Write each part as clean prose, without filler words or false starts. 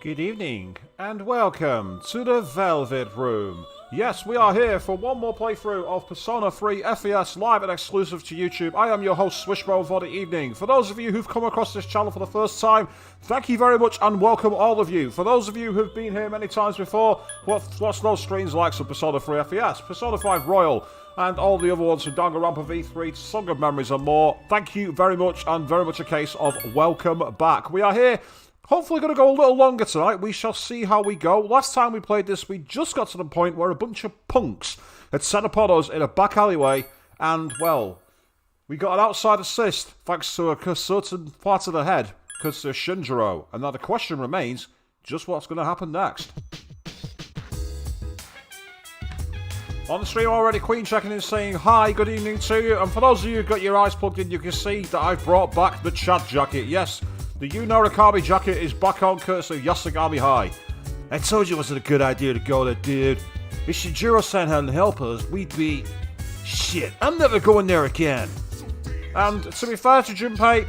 Good evening, and welcome to the Velvet Room. Yes, we are here for one more playthrough of Persona 3 FES live and exclusive to YouTube. I am your host, Swishbone, for the evening. For those of you who've come across this channel for the first time, thank you very much and welcome all of you. For those of you who've been here many times before, what's those streams like some Persona 3 FES, Persona 5 Royal, and all the other ones from Danganronpa V3, Song of Memories and more. Thank you very much, and very much a case of welcome back. We are here. Hopefully going to go a little longer tonight. We shall see how we go. Last time we played this, we just got to the point where a bunch of punks had set upon us in a back alleyway, and, well, we got an outside assist thanks to a certain part of the head, because of Shinjiro. And now the question remains, just what's going to happen next? On the stream already, Queen checking in saying hi, good evening to you. And for those of you who've got your eyes plugged in, you can see that I've brought back the Chad jacket. Yes. The Yu Norakami jacket is back on courtesy of Yasugami High. I told you it wasn't a good idea to go there, dude. If Shinjiro-san hadn't helped us, we'd be... Shit, I'm never going there again. And to be fair to Junpei,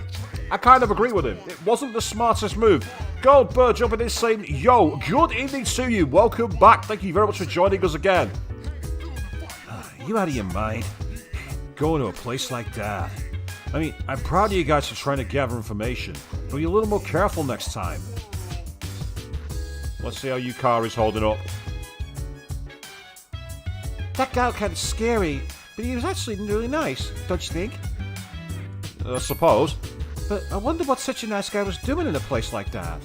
I kind of agree with him. It wasn't the smartest move. Goldberg jumping in saying, yo, good evening to you. Welcome back. Thank you very much for joining us again. You out of your mind? Going to a place like that? I mean, I'm proud of you guys for trying to gather information, but be a little more careful next time. Let's see how Yukari's holding up. That guy was kind of scary, but he was actually really nice, don't you think? I suppose. But I wonder what such a nice guy was doing in a place like that.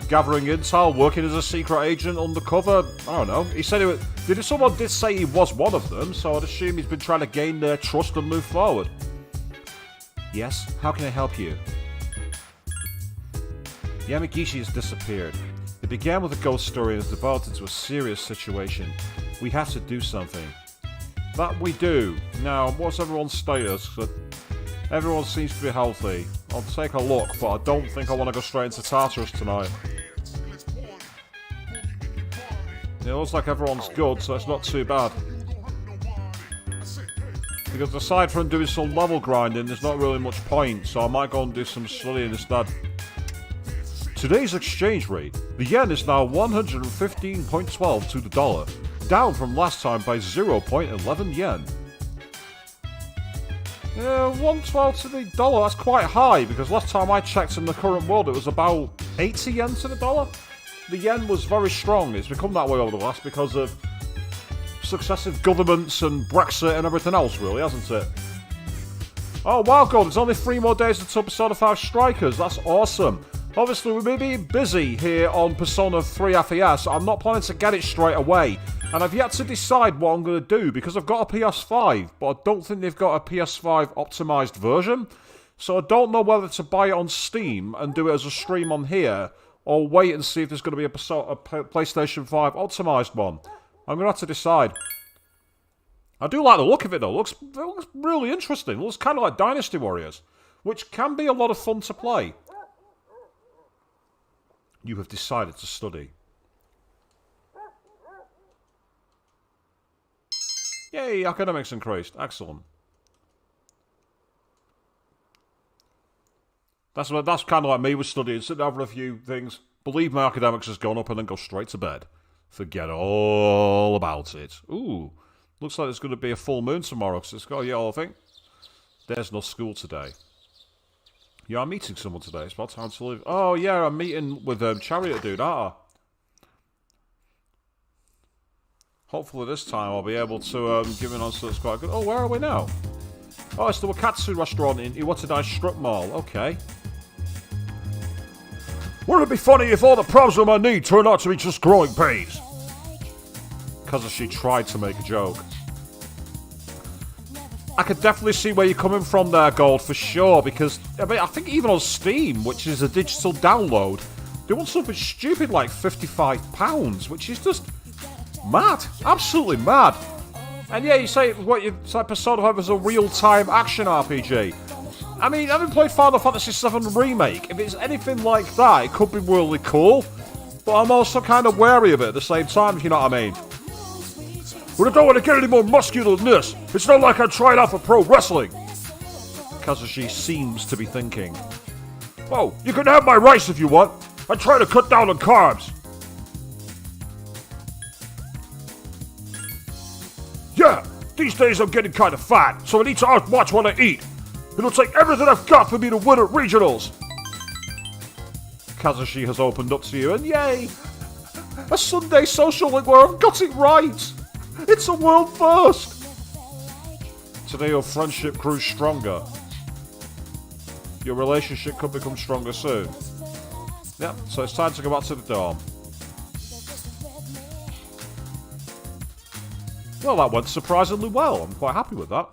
Gathering intel, working as a secret agent undercover. I don't know. He said it was... Someone did say he was one of them, so I'd assume he's been trying to gain their trust and move forward. Yes? How can I help you? Yamagishi has disappeared. It began with a ghost story and has developed into a serious situation. We have to do something. That we do. Now, what's everyone's status? Everyone seems to be healthy. I'll take a look, but I don't think I want to go straight into Tartarus tonight. It looks like everyone's good, so it's not too bad. Because aside from doing some level grinding, there's not really much point, so I might go and do some studying instead. Today's exchange rate. The yen is now 115.12 to the dollar, down from last time by 0.11 yen. Yeah, 112 to the dollar, that's quite high, because last time I checked in the current world it was about 80 yen to the dollar. The yen was very strong. It's become that way over the last because of successive governments and Brexit and everything else, really, hasn't it? Oh, wow, God, there's only 3 more days until Persona 5 Strikers. That's awesome. Obviously, we may be busy here on Persona 3 FES. I'm not planning to get it straight away. And I've yet to decide what I'm going to do, because I've got a PS5, but I don't think they've got a PS5 optimized version. So I don't know whether to buy it on Steam and do it as a stream on here, or wait and see if there's going to be a PlayStation 5 optimized one. I'm going to have to decide. I do like the look of it, though. It looks really interesting. It looks kind of like Dynasty Warriors, which can be a lot of fun to play. You have decided to study. Yay, academics increased. Excellent. That's kind of like me with studying. Sit down for a few things. Believe my academics has gone up and then go straight to bed. Forget all about it. Ooh. Looks like there's going to be a full moon tomorrow, because it's got a yellow thing. There's no school today. Yeah, I'm meeting someone today. It's about time to leave. Oh, yeah, I'm meeting with Chariot Dude, aren't I? Hopefully this time I'll be able to give an answer that's quite good. Oh, where are we now? Oh, it's the Wakatsu restaurant in Iwatadai Strip Mall. Okay. Wouldn't it be funny if all the problems with my knee turned out to be just growing pains? Kazushi tried to make a joke. I could definitely see where you're coming from there, Gold, for sure, because, I mean, I think even on Steam, which is a digital download, they want something stupid like £55, which is just mad. Absolutely mad. And yeah, you say it's like Persona 5 is a real-time action RPG. I mean, having played Final Fantasy VII Remake, if it's anything like that, it could be really cool, but I'm also kind of wary of it at the same time, if you know what I mean. But I don't want to get any more muscular than this. It's not like I'm trying out for pro wrestling. Kazushi seems to be thinking. Oh, you can have my rice if you want. I try to cut down on carbs. Yeah, these days I'm getting kind of fat, so I need to watch what I eat. It'll take everything I've got for me to win at regionals. Kazushi has opened up to you, and yay! A Sunday social link where I've got it right! It's a world first! Today your friendship grew stronger. Your relationship could become stronger soon. Yep, so it's time to go back to the dorm. Well, that went surprisingly well. I'm quite happy with that.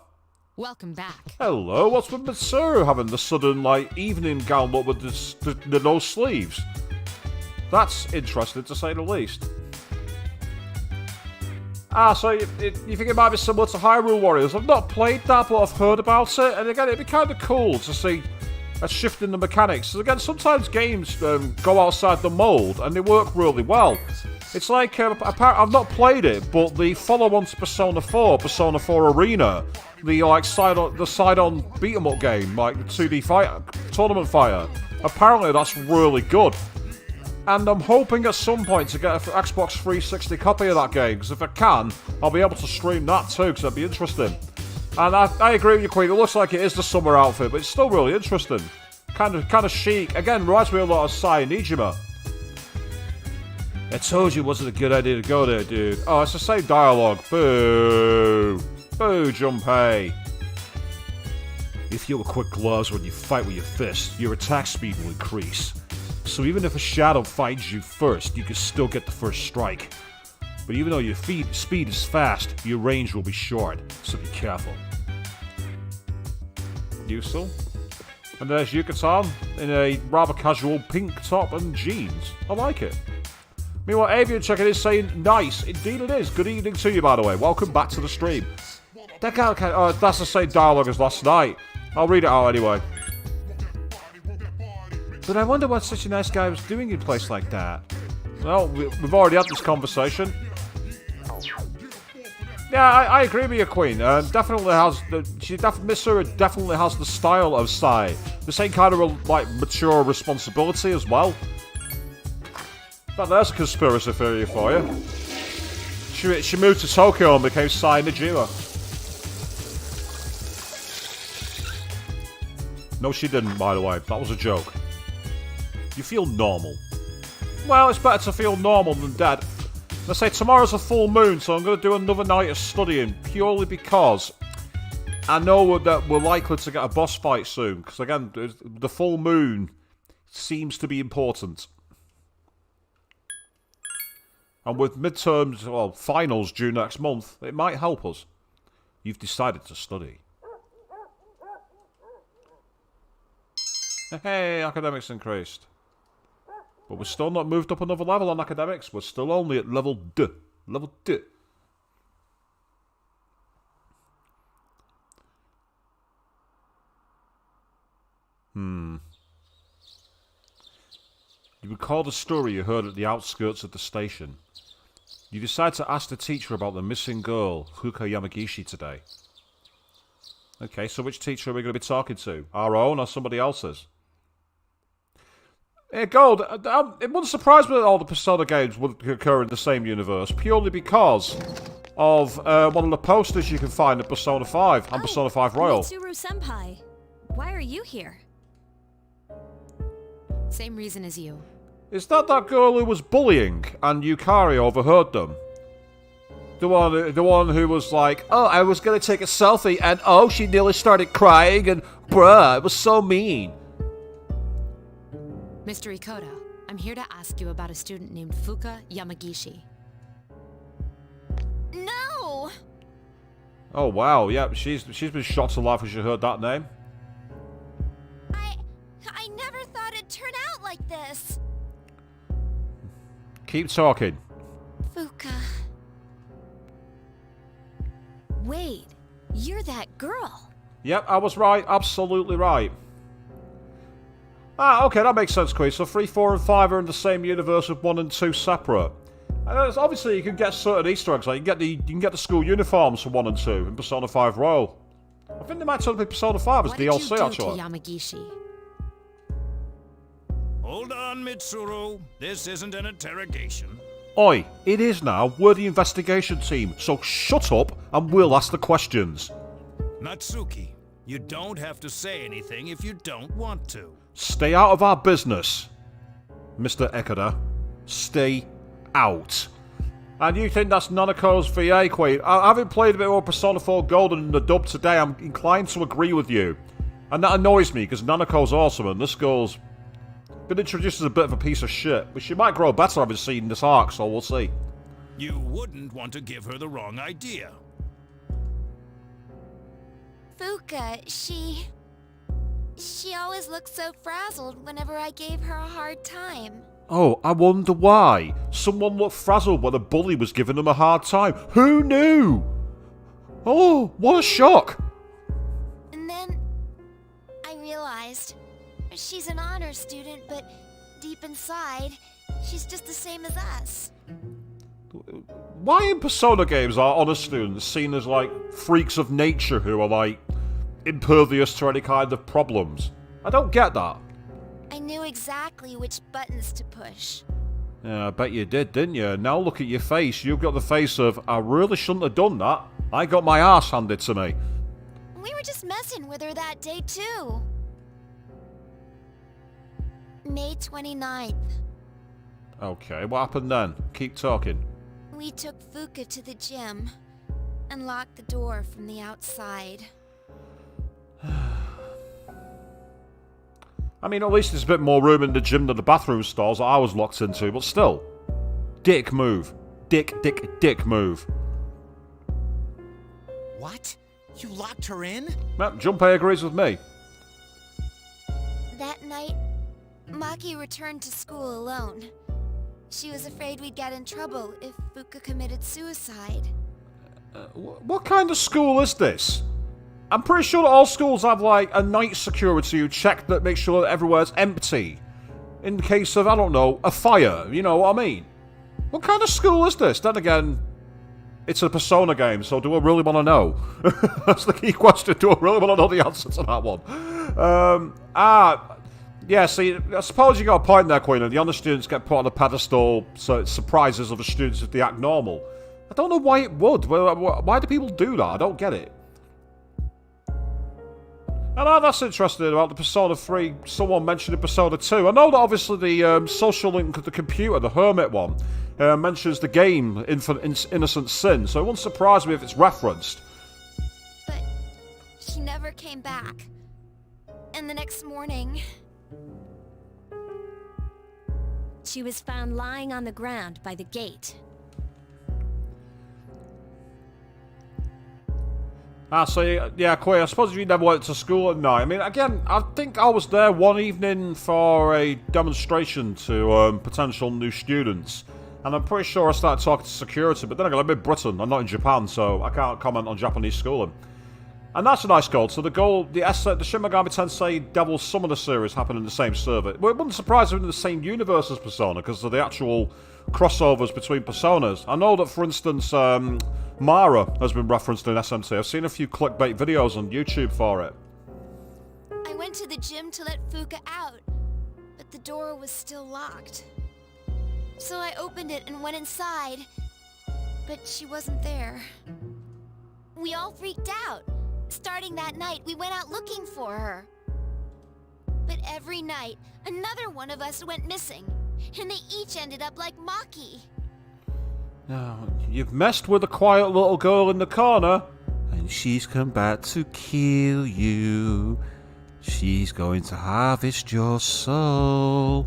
Welcome back. Hello, what's with Mitsuru having the sudden, evening gown look with the no sleeves? That's interesting, to say the least. So you think it might be similar to Hyrule Warriors? I've not played that, but I've heard about it. And again, it'd be kind of cool to see a shift in the mechanics. So again, sometimes games go outside the mold, and they work really well. It's like, I've not played it, but the follow-on to Persona 4, Persona 4 Arena, the side-on beat-em-up game, like the 2D tournament fighter, apparently that's really good. And I'm hoping at some point to get an Xbox 360 copy of that game, because if I can, I'll be able to stream that too, because that'd be interesting. And I agree with you, Queen, it looks like it is the summer outfit, but it's still really interesting. Kind of chic. Again, reminds me a lot of Sai Nijima. I told you it wasn't a good idea to go there, dude. Oh, it's the same dialogue. Boo. Boo, Junpei. If you have quick gloves when you fight with your fists, your attack speed will increase. So even if a shadow finds you first, you can still get the first strike. But even though your speed is fast, your range will be short, so be careful. Useful. And there's Yuka-san in a rather casual pink top and jeans. I like it. Meanwhile, Avian checking is saying, nice. Indeed it is. Good evening to you, by the way. Welcome back to the stream. That guy, that's the same dialogue as last night. I'll read it out anyway. But I wonder what such a nice guy was doing in a place like that. Well, we've already had this conversation. Yeah, I agree with you, Queen. Definitely has Mitsuru definitely has the style of Sai. The same kind of mature responsibility as well. But there's a conspiracy theory for you. She moved to Tokyo and became Sai Nijima. No, she didn't, by the way. That was a joke. You feel normal. Well, it's better to feel normal than dead. Let's say tomorrow's a full moon, so I'm going to do another night of studying, purely because I know that we're likely to get a boss fight soon. Because again, the full moon seems to be important. And with midterms, well, finals due next month, it might help us. You've decided to study. Hey, academics increased. But we're still not moved up another level on academics. We're still only at level D. Level D. You recall the story you heard at the outskirts of the station. You decide to ask the teacher about the missing girl, Fuka Yamagishi, today. Okay, so which teacher are we going to be talking to? Our own or somebody else's? Hey, Gold, it wouldn't surprise me that all the Persona games would occur in the same universe, purely because of one of the posters you can find at Persona 5 and Persona 5 Royal. Mitsuru-senpai, why are you here? Same reason as you. Is that girl who was bullying and Yukari overheard them? The one who was like, oh, I was going to take a selfie and oh, she nearly started crying and bruh, it was so mean. Mr. Ikoda, I'm here to ask you about a student named Fuka Yamagishi. No! Oh wow, yeah, she's been shocked to life when she heard that name. I never thought it'd turn out like this. Keep talking. Fuka. Wait, you're that girl. Yep, I was right, absolutely right. Ah, okay, that makes sense, Queen. So 3, 4, and 5 are in the same universe with 1 and 2 separate. And obviously, you can get certain Easter eggs. Like you can get the school uniforms for 1 and 2 in Persona 5 Royal. I think they might turn up in Persona 5 as DLC, actually. Yamagishi? Hold on, Mitsuru. This isn't an interrogation. Oi, it is now. We're the investigation team, so shut up and we'll ask the questions. Natsuki, you don't have to say anything if you don't want to. Stay out of our business, Mr. Ekada. Stay out. And you think that's Nanako's VA Queen? Having played a bit more Persona 4 Golden in the dub today, I'm inclined to agree with you. And that annoys me, because Nanako's awesome, and this girl's been introduced as a bit of a piece of shit. But she might grow better having seen this arc, so we'll see. You wouldn't want to give her the wrong idea. Fuka, she always looked so frazzled whenever I gave her a hard time. Oh, I wonder why. Someone looked frazzled when a bully was giving them a hard time. Who knew? Oh, what a shock. And then I realized she's an honor student, but deep inside, she's just the same as us. Why in Persona games are honor students seen as like freaks of nature who are like impervious to any kind of problems? I don't get that. I knew exactly which buttons to push. Yeah, I bet you did, didn't you? Now look at your face. You've got the face of, I really shouldn't have done that. I got my ass handed to me. We were just messing with her that day, too. May 29th. Okay, what happened then? Keep talking. We took Fuka to the gym and locked the door from the outside. I mean, at least there's a bit more room in the gym than the bathroom stalls that I was locked into, but still. Dick move. Dick move. What? You locked her in? Yep, Junpei agrees with me. That night, Maki returned to school alone. She was afraid we'd get in trouble if Fuka committed suicide. What kind of school is this? I'm pretty sure that all schools have like a night security who check that, make sure that everywhere's empty. In case of, I don't know, a fire, you know what I mean? What kind of school is this? Then again, it's a Persona game, so do I really want to know? That's the key question. Do I really want to know the answer to that one? Yeah, see, I suppose you got a point there, Queen, and the honor students get put on a pedestal so it surprises other students if they act normal. I don't know why it would. Why do people do that? I don't get it. And that's interesting about the Persona 3, someone mentioned in Persona 2. I know that obviously the social link of the computer, the Hermit one, mentions the game Innocent Sin, so it wouldn't surprise me if it's referenced. But she never came back. And the next morning... She was found lying on the ground by the gate. So yeah, Quay, I suppose you never went to school at night. I mean, again, I think I was there one evening for a demonstration to potential new students. And I'm pretty sure I started talking to security, but then again, I'm in Britain, I'm not in Japan, so I can't comment on Japanese schooling. And that's a nice goal. So the Shin Megami Tensei Devil Summoner series happened in the same server. Well, it wouldn't surprise me in the same universe as Persona, because of the actual crossovers between Personas. I know that, for instance, Mara has been referenced in SMT. I've seen a few clickbait videos on YouTube for it. I went to the gym to let Fuka out, but the door was still locked. So I opened it and went inside, but she wasn't there. We all freaked out. Starting that night, we went out looking for her. But every night, another one of us went missing, and they each ended up like Maki. Now, you've messed with a quiet little girl in the corner, and she's come back to kill you. She's going to harvest your soul.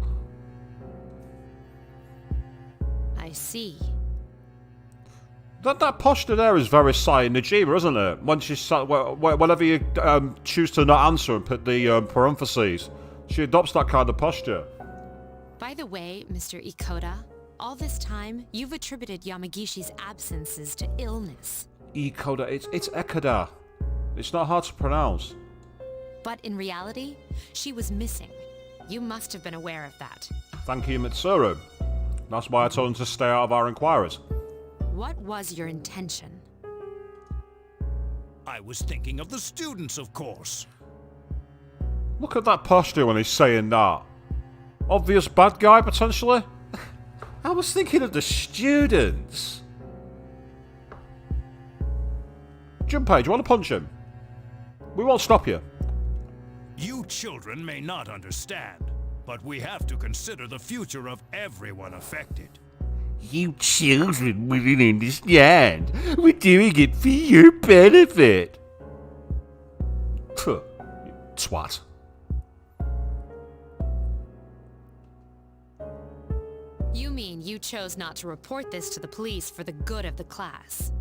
I see. That posture there is very Sai Najima, isn't it? When whenever you choose to not answer and put the parentheses, she adopts that kind of posture. By the way, Mr. Ikoda, all this time, you've attributed Yamagishi's absences to illness. Ikoda, it's Ekada. It's not hard to pronounce. But in reality, she was missing. You must have been aware of that. Thank you, Mitsuru. That's why I told him to stay out of our inquiries. What was your intention? I was thinking of the students, of course. Look at that posture when he's saying that. obvious bad guy, potentially? I was thinking of the students. Junpei, do you want to punch him? We won't stop you. You children may not understand, but we have to consider the future of everyone affected. You children wouldn't understand. We're doing it for your benefit. Tuh, you twat. You mean you chose not to report this to the police for the good of the class?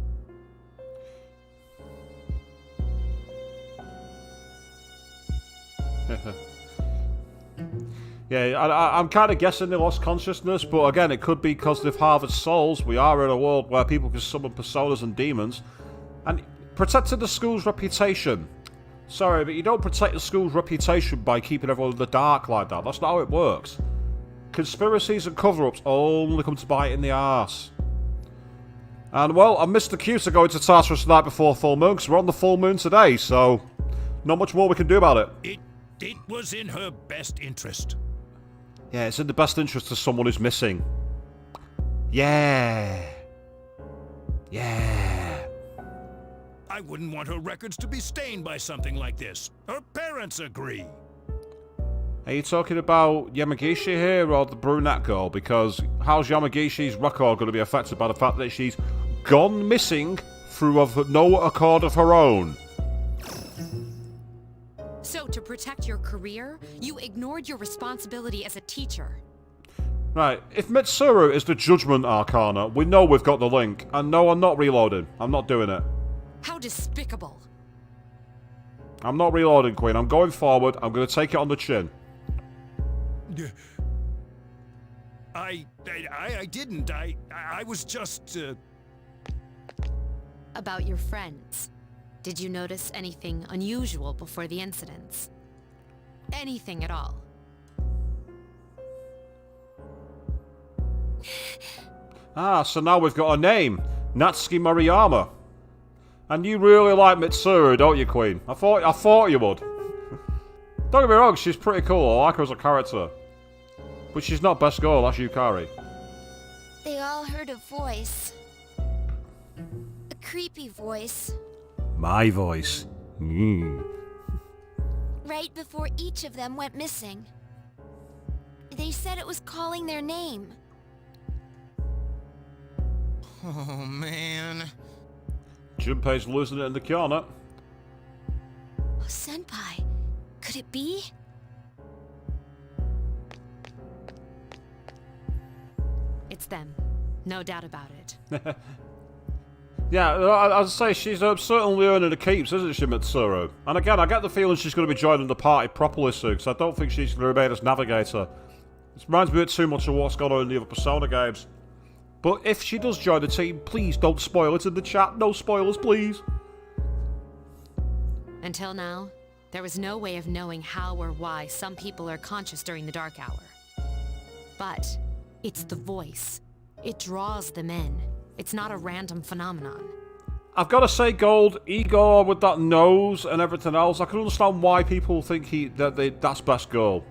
Yeah, I'm kind of guessing they lost consciousness, but again, it could be because they've harvested souls. We are in a world where people can summon personas and demons. And protecting the school's reputation. Sorry, but you don't protect the school's reputation by keeping everyone in the dark like that. That's not how it works. Conspiracies and cover-ups only come to bite in the arse. And, well, I missed the cue to go into Tartarus the night before full moon, because we're on the full moon today, so not much more we can do about it. It was in her best interest. Yeah, it's in the best interest of someone who's missing. Yeah. Yeah. I wouldn't want her records to be stained by something like this. Her parents agree. Are you talking about Yamagishi here or the brunette girl? Because how's Yamagishi's record going to be affected by the fact that she's gone missing through of no accord of her own? So, to protect your career, you ignored your responsibility as a teacher. Right, if Mitsuru is the Judgment Arcana, we know we've got the link. And no, I'm not reloading. I'm not doing it. How despicable. I'm not reloading, Queen. I'm going forward. I'm going to take it on the chin. I didn't. I was just, About your friends. Did you notice anything unusual before the incidents? Anything at all? Ah, so now we've got a name. Natsuki Mariyama. And you really like Mitsuru, don't you, Queen? I thought you would. Don't get me wrong, she's pretty cool. I like her as a character. But she's not best girl, that's Yukari. They all heard a voice. A creepy voice. My voice. Right before each of them went missing. They said it was calling their name. Oh, man. Junpei's losing it in the corner. Oh, Senpai, could it be? It's them. No doubt about it. Yeah, I'd say she's certainly earning the keeps, isn't she, Mitsuru? And again, I get the feeling she's going to be joining the party properly soon, because I don't think she's going to remain as navigator. It reminds me a bit too much of what's gone on in the other Persona games. But if she does join the team, please don't spoil it in the chat. No spoilers, please. Until now, there was no way of knowing how or why some people are conscious during the dark hour. But it's the voice. It draws them in. It's not a random phenomenon. I've got to say, Gold, Igor with that nose and everything else, I can understand why people think that's best girl.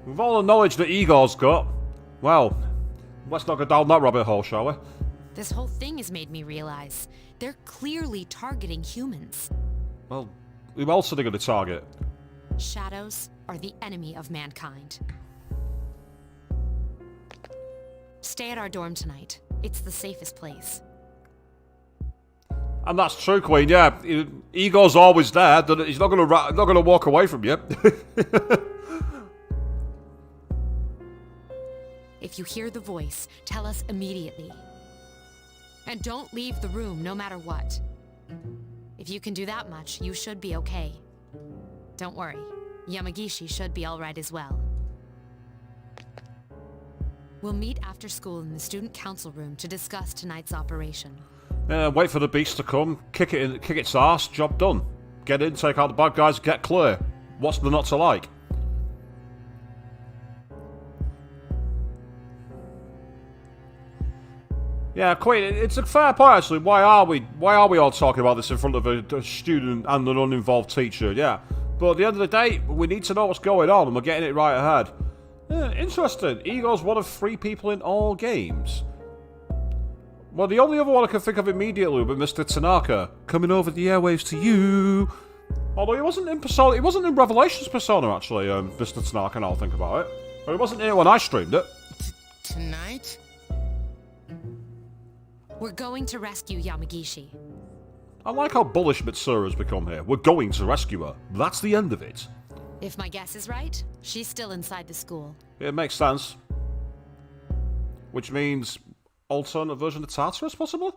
With all the knowledge that Igor's got, well, let's not go down that rabbit hole, shall we? This whole thing has made me realize they're clearly targeting humans. Well, who else are they going to target? Shadows are the enemy of mankind. Stay at our dorm tonight. It's the safest place. And that's true, Queen, yeah. Igor's always there. He's not going to walk away from you. If you hear the voice, tell us immediately. And don't leave the room no matter what. If you can do that much, you should be okay. Don't worry. Yamagishi should be alright as well. We'll meet after school in the student council room to discuss tonight's operation. Wait for the beast to come, kick its arse, job done. Get in, take out the bad guys, get clear. What's there not to like? Yeah, Queen, it's a fair point actually. Why are we all talking about this in front of a student and an uninvolved teacher? Yeah, but at the end of the day, we need to know what's going on, and we're getting it right ahead. Yeah, interesting. Ego's one of 3 people in all games. Well, the only other one I can think of immediately would be Mr. Tanaka coming over the airwaves to you. Although he wasn't in Persona, he wasn't in Revelations Persona actually, Mr. Tanaka. Now I'll think about it, but he wasn't here when I streamed it. Tonight? We're going to rescue Yamagishi. I like how bullish Mitsura's become here. We're going to rescue her. That's the end of it. If my guess is right, she's still inside the school. It makes sense. Which means alternate version of Tartarus, possibly?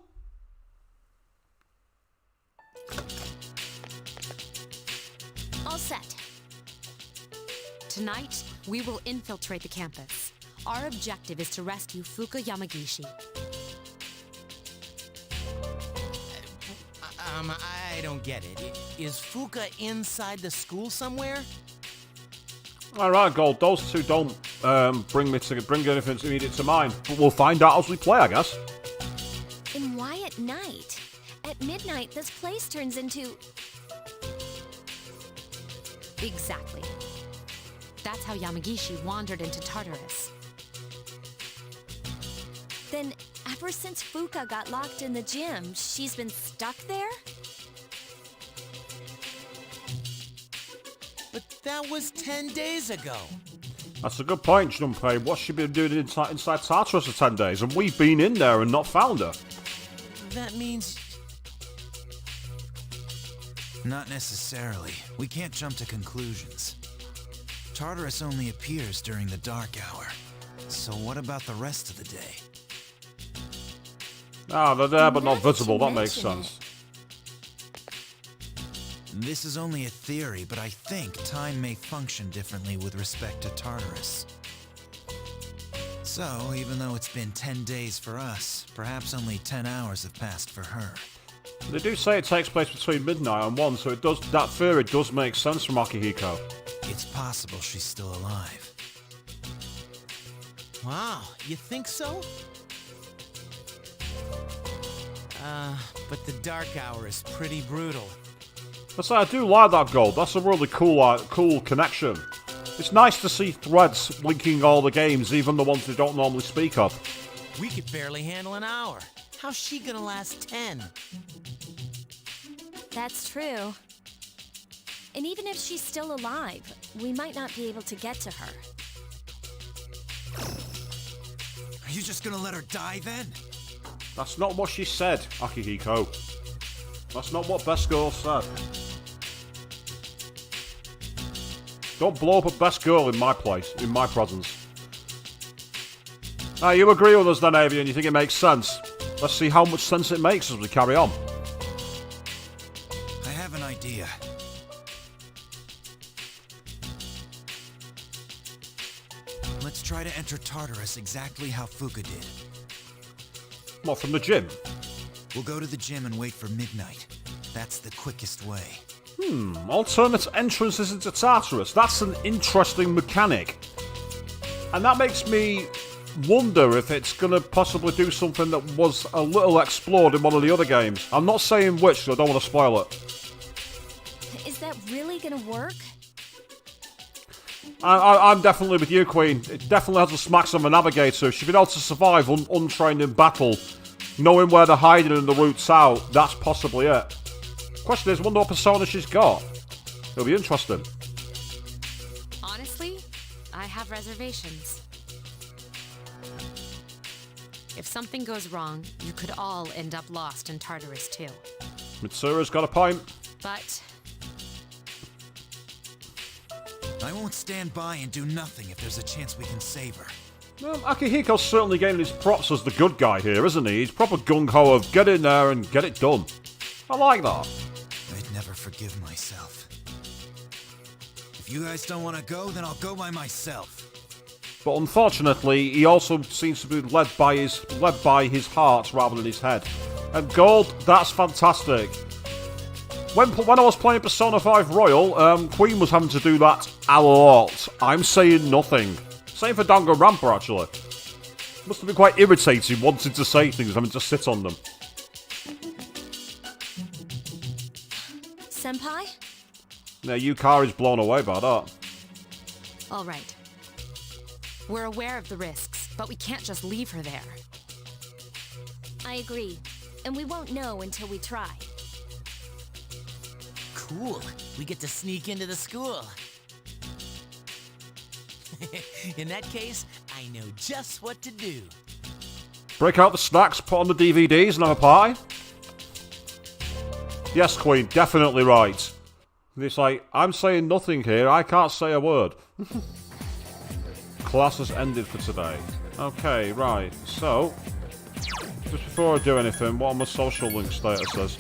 All set. Tonight, we will infiltrate the campus. Our objective is to rescue Fuka Yamagishi. I don't get it. Is Fuka inside the school somewhere? Alright, Gold, those two don't bring anything immediate to mind. But we'll find out as we play, I guess. And why at night? At midnight, this place turns into... Exactly. That's how Yamagishi wandered into Tartarus. Then, ever since Fuka got locked in the gym, she's been stuck there? But that was 10 days ago. That's a good point, Junpei. What's she been doing inside Tartarus for 10 days? And we've been in there and not found her. That means... Not necessarily. We can't jump to conclusions. Tartarus only appears during the dark hour. So what about the rest of the day? Ah, they're there but not Now that visible. you That makes mention sense. This is only a theory, but I think time may function differently with respect to Tartarus. So, even though it's been 10 days for us, perhaps only 10 hours have passed for her. They do say it takes place between midnight and 1, so that theory does make sense from Akihiko. It's possible she's still alive. Wow, you think so? But the dark hour is pretty brutal. But I do like that, Gold. That's a really cool connection. It's nice to see threads linking all the games, even the ones they don't normally speak of. We could barely handle an hour. How's she gonna last 10? That's true. And even if she's still alive, we might not be able to get to her. Are you just gonna let her die then? That's not what she said, Akihiko. That's not what Best Girl said. Don't blow up a Best Girl in my place, in my presence. Ah, you agree with us then, Avi, and you think it makes sense? Let's see how much sense it makes as we carry on. I have an idea. Let's try to enter Tartarus exactly how Fuka did. What, from the gym? We'll go to the gym and wait for midnight. That's the quickest way. Alternate entrances into Tartarus. That's an interesting mechanic. And that makes me wonder if it's going to possibly do something that was a little explored in one of the other games. I'm not saying which, so I don't want to spoil it. Is that really gonna work? I'm definitely with you, Queen. It definitely has the smacks of a navigator. If she'd been able to survive untrained in battle, knowing where they're hiding and the routes out, that's possibly it. Question is, wonder what persona she's got. It'll be interesting. Honestly, I have reservations. If something goes wrong, you could all end up lost in Tartarus too. Mitsura's got a point. But I won't stand by and do nothing if there's a chance we can save her. Well, Akihiko's certainly gaining his props as the good guy here, isn't he? He's proper gung-ho of get in there and get it done. I like that. I'd never forgive myself. If you guys don't want to go, then I'll go by myself. But unfortunately, he also seems to be led by his heart rather than his head. And Gold, that's fantastic. When I was playing Persona 5 Royal, Queen was having to do that a lot. I'm saying nothing. Same for Danganronpa, actually. Must have been quite irritating wanting to say things, having to sit on them. Senpai? Now, Yukari's blown away by that. All right. We're aware of the risks, but we can't just leave her there. I agree. And we won't know until we try. Cool. We get to sneak into the school. In that case, I know just what to do. Break out the snacks, put on the DVDs, and have a party? Yes, Queen, definitely right. It's like, I'm saying nothing here, I can't say a word. Class has ended for today. Okay, right, so... just before I do anything, what are my social link statuses?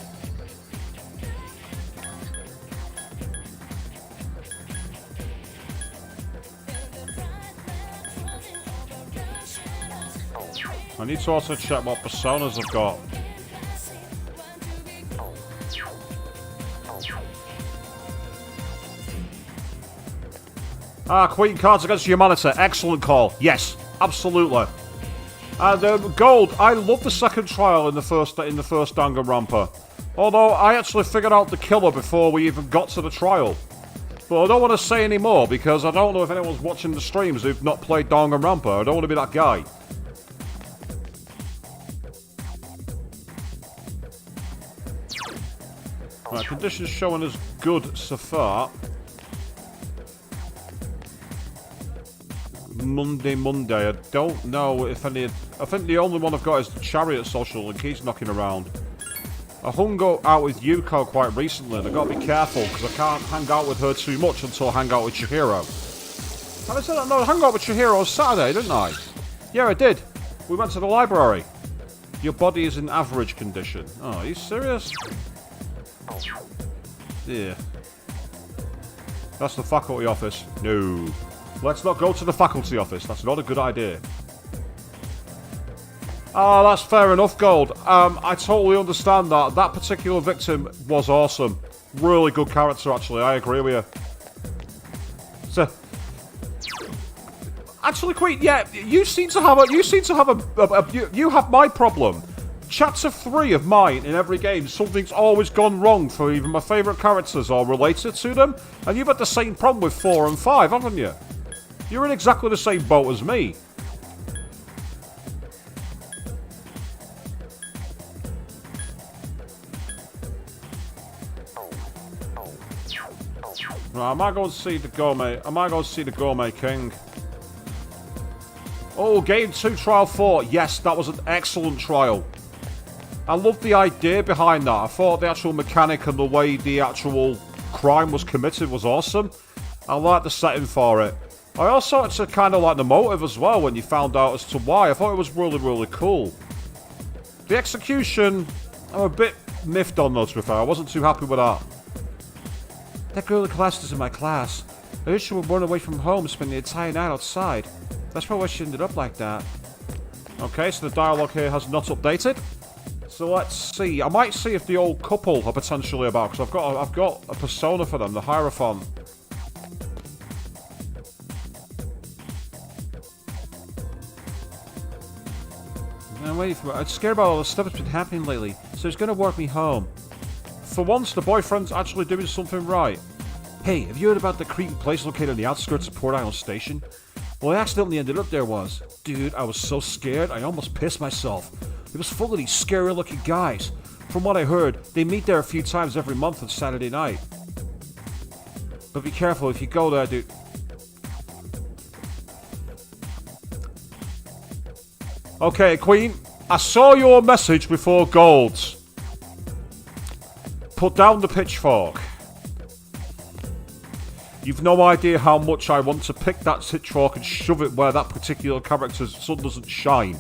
I need to also check what personas I've got. Ah, Queen Cards Against Humanity. Excellent call. Yes, absolutely. And Gold, I love the second trial in the first Danganronpa. Although I actually figured out the killer before we even got to the trial. But I don't want to say any more because I don't know if anyone's watching the streams who've not played Danganronpa. I don't want to be that guy. Right, conditions showing as good so far. Monday. I don't know if any... I think the only one I've got is the Chariot social link. He's knocking around. I hung out with Yuko quite recently and I've got to be careful because I can't hang out with her too much until I hang out with Chihiro. And I said, no, I hung out with Chihiro on Saturday, didn't I? Yeah, I did. We went to the library. Your body is in average condition. Oh, are you serious? Yeah. That's the faculty office. No. Let's not go to the faculty office. That's not a good idea. Oh, that's fair enough, Gold. I totally understand that. That particular victim was awesome. Really good character, actually. I agree with you. So, actually, Queen, yeah, you seem to have you have my problem. Chapter 3 of mine in every game, something's always gone wrong for even my favourite characters or related to them, and you've had the same problem with 4 and 5, haven't you? You're in exactly the same boat as me. Right, I might go and see the Gourmet King. Oh, Game 2 Trial 4. Yes, that was an excellent trial. I loved the idea behind that. I thought the actual mechanic and the way the actual crime was committed was awesome. I liked the setting for it. I also actually kind of liked the motive as well when you found out as to why. I thought it was really, really cool. The execution, I'm a bit miffed on though, to be fair. I wasn't too happy with that. That girl in class is in my class. I wish she would run away from home, spend the entire night outside. That's probably why she ended up like that. Okay, so the dialogue here has not updated. So let's see. I might see if the old couple are potentially about, because I've got a persona for them, the Hierophant. I'm waiting for it. I'm scared about all the stuff that's been happening lately, so it's gonna work me home. For once, the boyfriend's actually doing something right. Hey, have you heard about the creepy place located on the outskirts of Port Island Station? Well, I accidentally ended up there once. Dude, I was so scared, I almost pissed myself. It was full of these scary-looking guys. From what I heard, they meet there a few times every month on Saturday night. But be careful if you go there, dude. Okay, Queen, I saw your message before Gold's. Put down the pitchfork. You've no idea how much I want to pick that pitchfork and shove it where that particular character's sun doesn't shine.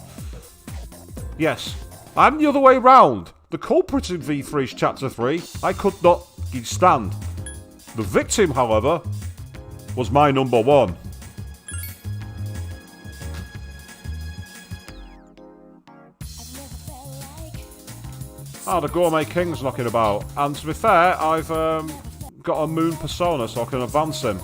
Yes, I'm the other way round. The culprit in V3's Chapter 3, I could not stand. The victim, however, was my number one. Ah, the Gourmet King's knocking about. And to be fair, I've got a moon persona, so I can advance him.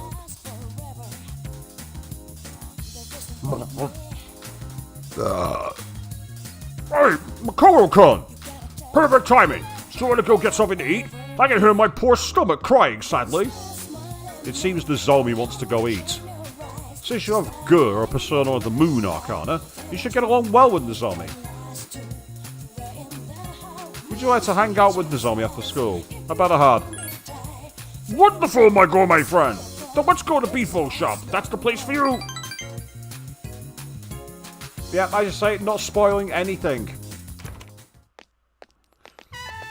Hey, Makoro-kun! Perfect timing! So you want to go get something to eat? I can hear my poor stomach crying sadly. It seems the Zombie wants to go eat. Since you have Gur, or Persona of the Moon Arcana, you should get along well with the Zombie. Would you like to hang out with the Zombie after school? I bet I had. Wonderful, my gourmet friend! Then let's go to Beefo Shop. That's the place for you! Yeah, I just say, not spoiling anything.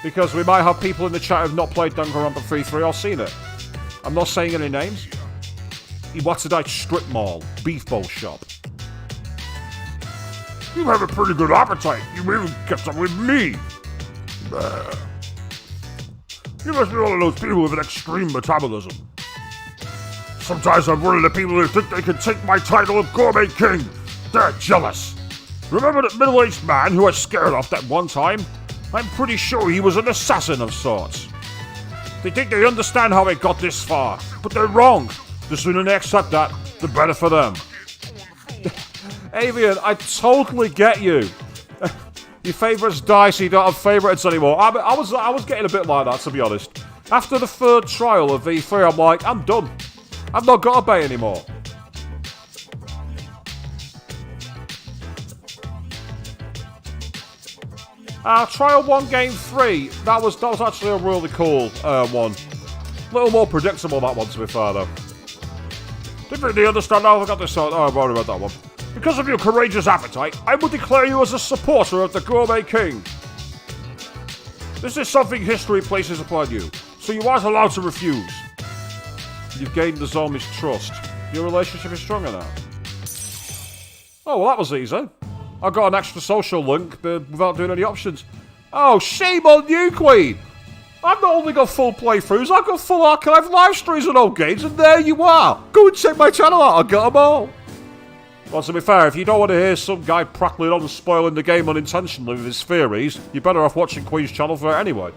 Because we might have people in the chat who've not played Danganronpa 3 or seen it. I'm not saying any names. Iwatsutai Strip Mall, Beef Bowl Shop. You have a pretty good appetite. You even get some with me. You must be one of those people with an extreme metabolism. Sometimes I'm one of the people who think they can take my title of Gourmet King. They're jealous. Remember that middle-aged man who I scared off that one time? I'm pretty sure he was an assassin of sorts. They think they understand how I got this far, but they're wrong. The sooner they accept that, the better for them. Avian, I totally get you. Your favourites die, so you don't have favourites anymore. I was getting a bit like that, to be honest. After the third trial of V3, I'm like, I'm done. I've not got a bay anymore. Trial 1, Game 3. That was actually a really cool one. A little more predictable, that one, to be fair, though. Didn't really understand how I got this out. Oh, I've already read that one. Because of your courageous appetite, I will declare you as a supporter of the Gourmet King. This is something history places upon you, so you aren't allowed to refuse. You've gained the Zombie's trust. Your relationship is stronger now. Oh, well, that was easy. I got an extra social link without doing any options. Oh, shame on you, Queen! I've not only got full playthroughs, I've got full archive live streams and old games, and there you are! Go and check my channel out, I got them all! Well, to be fair, if you don't want to hear some guy prattling on and spoiling the game unintentionally with his theories, you're better off watching Queen's channel for it anyway.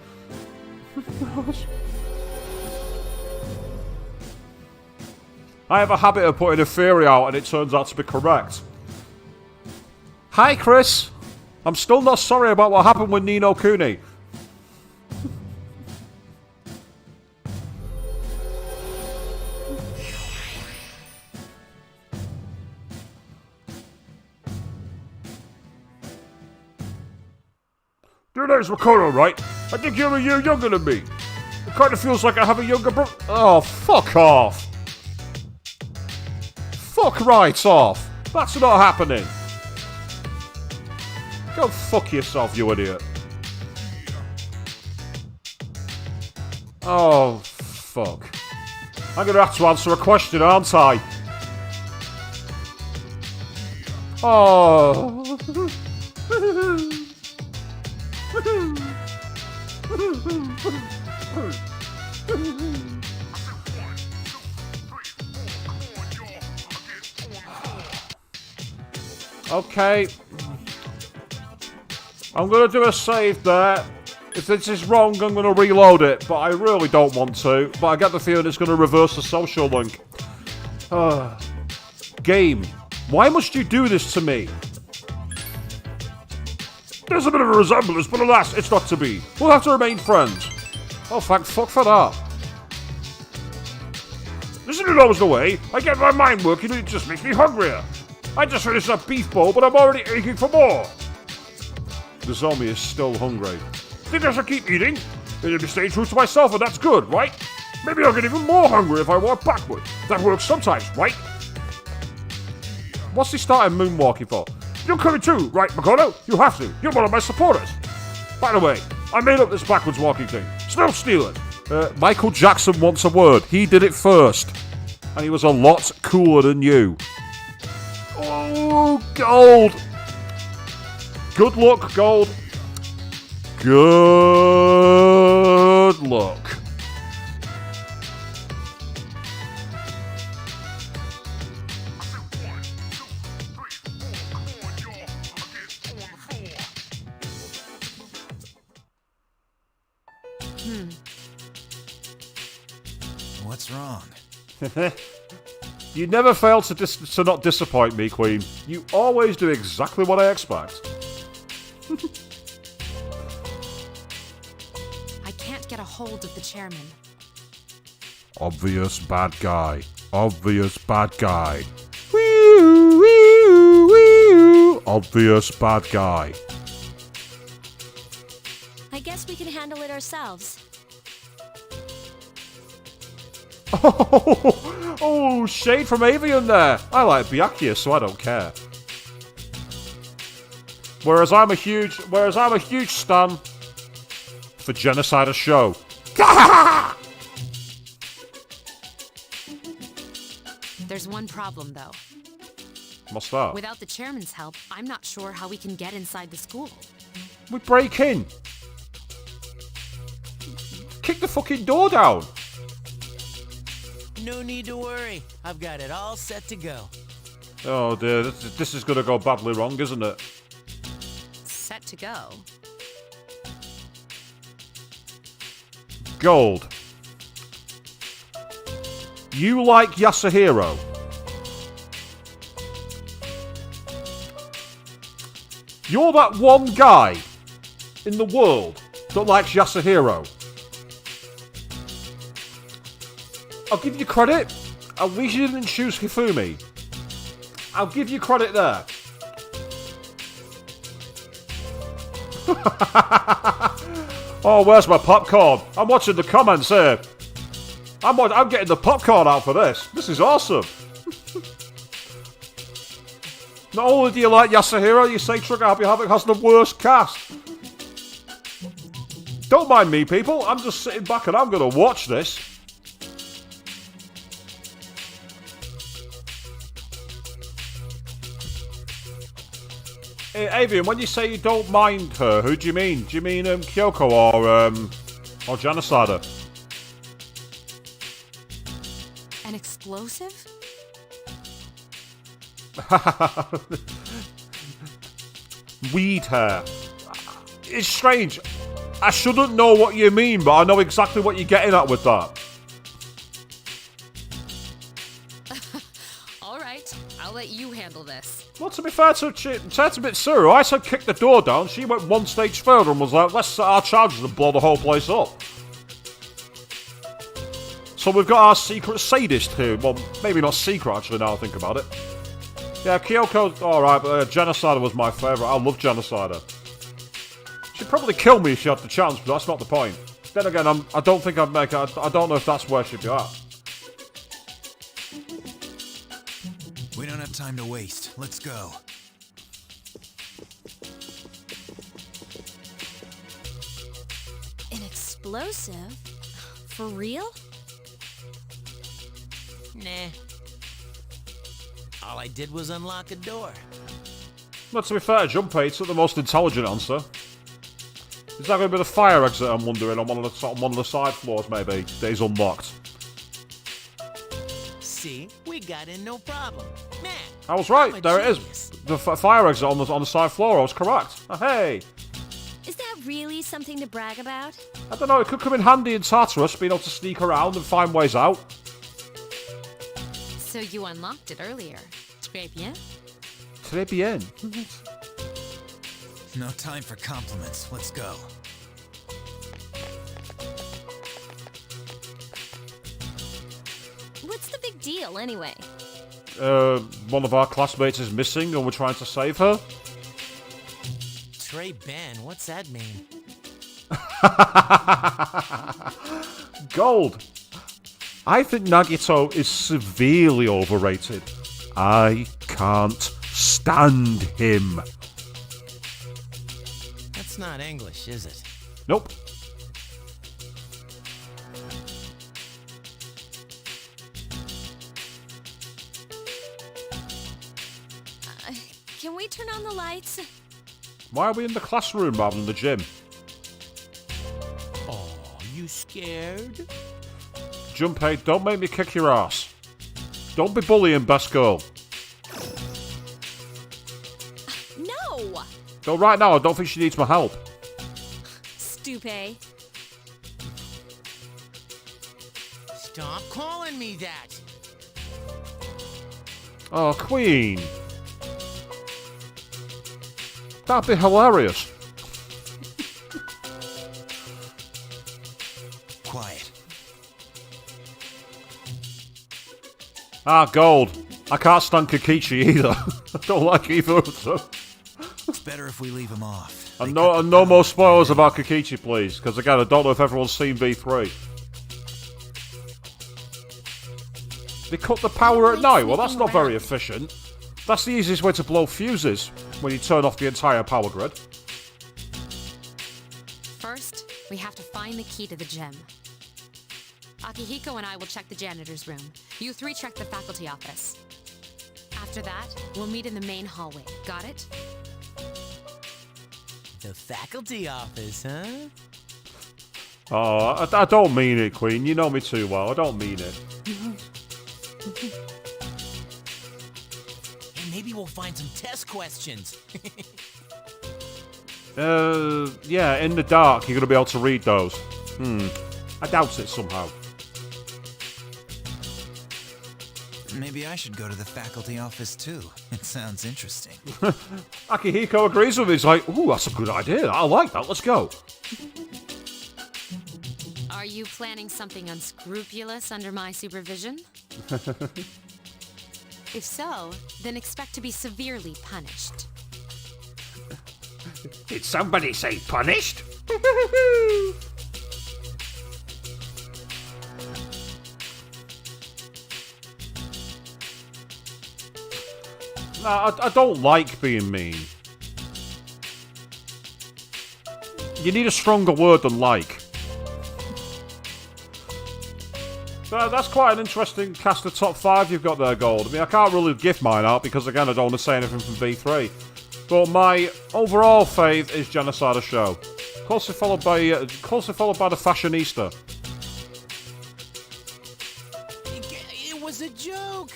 I have a habit of putting a theory out and it turns out to be correct. Hi, Chris. I'm still not sorry about what happened with Ni no Kuni. Your name's Makoto, right? I think you're a year younger than me. It kind of feels like I have a younger brother. Oh, fuck off. Fuck right off. That's not happening. Go fuck yourself, you idiot. Oh, fuck. I'm gonna have to answer a question, aren't I? Oh. Okay. I'm going to do a save there. If this is wrong, I'm going to reload it, but I really don't want to. But I get the feeling it's going to reverse the social link. Game, why must you do this to me? There's a bit of a resemblance, but alas, it's not to be. We'll have to remain friends. Oh, thank fuck for that. Isn't it always the way? I get my mind working and it just makes me hungrier. I just finished that beef bowl, but I'm already aching for more. The zombie is still hungry. Think I should keep eating? Then I'll be staying true to myself, and that's good, right? Maybe I'll get even more hungry if I walk backward. That works sometimes, right? What's he starting moonwalking for? You're coming too, right, Makoto? You have to. You're one of my supporters. By the way, I made up this backwards walking thing. Still steal it. Michael Jackson wants a word. He did it first. And he was a lot cooler than you. Oh, gold. Good luck, gold. Good luck. What's wrong? You never fail to not disappoint me, Queen. You always do exactly what I expect. I can't get a hold of the chairman. Obvious bad guy. Obvious bad guy. Wee-oo, wee-oo, wee-oo. Obvious bad guy. I guess we can handle it ourselves. Oh, shade from Avian there. I like Byakuya, so I don't care. Whereas I'm a huge stan for Genocider Show. There's one problem, though. What's that? Without the chairman's help, I'm not sure how we can get inside the school. We break in. Kick the fucking door down. No need to worry. I've got it all set to go. Oh dear, this is gonna go badly wrong, isn't it? Set to go. Gold. You like Yasuhiro? You're that one guy in the world that likes Yasuhiro. I'll give you credit. At least you didn't choose Hifumi. I'll give you credit there. Oh, where's my popcorn? I'm watching the comments here. I'm getting the popcorn out for this. This is awesome. Not only do you like Yasuhiro, you say Trigger Happy Havoc has the worst cast. Don't mind me, people. I'm just sitting back and I'm going to watch this. Hey, Avian, when you say you don't mind her, who do you mean? Do you mean Kyoko or Genocider? An explosive? Weed hair. It's strange. I shouldn't know what you mean, but I know exactly what you're getting at with that. Alright, I'll let you handle this. Well, to be fair to Mitsuru, I said kick the door down. She went one stage further and was like, let's set our charges and blow the whole place up. So we've got our secret sadist here. Well, maybe not secret, actually, now I think about it. Yeah, Kyoko's alright, but Genocider was my favourite. I love Genocider. She'd probably kill me if she had the chance, but that's not the point. Then again, I don't think I'd make it. I don't know if that's where she'd be at. We don't have time to waste. Let's go. An explosive? For real? Nah. All I did was unlock a door. But to be fair to Junpei, it's not the most intelligent answer. Is that going to be the fire exit, I'm wondering, on one of the side floors, maybe, that is unlocked? See? We got in no problem. Man, I was right, I'm a there it genius. is. The fire exit on the side floor, I was correct. Oh, hey! Is that really something to brag about? I don't know, it could come in handy in Tartarus, being able to sneak around and find ways out. So you unlocked it earlier. Très bien. Très bien. No time for compliments. Let's go. What's the big deal, anyway? One of our classmates is missing and we're trying to save her. Trey Ben, what's that mean? Gold. I think Nagito is severely overrated. I can't stand him. That's not English, is it? Nope. Can we turn on the lights? Why are we in the classroom rather than the gym? Oh, you scared? Junpei, don't make me kick your ass. Don't be bullying, best girl. No! Though right now, I don't think she needs my help. Stupid. Stop calling me that. Oh, Queen. That'd be hilarious. Quiet. Ah, gold. I can't stand Kikichi either. I don't like either of them. It's better if we leave him off. And no more spoilers about Kikichi, please. Because again, I don't know if everyone's seen V3. They cut the power at night. Well, that's not very efficient. That's the easiest way to blow fuses when you turn off the entire power grid. First, we have to find the key to the gym. Akihiko and I will check the janitor's room. You three check the faculty office. After that, we'll meet in the main hallway. Got it? The faculty office, huh? Oh, I don't mean it, Queen. You know me too well. I don't mean it. And maybe we'll find some test questions. Yeah, in the dark, you're going to be able to read those. I doubt it somehow. Maybe I should go to the faculty office too. It sounds interesting. Akihiko agrees with me. He's like, ooh, that's a good idea. I like that. Let's go. Are you planning something unscrupulous under my supervision? If so, then expect to be severely punished. Did somebody say punished? Nah, I don't like being mean. You need a stronger word than like. That's quite an interesting cast of top 5 you've got there, Gold. I mean, I can't really gift mine out because, again, I don't want to say anything from V3. But my overall fave is Genocide Show. Closely followed by the Fashionista. It was a joke.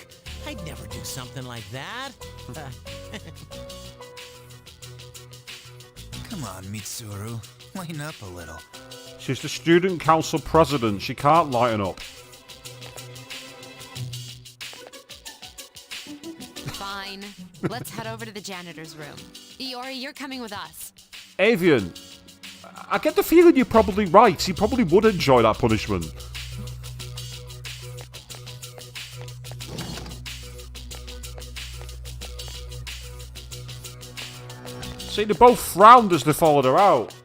I'd never do something like that. Come on, Mitsuru. Lighten up a little. She's the student council president. She can't lighten up. Fine. Let's head over to the janitor's room. Iori, you're coming with us. Avian, I get the feeling you're probably right. He probably would enjoy that punishment. See, they both frowned as they followed her out.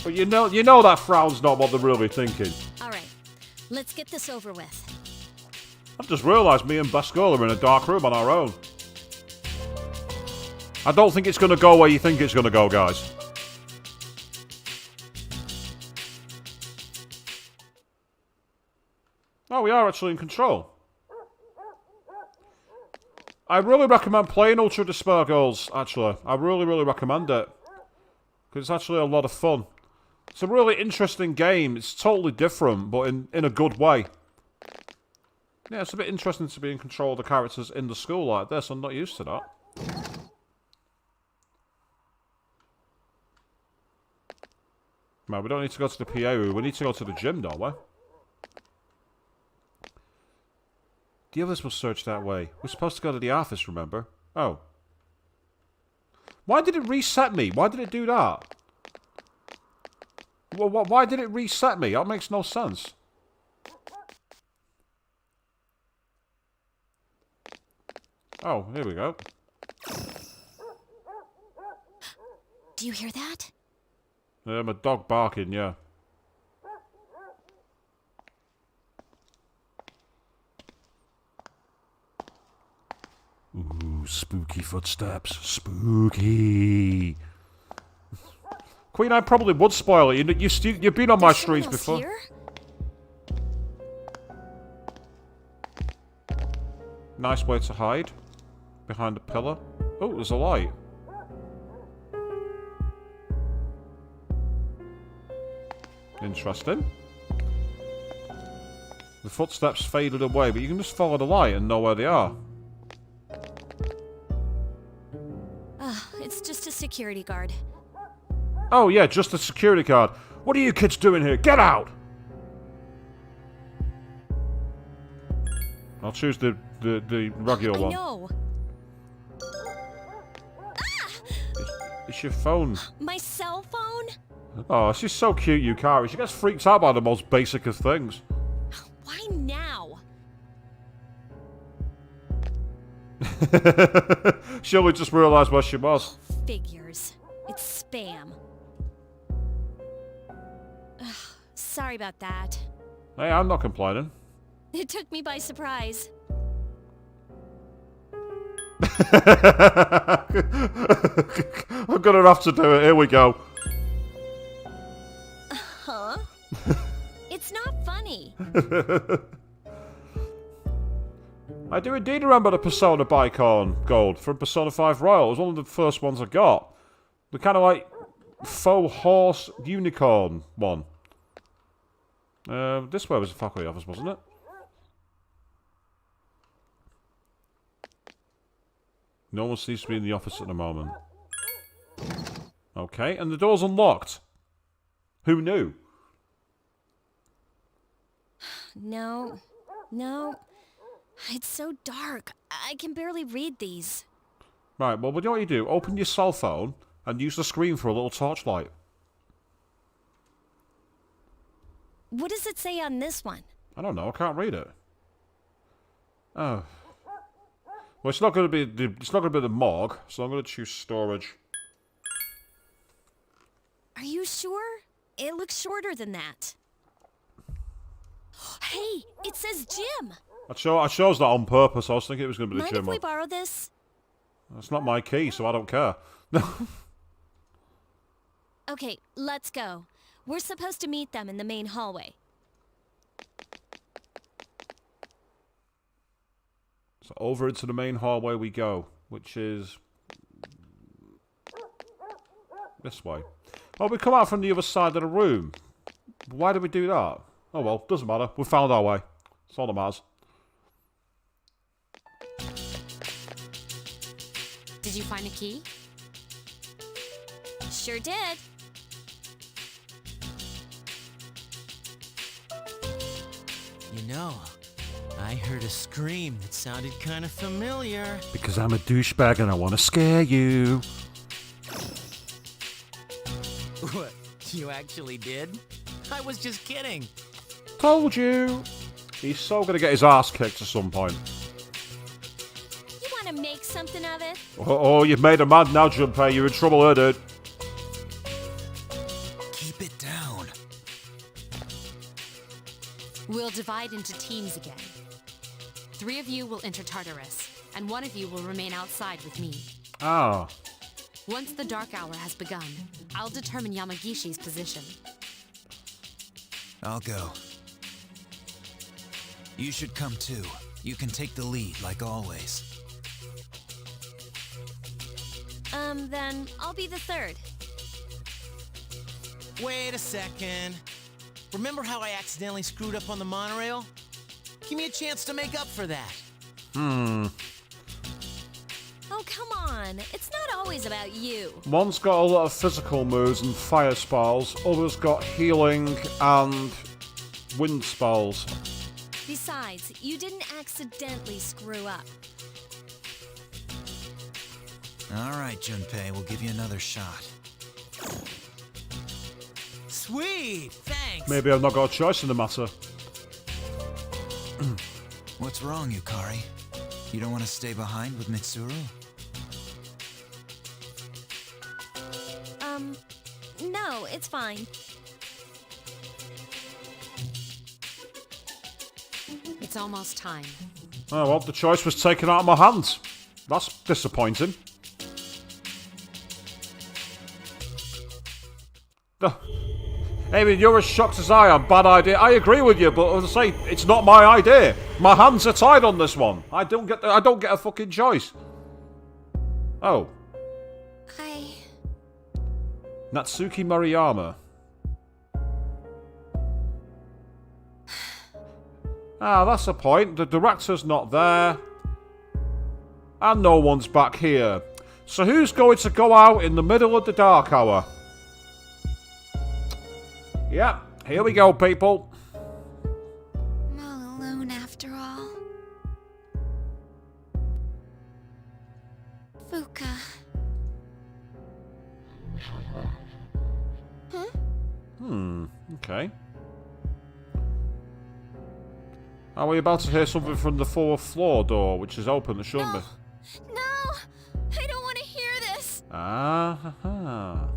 But you know that frown's not what they're really thinking. All right, let's get this over with. I've just realised me and Bascola are in a dark room on our own. I don't think it's going to go where you think it's going to go, guys. Oh, we are actually in control. I really recommend playing Ultra Despair Girls, actually. I really, really recommend it. Because it's actually a lot of fun. It's a really interesting game. It's totally different, but in a good way. Yeah, it's a bit interesting to be in control of the characters in the school like this. I'm not used to that. Man, we don't need to go to the PA room. We need to go to the gym, don't we? The others will search that way. We're supposed to go to the office, remember? Oh. Why did it reset me? Why did it do that? Why did it reset me? That makes no sense. Oh, here we go. Do you hear that? My dog barking, yeah. Ooh, spooky footsteps. Spooky. Queen, I probably would spoil it. You've been on my streams before. Here? Nice way to hide. Behind a pillar. Oh, there's a light. Interesting. The footsteps faded away, but you can just follow the light and know where they are. It's just a security guard. Oh yeah, just a security guard. What are you kids doing here? Get out! I'll choose the regular one. No. It's your phone. My cell phone? Oh, she's so cute, Yukari. She gets freaked out by the most basic of things. Why now? She only just realised where she was. Figures. It's spam. Ugh, sorry about that. Hey, I'm not complaining. It took me by surprise. I'm gonna have to do it. Here we go. Huh? It's not funny. I do indeed remember the Persona Bicon Gold from Persona 5 Royal. It was one of the first ones I got. The kind of like faux horse unicorn one. This way was the faculty office, wasn't it? No one seems to be in the office at the moment. Okay, and the door's unlocked. Who knew? No. It's so dark. I can barely read these. Right, well, what do you do? Open your cell phone and use the screen for a little torchlight. What does it say on this one? I don't know. I can't read it. Oh. Well, it's not going to be the morgue, so I'm going to choose storage. Are you sure? It looks shorter than that. Hey, it says gym. I chose that on purpose. I was thinking it was going to be the Mind gym if we one. borrow this? That's not my key, so I don't care. Okay, let's go. We're supposed to meet them in the main hallway. So over into the main hallway we go, which is this way. Oh, we come out from the other side of the room. Why did we do that? Oh well, doesn't matter. We found our way. That's all that matters. Did you find a key? Sure did. You know, I heard a scream that sounded kind of familiar. Because I'm a douchebag and I want to scare you. What? You actually did? I was just kidding. Told you. He's so gonna get his ass kicked at some point. You want to make something of it? Oh, you've made a man now, Junpei. You're in trouble here, dude. Keep it down. We'll divide into teams again. 3 of you will enter Tartarus, and 1 of you will remain outside with me. Ah. Once the dark hour has begun, I'll determine Yamagishi's position. I'll go. You should come too. You can take the lead, like always. Then I'll be the 3rd. Wait a second. Remember how I accidentally screwed up on the monorail? Give me a chance to make up for that. Oh, come on. It's not always about you. One's got a lot of physical moves and fire spells. Others got healing and wind spells. Besides, you didn't accidentally screw up. Alright, Junpei, we'll give you another shot. Sweet! Thanks! Maybe I've not got a choice in the matter. What's wrong, Yukari? You don't want to stay behind with Mitsuru? No, it's fine. It's almost time. Oh well, the choice was taken out of my hands. That's disappointing. I mean, you're as shocked as I am. Bad idea. I agree with you, but as I say, it's not my idea. My hands are tied on this one. I don't get a fucking choice. Oh, Natsuki Mariyama. Ah, that's the point. The director's not there. And no one's back here. So who's going to go out in the middle of the dark hour? Yep, here we go, people. I'm all alone after all. Fuka. Okay. Are we about to hear something from the 4th floor door, which is open? It shouldn't be. No! I don't want to hear this! Ah.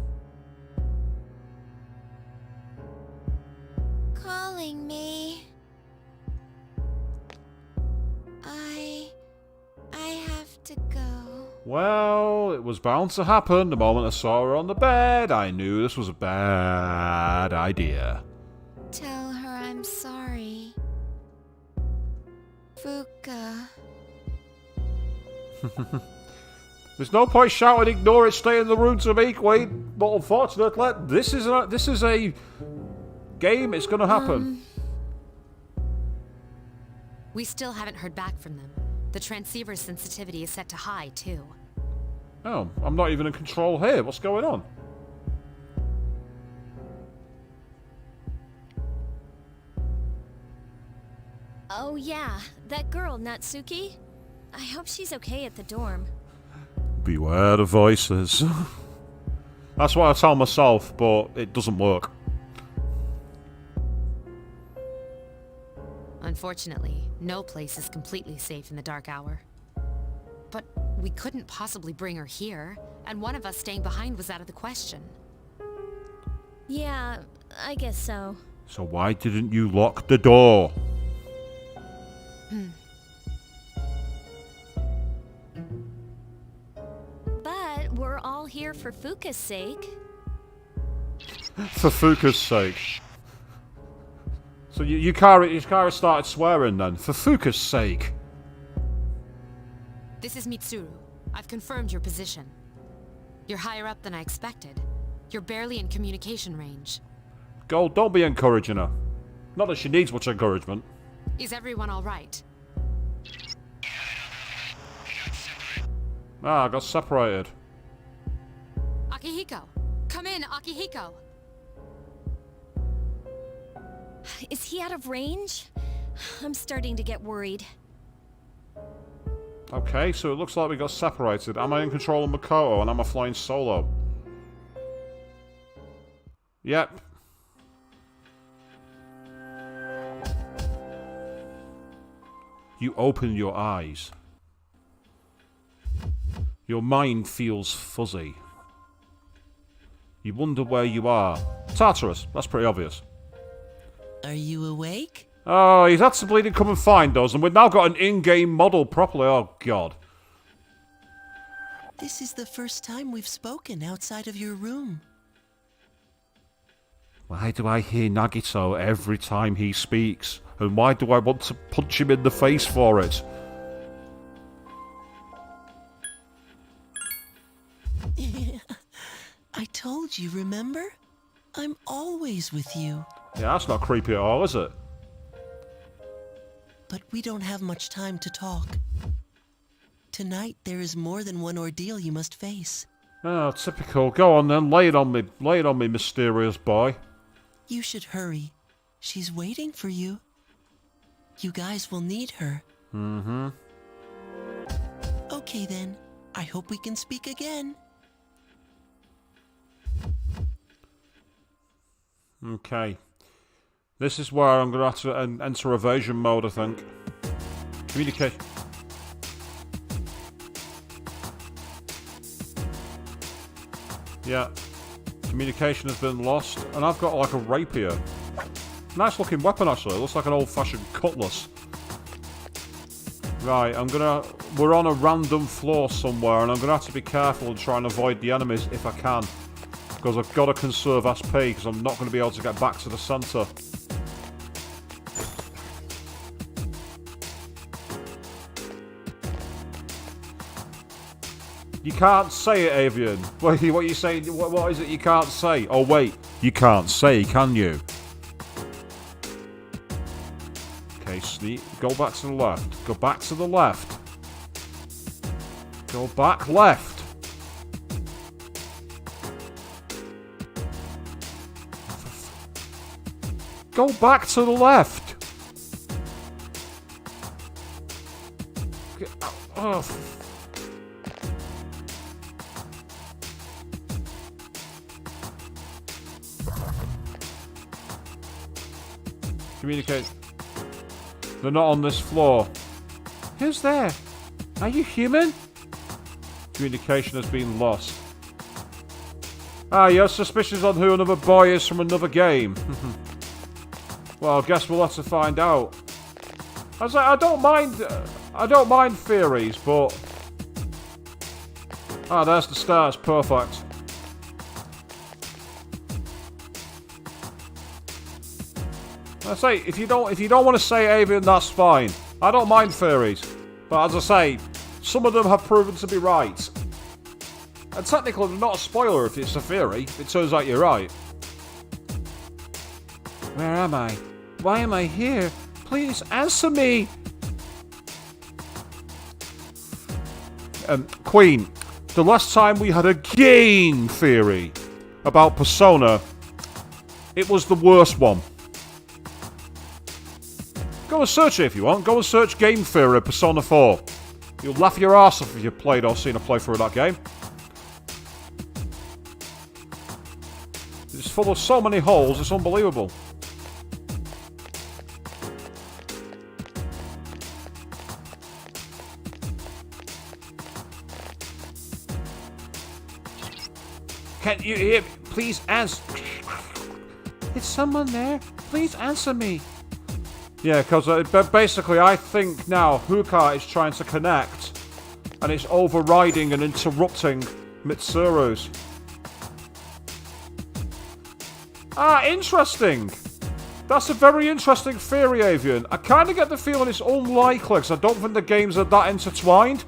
Calling me. I have to go. Well, it was bound to happen. The moment I saw her on the bed, I knew this was a bad idea. Tell her I'm sorry. Fuka. There's no point shouting, ignore it, stay in the room to me, Queen. But unfortunately, this is a game. It's going to happen. We still haven't heard back from them. The transceiver's sensitivity is set to high, too. Oh, I'm not even in control here. What's going on? Oh yeah, that girl, Natsuki. I hope she's okay at the dorm. Beware the voices. That's what I tell myself, but it doesn't work. Unfortunately, no place is completely safe in the dark hour. But we couldn't possibly bring her here, and one of us staying behind was out of the question. Yeah, I guess so. So why didn't you lock the door? But we're all here for Fuka's sake. For Fuka's sake. So Yukara started swearing then. For Fuka's sake. This is Mitsuru. I've confirmed your position. You're higher up than I expected. You're barely in communication range. Gold, don't be encouraging her. Not that she needs much encouragement. Is everyone alright? Ah, I got separated. Akihiko! Come in, Akihiko! Is he out of range? I'm starting to get worried. Okay, so it looks like we got separated. Am I in control of Makoto and am I flying solo? Yep. You open your eyes. Your mind feels fuzzy. You wonder where you are. Tartarus, that's pretty obvious. Are you awake? Oh, he's had to bleeding come and find us, and we've now got an in-game model properly. Oh, God. This is the first time we've spoken outside of your room. Why do I hear Nagito every time he speaks? And why do I want to punch him in the face for it? I told you, remember? I'm always with you. Yeah, that's not creepy at all, is it? But we don't have much time to talk. Tonight, there is more than one ordeal you must face. Oh, typical. Go on then, lay it on me. Lay it on me, mysterious boy. You should hurry. She's waiting for you. You guys will need her. Mm-hmm. Okay then. I hope we can speak again. Okay. This is where I'm going to have to enter evasion mode, I think. Communication. Yeah. Communication has been lost. And I've got like a rapier. Nice looking weapon actually. It looks like an old fashioned cutlass. Right, we're on a random floor somewhere and I'm going to have to be careful and try and avoid the enemies if I can. Because I've got to conserve SP because I'm not going to be able to get back to the centre. You can't say it, Avian. What are you saying? What is it you can't say? Oh wait, you can't say, can you? Okay, sneak. Go back to the left. Go back to the left. Go back left. Go back to the left. Oh. Communicate. They're not on this floor. Who's there? Are you human? Communication has been lost. Ah, you have suspicions on who another boy is from another game. Well, I guess we'll have to find out. I don't mind theories, but there's the stars. Perfect. I say if you don't want to say Avian, that's fine. I don't mind theories, but as I say, some of them have proven to be right. And technically, they're not a spoiler if it's a theory. It turns out you're right. Where am I? Why am I here? Please answer me. Queen, the last time we had a game theory about Persona, it was the worst one. Go and search it if you want. Go and search game theory of Persona 4. You'll laugh your arse off if you've played or seen a playthrough of that game. It's full of so many holes, it's unbelievable. Can you hear me? Please answer. Is someone there? Please answer me. Yeah, because basically I think now Huka is trying to connect and it's overriding and interrupting Mitsuru's. Ah, interesting. That's a very interesting theory, Avian. I kind of get the feeling it's unlikely because I don't think the games are that intertwined.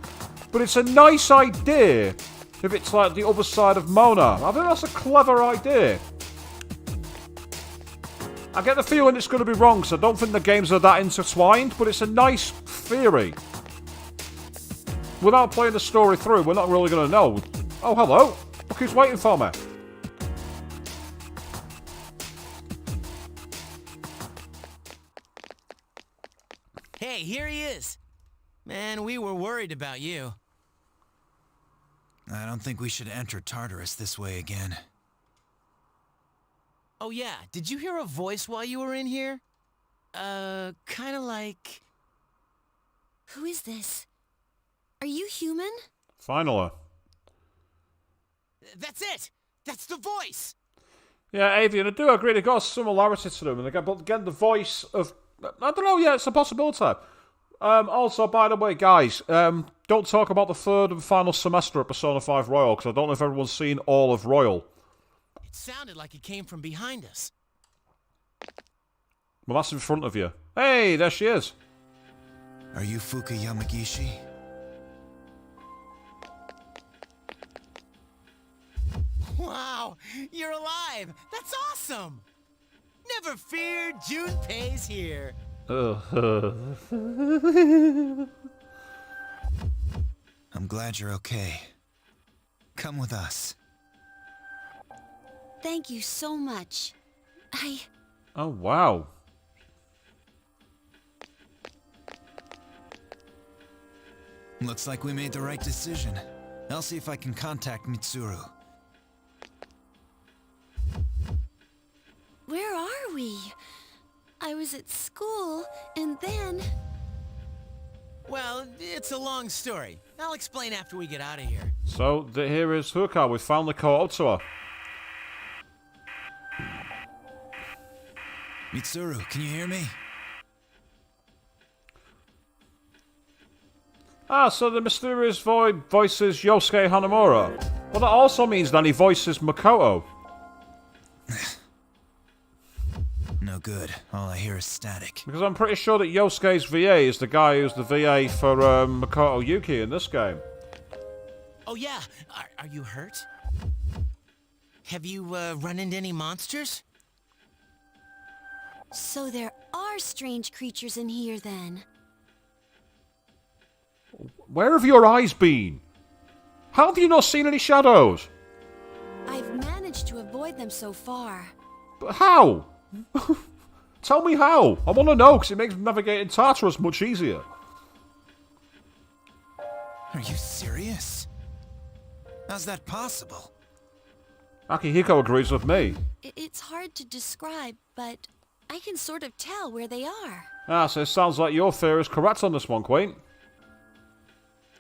But it's a nice idea if it's like the other side of Mona. I think that's a clever idea. I get the feeling it's going to be wrong because I don't think the games are that intertwined, but it's a nice theory. Without playing the story through, we're not really going to know. Oh, hello. Look who's waiting for me. Hey, here he is. Man, we were worried about you. I don't think we should enter Tartarus this way again. Oh yeah, did you hear a voice while you were in here? Kinda like... Who is this? Are you human? Finally. That's it! That's the voice! Yeah, Avian, I do agree. They've got a similarity to them. But again, the voice of... I don't know, yeah, it's a possibility. Also, by the way, guys, don't talk about the third and final semester at Persona 5 Royal, because I don't know if everyone's seen all of Royal. It sounded like it came from behind us. Well, that's in front of you. Hey, there she is. Are you Fuka Yamagishi? Wow, you're alive! That's awesome! Never fear, Junpei's here. I'm glad you're okay. Come with us. Thank you so much. Oh, wow. Looks like we made the right decision. I'll see if I can contact Mitsuru. Where are we? I was at school, and then... Well, it's a long story. I'll explain after we get out of here. So, here is Huka. We finally caught up to her. Mitsuru, can you hear me? Ah, so the mysterious voices Yosuke Hanamura. Well, that also means that he voices Makoto. No good. All I hear is static. Because I'm pretty sure that Yosuke's VA is the guy who's the VA for Makoto Yuki in this game. Oh yeah, are you hurt? Have you run into any monsters? So there are strange creatures in here, then. Where have your eyes been? How have you not seen any shadows? I've managed to avoid them so far. But how? Tell me how. I want to know, because it makes navigating Tartarus much easier. Are you serious? How's that possible? Akihiko agrees with me. It's hard to describe, but I can sort of tell where they are. Ah, so it sounds like your theory is correct on this one, Queen.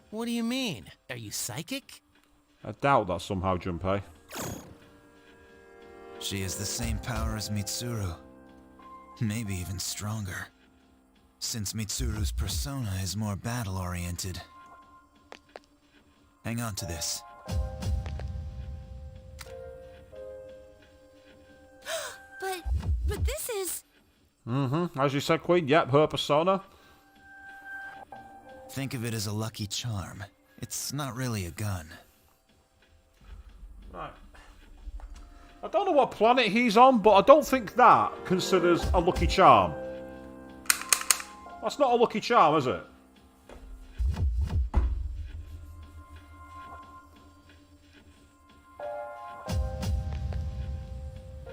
What do you mean? Are you psychic? I doubt that somehow, Junpei. She has the same power as Mitsuru. Maybe even stronger. Since Mitsuru's persona is more battle-oriented. Hang on to this. But this is... As you said, Queen, yep, her persona. Think of it as a lucky charm. It's not really a gun. Right. I don't know what planet he's on, but I don't think that considers a lucky charm. That's not a lucky charm, is it?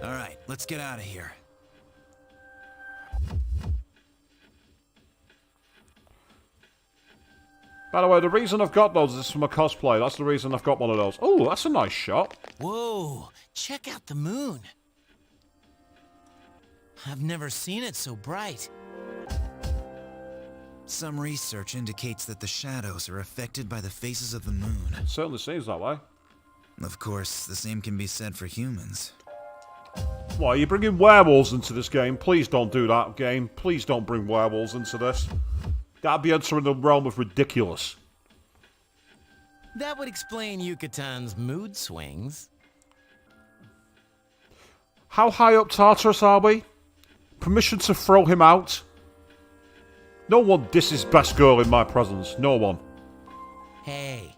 Alright, let's get out of here. By the way, the reason I've got those is from a cosplay. That's the reason I've got one of those. Oh, that's a nice shot. Whoa, check out the moon. I've never seen it so bright. Some research indicates that the shadows are affected by the phases of the moon. It certainly seems that way. Of course, the same can be said for humans. Why, are you bringing werewolves into this game? Please don't do that, game. Please don't bring werewolves into this. That'd be entering the realm of ridiculous. That would explain Yucatan's mood swings. How high up Tartarus are we? Permission to throw him out? No one disses best girl in my presence. No one. Hey,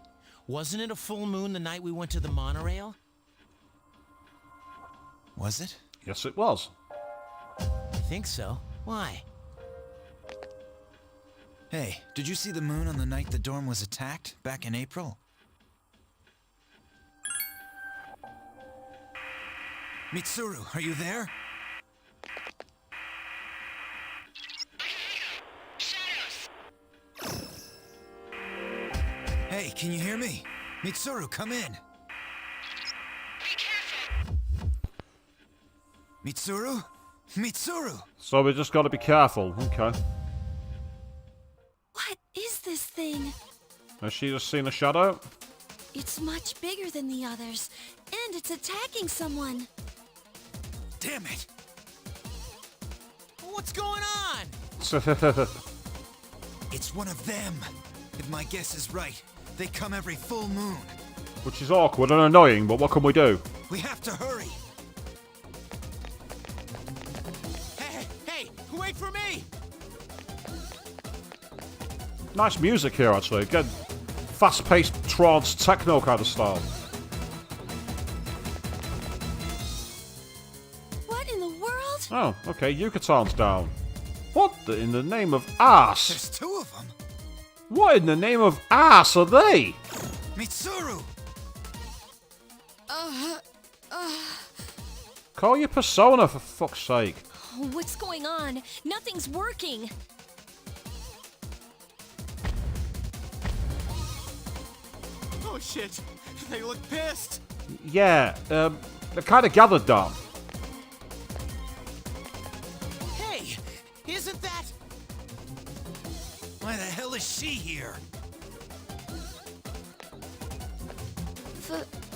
wasn't it a full moon the night we went to the monorail? Was it? Yes, it was. I think so. Why? Hey, did you see the moon on the night the dorm was attacked, back in April? Mitsuru, are you there? Hey, can you hear me? Mitsuru, come in. Mitsuru? Mitsuru! So we just got to be careful. Okay. What is this thing? Has she just seen a shadow? It's much bigger than the others, and it's attacking someone. Damn it! What's going on? It's one of them. If my guess is right, they come every full moon. Which is awkward and annoying, but what can we do? We have to hurry. Hey, wait for me! Nice music here, actually. Again, fast-paced trance techno kind of style. What in the world? Oh, okay, Yucatan's down. What in the name of ass? There's two of them. What in the name of ass are they? Mitsuru! Call your persona, for fuck's sake. What's going on? Nothing's working. Oh shit, they look pissed. Yeah, they're kind of gathered down. Hey, isn't that... Why the hell is she here?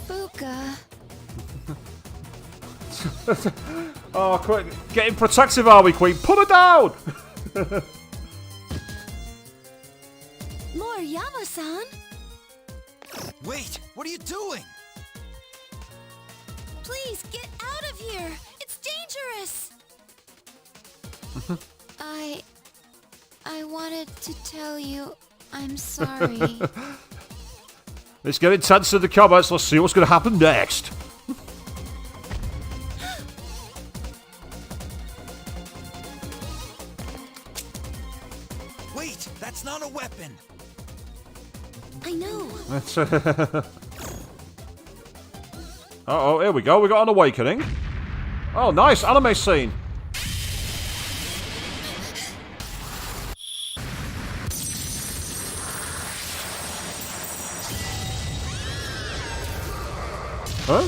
Fuka. Oh, quick. Getting protective, are we, Queen? Put her down! Moriyama-san? Wait, what are you doing? Please, get out of here! It's dangerous! I wanted to tell you I'm sorry. Let's get intense in the comments. Let's see what's going to happen next. Wait, that's not a weapon. I know. Uh-oh, here we go. We got an awakening. Oh, nice anime scene. Huh?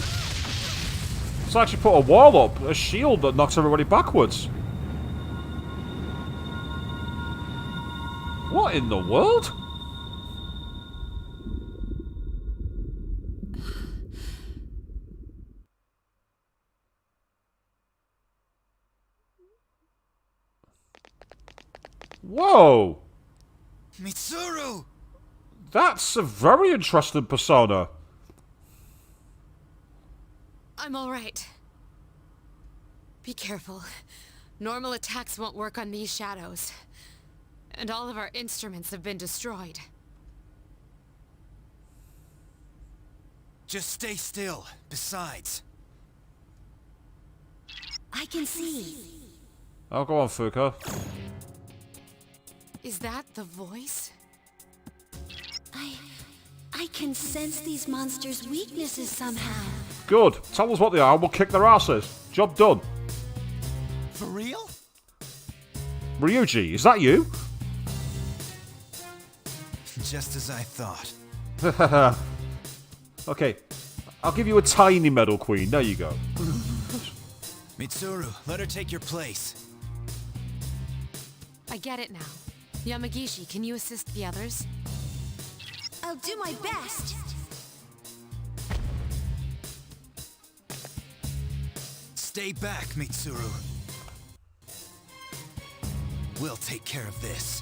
It's actually put a wall up, a shield that knocks everybody backwards. What in the world? Whoa! Mitsuru! That's a very interesting persona. I'm alright. Be careful. Normal attacks won't work on these shadows. And all of our instruments have been destroyed. Just stay still. Besides... I can see. Oh, go on, Fuka. Is that the voice? I can sense these monsters' weaknesses somehow. Good. Tell us what they are and we'll kick their asses. Job done. For real? Ryuji, is that you? Just as I thought. Okay. I'll give you a tiny medal, Queen. There you go. Mitsuru, let her take your place. I get it now. Yamagishi, can you assist the others? I'll do my best. Stay back, Mitsuru. We'll take care of this.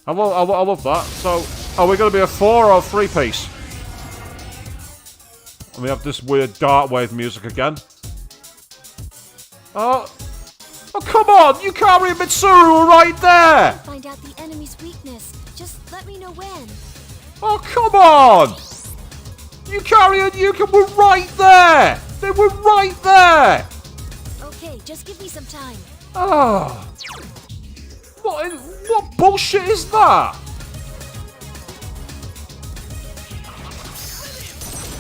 I love that. So, are we going to be a 4 or 3 piece? And we have this weird dark wave music again. Oh, come on! Yukari and Mitsuru are right there! Find out the enemy's weakness. Just let me know when. Oh, come on! Yukari and Yuka were right there! They were right there! Okay, just give me some time. Oh. What bullshit is that?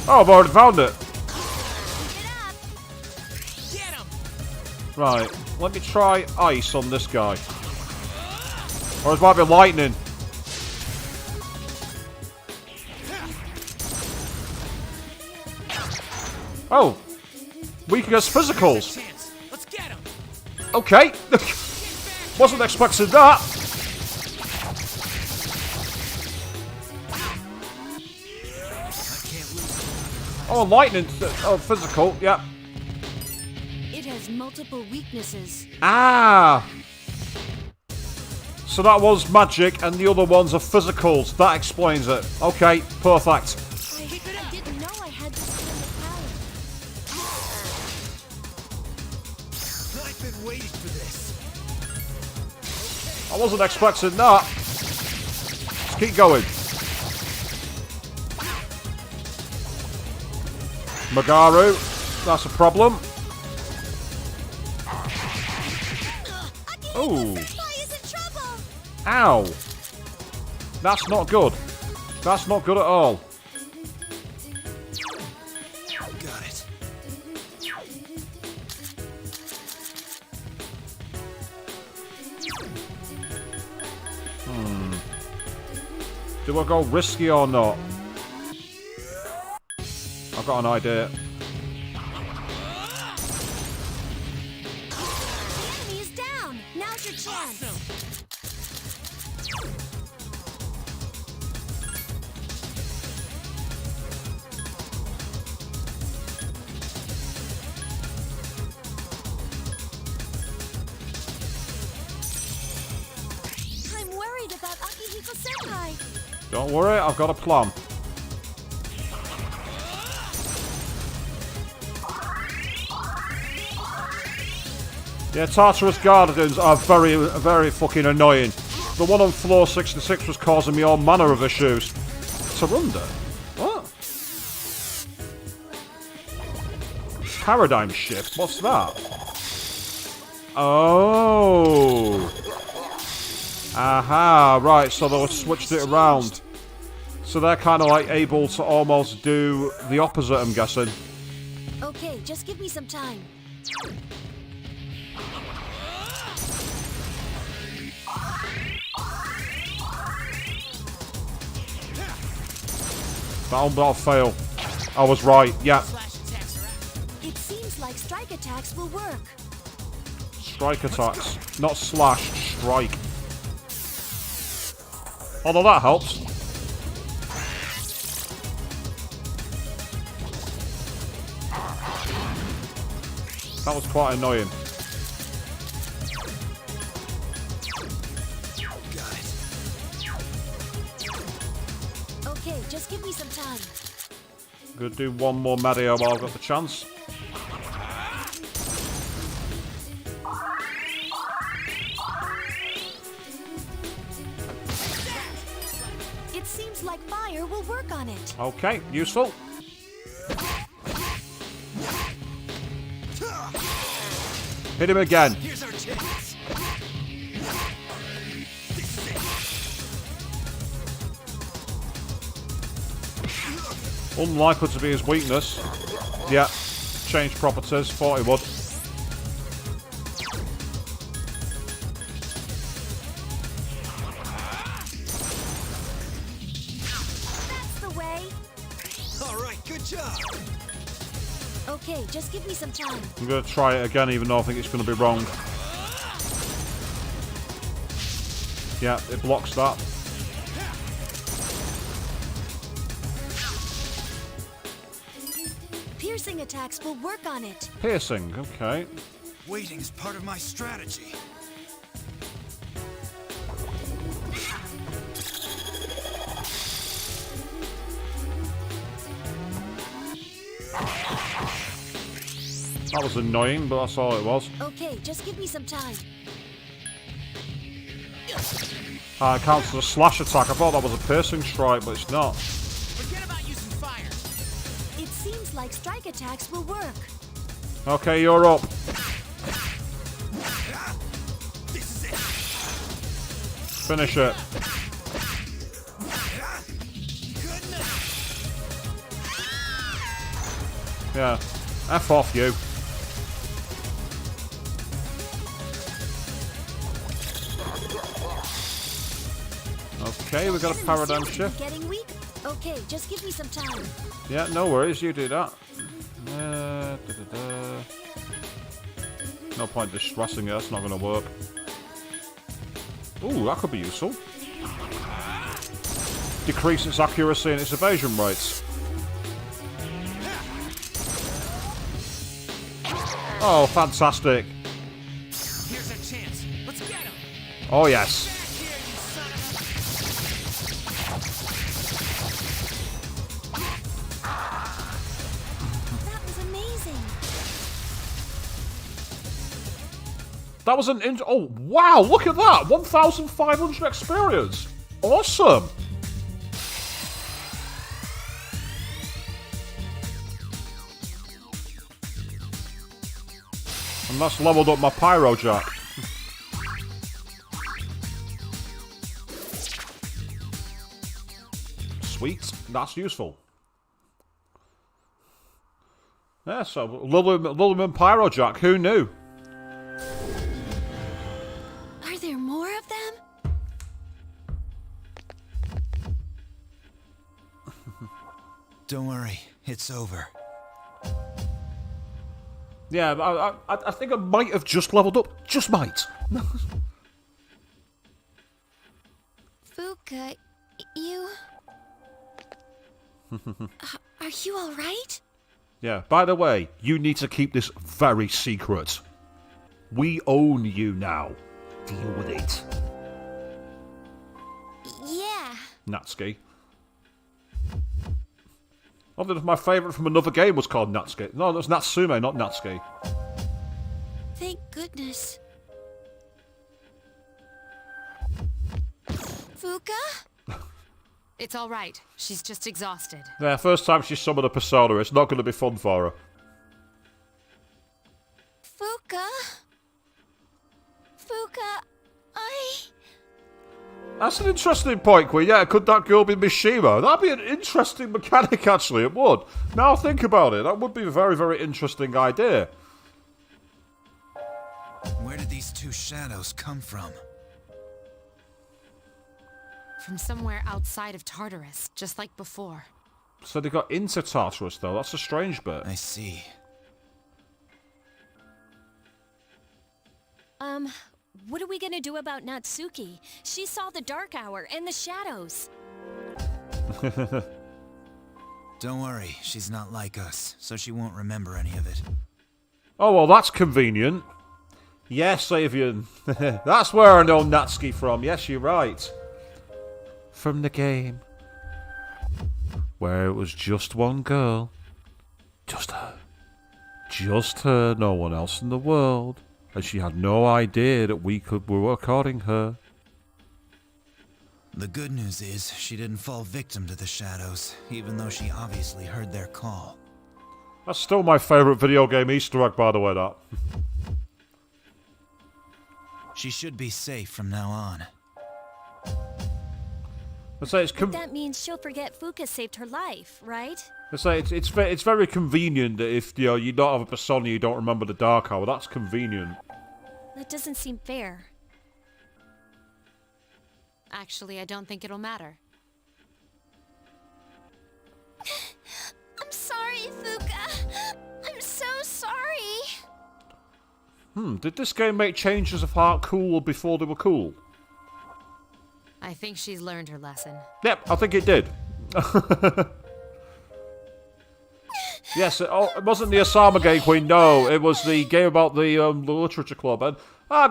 Oh, I've already found it. Get him! Right, let me try ice on this guy. Or it might be lightning. Oh, weak against physicals. Chance. Let's get him! Okay, wasn't expecting that. Oh, lightning. Oh, physical. Yeah. It has multiple weaknesses. Ah. So that was magic, and the other ones are physicals. That explains it. Okay, perfect. I didn't know I had this kind of power. I've been waiting for this. I wasn't expecting that. Let's keep going. Magaru, that's a problem. Ooh. Ow. That's not good. That's not good at all. Got it. Do I go risky or not? I've got an idea. The enemy is down. Now's your chance. I'm worried about Akihiko Senpai. Don't worry, I've got a plan. Yeah, Tartarus Guardians are very, very fucking annoying. The one on floor 66 was causing me all manner of issues. Surrender? What? Paradigm shift? What's that? Oh. Aha, right, so they switched it around. So they're kind of like able to almost do the opposite, I'm guessing. Okay, just give me some time. That'll fail. I was right, yeah. Slash attacks are out. It seems like strike attacks will work. Strike attacks. Not slash, strike. Although that helps. That was quite annoying. Got it. Okay, just give me some time. I'm gonna do one more Mario while I've got the chance. It seems like fire will work on it. Okay, useful. Hit him again. Here's our chance. Unlikely to be his weakness. Yeah, change properties. Thought he would. That's the way. All right, good job. Okay, just give me some time. I'm going to try it again, even though I think it's going to be wrong. Yeah, it blocks that. Piercing attacks will work on it. Piercing, okay. Waiting's part of my strategy. That was annoying, but that's all it was. Okay, just give me some time. It counts as a slash attack. I thought that was a piercing strike, but it's not. Forget about using fire. It seems like strike attacks will work. Okay, you're up. This is it. Finish it. Yeah. F off, you. Okay, we got a paradigm Seems to be shift. Getting weak. Okay, just give me some time. Yeah, no worries, you do that. Da-da-da. No point distressing it, that's not going to work. Ooh, that could be useful. Decrease its accuracy and its evasion rates. Oh, fantastic. Here's our chance. Let's get him. Oh, yes. Back here, you son of That was amazing. That was an oh, wow, look at that. 1,500 experience. Awesome. And that's leveled up my Pyro Jack. Sweet, that's useful. Yeah, so Luluman Pyro Jack, who knew? Are there more of them? Don't worry, it's over. Yeah, I think I might have just leveled up. Just might. Fuka, you... Are you alright? Yeah, by the way, you need to keep this very secret. We own you now. Deal with it. Yeah. Natsuki. I don't know if my favourite from another game was called Natsuki. No, that's Natsume, not Natsuki. Thank goodness. Fuka? It's all right. She's just exhausted. Yeah, first time she summoned a persona, it's not going to be fun for her. Fuka? Fuka, That's an interesting point, Queen. Yeah, could that girl be Mishima? That'd be an interesting mechanic, actually, it would. Now think about it, that would be a very, very interesting idea. Where did these two shadows come from? From somewhere outside of Tartarus, just like before. So they got into Tartarus, though. That's a strange bit. I see. What are we gonna do about Natsuki? She saw the dark hour and the shadows. Don't worry, she's not like us, so she won't remember any of it. Oh, well, that's convenient. Yes, Avian. That's where I know Natsuki from. Yes, you're right. From the game. Where it was just one girl. Just her. Just her, no one else in the world. And she had no idea that we were recording her. The good news is, she didn't fall victim to the shadows, even though she obviously heard their call. That's still my favourite video game Easter egg, by the way, that. She should be safe from now on. But that means she'll forget Fuka saved her life, right? It's very convenient that if you don't have a persona, you don't remember the Dark Hour. That's convenient. That doesn't seem fair. Actually, I don't think it'll matter. I'm sorry, Fuka. I'm so sorry. Did this game make changes of how cool before they were cool? I think she's learned her lesson. Yep, I think it did. Yes, it wasn't the Osama Game Queen, no. It was the game about the literature club. And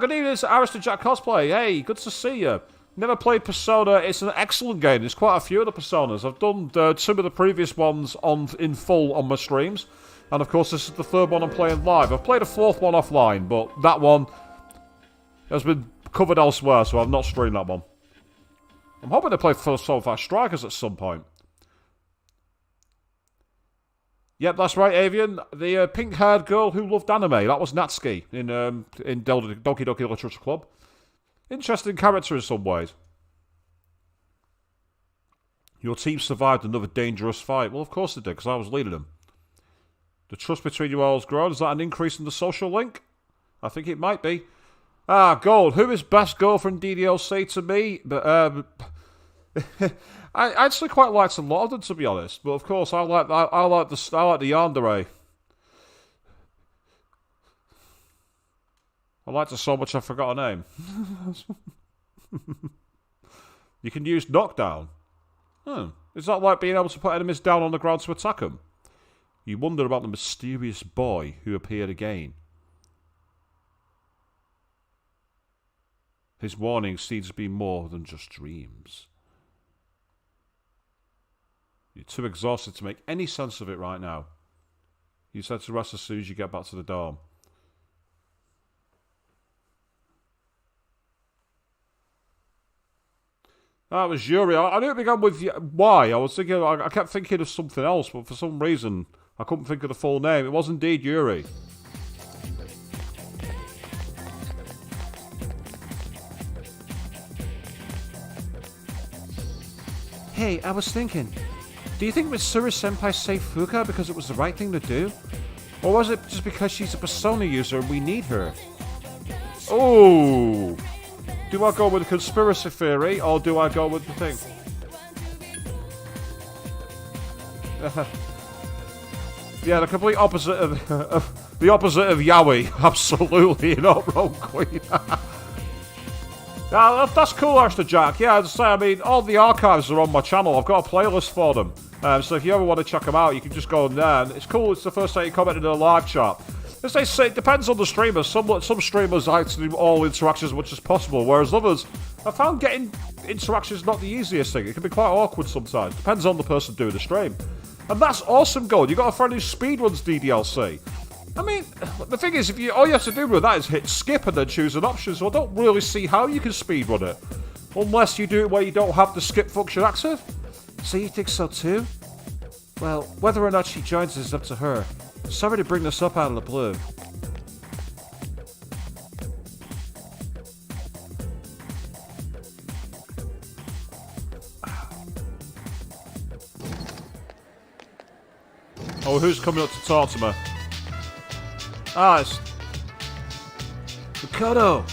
good evening, it's Aristojack Cosplay. Hey, good to see you. Never played Persona. It's an excellent game. There's quite a few of the Personas. I've done some of the previous ones in full on my streams. And of course, this is the third one I'm playing live. I've played a fourth one offline, but that one has been covered elsewhere, so I've not streamed that one. I'm hoping to play Soul Fast Strikers at some point. Yep, that's right, Avian. The pink-haired girl who loved anime. That was Natsuki in Doki Doki Literature Club. Interesting character in some ways. Your team survived another dangerous fight. Well, of course they did, because I was leading them. The trust between you all has grown. Is that an increase in the social link? I think it might be. Gold. Who is best girlfriend DDLC to me? But I actually quite liked a lot of them, to be honest. But of course, I like the yandere. I liked her so much I forgot her name. You can use knockdown. Is that like being able to put enemies down on the ground to attack them? You wonder about the mysterious boy who appeared again. His warning seems to be more than just dreams. You're too exhausted to make any sense of it right now. You said to rest as soon as you get back to the dorm. That was Yuri. I knew it began with Y. I was thinking, I kept thinking of something else, but for some reason, I couldn't think of the full name. It was indeed Yuri. Hey, I was thinking, do you think Mitsuru-senpai saved Fuka because it was the right thing to do? Or was it just because she's a Persona user and we need her? Oh! Do I go with the conspiracy theory, or do I go with the thing? Yeah, the complete opposite of the opposite of yaoi. Absolutely, you're not wrong, Queen. Yeah, that's cool, Aristojack. Yeah, as I say, I mean, all the archives are on my channel. I've got a playlist for them. So if you ever want to check them out, you can just go on there. And it's cool. It's the first time you commented in a live chat. As they say, it depends on the streamers. Some streamers like to do all interactions as much as possible, whereas others, I found getting interactions not the easiest thing. It can be quite awkward sometimes. Depends on the person doing the stream. And that's awesome, Gold. You got a friend who speedruns DDLC. I mean, the thing is, all you have to do with that is hit skip and then choose an option, so I don't really see how you can speedrun it. Unless you do it where you don't have the skip function active. So you think so too? Well, whether or not she joins us is up to her. Sorry to bring this up out of the blue. Oh, who's coming up to talk to me? It's... Makoto!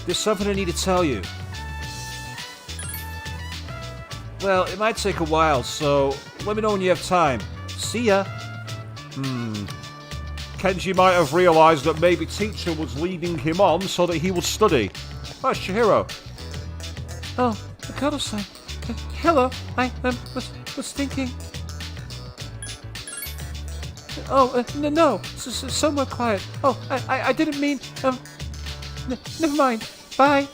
There's something I need to tell you. Well, it might take a while, so let me know when you have time. See ya! Can't Kenji might have realised that maybe teacher was leading him on so that he would study. Oh, it's Chihiro. Oh, Koto-san. Hello, I was thinking... Oh, no, somewhere quiet. Oh, I didn't mean... never mind. Bye.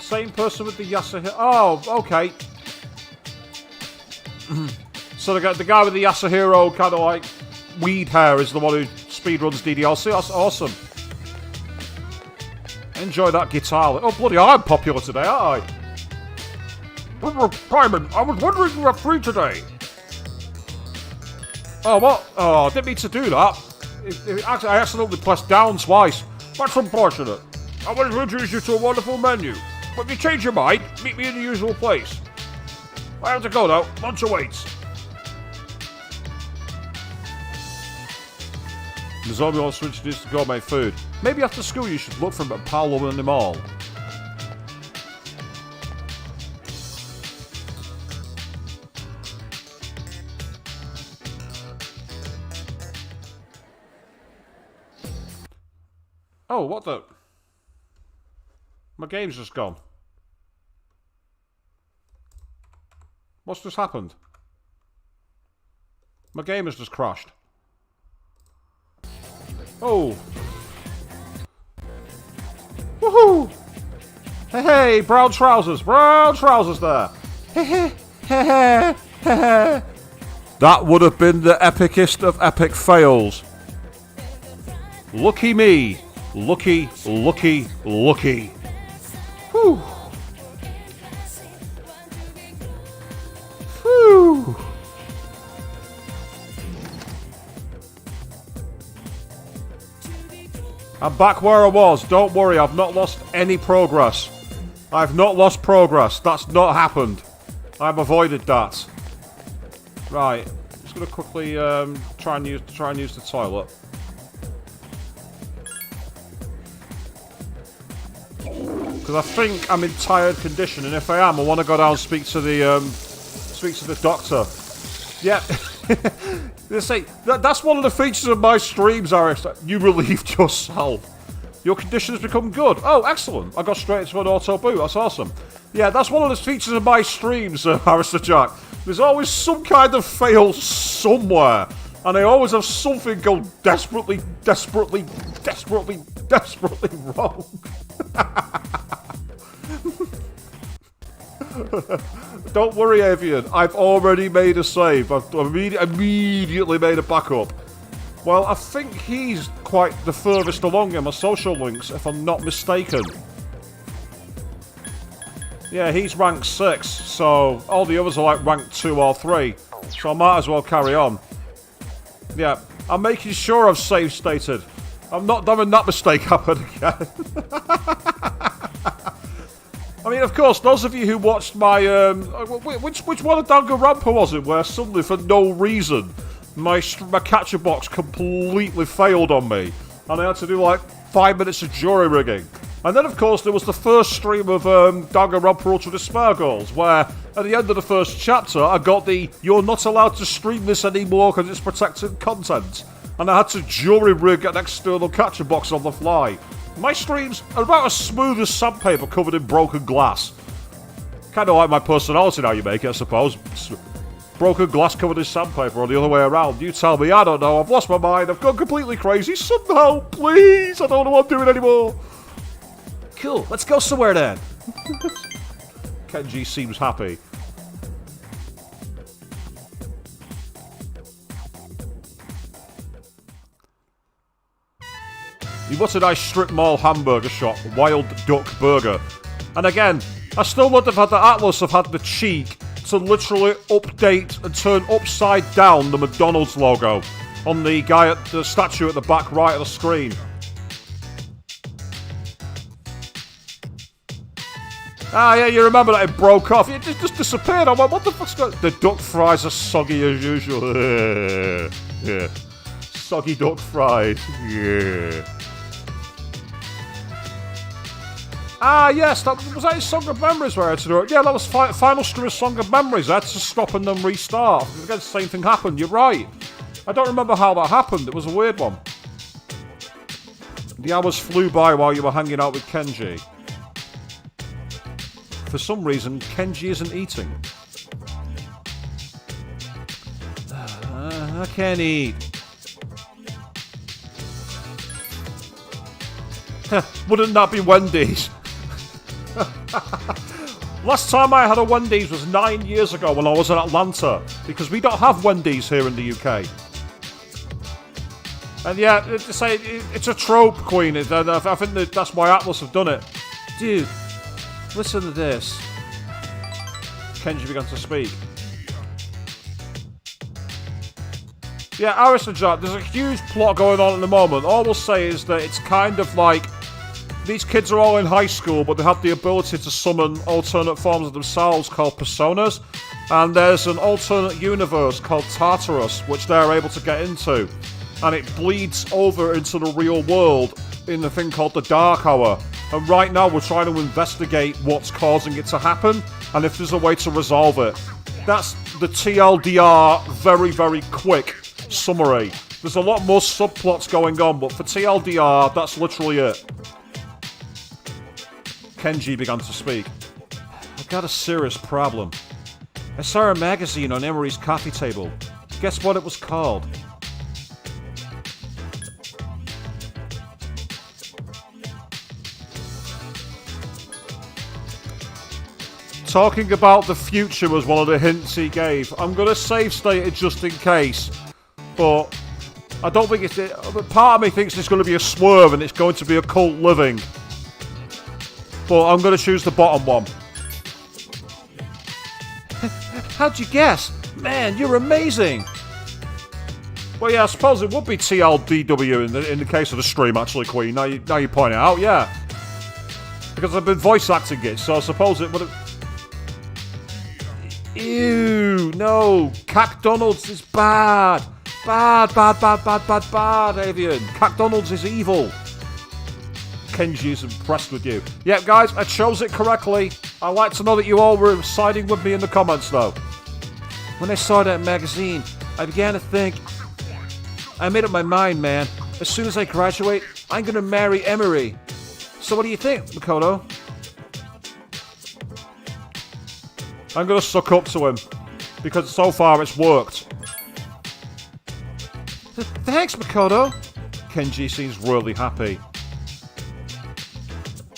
Same person with the Yasuhiro. Oh, okay. So the guy with the Yasuhiro kind of like weed hair is the one who speedruns DDLC. That's awesome. Enjoy that guitar. Oh, bloody, I'm popular today, aren't I? Simon, I was wondering if you were free today. Oh, what? Oh, I didn't mean to do that. I accidentally pressed down twice. That's unfortunate. I wanted to introduce you to a wonderful menu. But if you change your mind, meet me in the usual place. I have to go now. Lunch awaits. Nozomi wants to introduce the gourmet food. Maybe after school you should look for him at Paolo in the mall. Oh, what the... My game's just gone. What's just happened? My game has just crashed. Oh. Woohoo! Hey, brown trousers. Brown trousers there. That would have been the epicest of epic fails. Lucky me. Lucky, lucky, lucky. Whew. Whew. I'm back where I was. Don't worry, I've not lost any progress. I've not lost progress. That's not happened. I've avoided that. Right. I'm just gonna quickly try and use the toilet. Because I think I'm in tired condition, and if I am, I want to go down and speak to the doctor. Yeah, they say that's one of the features of my streams, Aris. You relieved yourself. Your condition has become good. Oh, excellent! I got straight into an auto boot. That's awesome. Yeah, that's one of the features of my streams, Harris the Jack. There's always some kind of fail somewhere, and I always have something go desperately wrong. Don't worry, Avian. I've already made a save. I've immediately made a backup. Well, I think he's quite the furthest along in my social links, if I'm not mistaken. Yeah, he's rank 6, so all the others are like rank 2 or 3. So I might as well carry on. Yeah, I'm making sure I've save stated. I'm not having that mistake happen again. I mean, of course, those of you who watched my, which one of Danganronpa was it, where suddenly, for no reason, my capture box completely failed on me, and I had to do, like, 5 minutes of jury rigging. And then, of course, there was the first stream of Danganronpa Ultra Despair Goals, where, at the end of the first chapter, I got the, you're not allowed to stream this anymore because it's protected content. And I had to jury rig an external capture box on the fly. My streams are about as smooth as sandpaper covered in broken glass. Kind of like my personality now, you make it, I suppose. Broken glass covered in sandpaper, or the other way around. You tell me, I don't know, I've lost my mind, I've gone completely crazy. Somehow, please, I don't know what I'm doing anymore. Cool, let's go somewhere then. Kenji seems happy. What a nice strip mall hamburger shop, Wild Duck Burger. And again, I still would have had the Atlas have had the cheek to literally update and turn upside down the McDonald's logo on the guy at the statue at the back right of the screen. Ah, yeah, you remember that it broke off. It just disappeared. I went, what the fuck's going on? The duck fries are soggy as usual. Yeah. Soggy duck fries. Yeah. Ah, yes, was that his Song of Memories where I had to do it? Yeah, that was final stream of Song of Memories. I had to stop and then restart. Again, the same thing happened. You're right. I don't remember how that happened. It was a weird one. The hours flew by while you were hanging out with Kenji. For some reason, Kenji isn't eating. I can't eat. Wouldn't that be Wendy's? Last time I had a Wendy's was 9 years ago when I was in Atlanta, because we don't have Wendy's here in the UK. And yeah, it's a trope, Queen. I think that's why Atlas have done it. Dude, listen to this. Kenji began to speak. Yeah, Aristojack, there's a huge plot going on at the moment. All we'll say is that it's kind of like these kids are all in high school, but they have the ability to summon alternate forms of themselves called personas. And there's an alternate universe called Tartarus, which they're able to get into. And it bleeds over into the real world in the thing called the Dark Hour. And right now we're trying to investigate what's causing it to happen and if there's a way to resolve it. That's the TLDR very, very quick summary. There's a lot more subplots going on, but for TLDR, that's literally it. Kenji began to speak. I got a serious problem. I saw a magazine on Emery's coffee table. Guess what it was called? Talking about the future was one of the hints he gave. I'm going to save state it just in case, but I don't think it's... Part of me thinks it's going to be a swerve and it's going to be a Cult Living. But I'm going to choose the bottom one. How'd you guess? Man, you're amazing! Well, yeah, I suppose it would be TLDW in the case of the stream, actually, Queen. Now you point it out, yeah. Because I've been voice acting it, so I suppose it would have... Ew, no. CacDonald's is bad. Bad, Avian. CacDonald's is evil. Kenji's impressed with you. Yep, guys, I chose it correctly. I'd like to know that you all were siding with me in the comments, though. When I saw that magazine, I began to think... I made up my mind, man. As soon as I graduate, I'm gonna marry Emery. So what do you think, Makoto? I'm going to suck up to him, because so far it's worked. Thanks, Makoto. Kenji seems really happy.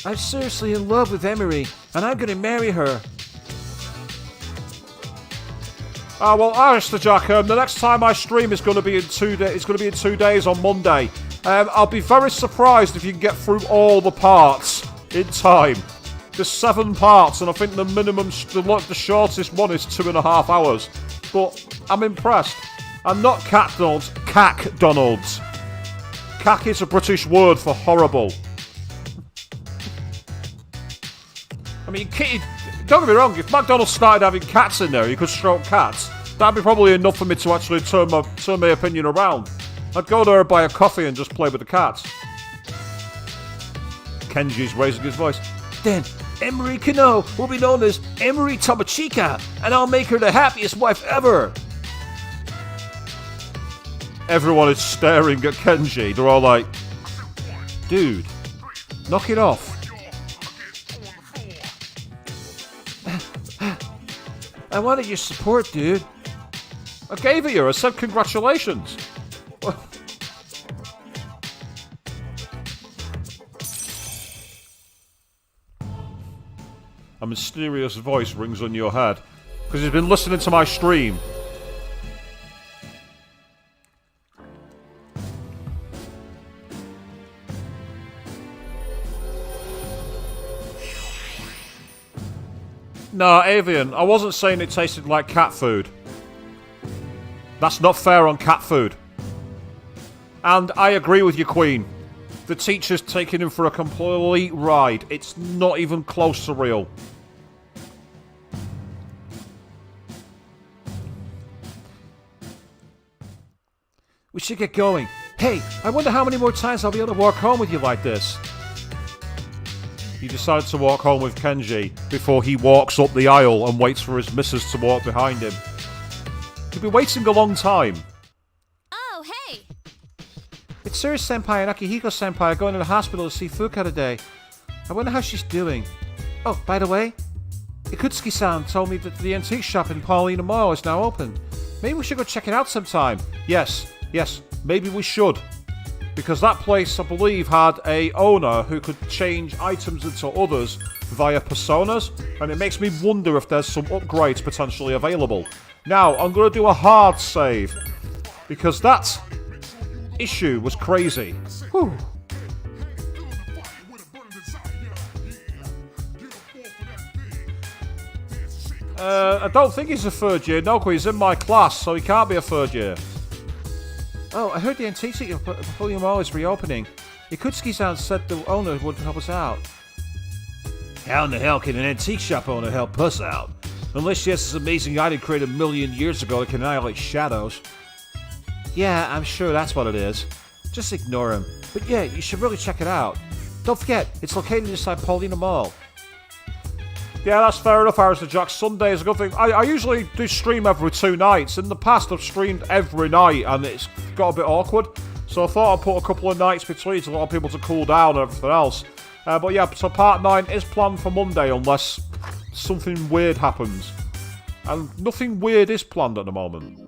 I'm seriously in love with Emery, and I'm gonna marry her. Well, Aristojack, the next time I stream is going to be in 2 days. It's going to be in 2 days on Monday. I'll be very surprised if you can get through all the parts in time. There's 7 parts, and I think the minimum, the shortest one is 2.5 hours. But I'm impressed. I'm not CacDonald's, CacDonald's. Cack is a British word for horrible. I mean, don't get me wrong, if McDonald's started having cats in there, you could stroke cats, that'd be probably enough for me to actually turn my opinion around. I'd go there and buy a coffee and just play with the cats. Kenji's raising his voice. Then Emery Kano will be known as Emery Tamachika, and I'll make her the happiest wife ever. Everyone is staring at Kenji. They're all like, dude, knock it off. I wanted your support, dude. I gave it you. I said congratulations. A mysterious voice rings on your head because he's been listening to my stream. No, Avian, I wasn't saying it tasted like cat food. That's not fair on cat food. And I agree with you, Queen. The teacher's taking him for a complete ride. It's not even close to real. We should get going. Hey, I wonder how many more times I'll be able to walk home with you like this. he decided to walk home with Kenji before he walks up the aisle and waits for his missus to walk behind him. He'd been waiting a long time. Oh, hey! It's Siri-senpai and Akihiko-senpai are going to the hospital to see Fuka today. I wonder how she's doing. Oh, by the way, Ikutsuki-san told me that the antique shop in Paulina Mall is now open. Maybe we should go check it out sometime. Yes, maybe we should. Because that place, I believe, had a owner who could change items into others via personas, and it makes me wonder if there's some upgrades potentially available. Now, I'm going to do a hard save, because that issue was crazy. Whew. I don't think he's a third year. No, he's in my class, so he can't be a third year. Oh, I heard the antique shop at Paulina Mall is reopening. Ikutsuki-san said the owner would help us out. How in the hell can an antique shop owner help us out? Unless she has this amazing item created 1 million years ago that can annihilate shadows. Yeah, I'm sure that's what it is. Just ignore him. But yeah, you should really check it out. Don't forget, it's located inside Paulina Mall. Yeah, that's fair enough, Harrison Jack. Sunday is a good thing. I usually do stream every 2 nights. In the past, I've streamed every night, and it's got a bit awkward. So I thought I'd put a couple of nights between to allow people to cool down and everything else. But yeah, so part 9 is planned for Monday, unless something weird happens. And nothing weird is planned at the moment.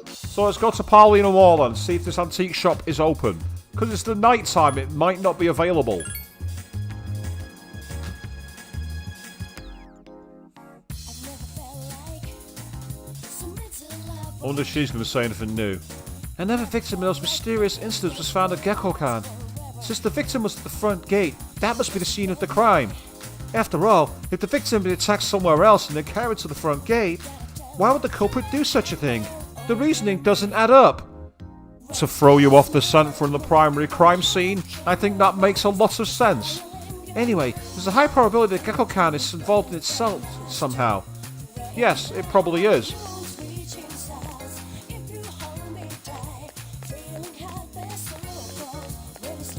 So let's go to Paulina Mall and see if this antique shop is open. Because it's the night time, it might not be available. I wonder if she's going to say anything new. Another victim in those mysterious incidents was found at Gekko-kan. Since the victim was at the front gate, that must be the scene of the crime. After all, if the victim had been attacked somewhere else and then carried to the front gate, why would the culprit do such a thing? The reasoning doesn't add up. To throw you off the scent from the primary crime scene, I think that makes a lot of sense. Anyway, there's a high probability that Gekko-kan is involved in itself somehow. Yes, it probably is.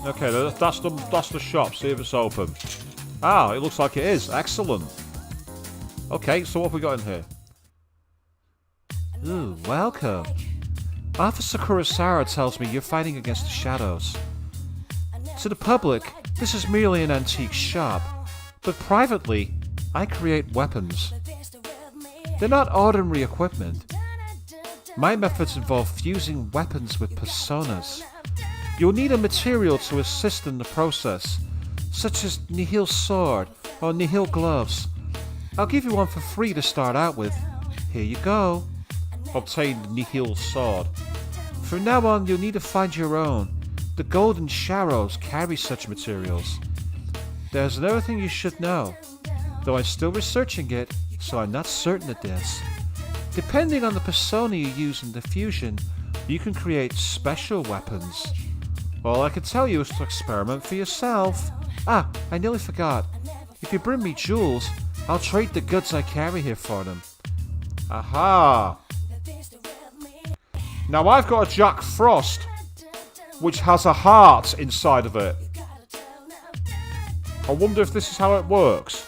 Okay, that's the shop. See if it's open. Ah, it looks like it is. Excellent. Okay, so what have we got in here? Ooh, welcome. Officer Kurosawa tells me you're fighting against the shadows. To the public, this is merely an antique shop. But privately, I create weapons. They're not ordinary equipment. My methods involve fusing weapons with personas. You'll need a material to assist in the process, such as Nihil's sword or Nihil gloves. I'll give you one for free to start out with. Here you go. Obtained Nihil's sword. From now on, you'll need to find your own. The Golden Sharrows carry such materials. There's another thing you should know, though I'm still researching it, so I'm not certain of this. Depending on the persona you use in the fusion, you can create special weapons. All I can tell you is to experiment for yourself. Ah, I nearly forgot. If you bring me jewels, I'll trade the goods I carry here for them. Aha! Now I've got a Jack Frost, which has a heart inside of it. I wonder if this is how it works.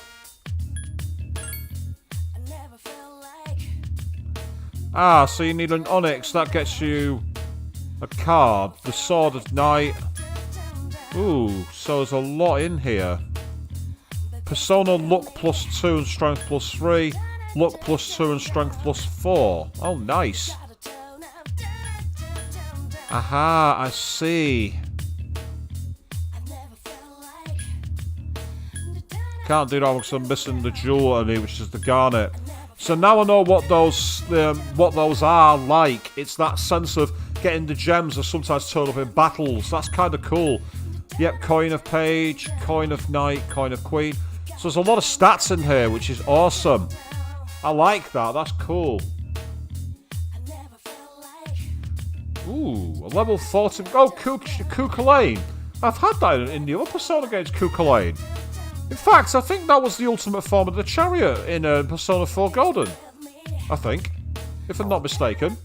Ah, so you need an Onyx. That gets you a card. The Sword of Night. Ooh, so there's a lot in here. Persona Luck +2 and Strength +3. Luck +2 and Strength +4. Oh, nice. Aha, I see. Can't do that because I'm missing the jewel on it, which is the garnet. So now I know what those are like. It's that sense of getting the gems that sometimes turn up in battles. That's kind of cool. Yep, Coin of Page, Coin of Knight, Coin of Queen. So there's a lot of stats in here, which is awesome. I like that. That's cool. Ooh, a level 40. Oh, Kukulane. I've had that in the other Persona games, Kukulane. In fact, I think that was the ultimate form of the chariot in Persona 4 Golden. I think. If I'm not mistaken.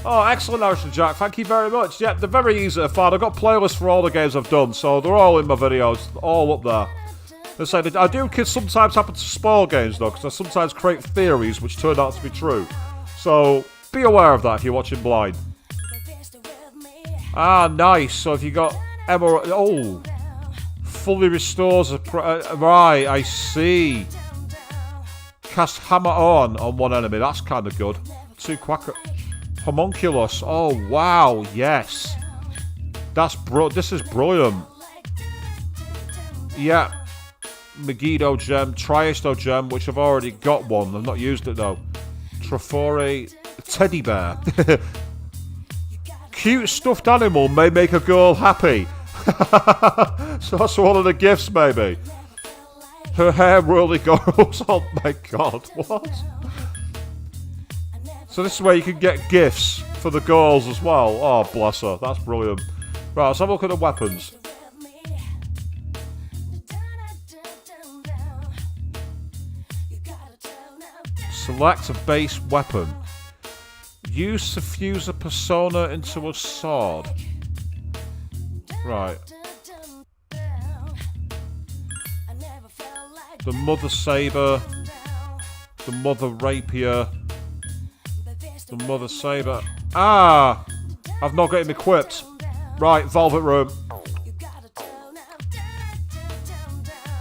Oh, excellent, Harrison Jack. Thank you very much. Yeah, they're very easy to find. I've got playlists for all the games I've done, so they're all in my videos, all up there. They say that I do sometimes happen to spoil games, though, because I sometimes create theories which turn out to be true. So, be aware of that if you're watching blind. Ah, nice. So if you got Emerald... Oh. Fully restores a... right, I see. Cast Hammer on one enemy. That's kind of good. 2 Quacker... Homunculus. Oh, wow. Yes. This is brilliant. Yeah. Megiddo Gem. Triasto Gem, which I've already got one. I've not used it, though. Trifore. Teddy Bear. Cute stuffed animal may make a girl happy. So that's one of the gifts, maybe. Her hair really goes. Oh, my God. What? So this is where you can get gifts for the girls as well. Oh, bless her. That's brilliant. Right, let's have a look at the weapons. Select a base weapon. Use to fuse a persona into a sword. Right. The Mother Saber. The Mother Rapier. The Mother Saber. Ah! I've not got him equipped. Right, Velvet Room.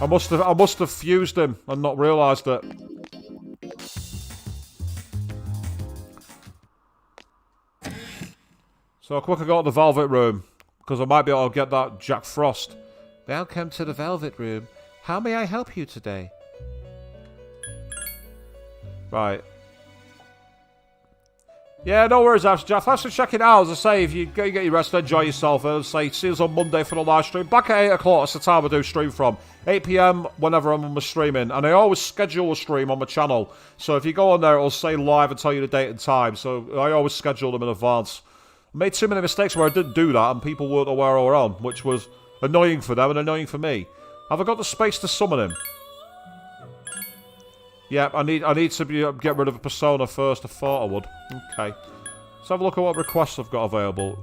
I must have fused him and not realised it. So I quickly got the Velvet Room, because I might be able to get that Jack Frost. Welcome to the Velvet Room. How may I help you today? Right. Yeah, no worries, Jack. Thanks for checking out. As I say, if you get your rest, enjoy yourself. As I say, see us on Monday for the live stream. Back at 8 o'clock, that's the time I do stream from. 8 PM, whenever I'm on my streaming. And I always schedule a stream on my channel. So if you go on there, it'll say live and tell you the date and time. So I always schedule them in advance. I made too many mistakes where I didn't do that and people weren't aware I were on, which was annoying for them and annoying for me. Have I got the space to summon him? Yep, I need to get rid of a persona first. I thought I would. Okay. Let's have a look at what requests I've got available.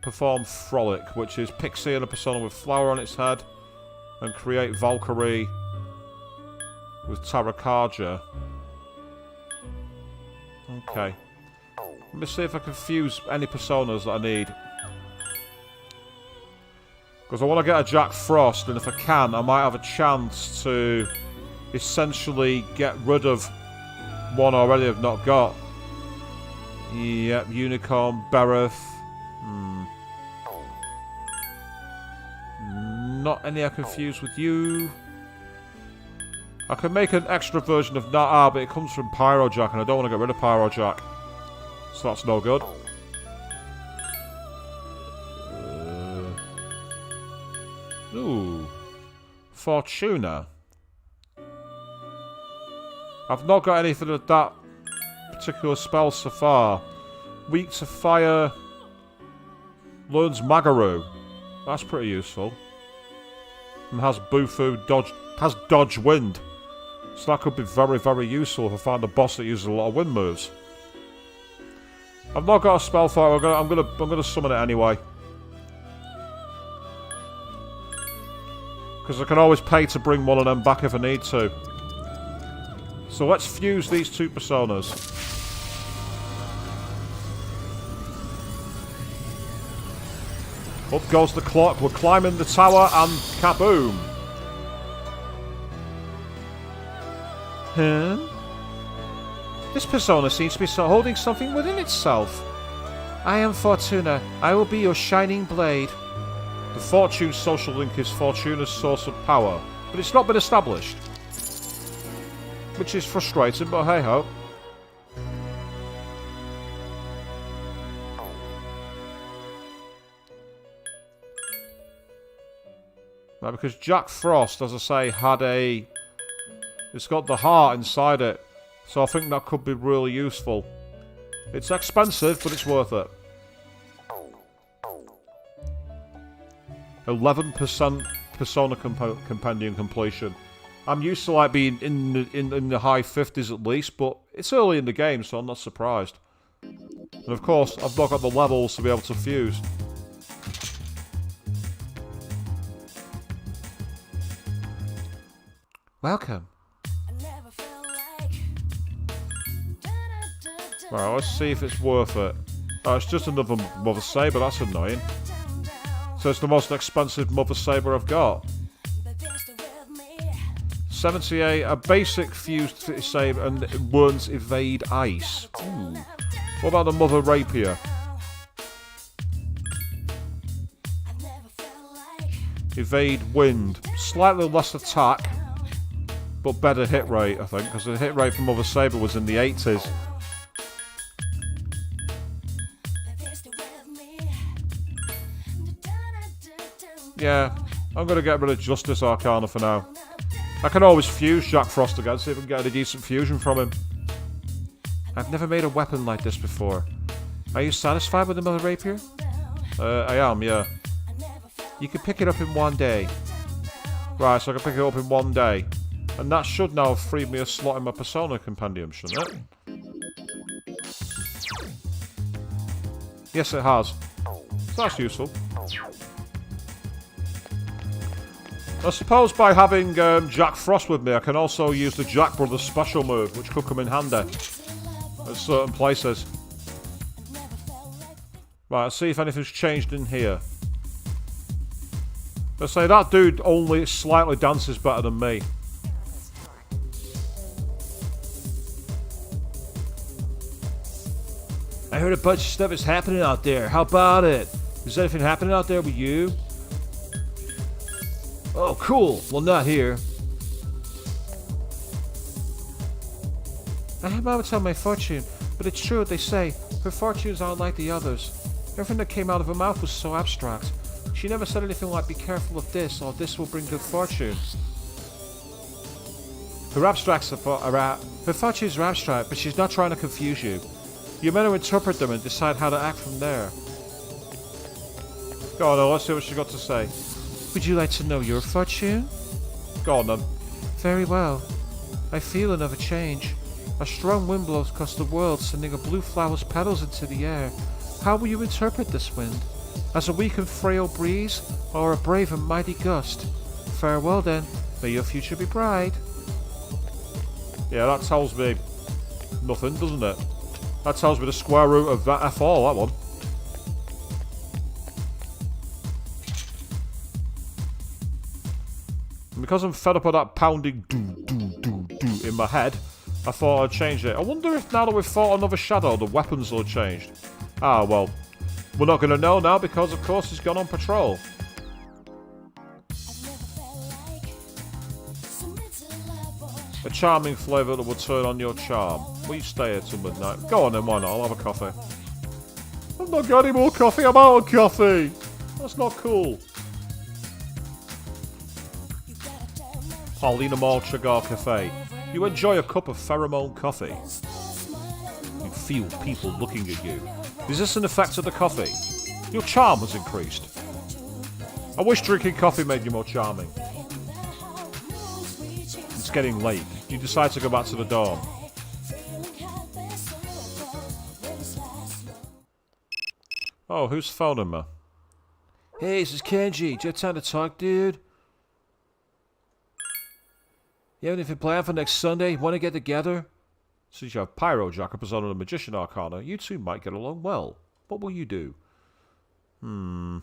Perform Frolic, which is Pixie and a persona with flower on its head. And create Valkyrie with Tarakarja. Okay. Let me see if I can fuse any personas that I need. Because I want to get a Jack Frost, and if I can, I might have a chance to essentially get rid of one already I've not got. Yep, Unicorn, Bereth. Not any I can fuse with you. I can make an extra version of that, but it comes from Pyrojack, and I don't want to get rid of Pyrojack. So that's no good. Ooh. Fortuna. I've not got anything of that particular spell so far. Weak to fire. Learns Magaru. That's pretty useful. And has Bufu has dodge wind. So that could be very, very useful if I find a boss that uses a lot of wind moves. I've not got a spell for it. I'm gonna summon it anyway. Because I can always pay to bring one of them back if I need to. So let's fuse these two personas. Up goes the clock. We're climbing the tower and kaboom. Huh? This persona seems to be holding something within itself. I am Fortuna. I will be your shining blade. The Fortune social link is Fortuna's source of power, but it's not been established. Which is frustrating, but hey ho. Right, because Jack Frost, as I say, had a... It's got the heart inside it. So I think that could be really useful. It's expensive, but it's worth it. 11% Persona Compendium completion. I'm used to like being in the high 50s at least, but it's early in the game, so I'm not surprised. And of course, I've not got the levels to be able to fuse. Welcome. Right, let's see if it's worth it. Oh, it's just another Mother Saber, that's annoying. So it's the most expensive Mother Saber I've got. 78, a basic fused saber and won't evade ice. Ooh. What about the Mother Rapier? Evade wind. Slightly less attack, but better hit rate, I think, because the hit rate for Mother Saber was in the 80s. Yeah, I'm going to get rid of Justice Arcana for now. I can always fuse Jack Frost again, see if I can get a decent fusion from him. I've never made a weapon like this before. Are you satisfied with the Mother Rapier? I am, yeah. You can pick it up in 1 day. Right, so I can pick it up in 1 day. And that should now have freed me a slot in my Persona Compendium, shouldn't it? Yes, it has. So that's useful. I suppose by having Jack Frost with me, I can also use the Jack Brothers special move, which could come in handy at certain places. Right, let's see if anything's changed in here. Let's say that dude only slightly dances better than me. I heard a bunch of stuff is happening out there. How about it? Is anything happening out there with you? Oh, cool. Well, not here. I haven't tell my fortune, but it's true what they say. Her fortunes aren't like the others. Everything that came out of her mouth was so abstract. She never said anything like, be careful of this, or this will bring good fortune. Her fortunes are abstract, but she's not trying to confuse you. You're meant to interpret them and decide how to act from there. Go on then, let's see what she got to say. Would you like to know your fortune? Go on then. Very well. I feel another change. A strong wind blows across the world, sending a blue flower's petals into the air. How will you interpret this wind? As a weak and frail breeze, or a brave and mighty gust? Farewell then. May your future be bright. Yeah, that tells me nothing, doesn't it? That tells me the square root of that F all, that one. And because I'm fed up of that pounding do in my head, I thought I'd change it. I wonder if now that we've fought another shadow, the weapons will have changed. Ah, well. We're not going to know now because, of course, he's gone on patrol. A charming flavour that will turn on your charm. Will you stay here till midnight? Go on then, why not? I'll have a coffee. I've not got any more coffee, I'm out of coffee! That's not cool. Paulina Mall Cigar Cafe. You enjoy a cup of pheromone coffee. You feel people looking at you. Is this an effect of the coffee? Your charm has increased. I wish drinking coffee made you more charming. It's getting late. You decide to go back to the dorm. Oh, who's phoning me? Hey, this is Kenji. Do you have time to talk, dude? You have anything planned for next Sunday? Want to get together? Since you have Pyro Jack, a Persona and Magician Arcana, you two might get along well. What will you do? I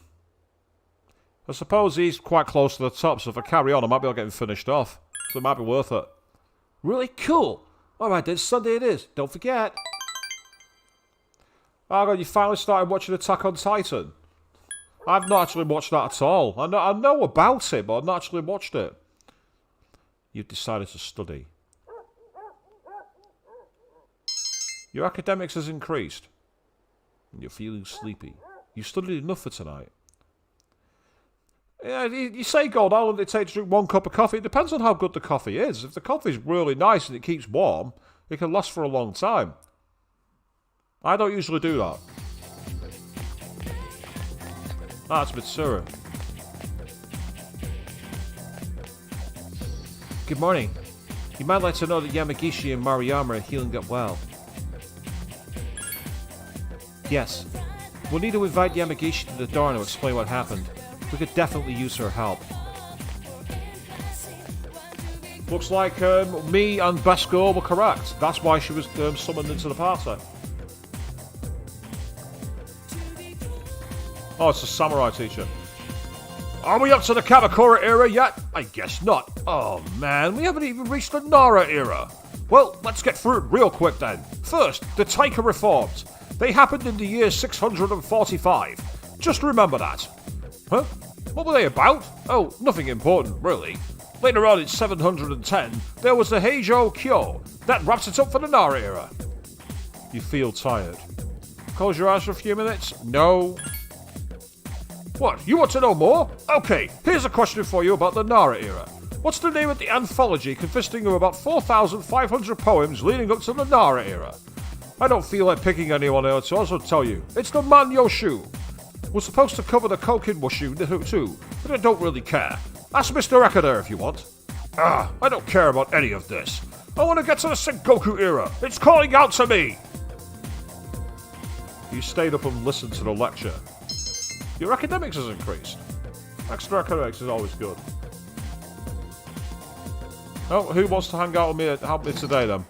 suppose he's quite close to the top, so if I carry on, I might be able to get him finished off. So it might be worth it. Really cool. Alright then, Sunday it is. Don't forget. Oh god, you finally started watching Attack on Titan? I've not actually watched that at all. I know about it, but I've not actually watched it. You've decided to study. Your academics has increased. And you're feeling sleepy. You studied enough for tonight. Yeah, you say, God, how long did it take to drink 1 cup of coffee? It depends on how good the coffee is. If the coffee's really nice and it keeps warm, it can last for a long time. I don't usually do that. That's Mitsuru. Good morning. You might like to know that Yamagishi and Mariyama are healing up well. Yes. We'll need to invite Yamagishi to the door to explain what happened. We could definitely use her help. Looks like me and Best Girl were correct. That's why she was summoned into the party. Oh, it's a samurai teacher. Are we up to the Kamakura era yet? I guess not. Oh man, we haven't even reached the Nara era. Well, let's get through it real quick then. First, the Taika reforms. They happened in the year 645. Just remember that. Huh? What were they about? Oh, nothing important, really. Later on in 710, there was the Heijo Kyo. That wraps it up for the Nara era. You feel tired. Close your eyes for a few minutes? No. What, you want to know more? Okay, here's a question for you about the Nara era. What's the name of the anthology consisting of about 4,500 poems leading up to the Nara era? I don't feel like picking anyone else, so I'll tell you. It's the Manyoshu. We're supposed to cover the Kokin Washu too, but I don't really care. Ask Mr. Ekada if you want. I don't care about any of this. I want to get to the Sengoku era. It's calling out to me! You stayed up and listened to the lecture. Your academics has increased. Extra academics is always good. Oh, who wants to hang out with me help me today then?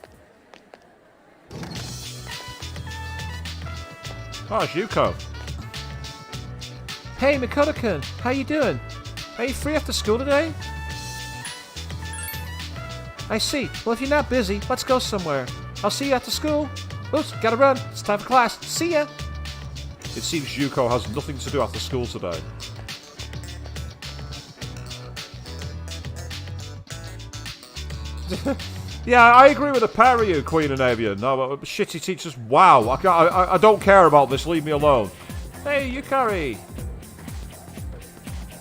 Oh, it's Yuko. Hey, Makoto-kun, how you doing? Are you free after school today? I see. Well, if you're not busy, let's go somewhere. I'll see you after school. Oops, gotta run. It's time for class. See ya! It seems Yuko has nothing to do after school today. Yeah, I agree with the pair of you, Queen and Avian. No, shitty teachers. Wow, I don't care about this. Leave me alone. Hey, Yukari.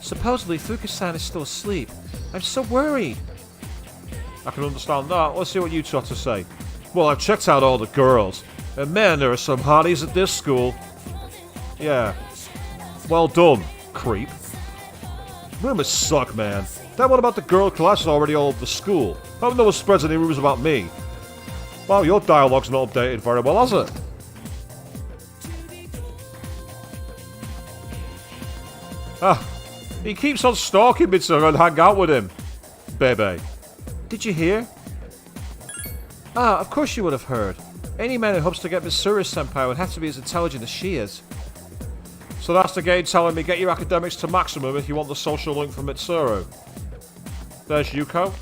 Supposedly, Fuka-san is still asleep. I'm so worried. I can understand that. Let's see what you two have to say. Well, I've checked out all the girls. And man, there are some hotties at this school. Yeah. Well done, creep. Rumors suck, man. That one about the girl class is already all over the school. Hope no one spreads any rumors about me. Wow, your dialogue's not updated very well, has it? He keeps on stalking me to go and hang out with him. Bebe. Did you hear? Of course you would have heard. Any man who hopes to get Mitsuru-senpai would have to be as intelligent as she is. So that's the game telling me get your academics to maximum if you want the social link from Mitsuru. There's Yuko.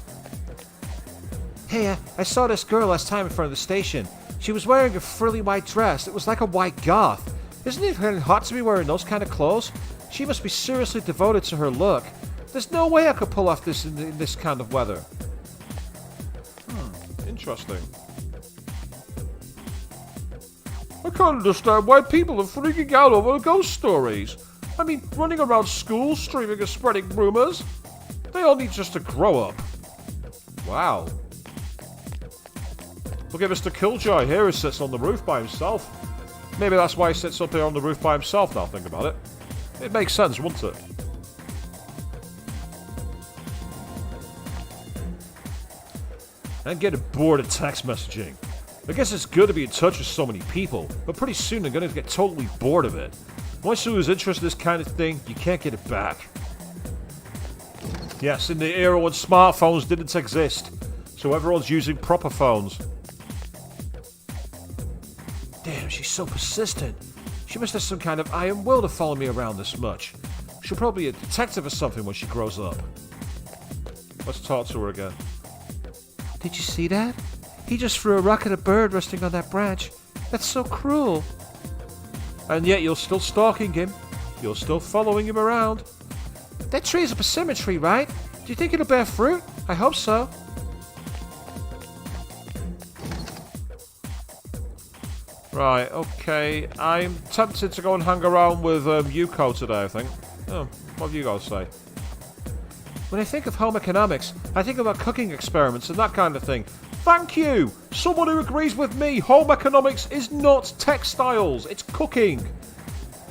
Hey, I saw this girl last time in front of the station. She was wearing a frilly white dress. It was like a white goth. Isn't it kind of hot to be wearing those kind of clothes? She must be seriously devoted to her look. There's no way I could pull off this in this kind of weather. Interesting. I can't understand why people are freaking out over ghost stories. I mean, running around school, streaming and spreading rumors. They all need just to grow up. Wow. Look at Mr. Killjoy here who sits on the roof by himself. Maybe that's why he sits up here on the roof by himself now, think about it. It makes sense, wouldn't it? I'm getting bored of text messaging. I guess it's good to be in touch with so many people, but pretty soon I'm going to get totally bored of it. Once you lose interest in this kind of thing, you can't get it back. Yes, in the era when smartphones didn't exist, so everyone's using proper phones. Damn, she's so persistent. She must have some kind of iron will to follow me around this much. She'll probably be a detective or something when she grows up. Let's talk to her again. Did you see that? He just threw a rock at a bird resting on that branch. That's so cruel. And yet you're still stalking him. You're still following him around. That tree is a persimmon tree, right? Do you think it'll bear fruit? I hope so. Right, okay. I'm tempted to go and hang around with Yuko today, I think. Oh, what have you got to say? When I think of home economics, I think about cooking experiments and that kind of thing. Thank you! Someone who agrees with me. Home economics is not textiles, it's cooking.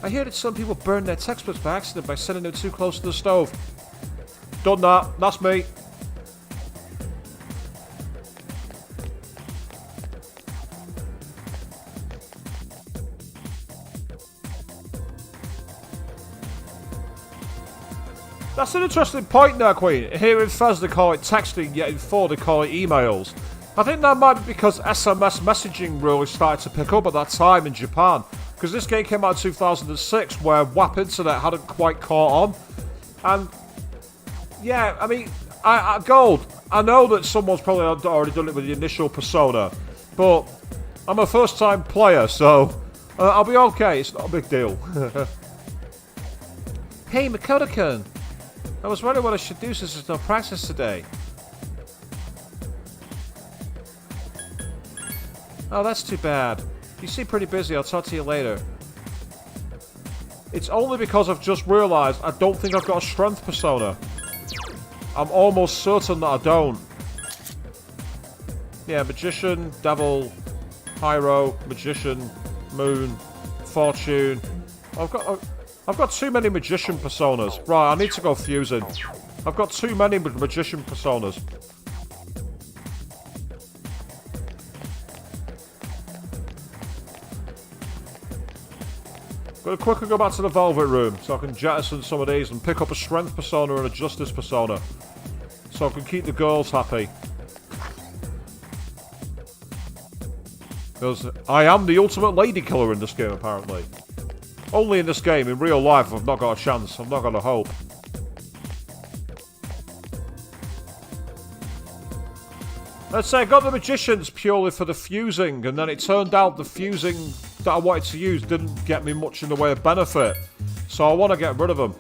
I hear that some people burn their textbooks by accident by sending them too close to the stove. Done that. That's me. That's an interesting point there, Queen. Here in FES they call it texting, yet in 4 they call it emails. I think that might be because SMS messaging really started to pick up at that time in Japan. Because this game came out in 2006, where WAP Internet hadn't quite caught on. And, yeah, I mean, Gold, I know that someone's probably already done it with the initial Persona, but I'm a first-time player, so I'll be okay. It's not a big deal. Hey, Makoto-kun. I was wondering what I should do since there's no practice today. Oh, that's too bad. You seem pretty busy. I'll talk to you later. It's only because I've just realised I don't think I've got a strength persona. I'm almost certain that I don't. Yeah, Magician, Devil, Pyro, Magician, Moon, Fortune. I've got too many Magician personas. Right, I need to go fusing. I've got too many Magician personas. Gonna quickly go back to the Velvet Room so I can jettison some of these and pick up a Strength persona and a Justice persona. So I can keep the girls happy. Because I am the ultimate lady killer in this game, apparently. Only in this game. In real life, I've not got a chance. I've not got a hope. Let's say I got the Magicians purely for the fusing, and then it turned out the fusing that I wanted to use didn't get me much in the way of benefit. So I want to get rid of them.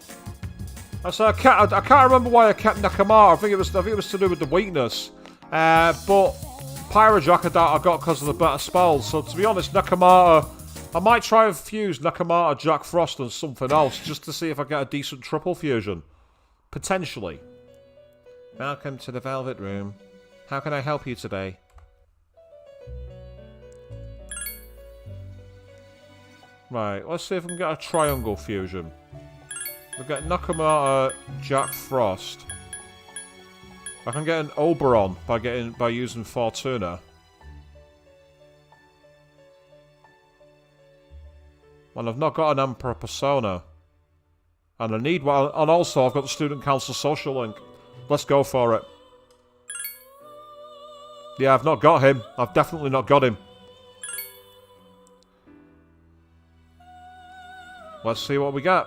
I can't remember why I kept Nakamura. I think it was to do with the weakness. But Pyrojack I got because of the better spells. So to be honest, Nakamura, I might try and fuse Nakamura, Jack Frost and something else just to see if I get a decent triple fusion. Potentially. Welcome to the Velvet Room. How can I help you today? Right, let's see if we can get a triangle fusion. We'll get Nakamura, Jack Frost. I can get an Oberon by using Fortuna. And I've not got an Emperor persona. And I need one. And also I've got the Student Council social link. Let's go for it. Yeah, I've not got him. I've definitely not got him. Let's see what we get.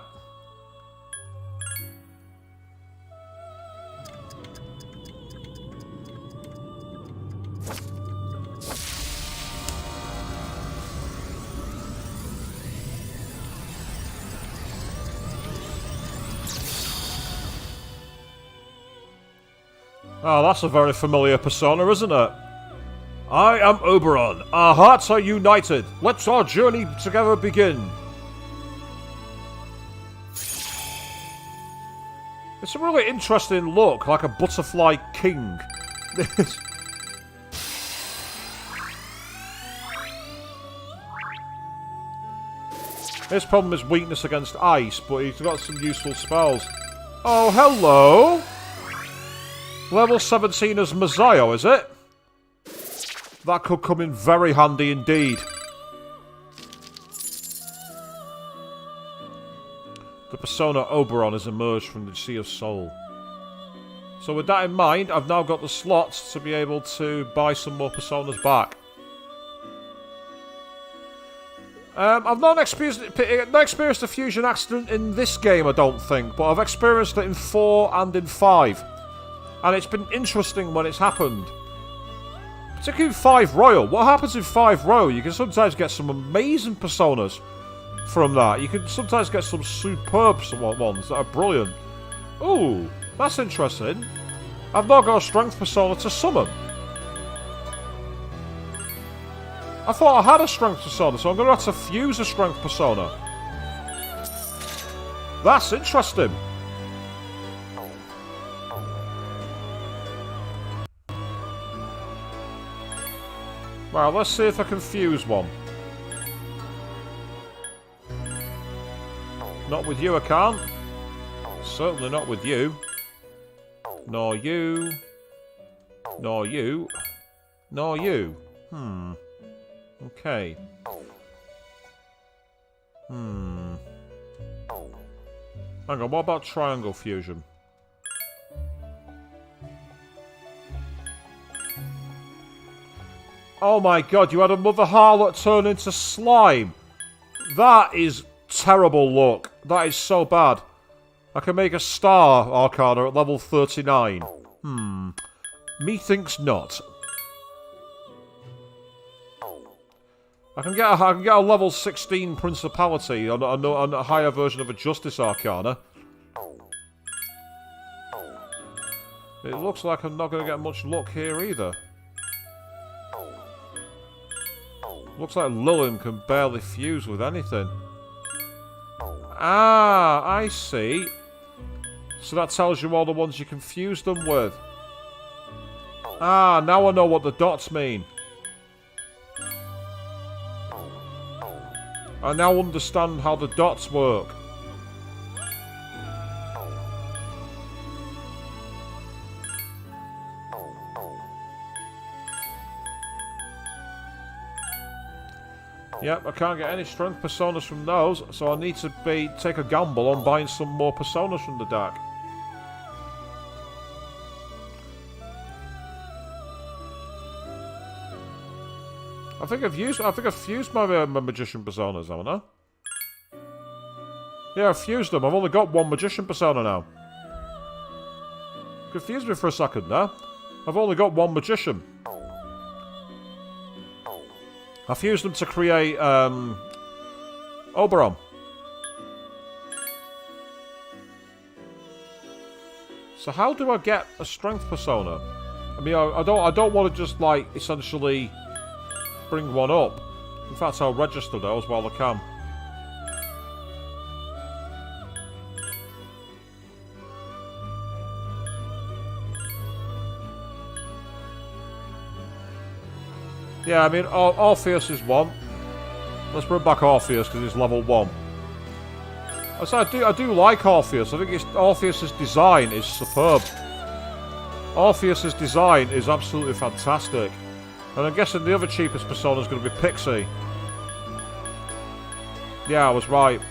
Oh, that's a very familiar persona, isn't it? I am Oberon. Our hearts are united. Let's our journey together begin. It's a really interesting look, like a butterfly king. His problem is weakness against ice, but he's got some useful spells. Oh, hello! Level 17 as Mazayo, is it? That could come in very handy indeed. The persona Oberon has emerged from the Sea of Soul. So with that in mind, I've now got the slots to be able to buy some more personas back. I've not experienced a fusion accident in this game, I don't think, but I've experienced it in 4 and in 5. And it's been interesting when it's happened. Particularly in 5 Royal. What happens in 5 Royal? You can sometimes get some amazing personas from that. You can sometimes get some superb ones that are brilliant. Ooh, that's interesting. I've now got a strength persona to summon. I thought I had a strength persona, so I'm going to have to fuse a strength persona. That's interesting. Right, let's see if I can fuse one. Not with you, I can't. Certainly not with you. Nor you. Nor you. Nor you. Okay. Hang on, what about triangle fusion? Oh my god, you had a mother harlot turn into slime. That is terrible luck. That is so bad. I can make a star arcana at level 39. Methinks not. I can get a level 16 principality on a higher version of a justice arcana. It looks like I'm not going to get much luck here either. Looks like Lillian can barely fuse with anything. Ah, I see. So that tells you all the ones you can fuse them with. Ah, now I know what the dots mean. I now understand how the dots work. Yep, I can't get any strength personas from those, so I need to take a gamble on buying some more personas from the deck. I think I've fused my magician personas, haven't I? Yeah, I've fused them. I've only got one magician persona now. Confused me for a second there. I've only got one magician. I fused them to create Oberon. So how do I get a strength persona? I mean, I don't want to just like essentially bring one up. In fact, I'll register those while I can. Yeah, I mean, Orpheus is one. Let's bring back Orpheus because he's level 1. I do like Orpheus. I think Orpheus's design is superb. Orpheus's design is absolutely fantastic. And I'm guessing the other cheapest persona is going to be Pixie. Yeah, I was right.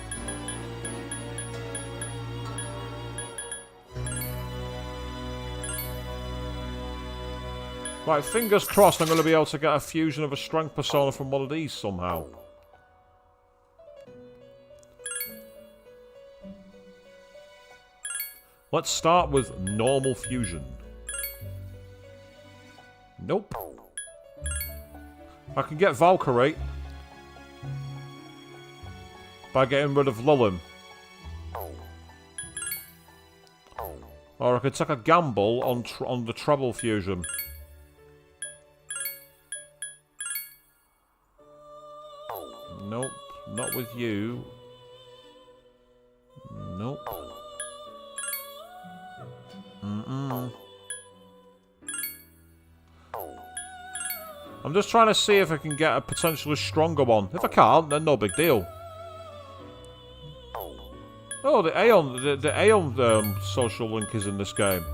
Right, fingers crossed I'm going to be able to get a fusion of a strength persona from one of these somehow. Let's start with normal fusion. Nope. I can get Valkyrie by getting rid of Lullim. Or I could take a gamble on the treble fusion. Nope, not with you. Nope. I'm just trying to see if I can get a potentially stronger one. If I can't, then no big deal. Oh, the Aeon social link is in this game.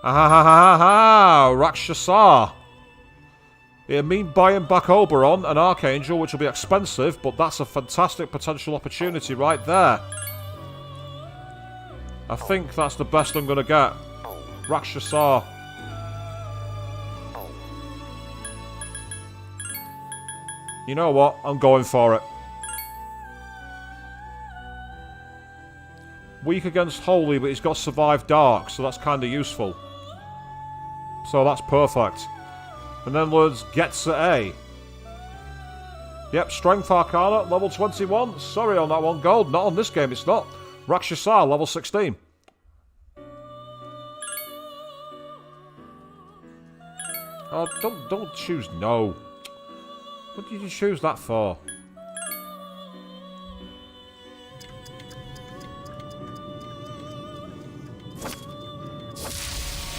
Ha Rakshasa. It'll mean buying back Oberon and Archangel, which will be expensive, but that's a fantastic potential opportunity right there. I think that's the best I'm going to get. Rakshasa. You know what? I'm going for it. Weak against Holy, but he's got Survive Dark, so that's kind of useful. So that's perfect. And then learns Gets at A. Yep, Strength Arcana, level 21. Sorry on that one, Gold. Not on this game, it's not. Rakshasa, level 16. Oh, don't choose no. What did you choose that for?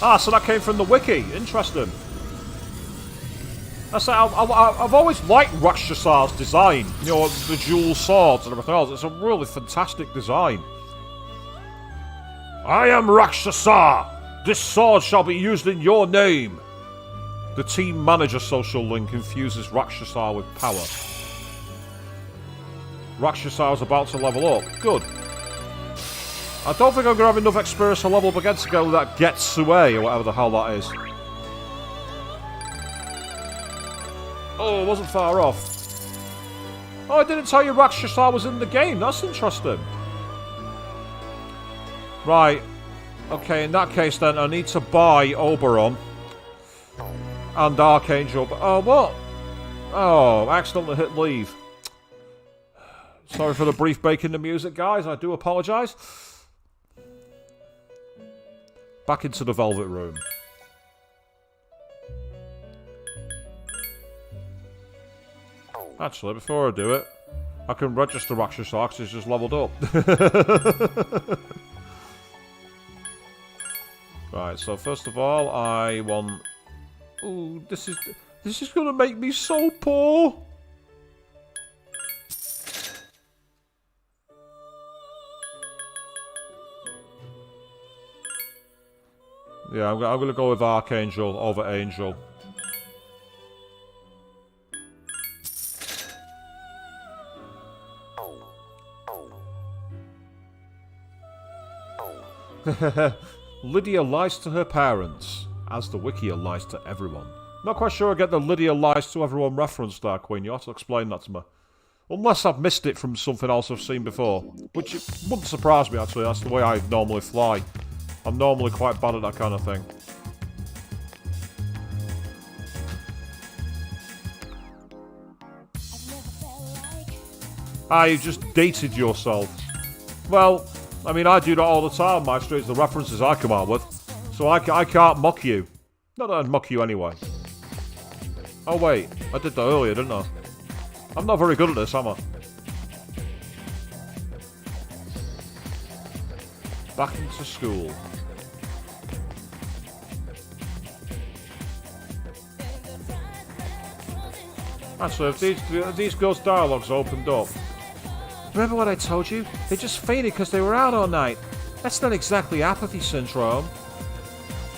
Ah, so that came from the wiki. Interesting. I've always liked Rakshasa's design. You know, the dual swords and everything else. It's a really fantastic design. I am Rakshasa. This sword shall be used in your name. The team manager social link infuses Rakshasa with power. Rakshasa is about to level up. Good. I don't think I'm going to have enough experience to level up against to go with that Getsue or whatever the hell that is. Oh, it wasn't far off. Oh, I didn't tell you Rakshasar was in the game. That's interesting. Right. Okay, in that case then, I need to buy Oberon. And Archangel. Oh, what? Oh, I accidentally hit leave. Sorry for the brief break in the music, guys. I do apologise. Back into the Velvet Room. Actually, before I do it, I can register Rakshasar because he's just leveled up. Right, so first of all, I want... Ooh, this is gonna make me so poor. Yeah, I'm gonna go with Archangel over Angel. Lydia lies to her parents, as the Wikia lies to everyone. Not quite sure I get the Lydia lies to everyone reference there, Queen. You have to explain that to me. Unless I've missed it from something else I've seen before. Which it wouldn't surprise me, actually. That's the way I normally fly. I'm normally quite bad at that kind of thing. Ah, you just dated yourself. Well, I mean, I do that all the time, Maestro. It's the references I come out with. So I can't mock you. Not that I'd mock you anyway. Oh wait, I did that earlier, didn't I? I'm not very good at this, am I? Back into school. Actually, if these girls' dialogues opened up. Remember what I told you? They just fainted because they were out all night. That's not exactly apathy syndrome.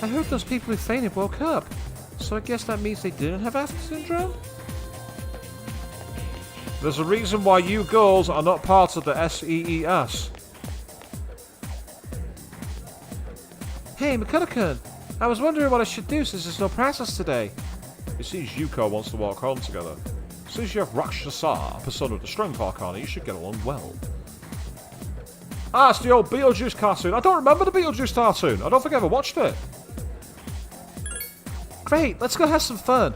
I heard those people who fainted woke up. So I guess that means they didn't have apathy syndrome? There's a reason why you girls are not part of the SEES. Hey, McCullough, I was wondering what I should do since there's no practice today. It seems Yuko wants to walk home together. Since you have Rakshasar, a persona of the Strength Arcana, you should get along well. Ah, it's the old Beetlejuice cartoon. I don't remember the Beetlejuice cartoon. I don't think I ever watched it. Great, let's go have some fun.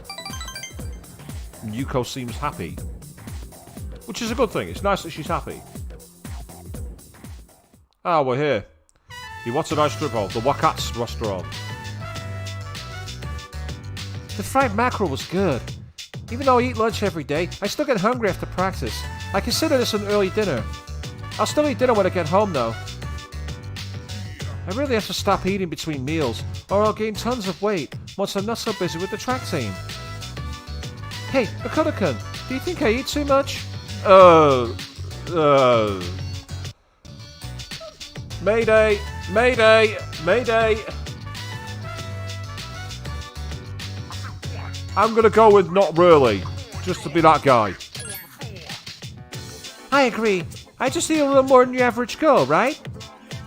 Yuko seems happy. Which is a good thing. It's nice that she's happy. Ah, we're here. The Watadai Strip Hall, the Wakats restaurant. The fried mackerel was good. Even though I eat lunch every day, I still get hungry after practice. I consider this an early dinner. I'll still eat dinner when I get home, though. I really have to stop eating between meals, or I'll gain tons of weight once I'm not so busy with the track team. Hey, Akuna-kun, do you think I eat too much? Mayday! Mayday! Mayday! I'm gonna go with not really, just to be that guy. I agree. I just eat a little more than your average girl, right?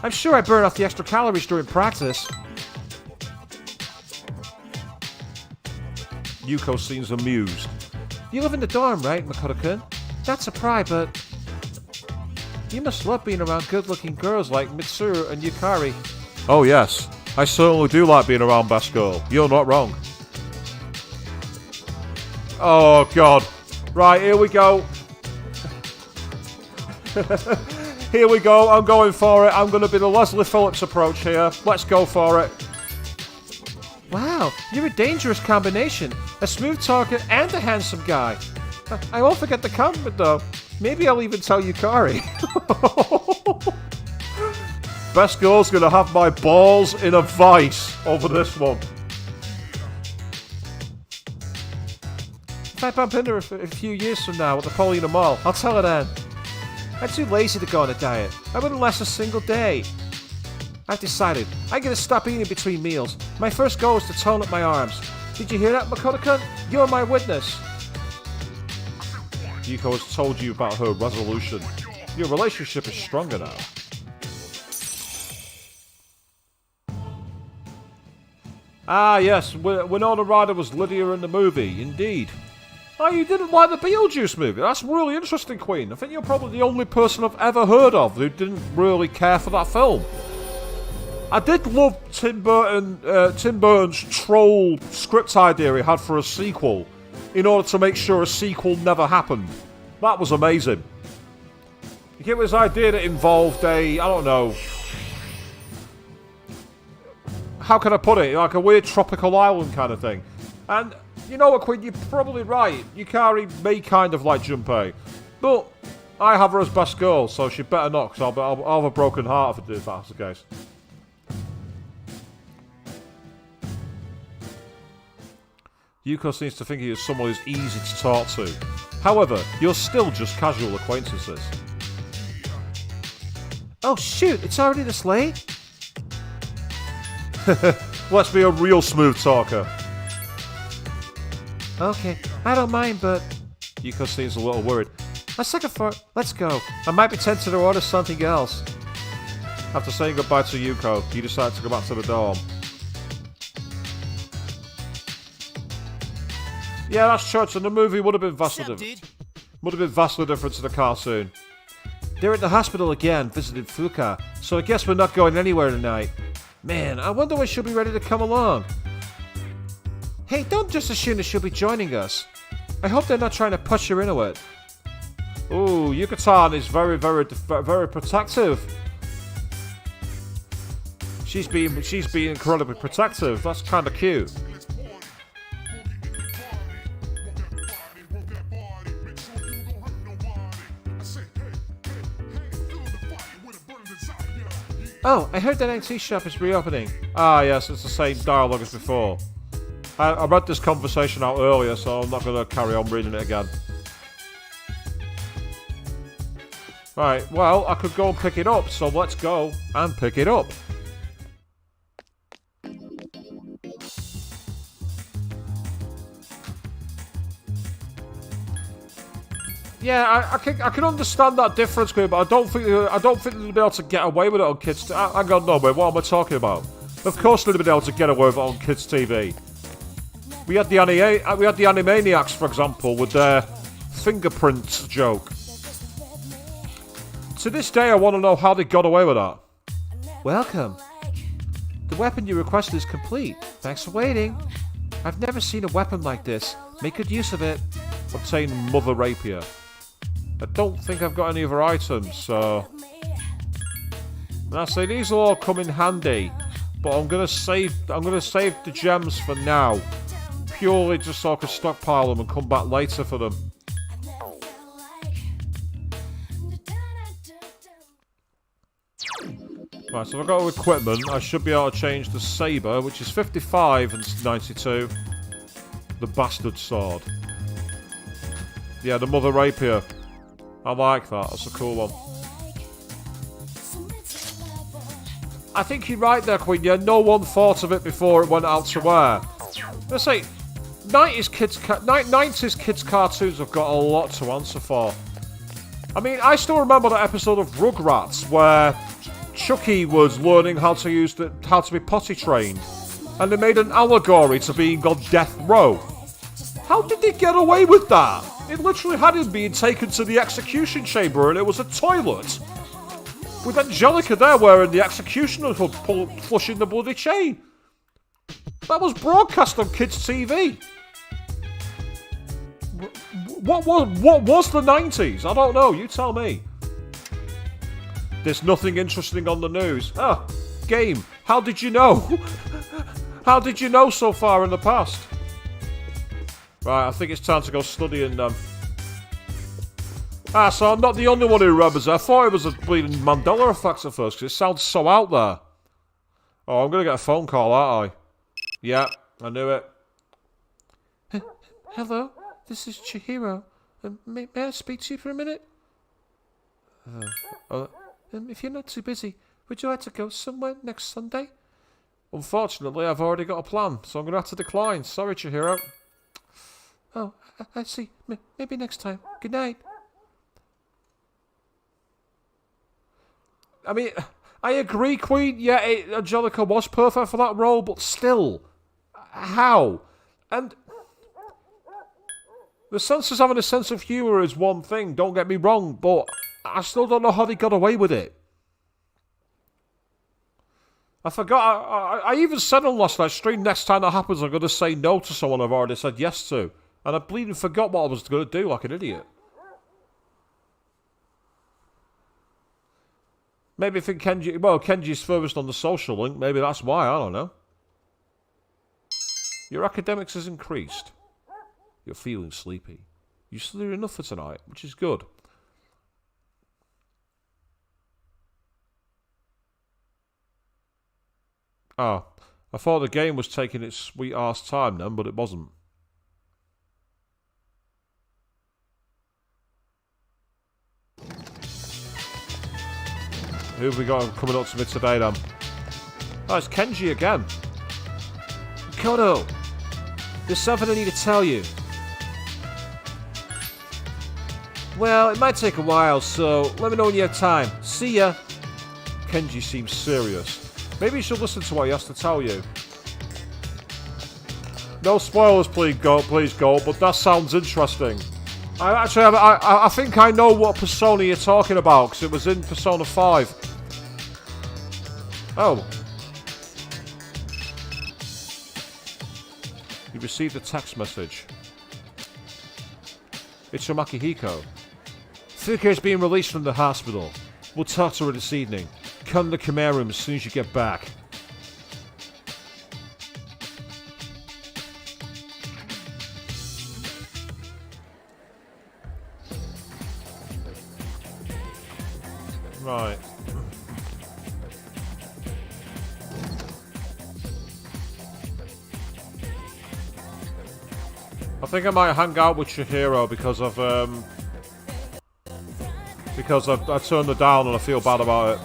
I'm sure I burn off the extra calories during practice. Yuko seems amused. You live in the dorm, right, Makoto-kun? That's a pry, but... You must love being around good-looking girls like Mitsuru and Yukari. Oh yes, I certainly do like being around best girl. You're not wrong. Oh god. Right, here we go. Here we go, I'm going for it. I'm going to be the Leslie Phillips approach here. Let's go for it. Wow, you're a dangerous combination. A smooth talker and a handsome guy. I won't forget the compliment though. Maybe I'll even tell Yukari. Best girl's going to have my balls in a vice over this one. If I bump into her a few years from now at the Paulina Mall, I'll tell her then. I'm too lazy to go on a diet. I wouldn't last a single day. I've decided. I'm going to stop eating between meals. My first goal is to tone up my arms. Did you hear that, Makoto-kun? You're my witness. Yuko has told you about her resolution. Your relationship is stronger now. Ah, yes. Winona Ryder was Lydia in the movie. Indeed. Oh, you didn't like the Beetlejuice movie? That's really interesting, Queen. I think you're probably the only person I've ever heard of who didn't really care for that film. I did love Tim Burton's troll script idea he had for a sequel in order to make sure a sequel never happened. That was amazing. You get his idea that involved I don't know, how can I put it? Like a weird tropical island kind of thing. And you know what, Queen, you're probably right. Yukari may kind of like Junpei. But I have her as best girl, so she better not, because I'll have a broken heart if that's the case. Yuko seems to think he is someone who's easy to talk to. However, you're still just casual acquaintances. Oh shoot, it's already this late? Let's be a real smooth talker. Okay, I don't mind, but... Yuko seems a little worried. My second for it. Let's go. I might be tempted to order something else. After saying goodbye to Yuko, you decide to go back to the dorm. Yeah, that's church, and the movie would have been vastly different. Would have been vastly different to the cartoon. They're at the hospital again, visiting Fuka, so I guess we're not going anywhere tonight. Man, I wonder when she'll be ready to come along. Hey, don't just assume that she'll be joining us. I hope they're not trying to push her into it. Ooh, Yucatan is very, very, very protective. She's being incredibly protective. That's kind of cute. Oh, I heard that IT shop is reopening. Ah, yes, it's the same dialogue as before. I read this conversation out earlier, so I'm not going to carry on reading it again. Right, well, I could go and pick it up, so let's go and pick it up. Yeah, I can understand that difference, but I don't think they'll be able to get away with it on kids. Hang on, no, wait, what am I talking about? Of course they'll be able to get away with it on kids' TV. We had the Animaniacs, for example, with their fingerprints joke. To this day, I want to know how they got away with that. Welcome. The weapon you requested is complete. Thanks for waiting. I've never seen a weapon like this. Make good use of it. Obtain Mother Rapier. I don't think I've got any other items, so... I say these will all come in handy, but I'm gonna save the gems for now. Purely just so I can stockpile them and come back later for them. Right, so if I go to equipment, I should be able to change the saber, which is 55 and 92. The bastard sword. Yeah, the Mother Rapier. I like that. That's a cool one. I think you're right there, Queen. Yeah, no one thought of it before it went out to wear. Let's say, 90s kids cartoons have got a lot to answer for. I mean, I still remember that episode of Rugrats where Chucky was learning how to be potty trained, and they made an allegory to being on death row. How did they get away with that? It literally had him being taken to the execution chamber, and it was a toilet with Angelica there wearing the executioner hood, flushing the bloody chain. That was broadcast on kids' TV. What was the 90s? I don't know. You tell me. There's nothing interesting on the news. Ah, game. How did you know? How did you know so far in the past? Right, I think it's time to go studying them. Ah, so I'm not the only one who remembers it. I thought it was a bleeding Mandela effect at first, because it sounds so out there. Oh, I'm going to get a phone call, aren't I? Yeah, I knew it. Hello, this is Chihiro. May I speak to you for a minute? If you're not too busy, would you like to go somewhere next Sunday? Unfortunately, I've already got a plan, so I'm going to have to decline. Sorry, Chihiro. Oh, I see. Maybe next time. Good night. I mean, I agree, Queen. Yeah, Angelica was perfect for that role, but still, how? And I agree, Queen. Yeah, Angelica was perfect for that role, but still, how? And I agree, Queen. Yeah, Angelica was perfect for that role, but still, how? And The censors having a sense of humour is one thing, don't get me wrong, but I still don't know how they got away with it. I forgot, I even said on last night's stream, next time that happens I'm going to say no to someone I've already said yes to. And I bleeding forgot what I was going to do like an idiot. Maybe think Kenji's furthest on the social link, maybe that's why, I don't know. Your academics has increased. You're feeling sleepy. You sleep enough for tonight, which is good. Oh, I thought the game was taking its sweet ass time then, but it wasn't. Who have we got coming up to me today then? Oh, it's Kenji again. Kodo, there's something I need to tell you. Well, it might take a while, so let me know when you have time. See ya. Kenji seems serious. Maybe you should listen to what he has to tell you. No spoilers, please, go. But that sounds interesting. I think I know what Persona you're talking about, because it was in Persona 5. Oh. You received a text message. It's from Akihiko. Fuka is being released from the hospital. We'll talk to her this evening. Come to the command room as soon as you get back. Right. I think I might hang out with Chihiro because of I turned her down and I feel bad about it.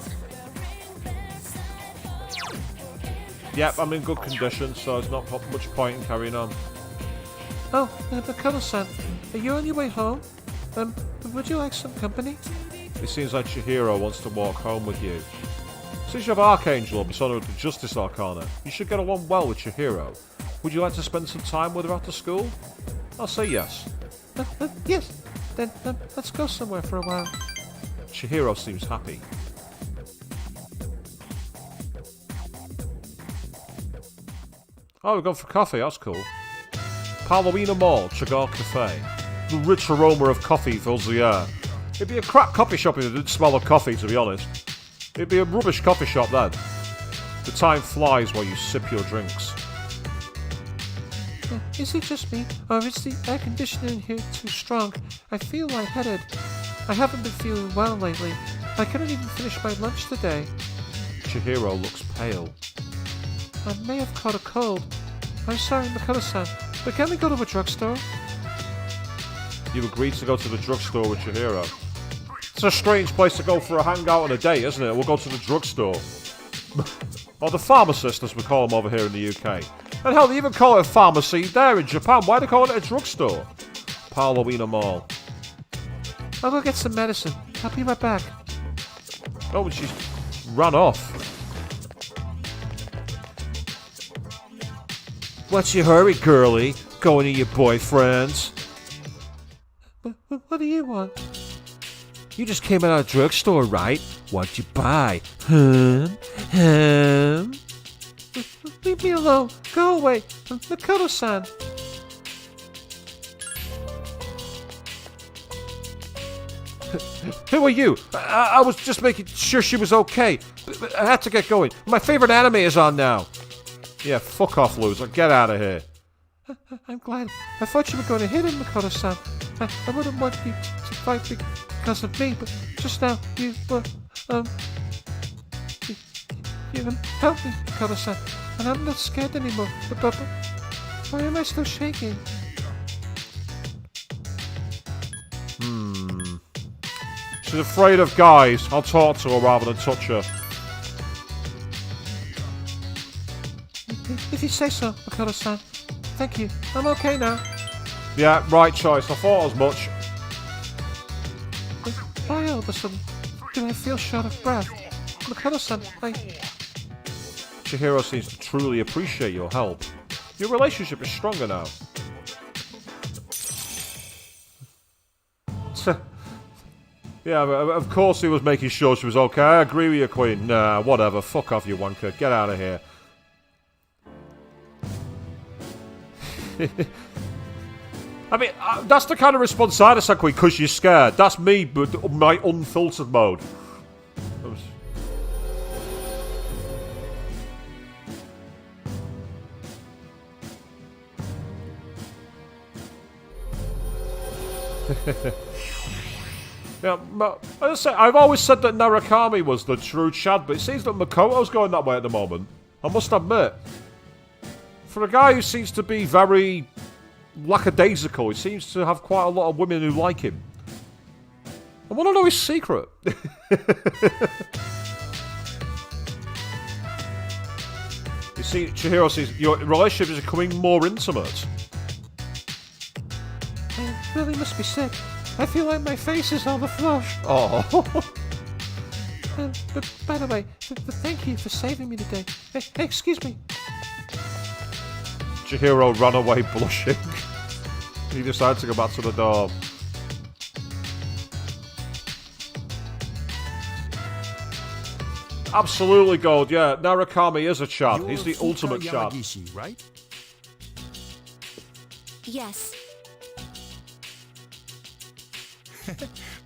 Yep, I'm in good condition, so there's not much point in carrying on. Oh, Makoto-san, are you on your way home? Would you like some company? It seems like Chihiro wants to walk home with you. Since you have Archangel or Persona of the Justice Arcana, you should get along well with Chihiro. Would you like to spend some time with her after school? I'll say yes. Yes. Then let's go somewhere for a while. Chihiro seems happy. Oh, we're going for coffee, that's cool. Palomino Mall, Chagar Cafe. The rich aroma of coffee fills the air. It'd be a crap coffee shop if it didn't smell of coffee, to be honest. It'd be a rubbish coffee shop then. The time flies while you sip your drinks. Is it just me, or is the air conditioning here too strong? I feel lightheaded. I haven't been feeling well lately. I couldn't even finish my lunch today. Chihiro looks pale. I may have caught a cold. I'm sorry, Makoto-san, but can we go to a drugstore? You've agreed to go to the drugstore with Chihiro. It's a strange place to go for a hangout and a date, isn't it? We'll go to the drugstore. Or the pharmacist, as we call them over here in the UK. And hell, they even call it a pharmacy there in Japan. Why do they call it a drugstore? Palomino Mall. I'll go get some medicine. I'll be right back. Oh, and she's ran off. What's your hurry, girlie? Going to your boyfriend's? What do you want? You just came out of a drugstore, right? What'd you buy? Leave me alone. Go away. Makoto-san. Who are you? I was just making sure she was okay. But I had to get going. My favourite anime is on now. Yeah, fuck off, loser. Get out of here. I'm glad. I thought you were going to hit him, Makoto-san. I wouldn't want you to fight because of me, but just now you were, you helped me, Makoto-san, and I'm not scared anymore. But why am I still shaking? She's afraid of guys. I'll talk to her rather than touch her. If you say so, Makoto-san. Thank you. I'm okay now. Yeah, right choice. I thought as much. Why all of a sudden do I feel short of breath? Makoto-san, Chihiro seems to truly appreciate your help. Your relationship is stronger now. Yeah, of course he was making sure she was okay. I agree with you, Queen. Nah, whatever. Fuck off, you wanker. Get out of here. I mean, that's the kind of response I'd have said, Queen, because you're scared. That's me, but my unfiltered mode. Yeah, as I say, I've always said that Narukami was the true Chad, but it seems that Makoto's going that way at the moment. I must admit. For a guy who seems to be very lackadaisical, he seems to have quite a lot of women who like him. I want to know his secret. You see, Chihiro says, your relationship is becoming more intimate. I really must be sick. I feel like my face is on the flush. Oh. But by the way, thank you for saving me today. Hey, excuse me. Chihiro ran away blushing. He decided to go back to the door. Absolutely, Gold, yeah. Narukami is a Chad. You're He's the Fuka ultimate Chad. Yamagishi, right? Yes.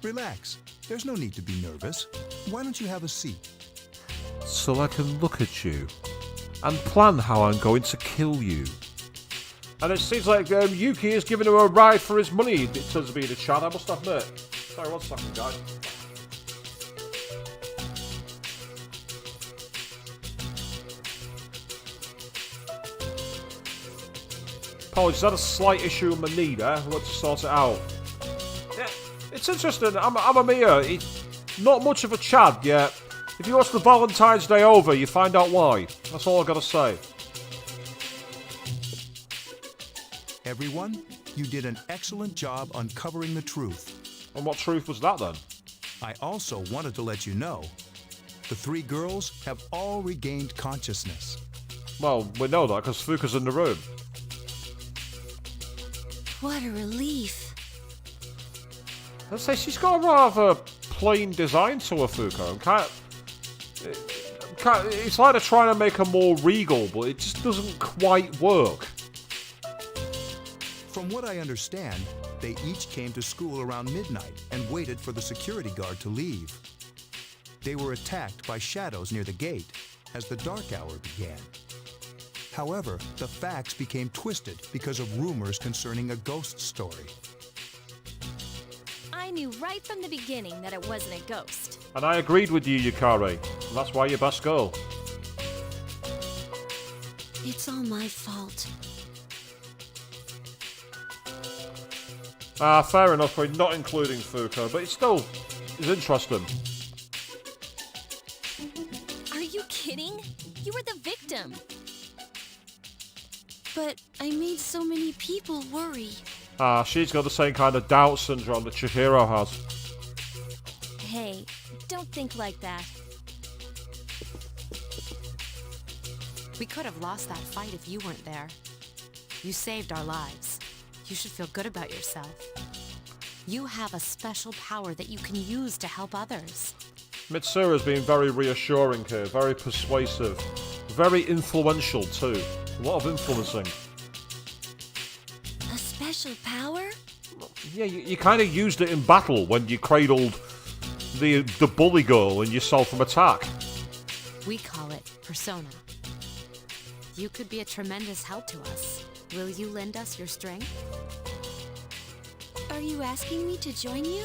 Relax. There's no need to be nervous. Why don't you have a seat? So I can look at you and plan how I'm going to kill you. And it seems like Yuki is giving him a ride for his money in terms of being a Chad, I must admit. Sorry, 1 second, guys. Apologies, I had a slight issue with my knee there. I want to sort it out. Yeah, it's interesting. Amamiya, he's not much of a Chad, yet if you watch the Valentine's Day over, you find out why. That's all I gotta say. Everyone, you did an excellent job uncovering the truth. And what truth was that then? I also wanted to let you know, the 3 girls have all regained consciousness. Well, we know that because Fuka's in the room. What a relief. I'd say she's got a rather plain design to her, Fuka. It's like they're trying to make her more regal, but it just doesn't quite work. From what I understand, they each came to school around midnight and waited for the security guard to leave. They were attacked by shadows near the gate as the dark hour began. However, the facts became twisted because of rumors concerning a ghost story. I knew right from the beginning that it wasn't a ghost. And I agreed with you, Yukari. And that's why you're best girl. It's all my fault. Fair enough, we're not including Fuka, but it still is interesting. Are you kidding? You were the victim. But I made so many people worry. She's got the same kind of doubt syndrome that Chihiro has. Hey, don't think like that. We could have lost that fight if you weren't there. You saved our lives. You should feel good about yourself. You have a special power that you can use to help others. Mitsura's been very reassuring here, very persuasive, very influential too. A lot of influencing. A special power? Yeah, you kind of used it in battle when you cradled the bully girl and you saw from attack. We call it persona. You could be a tremendous help to us. Will you lend us your strength? Are you asking me to join you?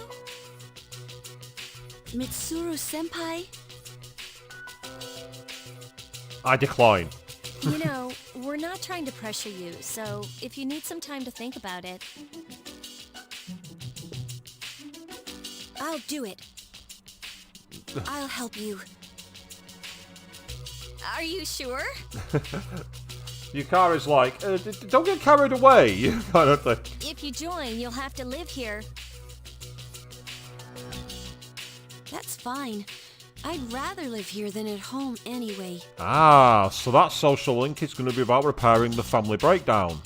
Mitsuru-senpai? I decline. You know, we're not trying to pressure you, so if you need some time to think about it... I'll do it. I'll help you. Are you sure? Yukari's like, don't get carried away, kind of thing. If you join, you'll have to live here. That's fine. I'd rather live here than at home anyway. So that social link is going to be about repairing the family breakdown.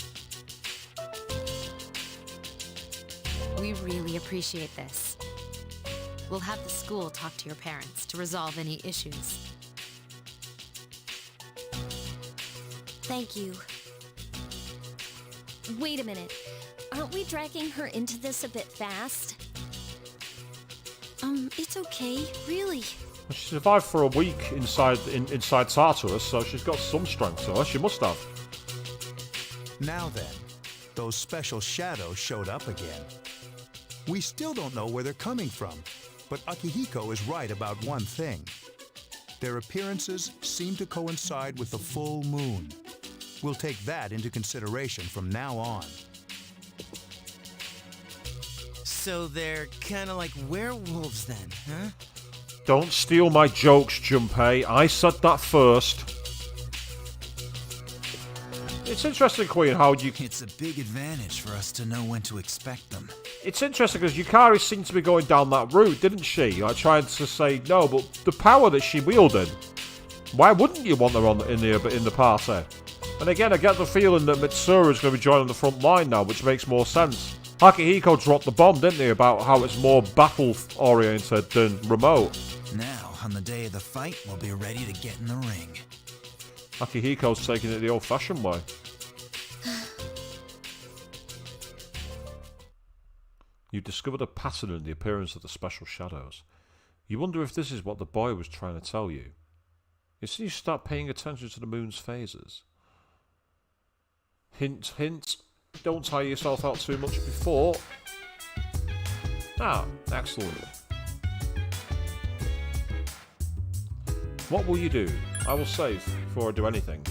We really We appreciate this. We'll have the school talk to your parents to resolve any issues. Thank you. Wait a minute. Aren't we dragging her into this a bit fast? It's okay, really. She survived for a week inside Tartarus, so she's got some strength to her. She must have. Now then, those special shadows showed up again. We still don't know where they're coming from, but Akihiko is right about one thing. Their appearances seem to coincide with the full moon. We'll take that into consideration from now on. So they're kind of like werewolves then, huh? Don't steal my jokes, Junpei. I said that first. It's interesting, Queen, how you... It's a big advantage for us to know when to expect them. It's interesting because Yukari seemed to be going down that route, didn't she? Like trying to say no, but the power that she wielded, why wouldn't you want her in the party? And again, I get the feeling that Mitsuru is going to be joining the front line now, which makes more sense. Akihiko dropped the bomb, didn't he, about how it's more battle-oriented than remote. Now, on the day of the fight, we'll be ready to get in the ring. Akihiko's taking it the old-fashioned way. You discovered a pattern in the appearance of the special shadows. You wonder if this is what the boy was trying to tell you. You see, you start paying attention to the moon's phases. Hint, hint. Don't tire yourself out too much before. Ah, excellent. What will you do? I will save before I do anything.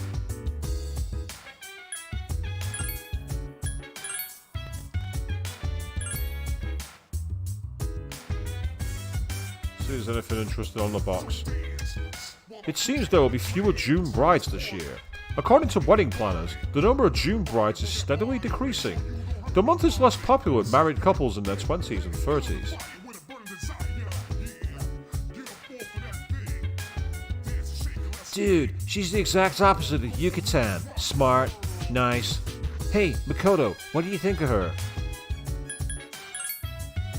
See if there's anything interesting on the box. It seems there will be fewer June brides this year. According to wedding planners, the number of June brides is steadily decreasing. The month is less popular with married couples in their 20s and 30s. Dude, she's the exact opposite of Yucatan. Smart, nice. Hey, Makoto, what do you think of her?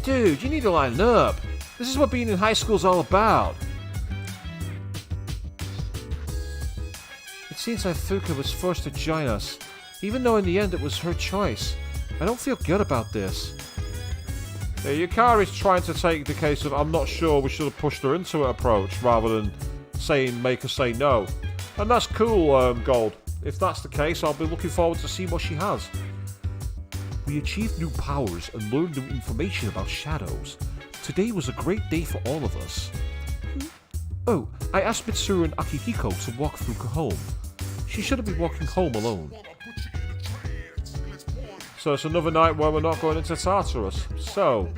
Dude, you need to line up. This is what being in high school is all about. It seems like Fuka was forced to join us, even though in the end it was her choice. I don't feel good about this. Yeah, Yukari's trying to take the case of I'm not sure we should have pushed her into it approach rather than make her say no. And that's cool, Gold. If that's the case, I'll be looking forward to see what she has. We achieved new powers and learned new information about shadows. Today was a great day for all of us. Oh, I asked Mitsuru and Akihiko to walk Fuka home. She shouldn't be walking home alone. So it's another night where we're not going into Tartarus. So,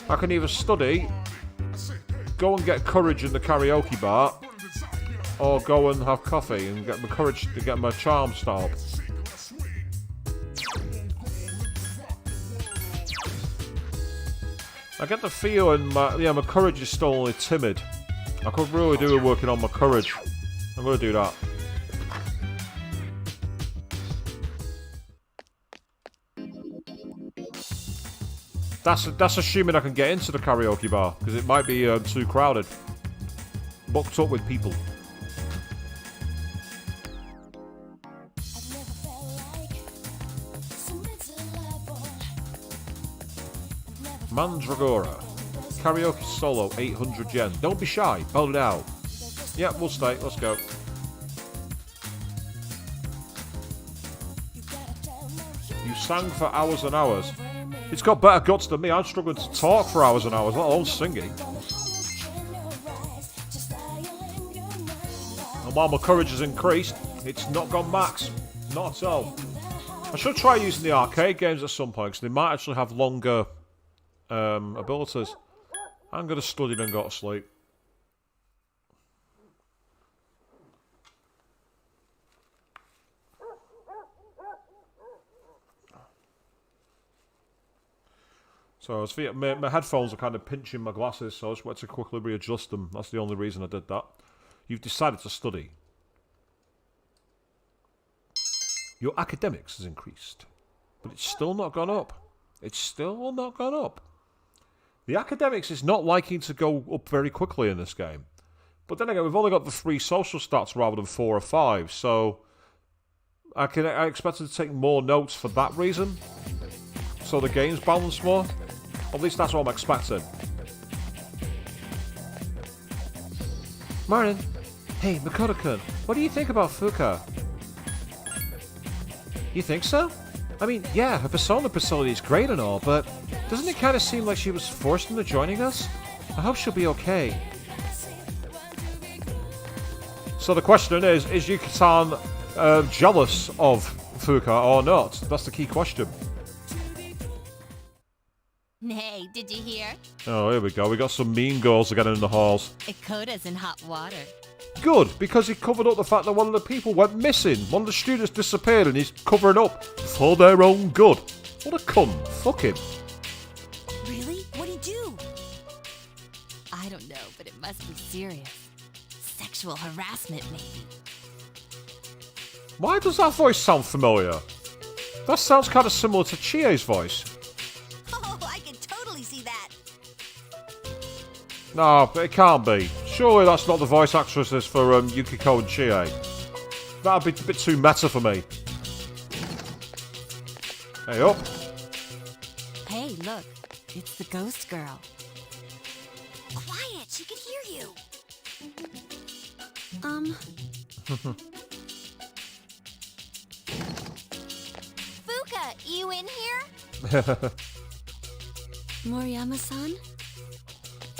I can either study, go and get courage in the karaoke bar, or go and have coffee and get my courage to get my charm stop. I get the feeling my courage is still only timid. I could really do with working on my courage. I'm going to do that. That's assuming I can get into the karaoke bar, because it might be too crowded. Booked up with people. Mandragora. Karaoke solo, 800 yen. Don't be shy, belt it out. Yeah, we'll stay, let's go. You sang for hours and hours. It's got better guts than me. I'm struggling to talk for hours and hours, let alone singing. And while my courage has increased, it's not gone max. Not at all. I should try using the arcade games at some point, because they might actually have longer abilities. I'm going to study then go to sleep. So my headphones are kind of pinching my glasses, so I just wanted to quickly readjust them. That's the only reason I did that. You've decided to study. Your academics has increased, but it's still not gone up. It's still not gone up. The academics is not liking to go up very quickly in this game. But then again, we've only got the 3 social stats rather than 4 or 5, so I expected to take more notes for that reason. So the game's balanced more. At least that's what I'm expecting. Martin. Hey, Makoto-kun, what do you think about Fuka? You think so? I mean, yeah, her persona facility is great and all, but doesn't it kind of seem like she was forced into joining us? I hope she'll be okay. So the question is Yuki-san jealous of Fuka or not? That's the key question. Hey, did you hear? Oh, here we go. We got some mean girls again in the halls. Ikota's in hot water. Good, because he covered up the fact that one of the people went missing. One of the students disappeared and he's covering up for their own good. What a cunt. Fuck him. Really? What'd he do? I don't know, but it must be serious. Sexual harassment, maybe. Why does that voice sound familiar? That sounds kind of similar to Chie's voice. Oh, I can totally see that. No, it can't be. Surely that's not the voice actresses for Yukiko and Chie. That'd be a bit too meta for me. Hey up. Hey, look. It's the ghost girl. Quiet, she could hear you. Fuka, you in here? Moriyama-san?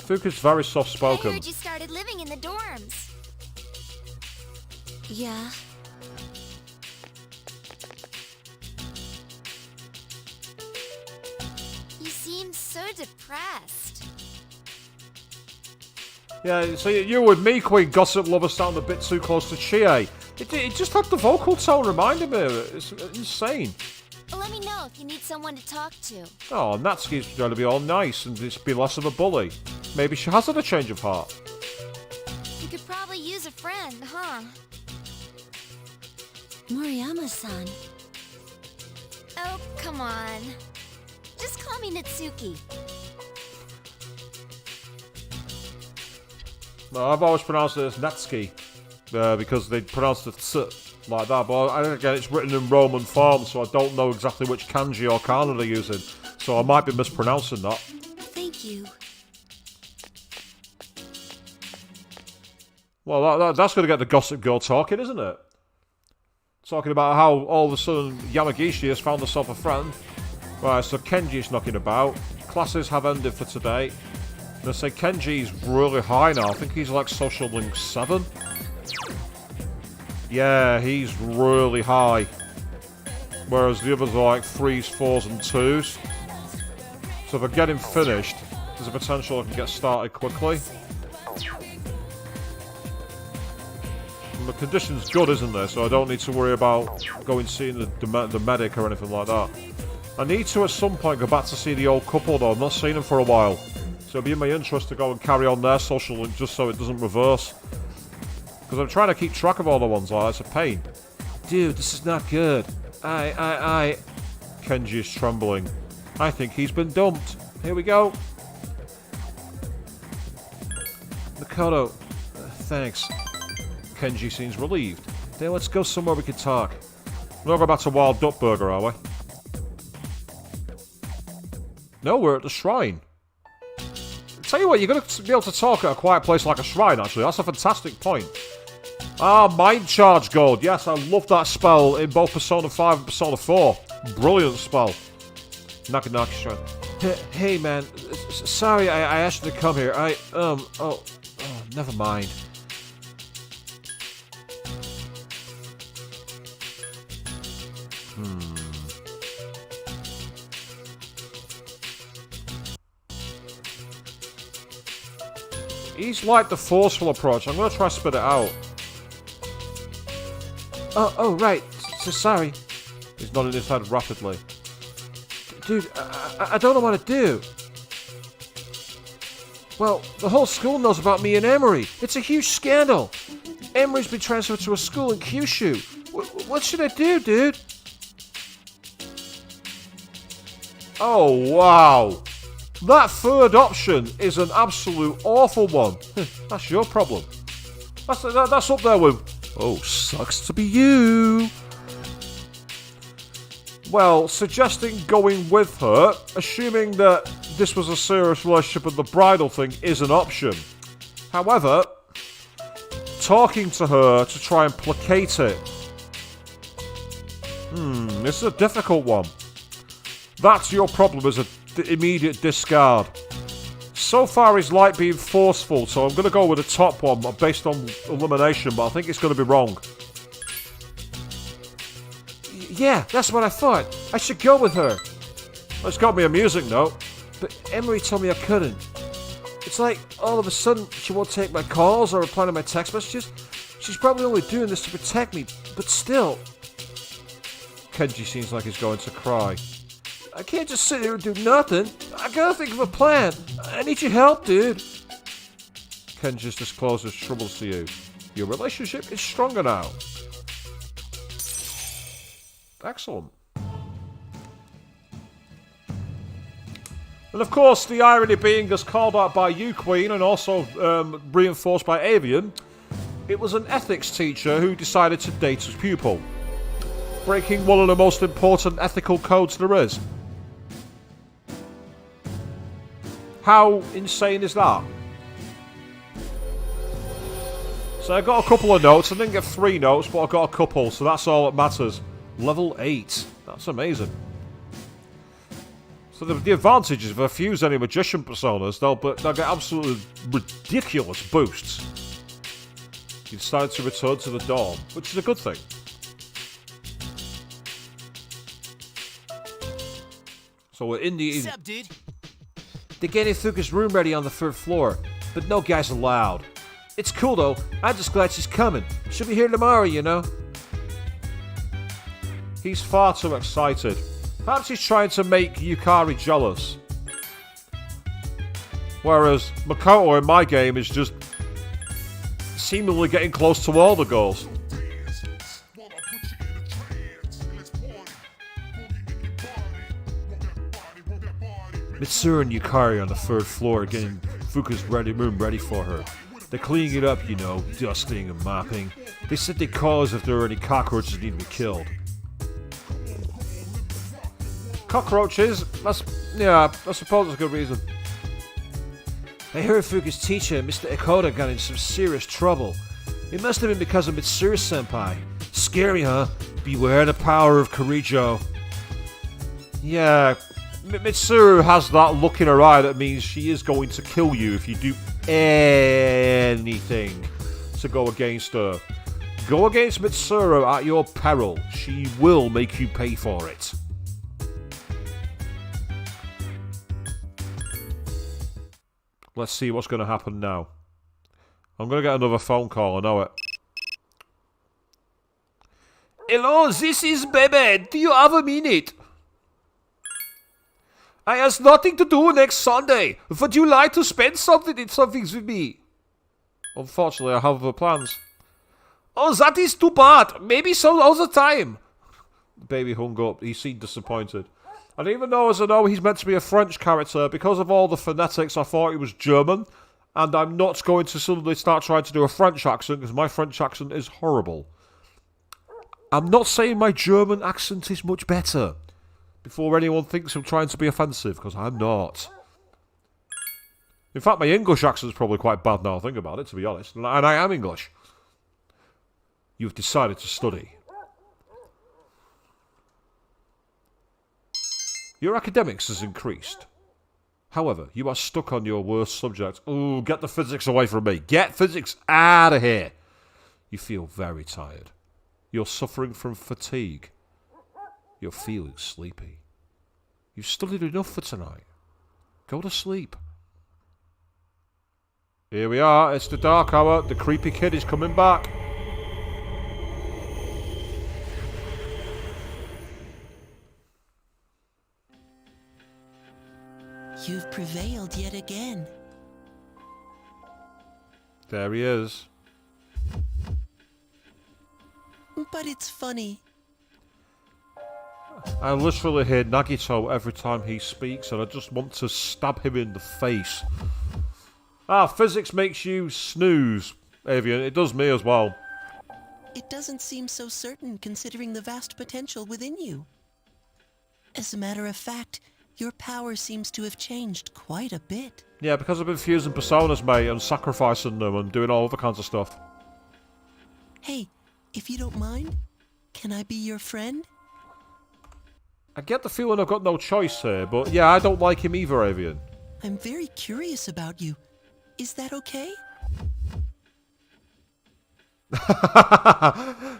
Fuka's very I soft-spoken. heard you started living in the dorms. Yeah. You seem so depressed. Yeah, so you and me, Queen Gossip Lover, sound a bit too close to Chie. It just had the vocal tone reminding me of it. It's insane. Well, let me know if you need someone to talk to. Oh, Natsuki's going to be all nice and just be less of a bully. Maybe she has had a change of heart. You could probably use a friend, huh? Moriyama-san. Oh, come on. Just call me Natsuki. No, I've always pronounced it as Natsuki. Because they pronounce the ts like that. But again, it's written in Roman form, so I don't know exactly which kanji or kana they're using. So I might be mispronouncing that. Thank you. Well, that's going to get the Gossip Girl talking, isn't it? Talking about how all of a sudden Yamagishi has found herself a friend. Right, so Kenji's knocking about. Classes have ended for today. They say Kenji's really high now. I think he's like Social Link 7. Yeah, he's really high. Whereas the others are like 3s, 4s and 2s. So if I get him finished, there's a potential I can get started quickly. And the condition's good, isn't there? So I don't need to worry about going seeing the medic or anything like that. I need to at some point go back to see the old couple though. I've not seen them for a while. So it'd be in my interest to go and carry on their social link just so it doesn't reverse. Because I'm trying to keep track of all the ones, like, it's a pain. Dude, this is not good. Kenji is trembling. I think he's been dumped. Here we go. Makoto, thanks. Kenji seems relieved. Then let's go somewhere we can talk. We're not going back to Wild Duck Burger, are we? No, we're at the shrine. Tell you what, you're going to be able to talk at a quiet place like a shrine, actually. That's a fantastic point. Ah, Mind Charge Gold. Yes, I love that spell in both Persona 5 and Persona 4. Brilliant spell. Naganaki Shrine. Hey, man. Sorry I asked you to come here. Never mind. He's like the forceful approach. I'm going to try to spit it out. Oh, right. So sorry. He's nodding his head rapidly. Dude, I don't know what to do. Well, the whole school knows about me and Emery. It's a huge scandal. Emery's been transferred to a school in Kyushu. What should I do, dude? Oh, wow. That third option is an absolute awful one. That's your problem. That's up there with, oh, sucks to be you. Well, suggesting going with her, assuming that this was a serious relationship and the bridal thing is an option. However, talking to her to try and placate it. This is a difficult one. That's your problem, is an immediate discard. So far he's like being forceful, so I'm going to go with the top one based on elimination, but I think it's going to be wrong. Yeah, that's what I thought. I should go with her. Well, it's got me a music note. But Emery told me I couldn't. It's like, all of a sudden, she won't take my calls or reply to my text messages. She's probably only doing this to protect me, but still. Kenji seems like he's going to cry. I can't just sit here and do nothing. I gotta think of a plan. I need your help, dude. Kenji's disclosed his troubles to you. Your relationship is stronger now. Excellent. And of course, the irony being, as called out by you, Queen, and also reinforced by Avian, it was an ethics teacher who decided to date his pupil, breaking one of the most important ethical codes there is. How insane is that? So I got a couple of notes. I didn't get 3 notes, but I got a couple, so that's all that matters. Level 8. That's amazing. So the advantage is if I fuse any magician personas, they'll get absolutely ridiculous boosts. You decided to return to the dorm, which is a good thing. So we're in the... What's up, dude? They're getting Fuka's room ready on the 3rd floor, but no guys allowed. It's cool though, I'm just glad she's coming. She'll be here tomorrow, you know. He's far too excited. Perhaps he's trying to make Yukari jealous. Whereas Makoto in my game is just seemingly getting close to all the girls. Mitsuru and Yukari on the 3rd floor getting Fuka's room ready for her. They're cleaning it up, you know, dusting and mopping. They said they'd call us if there were any cockroaches that need to be killed. Cockroaches? Yeah, I suppose it's a good reason. I heard Fuka's teacher, Mr. Ikoda, got in some serious trouble. It must have been because of Mitsuru-senpai. Scary, huh? Beware the power of Kirijo. Yeah, Mitsuru has that look in her eye that means she is going to kill you if you do anything to go against her. Go against Mitsuru at your peril. She will make you pay for it. Let's see what's going to happen now. I'm going to get another phone call, I know it. Hello, this is Bebe. Do you have a minute? I has nothing to do next Sunday. Would you like to spend something with me? Unfortunately, I have other plans. Oh, that is too bad. Maybe some other time. The baby hung up. He seemed disappointed. And even though, as I know, he's meant to be a French character, because of all the phonetics, I thought he was German. And I'm not going to suddenly start trying to do a French accent, because my French accent is horrible. I'm not saying my German accent is much better. Before anyone thinks I'm trying to be offensive, because I'm not. In fact, my English accent is probably quite bad now I think about it, to be honest. And I am English. You've decided to study. Your academics has increased. However, you are stuck on your worst subject. Ooh, get the physics away from me. Get physics out of here. You feel very tired. You're suffering from fatigue. You're feeling sleepy. You've studied enough for tonight. Go to sleep. Here we are. It's the dark hour. The creepy kid is coming back. You've prevailed yet again. There he is. But it's funny. I literally hear Nagito every time he speaks, and I just want to stab him in the face. Ah, physics makes you snooze, Avian. It does me as well. It doesn't seem so certain considering the vast potential within you. As a matter of fact, your power seems to have changed quite a bit. Yeah, because I've been fusing personas, mate, and sacrificing them and doing all other kinds of stuff. Hey, if you don't mind, can I be your friend? I get the feeling I've got no choice here, but yeah, I don't like him either, Avian. I'm very curious about you. Is that okay?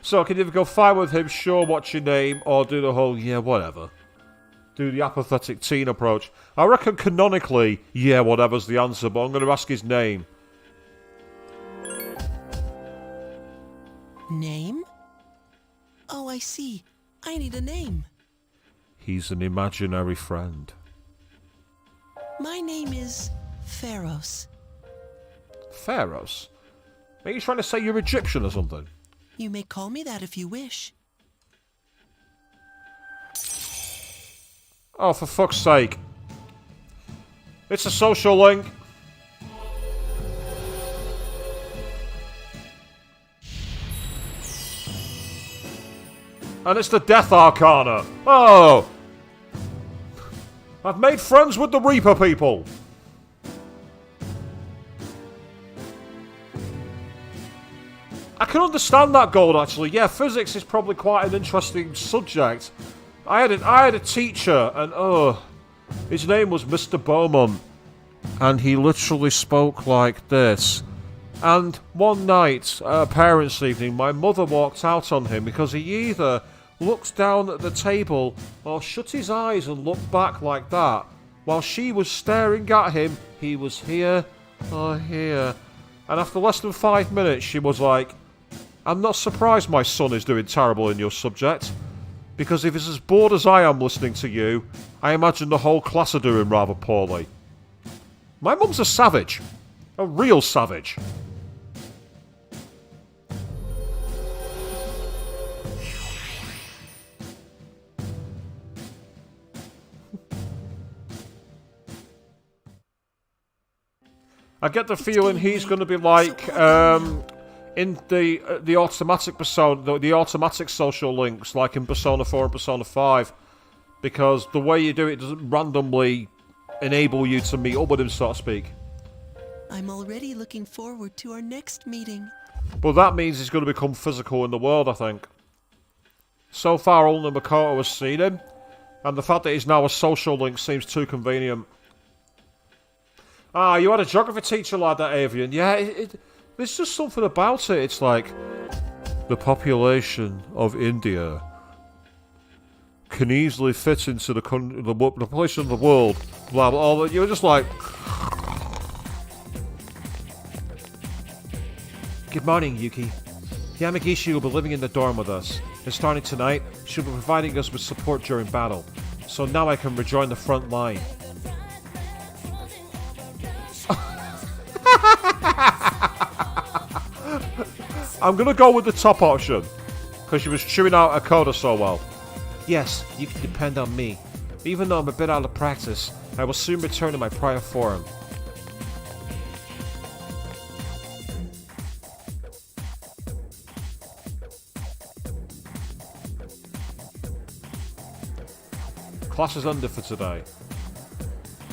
So I can either go fight with him, sure, what's your name, or do the whole, yeah, whatever. Do the apathetic teen approach. I reckon canonically, yeah, whatever's the answer, but I'm going to ask his name. Name? Oh, I see. I need a name. He's an imaginary friend. My name is Pharos. Pharaohs? Are you trying to say you're Egyptian or something? You may call me that if you wish. Oh, for fuck's sake. It's a social link. And it's the Death Arcana. Oh! I've made friends with the Reaper people. I can understand that goal, actually. Yeah, physics is probably quite an interesting subject. I had a teacher, and his name was Mr. Beaumont, and he literally spoke like this. And one night, parents' evening, my mother walked out on him because he either looked down at the table or shut his eyes and looked back like that. While she was staring at him, he was here or here. And after less than 5 minutes, she was like, I'm not surprised my son is doing terrible in your subject. Because if he's as bored as I am listening to you, I imagine the whole class are doing rather poorly. My mum's a savage. A real savage. I get the feeling he's going to be like in the automatic persona, the automatic social links, like in Persona 4 and Persona 5, because the way you do it doesn't randomly enable you to meet up with him, so to speak. I'm already looking forward to our next meeting. But that means he's going to become physical in the world, I think. So far, only Makoto has seen him, and the fact that he's now a social link seems too convenient. Ah, you had a geography teacher like that, Avian. Yeah, there's just something about it. It's like, the population of India can easily fit into the population of the world. Blah, blah, blah. You're just like... Good morning, Yuki. Yamagishi will be living in the dorm with us. And starting tonight, she'll be providing us with support during battle. So now I can rejoin the front line. I'm gonna go with the top option, because she was chewing out her coda so well. Yes, you can depend on me. Even though I'm a bit out of practice, I will soon return to my prior form. Class is under for today.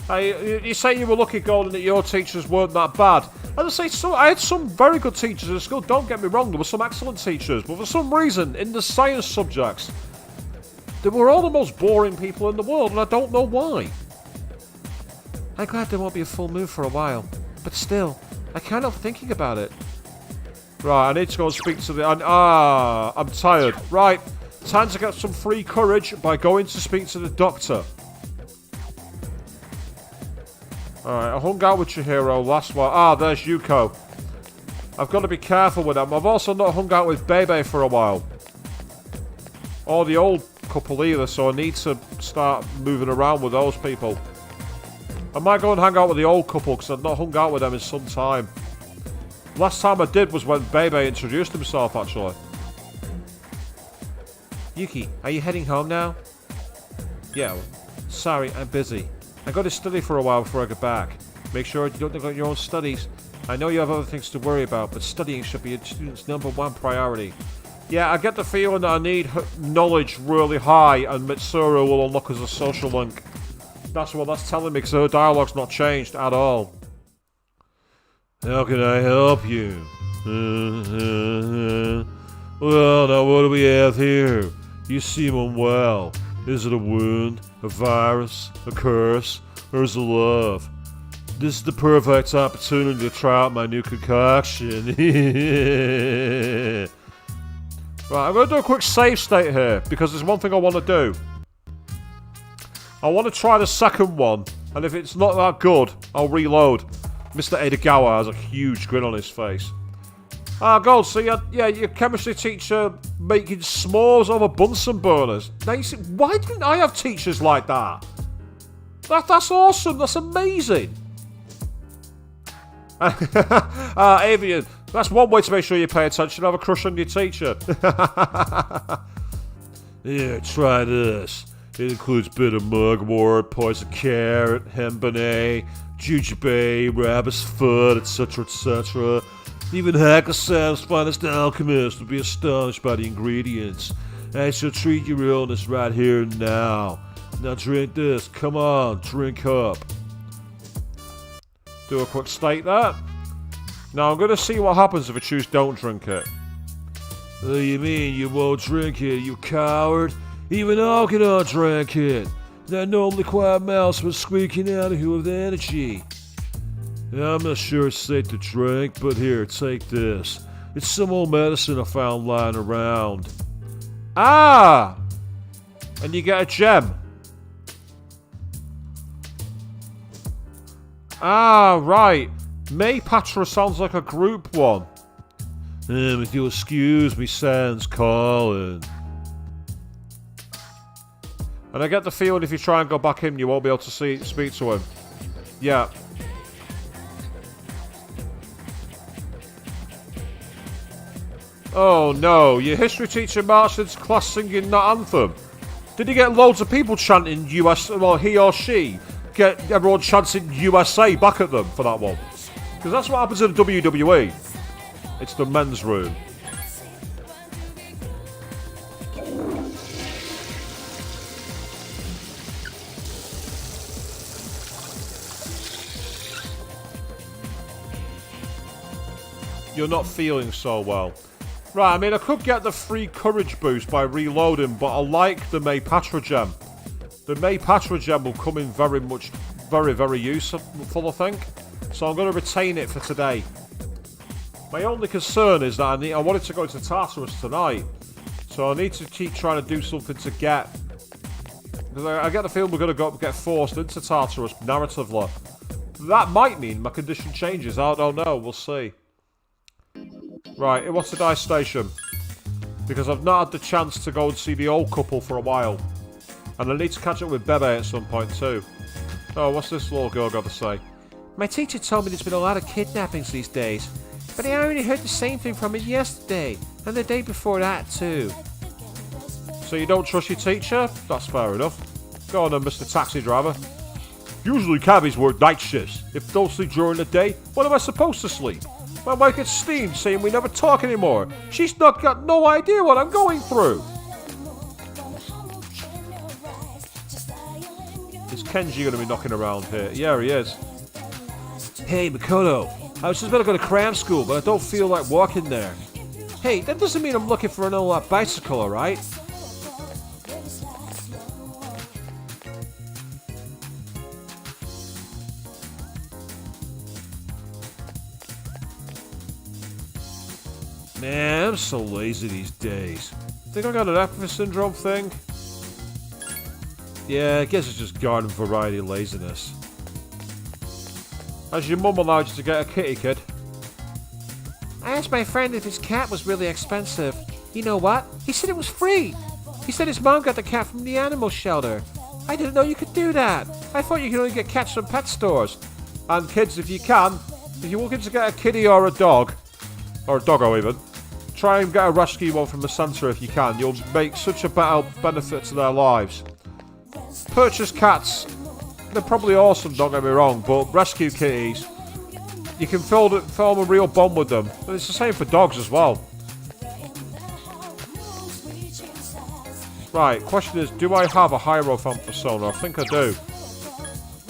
Hey, you say you were lucky, Golden, that your teachers weren't that bad. As I say, I had some very good teachers in school, don't get me wrong, there were some excellent teachers, but for some reason, in the science subjects, they were all the most boring people in the world, and I don't know why. I'm glad there won't be a full moon for a while, but still, I can't help thinking about it. Right, I need to go and speak to the... I'm tired. Right, time to get some free courage by going to speak to the doctor. Alright, I hung out with Chihiro last while. Ah, there's Yuko. I've got to be careful with them. I've also not hung out with Bebe for a while. Or the old couple either, so I need to start moving around with those people. I might go and hang out with the old couple, because I've not hung out with them in some time. Last time I did was when Bebe introduced himself, actually. Yuki, are you heading home now? Yeah, sorry, I'm busy. I got to study for a while before I get back. Make sure you don't neglect your own studies. I know you have other things to worry about, but studying should be a student's #1 priority. Yeah, I get the feeling that I need knowledge really high, and Mitsuru will unlock as a social link. That's what that's telling me, because her dialogue's not changed at all. How can I help you? Well, now what do we have here? You seem unwell. Is it a wound, a virus, a curse, or is it love? This is the perfect opportunity to try out my new concoction. Right, I'm going to do a quick save state here, because there's one thing I want to do. I want to try the second one, and if it's not that good, I'll reload. Mr. Edogawa has a huge grin on his face. Gold, so your chemistry teacher making s'mores over Bunsen burners. Nice. Why didn't I have teachers like that? That's awesome, that's amazing. Avian, that's one way to make sure you pay attention, have a crush on your teacher. Here, try this. It includes bitter mugwort, poison carrot, henbane, jujube, rabbit's foot, etc., etc. Even Hackersam's finest alchemist would be astonished by the ingredients. I shall treat your illness right here and now. Now drink this. Come on, drink up. Do a quick state there. Now I'm going to see what happens if I choose don't drink it. What do you mean you won't drink it, you coward? Even I cannot drink it. That normally quiet mouse was squeaking out of here with energy. I'm not sure it's safe to drink, but here, take this. It's some old medicine I found lying around. Ah! And you get a gem. Ah, right. May Patra sounds like a group one. If you'll excuse me, sans calling. And I get the feeling if you try and go back in, you won't be able to speak to him. Yeah. Oh no, your history teacher marched into class singing that anthem. Did he get loads of people chanting US, well, he or she, get everyone chanting USA back at them for that one? Because that's what happens in the WWE. It's the men's room. You're not feeling so well. Right, I mean, I could get the free courage boost by reloading, but I like the May Patra gem. The May Patra gem will come in very, very useful, I think. So I'm going to retain it for today. My only concern is that I wanted to go to Tartarus tonight, so I need to keep trying to do something to get. Because I get the feeling we're going to get forced into Tartarus narratively. That might mean my condition changes. I don't know. We'll see. Right, it wants to die station. Because I've not had the chance to go and see the old couple for a while. And I need to catch up with Bebe at some point too. Oh, what's this little girl got to say? My teacher told me there's been a lot of kidnappings these days. But I already heard the same thing from him yesterday. And the day before that too. So you don't trust your teacher? That's fair enough. Go on then, Mr. Taxi Driver. Usually cabbies work night shifts. If they don't sleep during the day, when am I supposed to sleep? My wife gets steamed saying we never talk anymore. She's not got no idea what I'm going through. Is Kenji going to be knocking around here? Yeah, he is. Hey, Makoto. I was just about to go to cram school, but I don't feel like walking there. Hey, that doesn't mean I'm looking for an old bicycle, alright? Man, I'm so lazy these days. Think I got an Epiphysis syndrome thing? Yeah, I guess it's just garden variety laziness. Has your mum allowed you to get a kitty, kid? I asked my friend if his cat was really expensive. You know what? He said it was free. He said his mom got the cat from the animal shelter. I didn't know you could do that. I thought you could only get cats from pet stores. And kids, if you can, if you're looking to get a kitty or a dog, or a doggo even, try and get a rescue one from the centre if you can. You'll make such a better benefit to their lives. purchase cats. They're probably awesome, don't get me wrong, but rescue kitties, you can form a real bond with them. And it's the same for dogs as well. Right, question is, do I have a Hierophant persona? I think I do.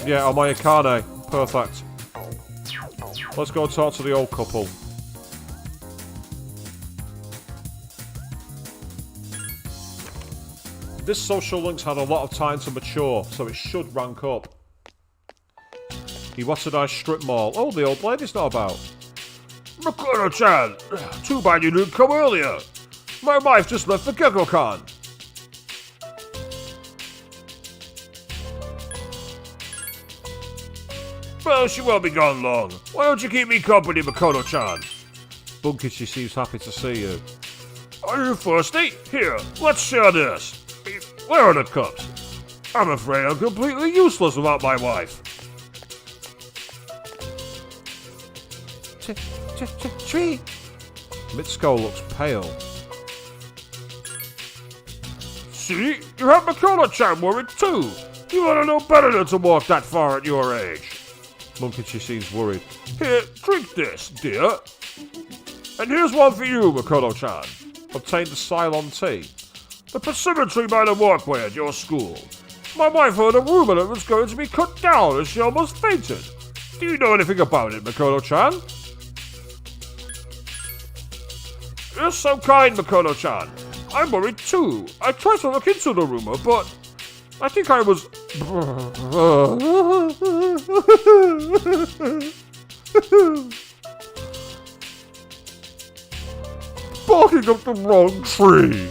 Yeah, on my Akane. Perfect. Let's go and talk to the old couple. This social link's had a lot of time to mature, so it should rank up. He wants a nice strip mall. Oh, the old lady's not about. Makoto-chan, too bad you didn't come earlier. My wife just left for Gekko-kan. Well, she won't be gone long. Why don't you keep me company, Makoto-chan? Bunkichi seems happy to see you. Are you thirsty? Here, let's share this. Where are the cups? I'm afraid I'm completely useless without my wife. Tree. Mitsuko looks pale. See? You have Makoto-chan worried too. You ought to know better than to walk that far at your age. Bunkichi seems worried. Here, drink this, dear. And here's one for you, Makoto-chan. Obtain the Cylon tea. The persimmon tree by the walkway at your school. My wife heard a rumor that it was going to be cut down and she almost fainted. Do you know anything about it, Makoto-chan? You're so kind, Makoto-chan. I'm worried too. I tried to look into the rumor, but I think I was... barking up the wrong tree.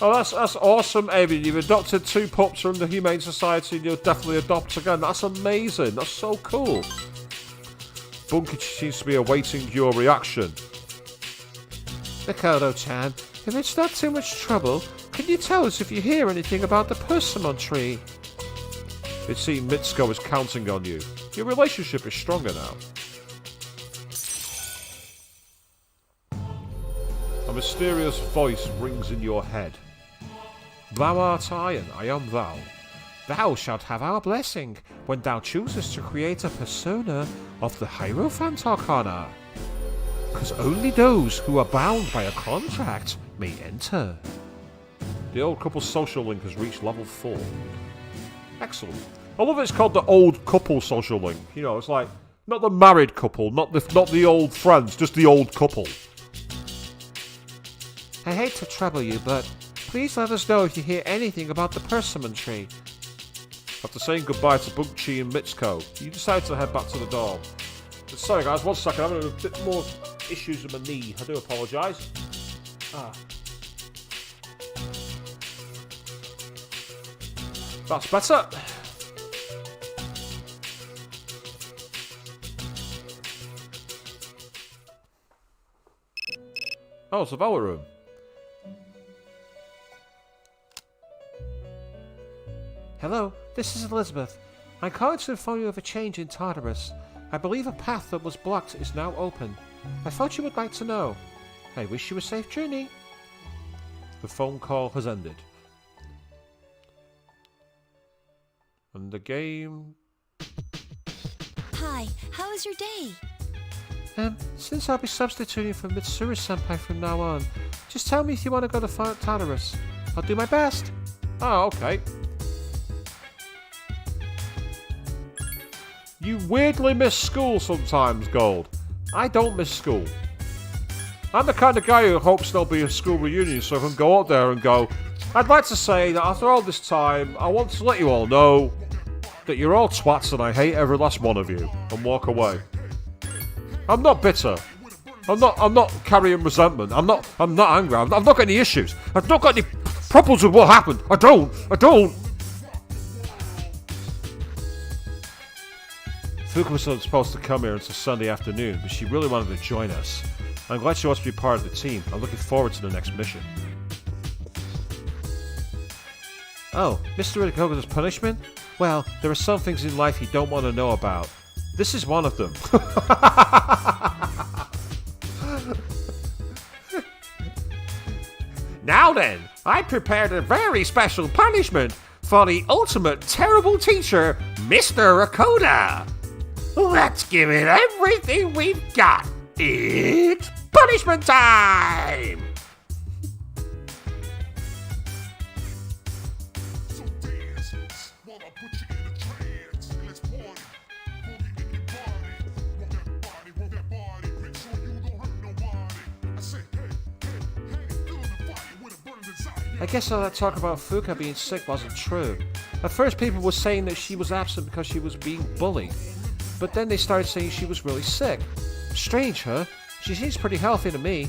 Oh, that's awesome, Amy. You've adopted 2 pups from the Humane Society and you'll definitely adopt again. That's amazing. That's so cool. Bunkichi seems to be awaiting your reaction. Makoto-chan, if it's not too much trouble, can you tell us if you hear anything about the persimmon tree? It seems Mitsuko is counting on you. Your relationship is stronger now. A mysterious voice rings in your head. Thou art I and I am thou. Thou shalt have our blessing when thou choosest to create a persona of the Hierophant Arcana. Because only those who are bound by a contract may enter. The old couple's social link has reached level 4. Excellent. I love it's called the old couple social link. You know, it's like, not the married couple, not the old friends, just the old couple. I hate to trouble you, but please let us know if you hear anything about the persimmon tree. After saying goodbye to Bunkichi and Mitsuko, you decide to head back to the dorm. Sorry guys, one second, I'm having a bit more issues with my knee. I do apologise. That's better. Oh, it's the valet room. Hello, this is Elizabeth. I'm calling to inform you of a change in Tartarus. I believe a path that was blocked is now open. I thought you would like to know. I wish you a safe journey. The phone call has ended. And the game... Hi, how was your day? Since I'll be substituting for Mitsuru-senpai from now on, just tell me if you want to go to Tartarus. I'll do my best. Oh, okay. You weirdly miss school sometimes, Gold. I don't miss school. I'm the kind of guy who hopes there'll be a school reunion so I can go out there and go, I'd like to say that after all this time, I want to let you all know that you're all twats and I hate every last one of you, and walk away. I'm not bitter. I'm not carrying resentment. I'm not angry. I've not got any issues. I've not got any problems with what happened. I don't. Fuka was supposed to come here until Sunday afternoon, but she really wanted to join us. I'm glad she wants to be part of the team. I'm looking forward to the next mission. Oh, Mr. Itakoga's punishment? Well, there are some things in life you don't want to know about. This is one of them. Now then, I prepared a very special punishment for the ultimate terrible teacher, Mr. Rakoda. Let's give it everything we've got. It's punishment time! I guess all that talk about Fuka being sick wasn't true. At first people were saying that she was absent because she was being bullied. But then they started saying she was really sick. Strange, huh? She seems pretty healthy to me.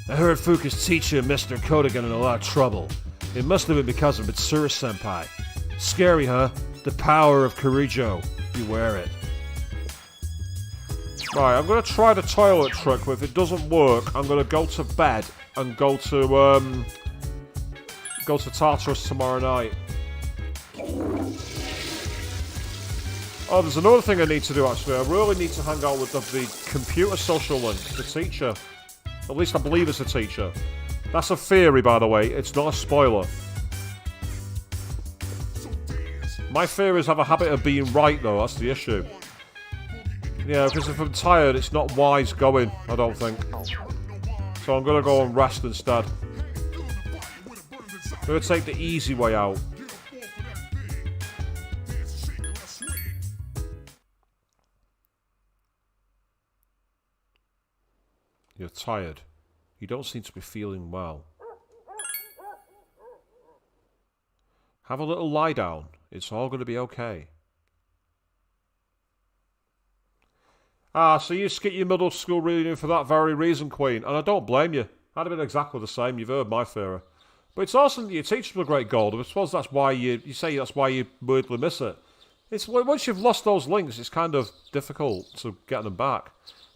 I heard Fuka's teacher, Mr. Koda, got in a lot of trouble. It must have been because of Mitsuru-senpai. Scary, huh? The power of Kirijo. Beware it. Right, I'm going to try the toilet trick, but if it doesn't work, I'm going to go to bed and go to Tartarus tomorrow night. Oh, there's another thing I need to do, actually. I really need to hang out with the computer social link, the teacher. At least I believe it's a teacher. That's a theory, by the way. It's not a spoiler. My theories have a habit of being right, though. That's the issue. Yeah, because if I'm tired, it's not wise going, I don't think. So I'm going to go and rest instead. I'm going to take the easy way out. You're tired. You don't seem to be feeling well. Have a little lie down. It's all going to be okay. Ah, so you skip your middle school reunion for that very reason, Queen. And I don't blame you. I'd have been exactly the same. You've heard my theory. But it's awesome that your teachers were great gold. I suppose that's why you say that's why you weirdly miss it. It's once you've lost those links, it's kind of difficult to get them back.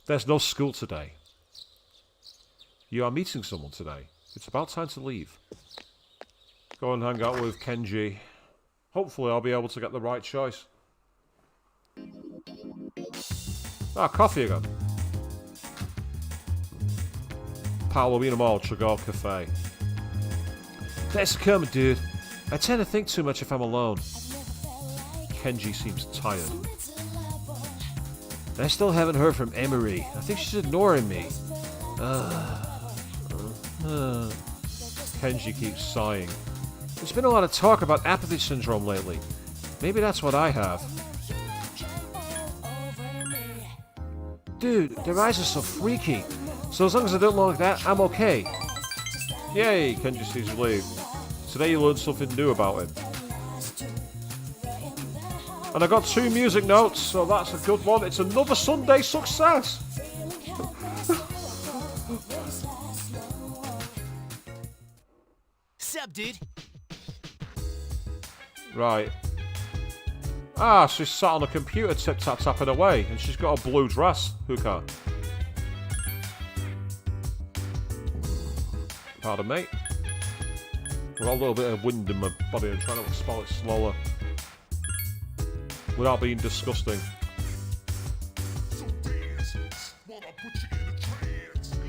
There's no school today. You are meeting someone today. It's about time to leave. Go and hang out with Kenji. Hopefully I'll be able to get the right choice. Ah, coffee again. Halloween Mall, Chagall Cafe. Thanks for coming, dude. I tend to think too much if I'm alone. Kenji seems tired. I still haven't heard from Emery. I think she's ignoring me. Kenji keeps sighing. There's been a lot of talk about apathy syndrome lately. Maybe that's what I have. Dude, their eyes are so freaky. So as long as I don't look like that, I'm okay. Yay, Kenji sees relieved. Today you learned something new about him. And I got 2 music notes, so that's a good one. It's another Sunday success. Sup, dude? Right. Ah, she's sat on a computer tip-tap-tapping away, and she's got a blue dress, Huka. Pardon me. I've got a little bit of wind in my body. I'm trying to spell it slower. Without being disgusting.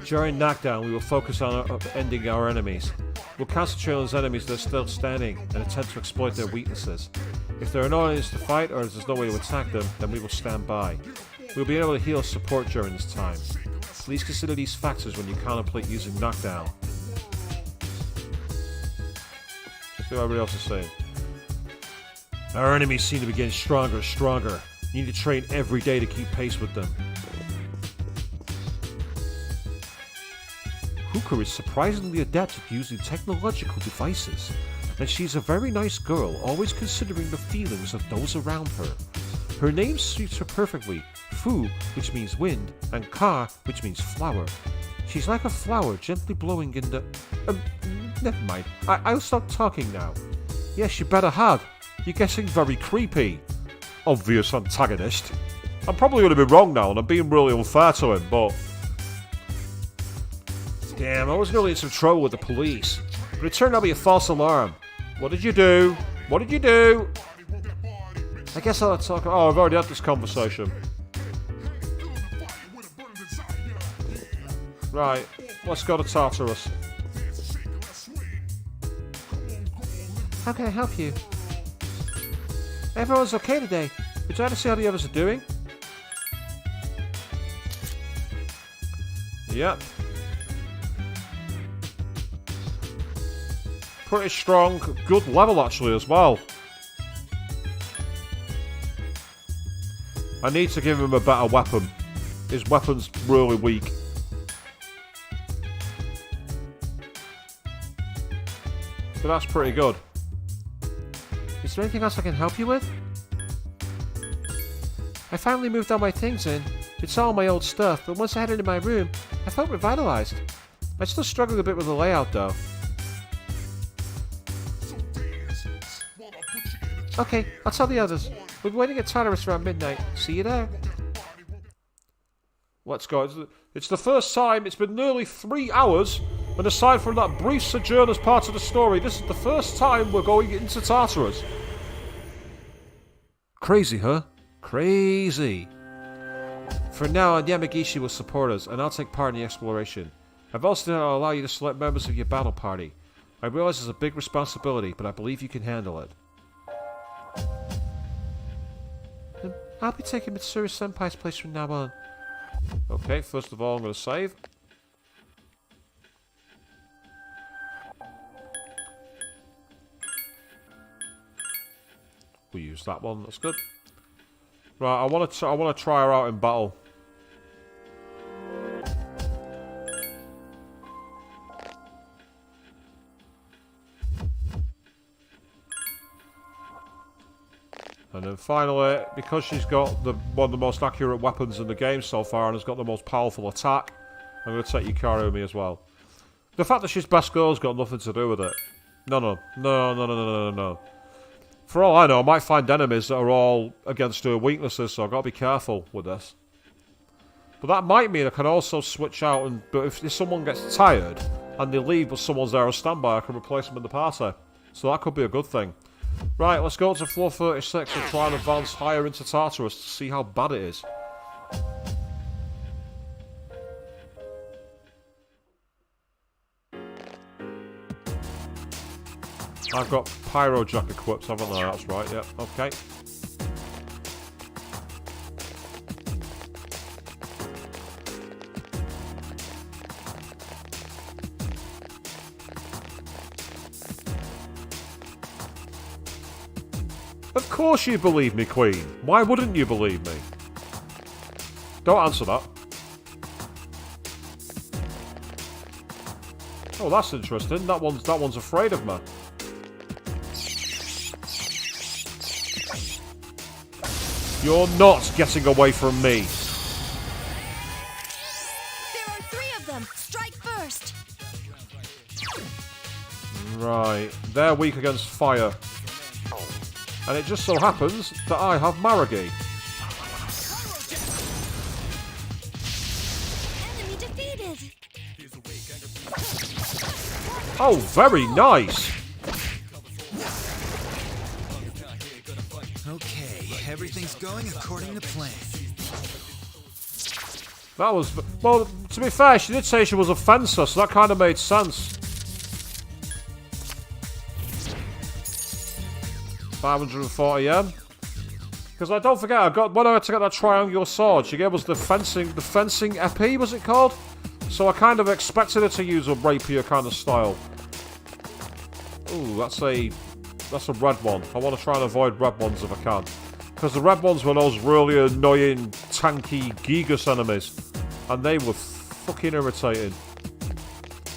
During knockdown, we will focus on ending our enemies. We'll concentrate on those enemies that are still standing and attempt to exploit their weaknesses. If there are no enemies to fight or if there's no way to attack them, then we will stand by. We'll be able to heal support during this time. Please consider these factors when you contemplate using knockdown. See what everybody else is saying. Our enemies seem to be getting stronger and stronger. You need to train every day to keep pace with them. Huka is surprisingly adept at using technological devices, and she's a very nice girl, always considering the feelings of those around her. Her name suits her perfectly, Fu, which means wind, and Ka, which means flower. She's like a flower gently blowing in the... never mind, I'll stop talking now. Yes, you better have. You're getting very creepy. Obvious antagonist. I'm probably going to be wrong now, and I'm being really unfair to him, but... Damn, I was nearly in some trouble with the police. But it turned out to be a false alarm. What did you do? What did you do? I guess I'll talk... Oh, I've already had this conversation. Right, let's go to Tartarus. How can I help you? Everyone's okay today. Would you like to see how the others are doing? Yep. Pretty strong. Good level, actually, as well. I need to give him a better weapon. His weapon's really weak. But that's pretty good. Is there anything else I can help you with? I finally moved all my things in. It's all my old stuff, but once I headed into my room, I felt revitalized. I still struggle a bit with the layout, though. Okay, I'll tell the others. We'll be waiting at Tartarus around midnight. See you there. Let's go. It's the first time. It's been nearly 3 hours. And aside from that brief sojourn as part of the story, this is the first time we're going into Tartarus. Crazy, huh? Crazy. For now on, Yamagishi will support us, and I'll take part in the exploration. I've also said I'll allow you to select members of your battle party. I realize it's a big responsibility, but I believe you can handle it. I'll be taking Mitsuru Senpai's place from now on. Okay, first of all, I'm going to save. We use that one. That's good. Right, I want to try her out in battle. And then finally, because she's got one of the most accurate weapons in the game so far and has got the most powerful attack, I'm going to take Yukari with me as well. The fact that she's best girl's got nothing to do with it. No. For all I know, I might find enemies that are all against her weaknesses, so I've got to be careful with this. But that might mean I can also switch out, but if someone gets tired and they leave but someone's there on standby, I can replace them in the party. So that could be a good thing. Right, let's go to floor 36 and try and advance higher into Tartarus to see how bad it is. I've got Pyro Jack equipped, haven't I? That's right, yep, okay. Of course you believe me, Queen. Why wouldn't you believe me? Don't answer that. Oh, that's interesting. That one's afraid of me. You're not getting away from me. There are 3 of them. Strike first. Right. They're weak against fire. And it just so happens that I have Maragi. Enemy defeated. Oh, very nice. Okay, everything's going according to plan. That was... Well, to be fair, she did say she was a fencer, so that kind of made sense. 540 yen. Because I don't forget, when I had to get that triangular sword, she gave us the fencing epee, was it called? So I kind of expected her to use a rapier kind of style. Ooh, that's a red one. I want to try and avoid red ones if I can. Because the red ones were those really annoying, tanky Gigas enemies. And they were fucking irritating.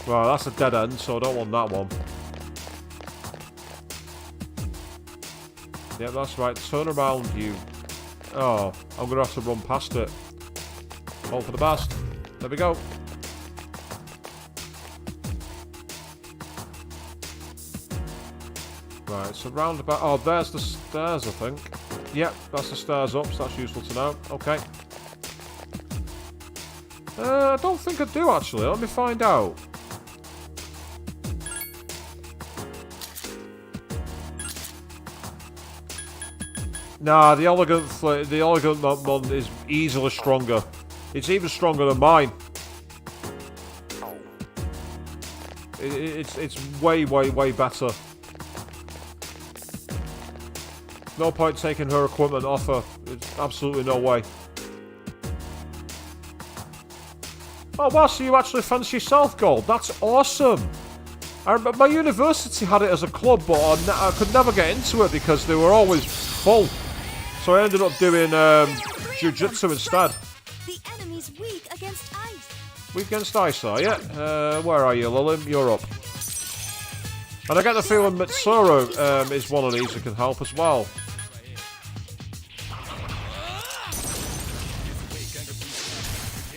Right, that's a dead end, so I don't want that one. Yep, that's right. Turn around, you. Oh, I'm going to have to run past it. Hope for the best. There we go. Right, so roundabout. Oh, there's the stairs, I think. Yep, that's the stairs up, so that's useful to know. Okay. I don't think I do, actually. Let me find out. Nah, the elegant one is easily stronger. It's even stronger than mine. It's way better. No point taking her equipment off her. It's absolutely no way. Oh, wow, so you actually fancy yourself gold. That's awesome. I remember my university had it as a club, but I could never get into it because they were always full. So I ended up doing jiu-jitsu instead. The enemy's weak against ice. Weak against ice, are you? Where are you, Lilim? You're up. And I get the feeling Mitsuru is one of these that can help as well.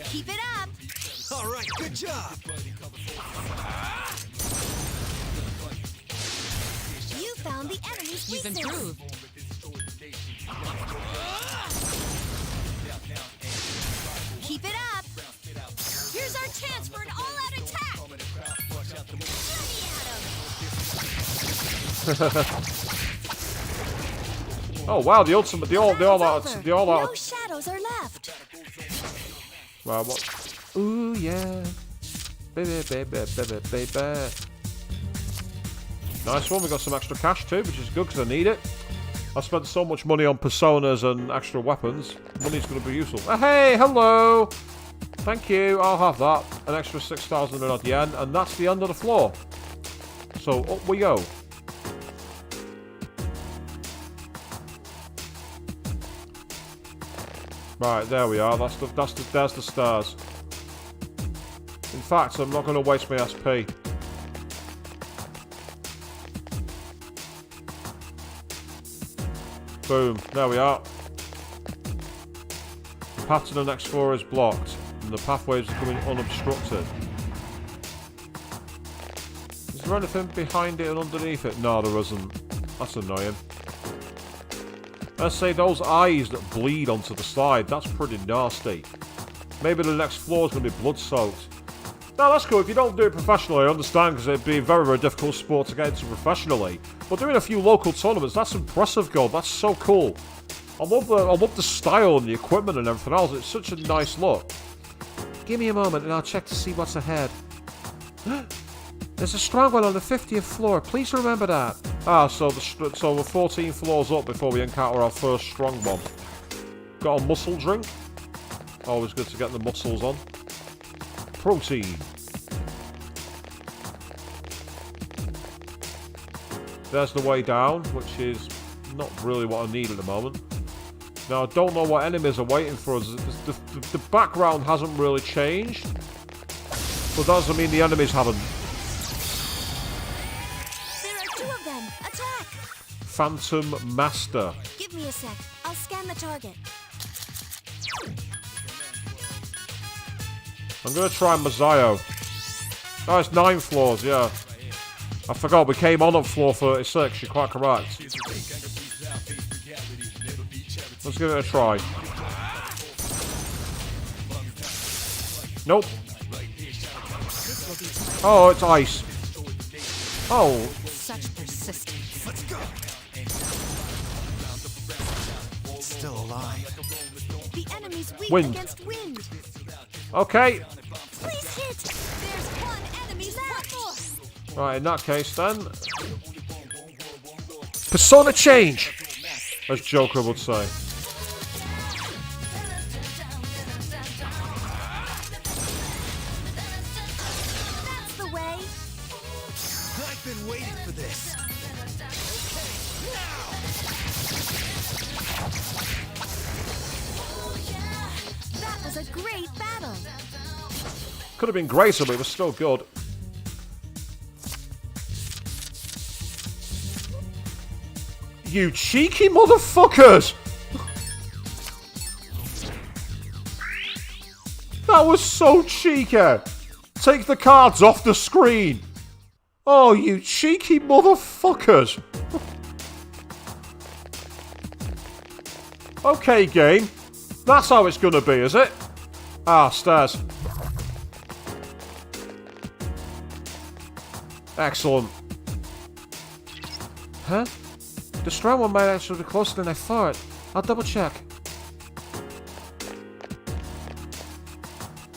Keep it up. All right, good job. You found the enemy's You've weakness. improved. Keep it up. Here's our chance for an all-out attack. Oh wow, the ultimate, the all out. No shadows are left. Wow, what? Ooh yeah, baby, baby, baby, baby. Nice one. We got some extra cash too, which is good because I need it. I spent so much money on personas and extra weapons. Money's going to be useful. Hey, hello. Thank you. I'll have that. An extra 6,000 odd yen, and that's the end of the floor. So up we go. Right, there we are. There's the stars. In fact, I'm not going to waste my SP. Boom. There we are. The path to the next floor is blocked, and the pathways are becoming unobstructed. Is there anything behind it and underneath it? No, there isn't. That's annoying. Let's say those eyes that bleed onto the slide, that's pretty nasty. Maybe the next floor is going to be blood-soaked. No, that's cool. If you don't do it professionally, I understand, because it'd be a very, very difficult sport to get into professionally. But doing a few local tournaments, that's impressive, Gold. That's so cool. I love the style and the equipment and everything else. It's such a nice look. Give me a moment and I'll check to see what's ahead. There's a strong one on the 50th floor. Please remember that. Ah, so we're 14 floors up before we encounter our first strong one. Got a muscle drink. Always good to get the muscles on. Protein. There's the way down, which is not really what I need at the moment. Now, I don't know what enemies are waiting for us. The background hasn't really changed, but that doesn't mean the enemies haven't. There are two of them. Attack! Phantom Master. Give me a sec. I'll scan the target. I'm going to try Mazayo. Oh, it's 9 floors, yeah. I forgot, we came on at floor 36, you're quite correct. Let's give it a try. Nope. Oh, it's ice. Oh. Such persistence. Let's go. Still alive. The enemy's weak Wind. against wind. Okay. Please hit. There's one enemy left. Right, in that case then. Persona change! As Joker would say. That's the way. I've been waiting for this. That was a great battle. Could have been greater, but it was still good. You cheeky motherfuckers! That was so cheeky! Take the cards off the screen! Oh, you cheeky motherfuckers! Okay, game. That's how it's gonna be, is it? Ah, stairs. Excellent. Huh? The strong one might actually be closer than I thought. I'll double check.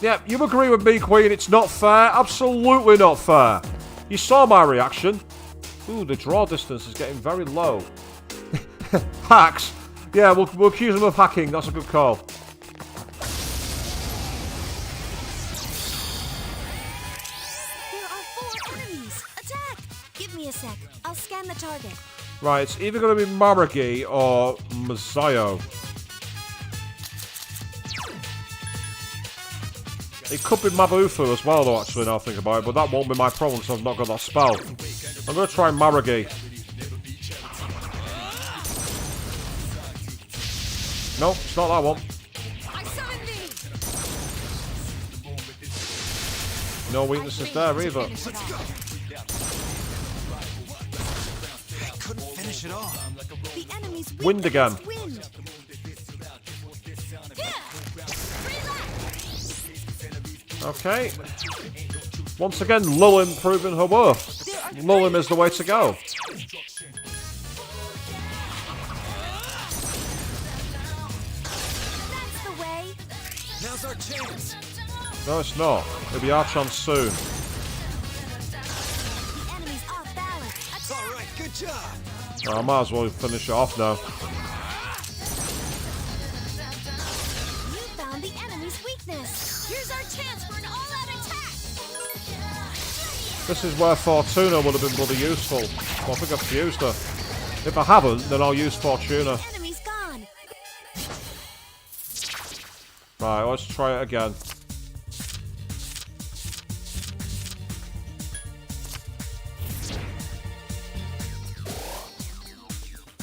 Yeah, you agree with me, Queen. It's not fair. Absolutely not fair. You saw my reaction. Ooh, the draw distance is getting very low. Hacks? Yeah, we'll accuse them of hacking. That's a good call. There are 4 enemies. Attack! Give me a sec. I'll scan the target. Right, it's either going to be Maragi or Masayo. It could be Mabufu as well, though, actually, now I think about it, but that won't be my problem because I've not got that spell. I'm going to try Maragi. Nope, it's not that one. No weaknesses there either. I couldn't finish it all. The enemy's Wind again. Wind. Okay. Once again, Lullim proving her worth. Lullim is the way to go. That's the way. Now's our chance. No, it's not. It'll be our chance soon. The enemy's off balance. All right, good job. I might as well finish it off now. You found the enemy's weakness. Here's our chance for an all-out attack. This is where Fortuna would have been bloody useful. Well, I think I've fused her. If I haven't, then I'll use Fortuna. The enemy's gone. Right, let's try it again.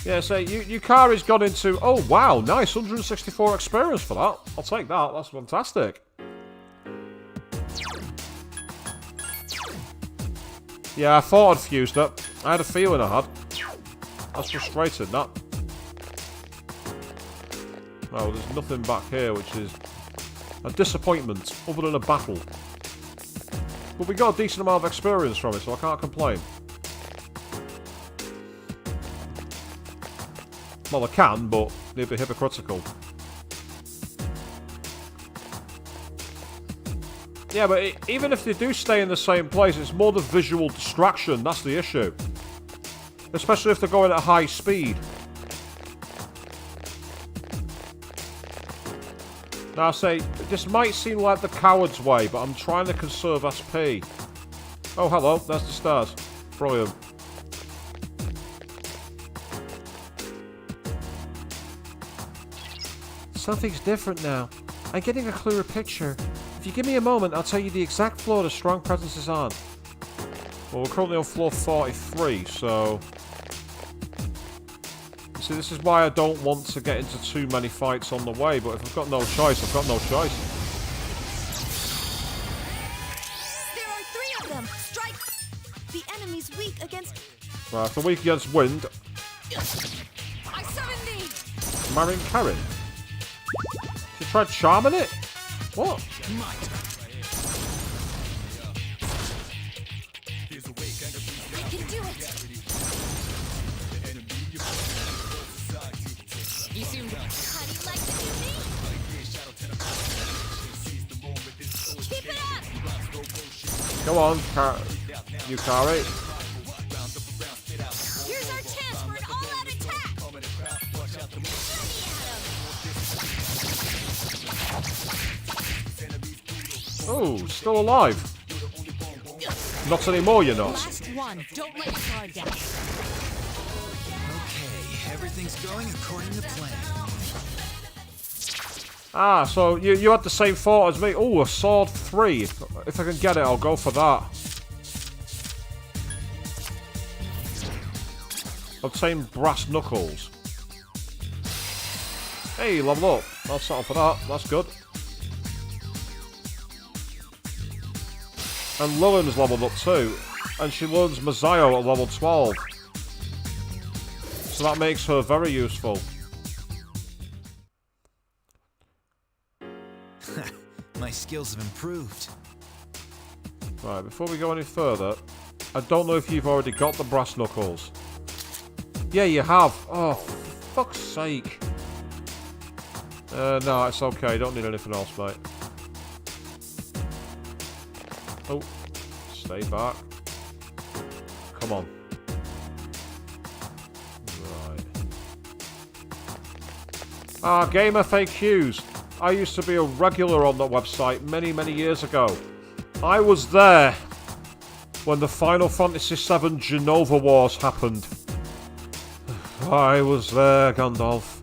Yeah, so Yukari's gone into... Oh, wow, nice. 164 experience for that. I'll take that. That's fantastic. Yeah, I thought I'd fused it. I had a feeling I had. That's frustrating, that. Oh, there's nothing back here, which is a disappointment, other than a battle. But we got a decent amount of experience from it, so I can't complain. Well, I can, but it'd be hypocritical. Yeah, but even if they do stay in the same place, it's more the visual distraction. That's the issue. Especially if they're going at high speed. Now, I say, this might seem like the coward's way, but I'm trying to conserve SP. Oh, hello. There's the stars. Brilliant. Something's different now. I'm getting a clearer picture. If you give me a moment, I'll tell you the exact floor the strong presence is on. Well, we're currently on floor 43, so... You see, this is why I don't want to get into too many fights on the way, but if I've got no choice, I've got no choice. There are 3 of them. Strike. The enemy's weak against... Right, if they're weak against wind... I summon thee. Marion Karen? She tried charming it? What? I can do it. You seem... How do you like to do me? Keep it up. Go on, Yukari. Here's our chance for an all-out attack. Oh, still alive. Not anymore, you're not. Last one. Don't let your guard down. Okay, everything's going according to plan. Ah, so you had the same thought as me. Oh, a sword 3. If I can get it, I'll go for that. Obtain brass knuckles. Hey, level up. I'll settle for that. That's good. And Lillian's leveled up too. And she learns Masayo at level 12. So that makes her very useful. My skills have improved. Right, before we go any further, I don't know if you've already got the brass knuckles. Yeah, you have. Oh, for fuck's sake. No, it's okay. Don't need anything else, mate. Oh, stay back. Come on. Right. Game FAQs. I used to be a regular on that website many, many years ago. I was there when the Final Fantasy VII Genova Wars happened. I was there, Gandalf.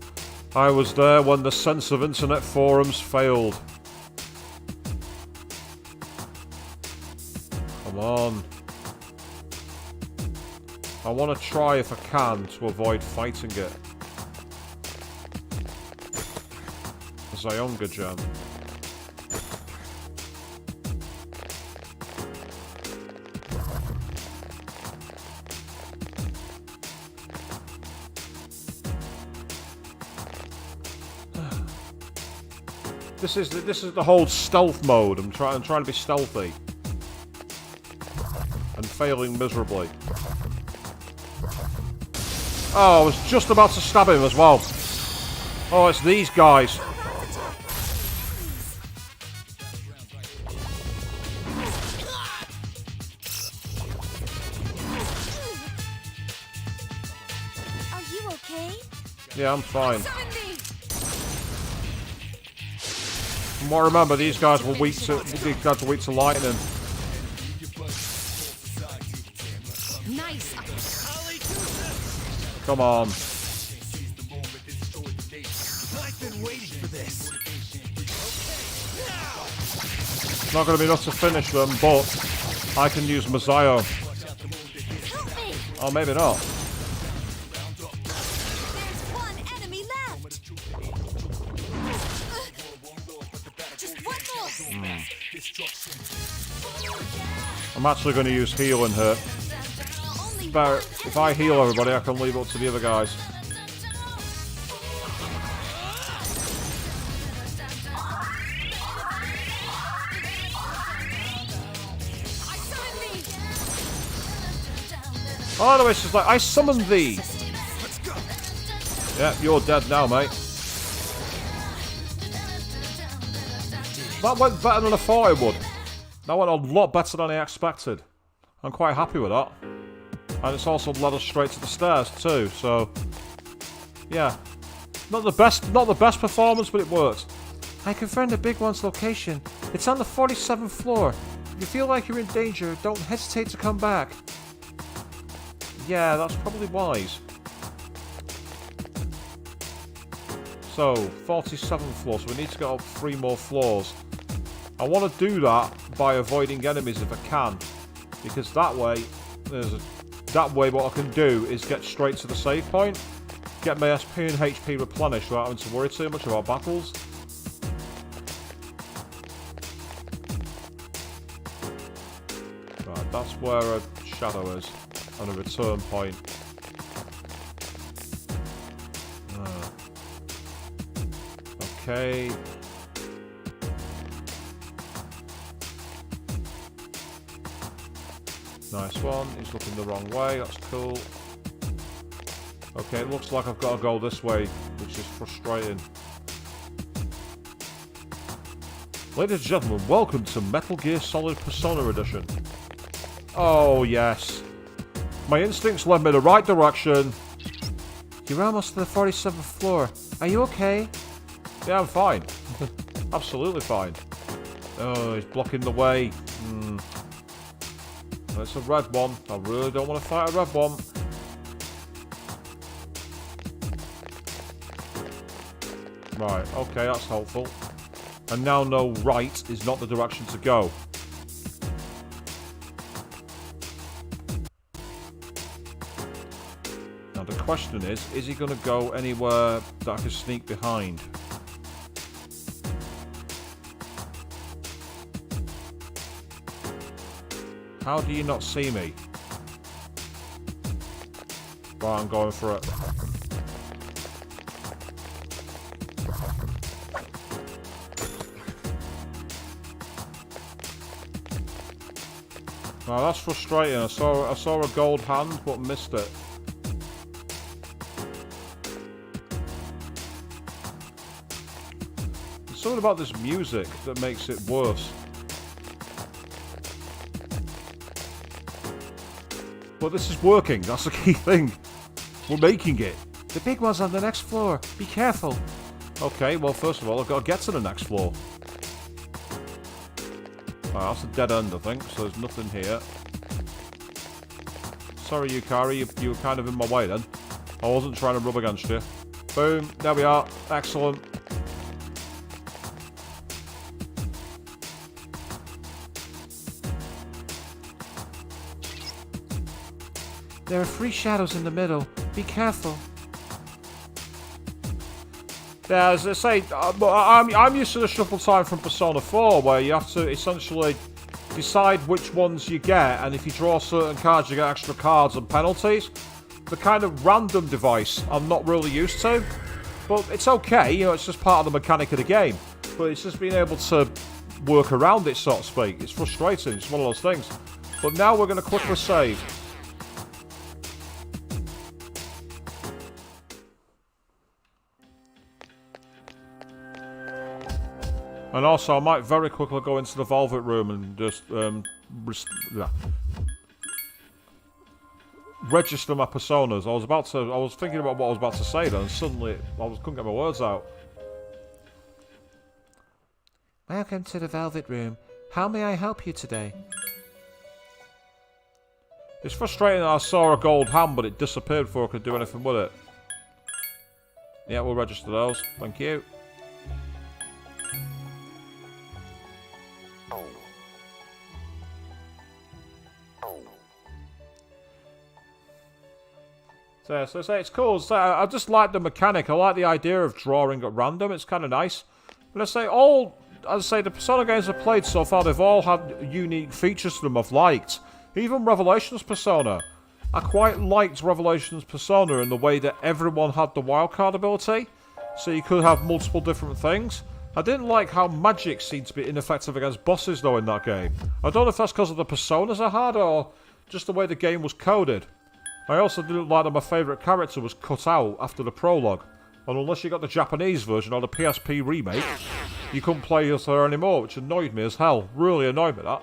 I was there when the sense of internet forums failed. Come on. I want to try if I can to avoid fighting it. Zionga gem. This is the whole stealth mode. I'm trying to be stealthy and failing miserably. Oh, I was just about to stab him as well. Oh, it's these guys. Are you okay? Yeah, I'm fine. From what I remember, these guys were weak to lightning. Nice. Come on. I've been waiting for this. It's not going to be enough to finish them, but I can use Mazio. Oh, maybe not. There's one enemy left. Just one more. I'm actually going to use heal and hurt. But if I heal everybody, I can leave it up to the other guys. Oh no, it's just like, I summoned thee! Yeah, you're dead now, mate. That went better than I thought it would. That went a lot better than I expected. I'm quite happy with that. And it's also led us straight to the stairs too, so... yeah. Not the best performance, but it worked. I confirmed the big one's location. It's on the 47th floor. If you feel like you're in danger, don't hesitate to come back. Yeah, that's probably wise. So, 47th floor, so we need to get up 3 more floors. I want to do that by avoiding enemies if I can. Because that way, what I can do is get straight to the save point, get my SP and HP replenished without having to worry too much about battles. Right, that's where a shadow is, and a return point. Okay. Nice one. He's looking the wrong way. That's cool. Okay, it looks like I've got to go this way, which is frustrating. Ladies and gentlemen, welcome to Metal Gear Solid Persona Edition. Oh, yes. My instincts led me the right direction. You're almost to the 47th floor. Are you okay? Yeah, I'm fine. Absolutely fine. Oh, he's blocking the way. It's a red one. I really don't want to fight a red one. Right, okay, that's helpful. And now know right is not the direction to go. Now the question is he going to go anywhere that I can sneak behind? How do you not see me? Right, I'm going for it. Now that's frustrating. I saw a gold hand, but missed it. There's something about this music that makes it worse. But this is working, that's the key thing. We're making it. The big one's on the next floor. Be careful. Okay, well, first of all, I've got to get to the next floor. Right, that's a dead end, I think, so there's nothing here. Sorry, Yukari, you were kind of in my way then. I wasn't trying to rub against you. Boom, there we are. Excellent. There are 3 shadows in the middle. Be careful. Yeah, as I say, I'm used to the shuffle time from Persona 4, where you have to essentially decide which ones you get, and if you draw certain cards, you get extra cards and penalties. The kind of random device I'm not really used to, but it's okay, you know, it's just part of the mechanic of the game. But it's just being able to work around it, so to speak. It's frustrating, it's one of those things. But now we're going to quickly save. And also, I might very quickly go into the Velvet Room and just register my personas. I was thinking about what I was about to say then, and suddenly couldn't get my words out. Welcome to the Velvet Room. How may I help you today? It's frustrating that I saw a gold hand, but it disappeared before I could do anything with it. Yeah, we'll register those. Thank you. So I say it's cool. So I just like the mechanic. I like the idea of drawing at random. It's kind of nice. But as I say, the Persona games I've played so far, they've all had unique features to them I've liked. Even Revelations Persona. I quite liked Revelations Persona in the way that everyone had the wildcard ability. So you could have multiple different things. I didn't like how magic seemed to be ineffective against bosses though in that game. I don't know if that's because of the personas I had or just the way the game was coded. I also didn't like that my favourite character was cut out after the prologue. And unless you got the Japanese version or the PSP remake, you couldn't play as her anymore, which annoyed me as hell. Really annoyed me, that.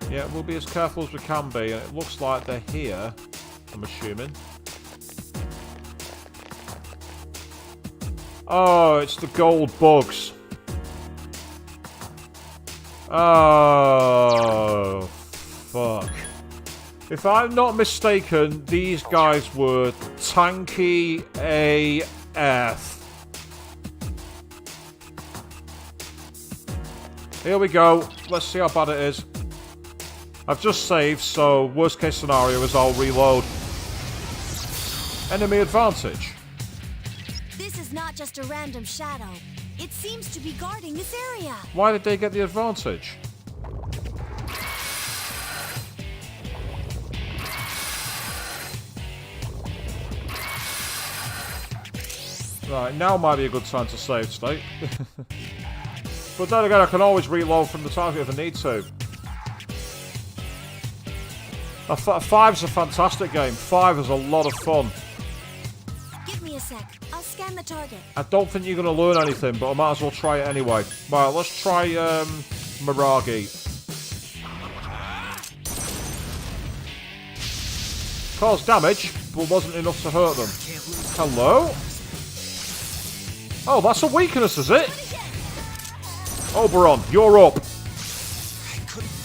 Yeah, we'll be as careful as we can be. And it looks like they're here, I'm assuming. Oh, it's the gold bugs. Oh, fuck. If I'm not mistaken, these guys were tanky AF. Here we go. Let's see how bad it is. I've just saved, so worst case scenario is I'll reload. Enemy advantage. This is not just a random shadow. It seems to be guarding this area. Why did they get the advantage? Right, now might be a good time to save state. But then again, I can always reload from the target if I need to. 5's a fantastic game. 5 is a lot of fun. Give me a sec. I'll scan the target. I don't think you're going to learn anything, but I might as well try it anyway. Right, let's try Miragi. Caused damage, but wasn't enough to hurt them. Hello? Oh, that's a weakness, is it? Oberon, you're up.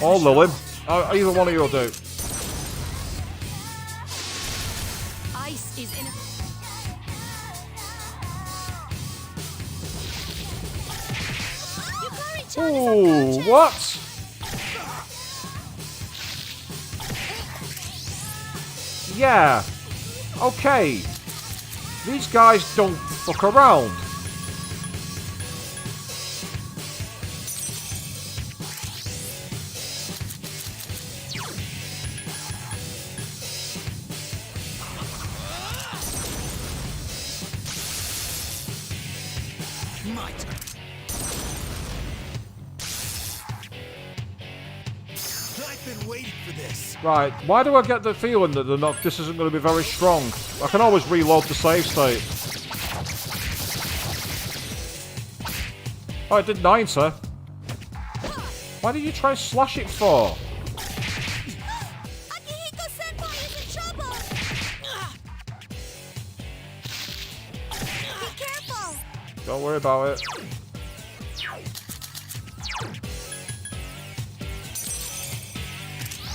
Or Lily. Either one of you will do. Ice is in Ooh, what? Yeah. Okay. These guys don't fuck around. My turn. I've been waiting for this. Right, why do I get the feeling that this isn't going to be very strong? I can always reload the save state. Oh, it did 90. Why did you try and slash it for? Don't worry about it.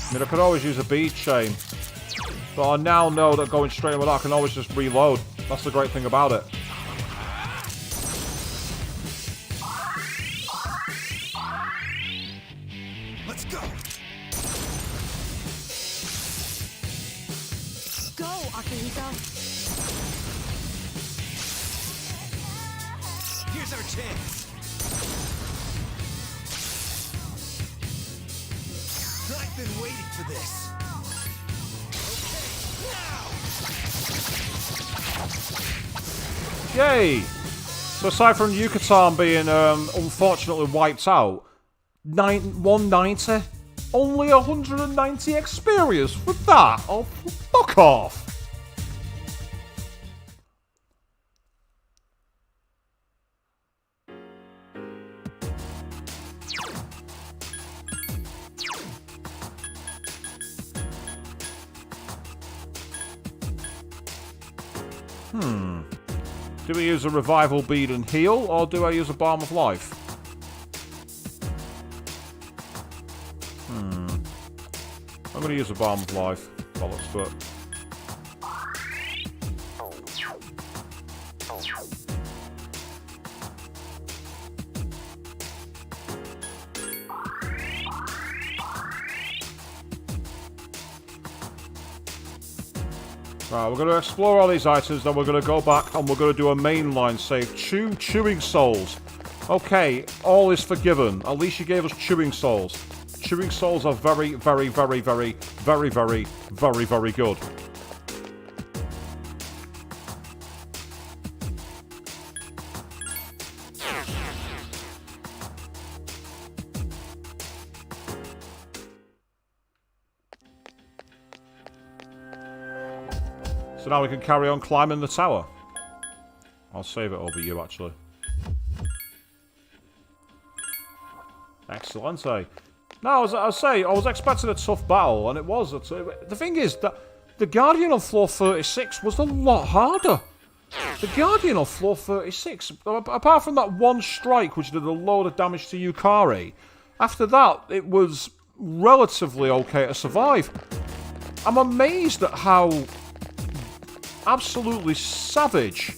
I mean, I could always use a bead chain. But I now know that going straight with that, I can always just reload. That's the great thing about it. Let's go. Go, Akihiko. Here's our chance. I've been waiting for this. Yay! So aside from Yucatan being unfortunately wiped out, 190? Only 190 experience with that? Oh, fuck off! Do we use a revival bead and heal, or do I use a balm of life? I'm going to use a balm of life. Bollocks to it. Right, we're going to explore all these items, then we're going to go back and we're going to do a mainline save. Chewing souls. Okay, all is forgiven. At least you gave us chewing souls. Chewing souls are very, very, very, very, very, very, very, very good. So now we can carry on climbing the tower. I'll save it over you, actually. Excellent, eh? Now, as I say, I was expecting a tough battle, and it was. The thing is that the Guardian on floor 36 was a lot harder. The Guardian on floor 36, apart from that one strike which did a load of damage to Yukari, after that, it was relatively okay to survive. I'm amazed at how absolutely savage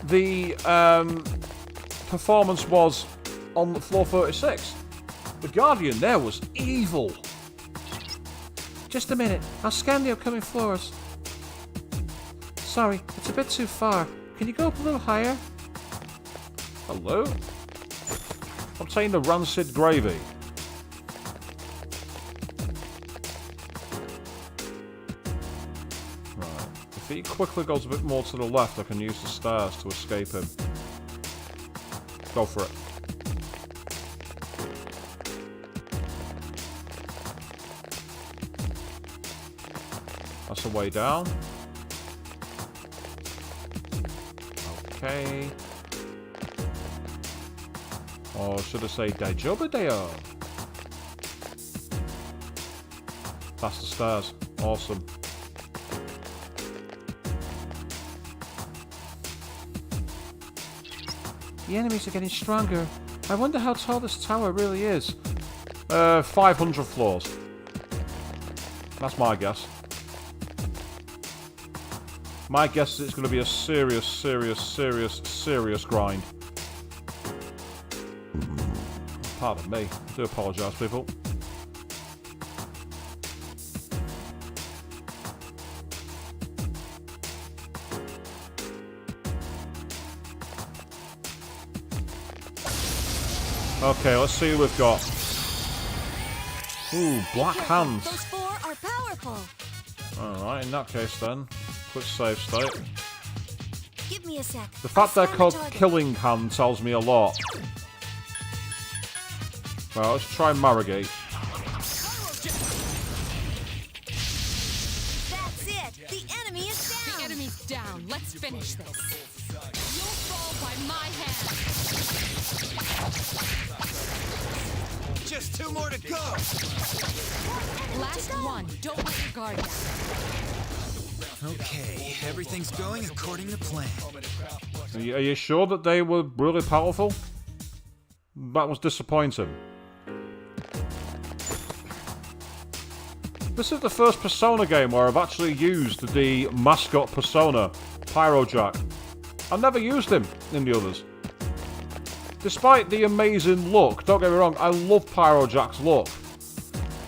the performance was on the floor 36. The Guardian there was evil. Just a minute. I'll scan the upcoming floors. Sorry, it's a bit too far. Can you go up a little higher? Hello? Obtain the rancid gravy. Right. If he quickly goes a bit more to the left, I can use the stairs to escape him. Go for it. That's the way down. Okay. Or should I say Dajobadeo? That's the stairs. Awesome. The enemies are getting stronger. I wonder how tall this tower really is. 500 floors. That's my guess. My guess is it's going to be a serious, serious, serious, serious grind. Pardon me. I do apologise, people. Okay, let's see who we've got. Ooh, black hands. Those four are powerful. Alright, in that case then. Quick save state. Give me a sec. The fact they're called Killing Hand tells me a lot. Well, let's try Marigate. That's it. The enemy is down. The enemy's down. Let's finish this. You'll fall by my hand. Just 2 more to go. Last one. Don't let your guard down. Okay, everything's going according to plan. Are you sure that they were really powerful? That was disappointing. This is the first Persona game where I've actually used the mascot Persona, Pyrojack. I've never used him in the others. Despite the amazing look, don't get me wrong, I love Pyrojack's look.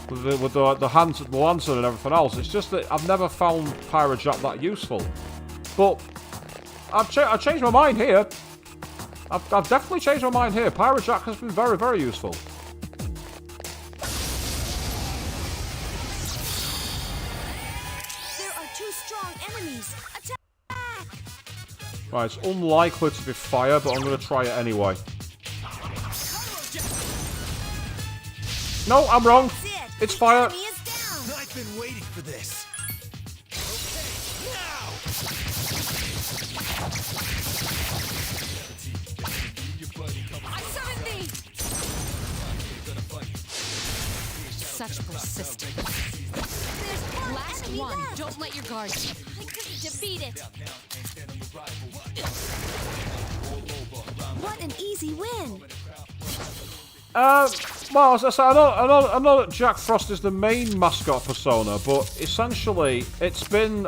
With the hands, the lantern and everything else. It's just that I've never found Pyrojack that useful. But I've changed my mind here. I've definitely changed my mind here. Pyrojack has been very, very useful. There are 2 strong enemies. Attack! Right, it's unlikely to be fire, but I'm going to try it anyway. No, I'm wrong. It's fire. I've been waiting for this. Okay, now. I summoned thee! Such persistence. Last one. Don't let your guard down. I couldn't defeat it. What an easy win. Well, as I say, I know that Jack Frost is the main mascot Persona, but essentially it's been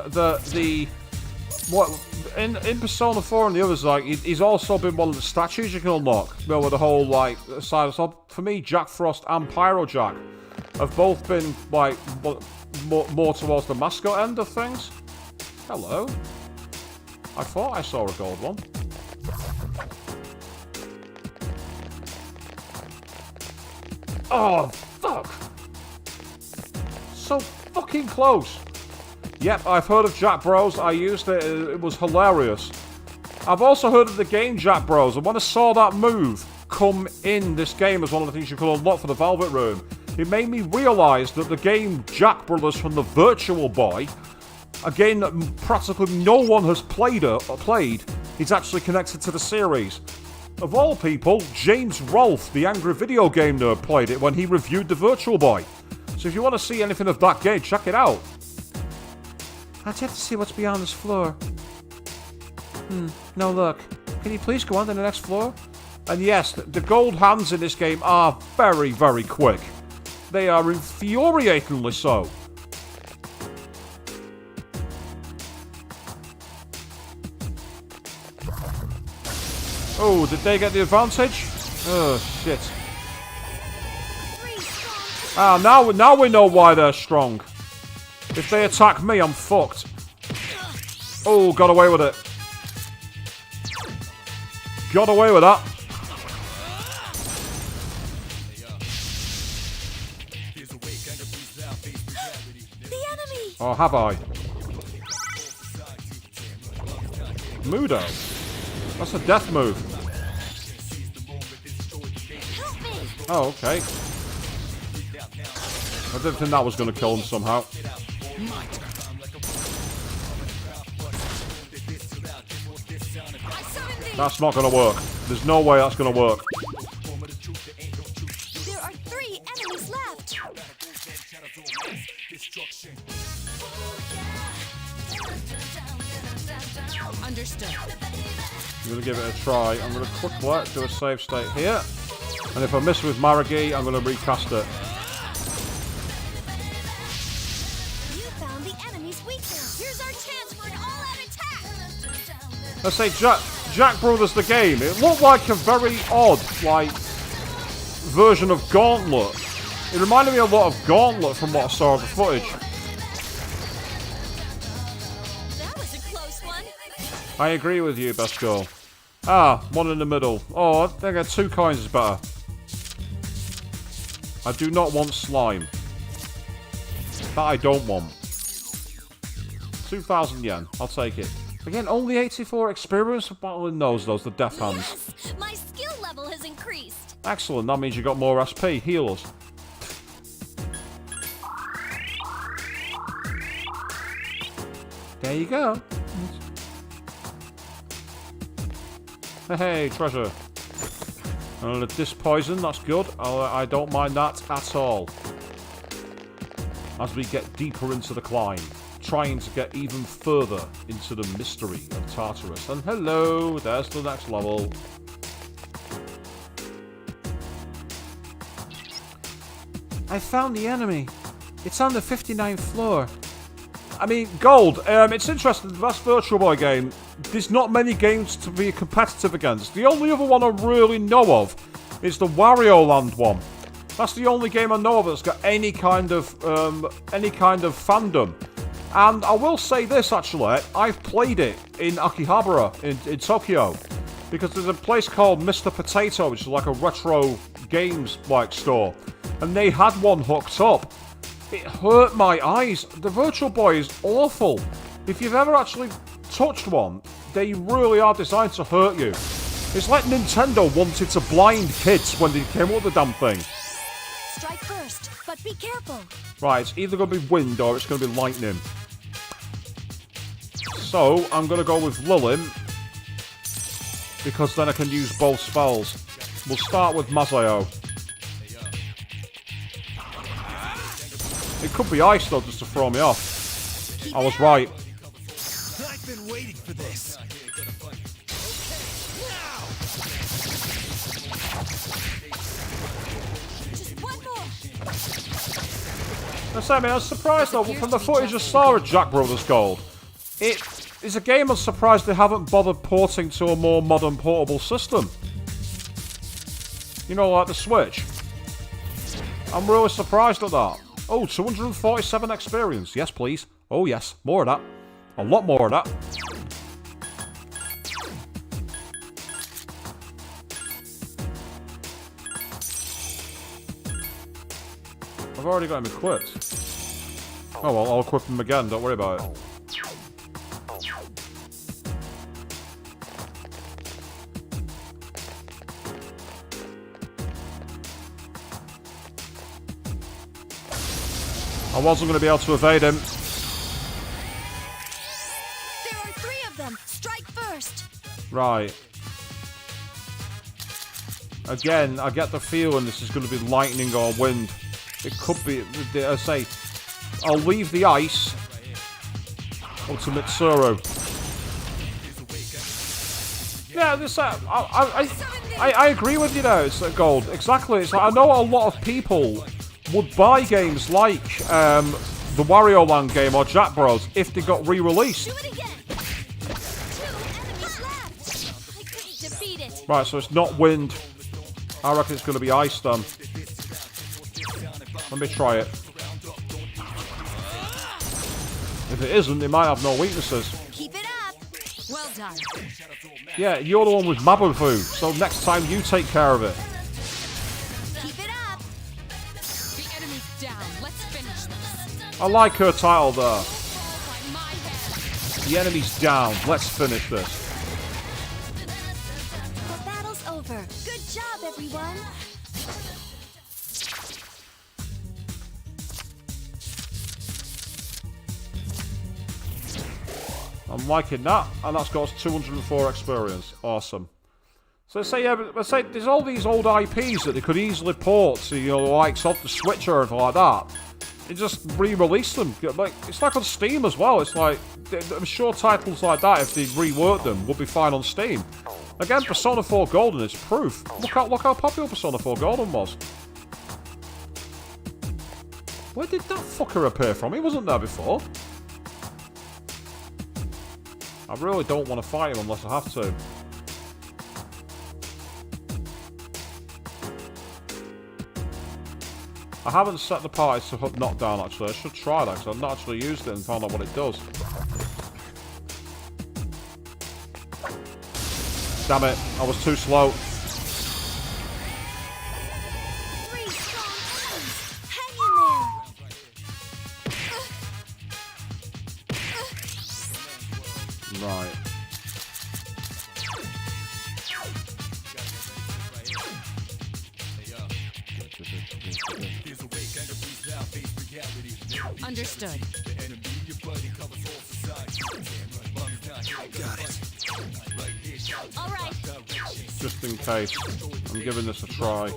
what in Persona 4 and the others, like he's also been one of the statues you can unlock. You know, with the whole like side. So for me, Jack Frost and Pyrojack have both been like more towards the mascot end of things. Hello. I thought I saw a gold one. Oh, fuck! So fucking close! Yep, I've heard of Jack Bros. I used it, it was hilarious. I've also heard of the game Jack Bros, and when I saw that move come in this game as one of the things you could unlock for the Velvet Room, it made me realise that the game Jack Brothers from the Virtual Boy, a game that practically no one has played, is actually connected to the series. Of all people, James Rolfe, the angry video game nerd, played it when he reviewed the Virtual Boy. So if you want to see anything of that game, check it out. I'd have to see what's beyond this floor. No luck. Can you please go on to the next floor? And yes, the gold hands in this game are very, very quick. They are infuriatingly so. Oh, did they get the advantage? Oh, shit. Ah, now we know why they're strong. If they attack me, I'm fucked. Oh, got away with it. Got away with that. The enemy! Oh, have I? Mudo. That's a death move. Help me! Oh, okay. I didn't think that was going to kill him somehow. That's not going to work. There's no way that's going to work. There are 3 enemies left! Understood. I'm going to give it a try. I'm going to quickly do a save state here. And if I miss with Maragi, I'm going to recast it. You found the enemy's weakness. Here's our chance for an all-out attack! Let's say Jack Brothers the game. It looked like a very odd, like, version of Gauntlet. It reminded me a lot of Gauntlet from what I saw of the footage. That was a close one. I agree with you, best girl. Ah, one in the middle. Oh, I think 2 coins is better. I do not want slime. That I don't want. 2,000 yen. I'll take it. Again, only 84 experience for battling those, the death hands. Yes! My skill level has increased! Excellent, that means you got more SP. Heal us. There you go. Hey, treasure. And this poison, that's good. I don't mind that at all. as we get deeper into the climb, trying to get even further into the mystery of Tartarus. And hello, there's the next level. I found the enemy. It's on the 59th floor. I mean, Gold, it's interesting, the last Virtual Boy game, there's not many games to be competitive against. The only other one I really know of is the Wario Land one. That's the only game I know of that's got any kind of fandom. And I will say this, actually, I've played it in Akihabara, in Tokyo, because there's a place called Mr. Potato, which is like a retro games store, and they had one hooked up. It hurt my eyes. The Virtual Boy is awful. If you've ever actually touched one, they really are designed to hurt you. It's like Nintendo wanted to blind kids when they came up with the damn thing. Strike first, but be careful. Right, it's either going to be wind or it's going to be lightning. So, I'm going to go with Lilin, because then I can use both spells. We'll start with Masayo. It could be ice though, just to throw me off. I was right. I've been waiting for this. Just one more. I was surprised though, from the footage I saw of Jack Brothers Gold, it is a game I'm surprised they haven't bothered porting to a more modern portable system. You know, like the Switch. I'm really surprised at that. Oh, 247 experience. Yes, please. Oh, yes. More of that. A lot more of that. I've already got him equipped. Oh, well, I'll equip him again. Don't worry about it. I wasn't going to be able to evade him. There are 3 of them. Strike first. Right. Again, I get the feeling this is going to be lightning or wind. It could be, I say, I'll leave the ice up to Mitsuru. Yeah, this, I agree with you there, it's Gold. Exactly. It's like, I know a lot of people would buy games like the Wario Land game or Jack Bros if they got re-released. Do it again. 2 enemies left. I couldn't defeat it. Right, so it's not wind. I reckon it's going to be ice then. Let me try it. If it isn't, it might have no weaknesses. Keep it up. Well done. Yeah, you're the one with Mabufu, so next time you take care of it. Keep it up. The enemy's down. Let's finish this. I like her title there. By my hand. The enemy's down. Let's finish this. The battle's over. Good job, everyone. I'm liking that, and that's got us 204 experience. Awesome. So let's say, yeah, but let's say there's all these old IPs that they could easily port to, you know, the likes of the Switch or anything like that. They just re-release them. Like, it's like on Steam as well. It's like, I'm sure titles like that, if they reworked them, would be fine on Steam. Again, Persona 4 Golden is proof. Look how popular Persona 4 Golden was. Where did that fucker appear from? He wasn't there before. I really don't want to fight him unless I have to. I haven't set the party to hook knockdown actually. I should try that because I've not actually used it and found out what it does. Damn it, I was too slow. 3 strong enemies. Hang in there. Right. Understood. Got it. All right. Just in case. I'm giving this a try.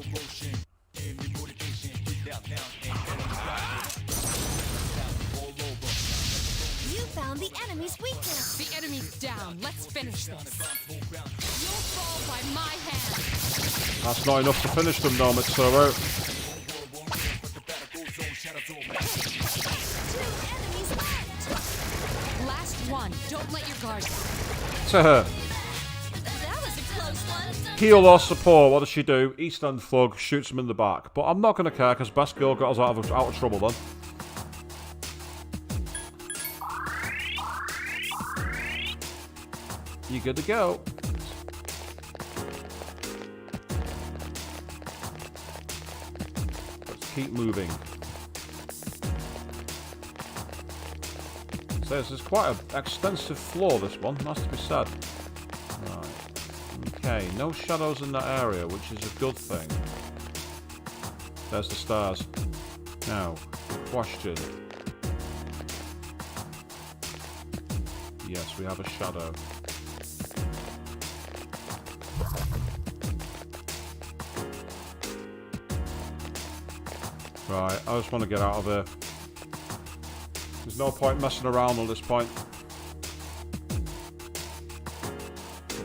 found the enemy's weakness. The enemy's down. Let's finish this. You'll fall by my hand. That's not enough to finish them, though, Mitsuru. 2 enemies left. Last one. Don't let your guard down. To her. That was a close one. Heal or support, what does she do? East End Thug shoots him in the back. But I'm not going to care, because Best Girl got us out of trouble then. You good to go. Let's keep moving. So this is quite an extensive floor, this one, has to be said. Right. Okay, no shadows in that area, which is a good thing. There's the stars. Now, question. Yes, we have a shadow. Right, I just want to get out of here. There's no point messing around at this point.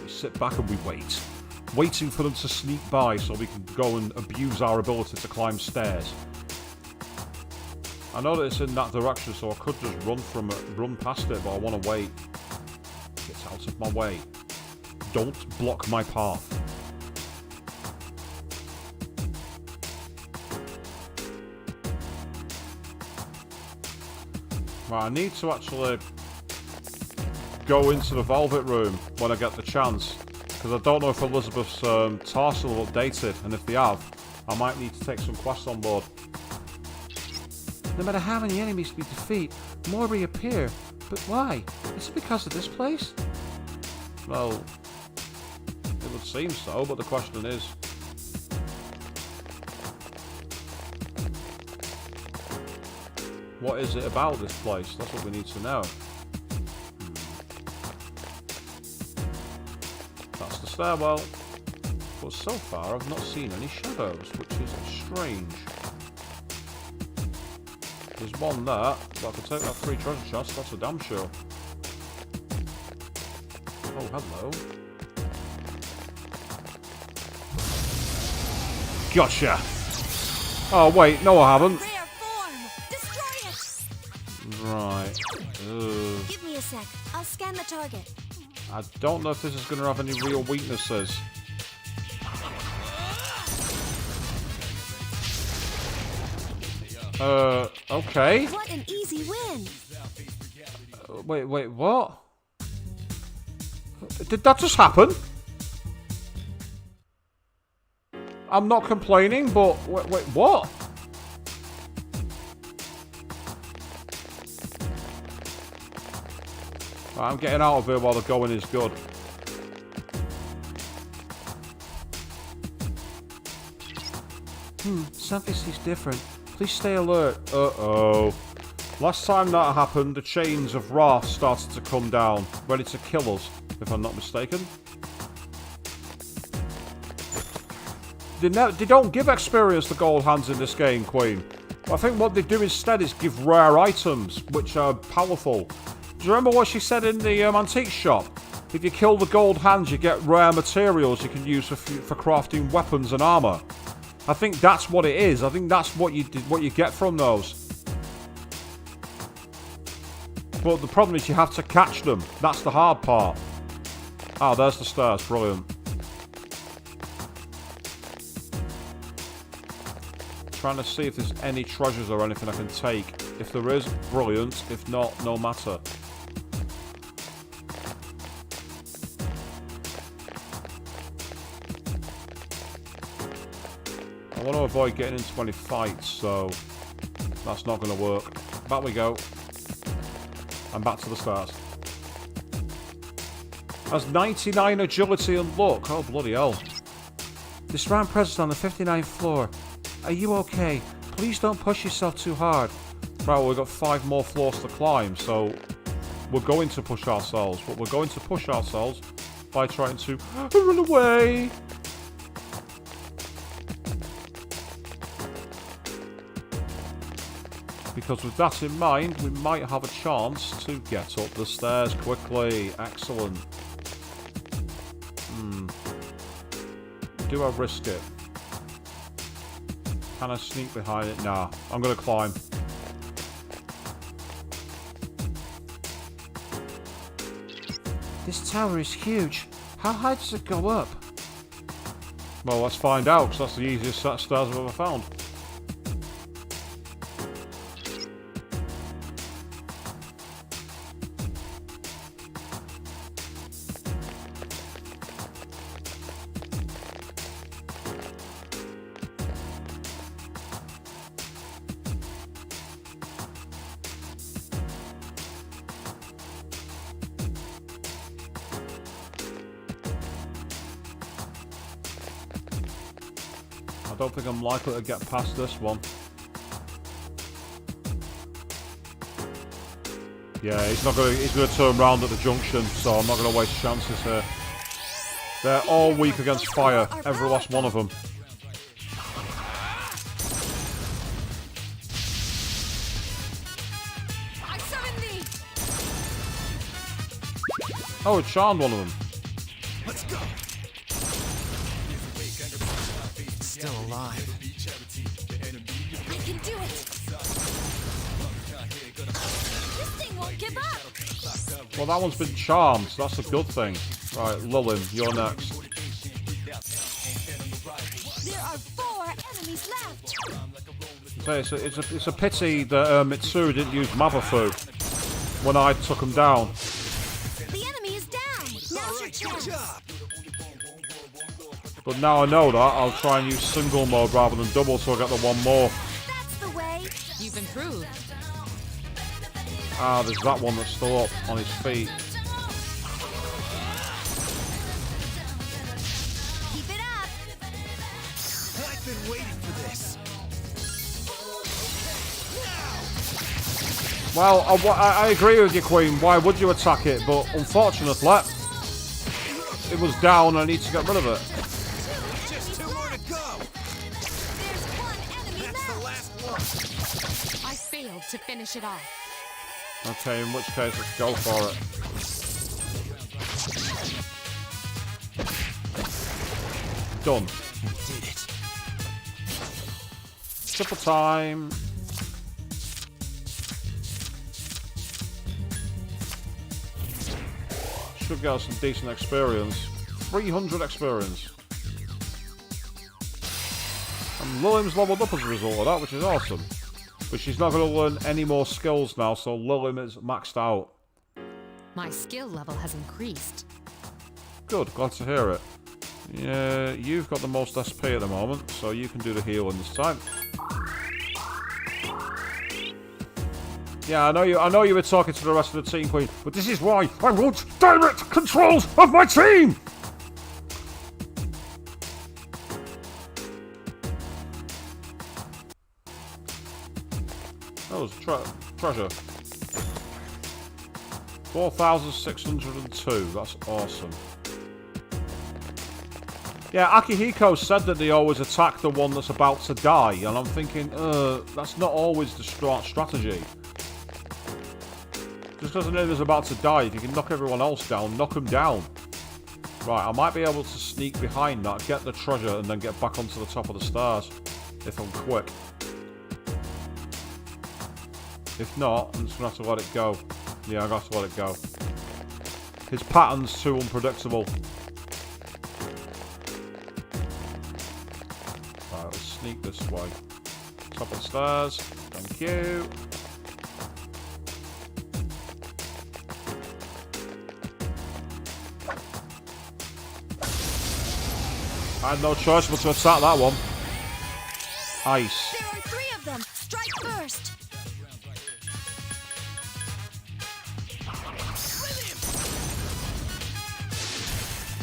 We sit back and we wait. Waiting for them to sneak by so we can go and abuse our ability to climb stairs. I know that it's in that direction, so I could just run past it, but I want to wait. Get out of my way. Don't block my path. Right, I need to actually go into the Velvet Room when I get the chance, because I don't know if Elizabeth's tasks will updated, and if they have, I might need to take some quests on board. No matter how many enemies we defeat, more reappear. But why? Is it because of this place? Well, it would seem so, but the question is... what is it about this place? That's what we need to know. That's the stairwell. But so far, I've not seen any shadows, which is strange. There's one there, but I could take that 3 treasure chest, that's a damn sure. Oh, hello. Gotcha! Oh, wait, no I haven't. Rare form. Destroy it. Right. Ugh. Give me a sec. I'll scan the target. I don't know if this is going to have any real weaknesses. Okay. What an easy win. Wait, what? Did that just happen? I'm not complaining, but wait, what? Right, I'm getting out of here while the going is good. Something seems different. Please stay alert. Uh-oh. Last time that happened, the chains of wrath started to come down, ready to kill us, if I'm not mistaken. They don't give experience to gold hands in this game, Queen. I think what they do instead is give rare items, which are powerful. Do you remember what she said in the antique shop? If you kill the gold hands, you get rare materials you can use for crafting weapons and armor. I think that's what it is. I think that's what you get from those. But the problem is you have to catch them. That's the hard part. Ah, there's the stairs. Brilliant. Trying to see if there's any treasures or anything I can take. If there is, brilliant. If not, no matter. I want to avoid getting into any fights, so that's not going to work. Back we go. And back to the start. Has 99 agility and luck. Oh, bloody hell. This round presence on the 59th floor. Are you okay? Please don't push yourself too hard. Right, well, we've got 5 more floors to climb, so we're going to push ourselves. But we're going to push ourselves by trying to run away. because with that in mind, we might have a chance to get up the stairs quickly. Excellent. Do I risk it? Can I sneak behind it? Nah, I'm gonna climb. This tower is huge. How high does it go up? Well, let's find out, because that's the easiest set of stairs I've ever found. I don't think I'm likely to get past this one. Yeah, he's gonna turn round at the junction, so I'm not gonna waste chances here. They're all weak against fire, every last one of them. I summon thee! Oh, it charmed one of them. Let's go. Still alive. I can do it! This thing won't give up! Well, that one's been charmed, so that's a good thing. Right, Lilin, you're next. There are 4 enemies left! It's a pity that Mitsuru didn't use Mabafu when I took him down. The enemy is down! Now's your chance! But now I know that, I'll try and use single mode rather than double so I get the one more. That's the way! You've improved. Ah, there's that one that's still up on his feet. Keep it up! I've been waiting for this. Well, I agree with you, Queen. Why would you attack it? But unfortunately, it was down and I need to get rid of it. Just 2 more to go. There's 1 enemy That's the last one. I failed to finish it off. Okay, in which case, let's go for it. Done. Did it. Triple time. Should get us some decent experience. 300 experience. And Lilim's leveled up as a result of that, which is awesome. But she's not going to learn any more skills now, so Lilim is maxed out. My skill level has increased. Good, glad to hear it. Yeah, you've got the most SP at the moment, so you can do the healing this time. Yeah, I know you were talking to the rest of the team, Queen, but this is why I want direct controls of my team! That was treasure. 4,602, that's awesome. Yeah, Akihiko said that they always attack the one that's about to die, and I'm thinking, that's not always the strategy. Just because an enemy's about to die, if you can knock everyone else down, knock them down. Right, I might be able to sneak behind that, get the treasure, and then get back onto the top of the stairs, if I'm quick. If not, I'm just going to have to let it go. Yeah, I'm going to have to let it go. His pattern's too unpredictable. Right, let's sneak this way. Top of the stairs. Thank you. I had no choice but to attack that one. Ice. There are 3 of them! Strike first!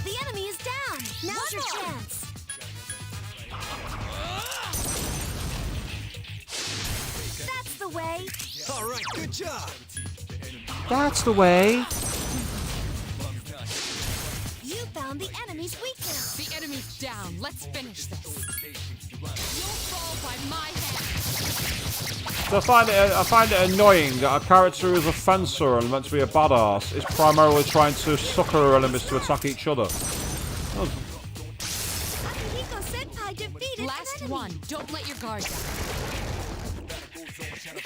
The enemy is down! Now's your chance! That's the way! All right, good job. That's the way. You found the enemy's weakness! The enemy Enemies down. Let's finish this. You'll fall by my hand. So I find it annoying that a character who's a fencer and meant to be a badass is primarily trying to sucker her enemies to attack each other. Akihiko-senpai defeated Last an enemy. one. Don't let your guard down.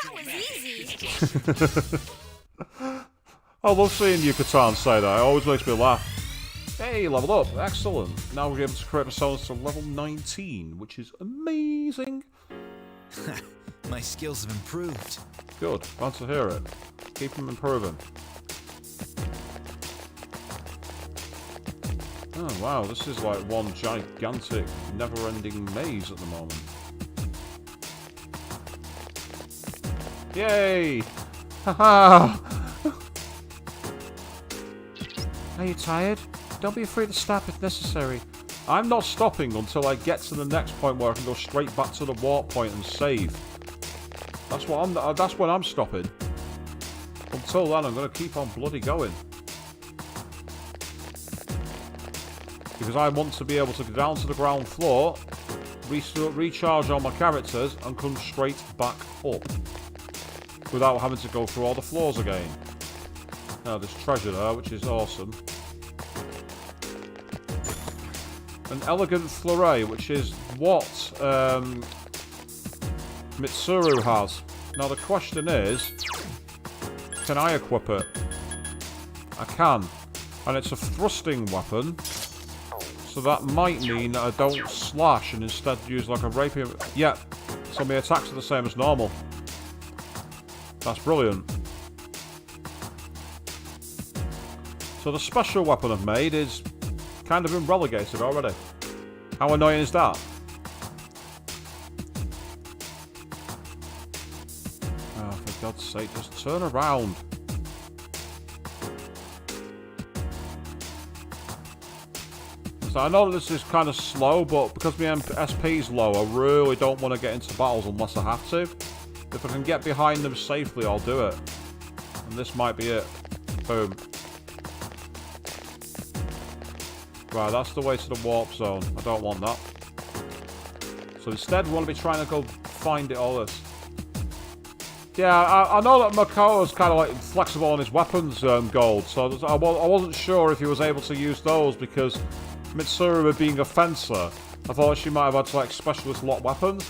That was easy. I love seeing Yucatan say that. It always makes me laugh. Hey, leveled up. Excellent. Now we're able to create ourselves to level 19, which is amazing. My skills have improved. Good. Glad to hear it. Keep them improving. Oh, wow. This is like one gigantic, never-ending maze at the moment. Yay! Haha! Are you tired? Don't be afraid to stop if necessary. I'm not stopping until I get to the next point where I can go straight back to the warp point and save. That's when I'm stopping. Until then, I'm going to keep on bloody going. Because I want to be able to go down to the ground floor, recharge all my characters, and come straight back up. Without having to go through all the floors again. Now, there's treasure there, which is awesome. An elegant fleuret, which is what Mitsuru has. Now the question is, can I equip it? I can. And it's a thrusting weapon, so that might mean that I don't slash and instead use like a rapier. Yeah, so my attacks are the same as normal. That's brilliant. So the special weapon I've made is kind of been relegated already. How annoying is that? Oh, for God's sake, just turn around. So I know this is kind of slow, but because my SP is low, I really don't want to get into battles unless I have to. If I can get behind them safely, I'll do it. And this might be it. Boom. Right, that's the way to the warp zone. I don't want that. So instead, we want to be trying to go find it all this. Yeah, I know that Makoto's kind of like flexible on his weapons, Gold. So I wasn't sure if he was able to use those because Mitsuru being a fencer, I thought she might have had like specialist lock weapons.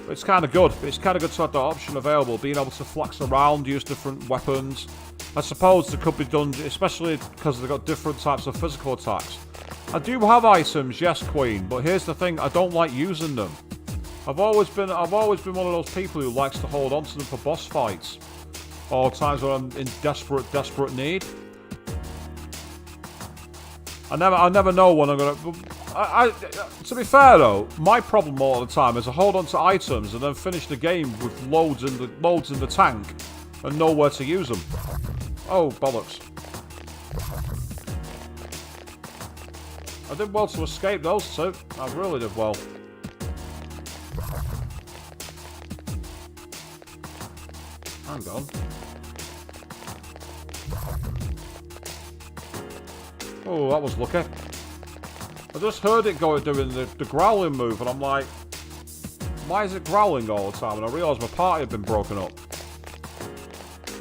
But it's kind of good. It's kind of good to have that option available, being able to flex around, use different weapons. I suppose it could be done, especially because they've got different types of physical attacks. I do have items, yes, Queen, but here's the thing: I don't like using them. I've always been one of those people who likes to hold on to them for boss fights, or times when I'm in desperate need. I never know when I'm gonna. To be fair though, my problem all the time is I hold on to items and then finish the game with loads in the tank and know where to use them. Oh bollocks! I did well to escape those two. I really did well. Hang on. Oh, that was lucky. I just heard it doing the growling move, and I'm like, why is it growling all the time? And I realised my party had been broken up.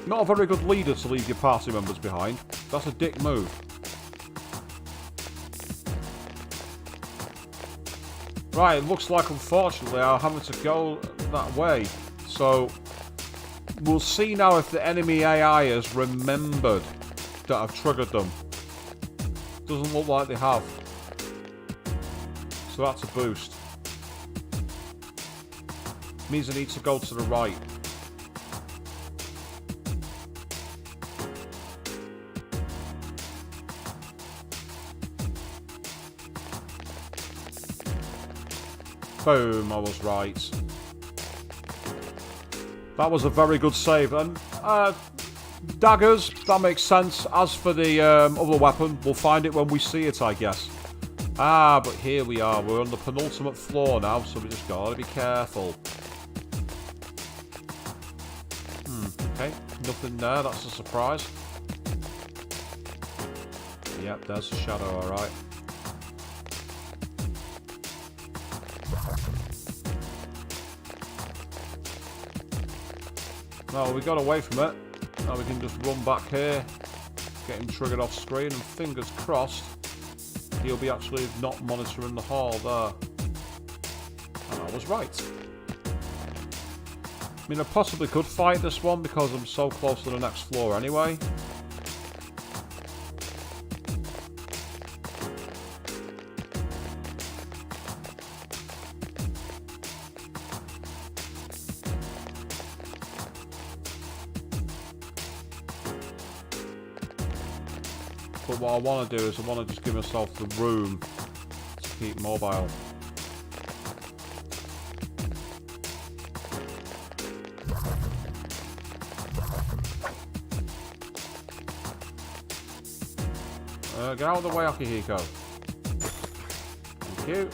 Not a very good leader to leave your party members behind. That's a dick move. Right, it looks like unfortunately I'm having to go that way. So, we'll see now if the enemy AI has remembered that I've triggered them. Doesn't look like they have. So that's a boost. Means I need to go to the right. Boom, I was right. That was a very good save. And daggers, that makes sense. As for the other weapon, we'll find it when we see it, I guess. Ah, but here we are. We're on the penultimate floor now, so we just gotta be careful. Okay, nothing there. That's a surprise. Yep, there's the shadow, alright. Well, we got away from it. Now we can just run back here, get him triggered off screen, and fingers crossed he'll be actually not monitoring the hall there. And I was right. I mean, I possibly could fight this one because I'm so close to the next floor anyway. But what I want to do is I want to just give myself the room to keep mobile. Get out of the way, Akihiko. Thank you.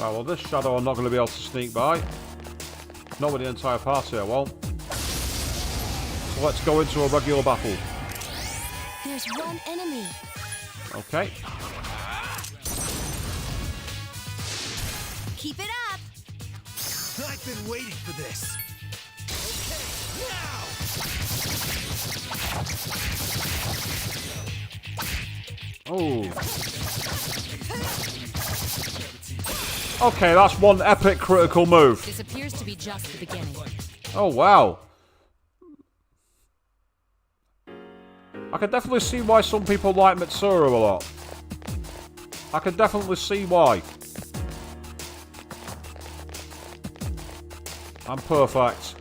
Right, well, this shadow I'm not going to be able to sneak by. Not with the entire party, I won't. So let's go into a regular battle. There's one enemy. Okay. Keep it up. I've been waiting for this. Okay, now! Oh. Okay, that's one epic critical move. This appears to be just the beginning. Oh, wow. I can definitely see why some people like Mitsuru a lot. I can definitely see why. I'm perfect.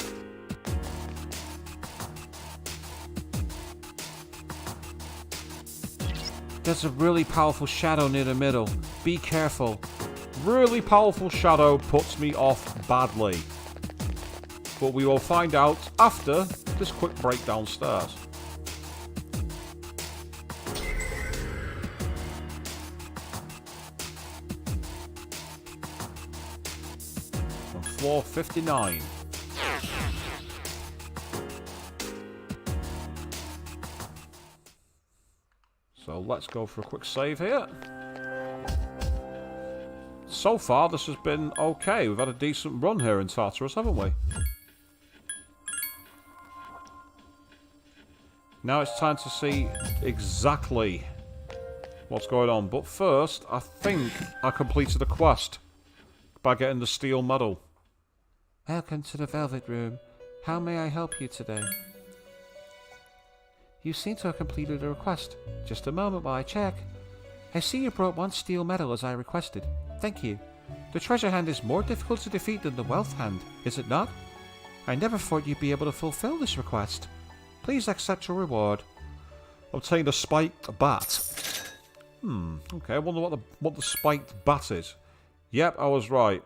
There's a really powerful shadow near the middle. Be careful. Really powerful shadow puts me off badly. But we will find out after this quick break downstairs. On floor 59. So let's go for a quick save here. So far, this has been okay. We've had a decent run here in Tartarus, haven't we? Now it's time to see exactly what's going on. But first, I think I completed a quest by getting the steel medal. Welcome to the Velvet Room. How may I help you today? You seem to have completed a request. Just a moment while I check. I see you brought one steel medal as I requested. Thank you. The treasure hand is more difficult to defeat than the wealth hand, is it not? I never thought you'd be able to fulfill this request. Please accept your reward. Obtained a spiked bat. Okay, I wonder what the spiked bat is. Yep, I was right.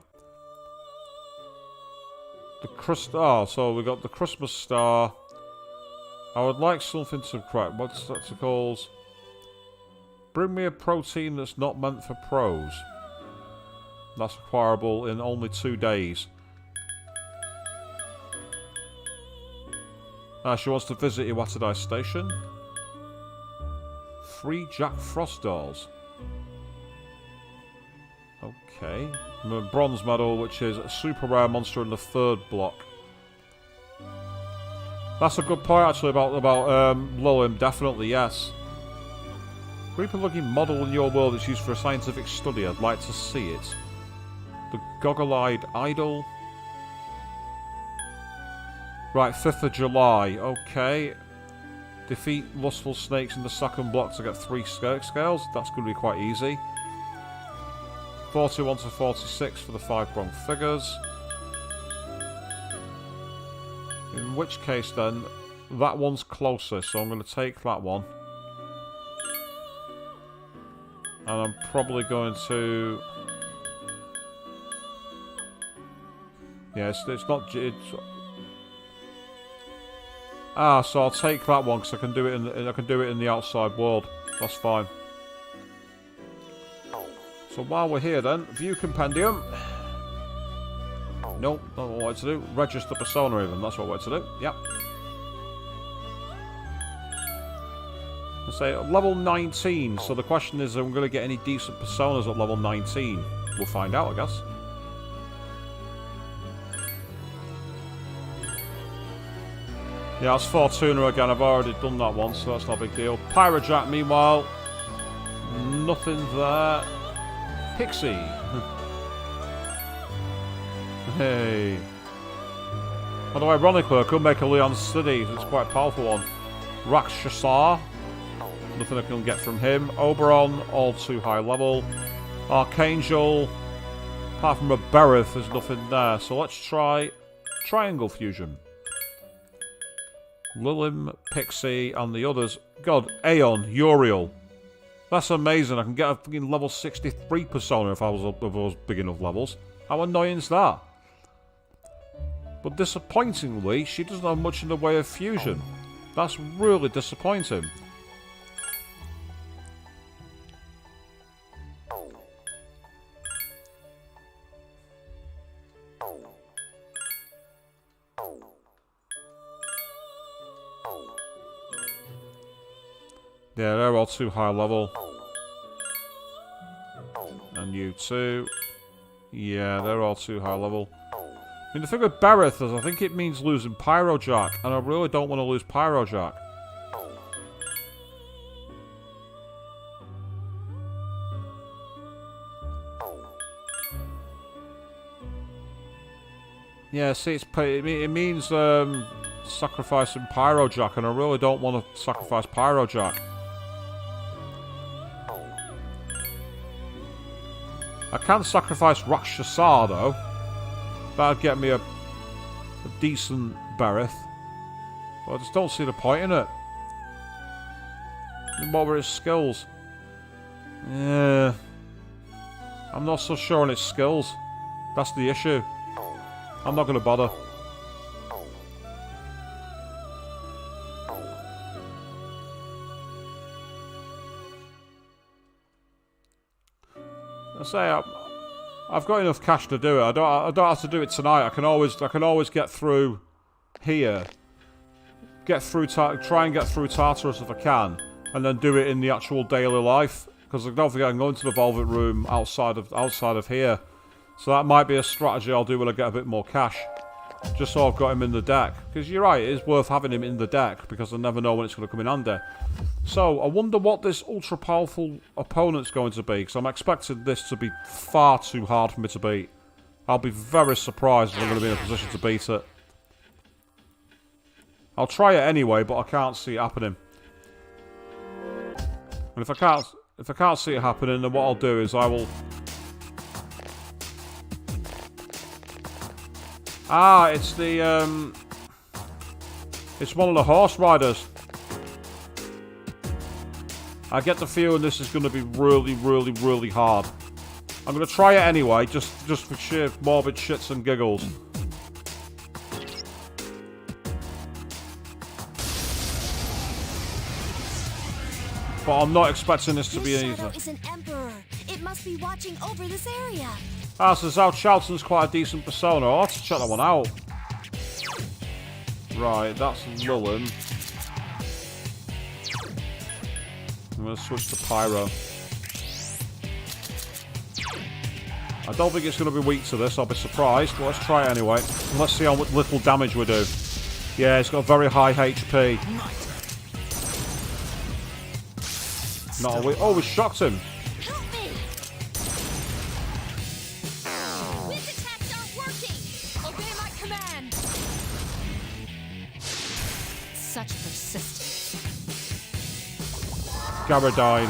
So we got the Christmas star. I would like something to crack. What's that called? Bring me a protein that's not meant for pros. That's acquirable in only 2 days. She wants to visit Iwatadai Station. 3 Jack Frost dolls. Okay. A bronze medal, which is a super rare monster in the 3rd block. That's a good point, actually, about Lillim. Definitely, yes. Creepy-looking model in your world is used for a scientific study. I'd like to see it. The goggle-eyed idol. Right, 5th of July. Okay. Defeat lustful snakes in the 2nd block to get 3 scales. That's going to be quite easy. 41 to 46 for the 5 bronze figures. In which case then, that one's closer, so I'm going to take that one. And I'm probably going to... Yeah, it's not... So I'll take that one because I can do it in the outside world. That's fine. So while we're here then, view compendium. Nope, not what I wanted to do. Register persona even, that's what I wanted to do. Yep. Let's say level 19. So the question is, are we going to get any decent personas at level 19? We'll find out, I guess. Yeah, it's Fortuna again. I've already done that once, so that's not a big deal. Pyrojack, meanwhile, nothing there. Pixie. Hey. Although ironically, I could make a Leon City. It's quite a powerful one. Rakshasar. Nothing I can get from him. Oberon, all too high level. Archangel. Apart from a Berith, there's nothing there. So let's try Triangle Fusion. Lilim, Pixie, and the others. God, Aeon, Uriel. That's amazing. I can get a fucking level 63 persona if I was big enough levels. How annoying is that? But disappointingly, she doesn't have much in the way of fusion. That's really disappointing. Yeah, they're all too high level. And you too. Yeah, they're all too high level. I mean, the thing with Berith is I think it means losing Pyrojack, and I really don't want to lose Pyrojack. Yeah, see, it means sacrificing Pyrojack, and I really don't want to sacrifice Pyrojack. I can sacrifice Rakshasar, though. That'd get me a decent Berith. But I just don't see the point in it. What were his skills? Yeah. I'm not so sure on its skills. That's the issue. I'm not going to bother. I say I've got enough cash to do it. I don't have to do it tonight. I can always get through here. Try and get through Tartarus if I can, and then do it in the actual daily life. Because don't forget, I'm going to the Velvet Room outside of here. So that might be a strategy I'll do when I get a bit more cash. Just so I've got him in the deck. Because you're right, it is worth having him in the deck, because I never know when it's going to come in handy. So, I wonder what this ultra-powerful opponent's going to be, because I'm expecting this to be far too hard for me to beat. I'll be very surprised if I'm going to be in a position to beat it. I'll try it anyway, but I can't see it happening. And if I can't see it happening, then what I'll do is I will... Ah, it's the, it's one of the horse riders. I get the feeling this is going to be really, really, really hard. I'm going to try it anyway, just for sheer morbid shits and giggles. But I'm not expecting this to be easy. This shadow is an emperor. It must be watching over this area. Ah, so Zhao Charlton's quite a decent persona. I'll have to check that one out. Right, that's Lilin. I'm going to switch to Pyro. I don't think it's going to be weak to this. I'll be surprised. But let's try it anyway. And let's see how little damage we do. Yeah, it's got very high HP. Not a weak. Oh, we shocked him. Such persistence. Garadine.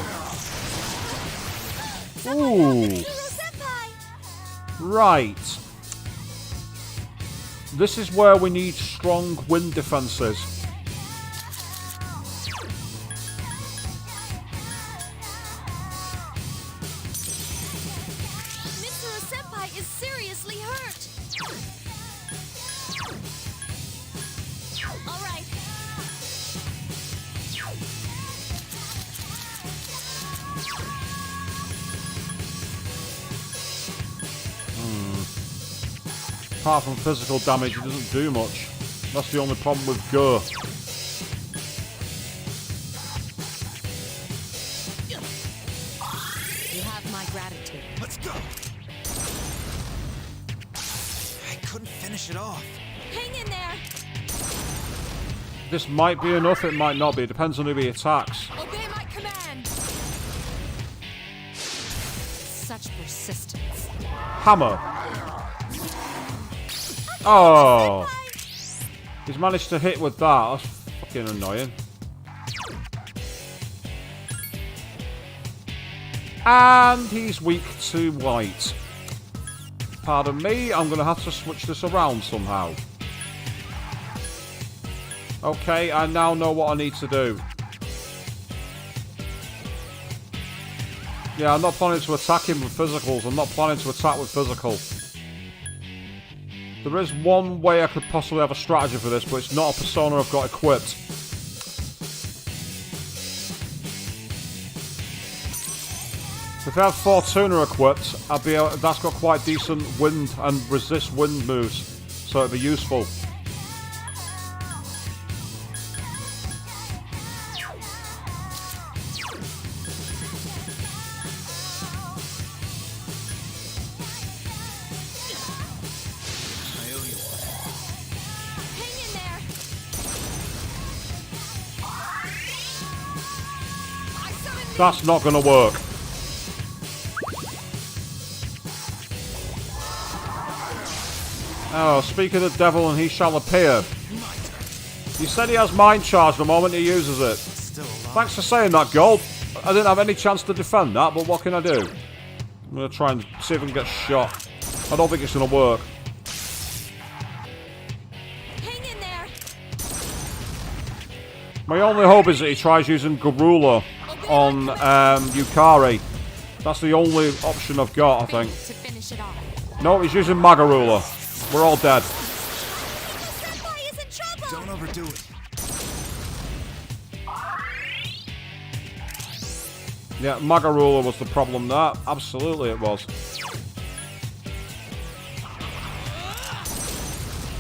Ooh. Right. This is where we need strong wind defenses. Mitsuru Senpai is seriously hurt. All right. Apart from physical damage, it doesn't do much. That's the only problem with Go. couldn't finish it off. Hang in there. This might be enough, it might not be. It depends on who he attacks. Obey my command. Such persistence. Hammer. Oh. He's managed to hit with that. That's fucking annoying. And he's weak to white. Pardon me, I'm going to have to switch this around somehow. Okay, I now know what I need to do. Yeah, I'm not planning to attack him with physicals. I'm not planning to attack with physical. There is one way I could possibly have a strategy for this, but it's not a persona I've got equipped. If I have Fortuna equipped, I'd be able, that's got quite decent wind and resist wind moves, so it'd be useful. That's not going to work. Oh, speak of the devil and he shall appear. You said he has mind charge the moment he uses it. Thanks for saying that, Gold. I didn't have any chance to defend that, but what can I do? I'm going to try and see if I can get shot. I don't think it's going to work. Hang in there. My only hope is that he tries using Garula on Yukari. That's the only option I've got, I think. To finish it off. No, he's using Magarula. We're all dead. Senpai is in trouble. Don't overdo it. Yeah, Magarula was the problem there. Absolutely it was.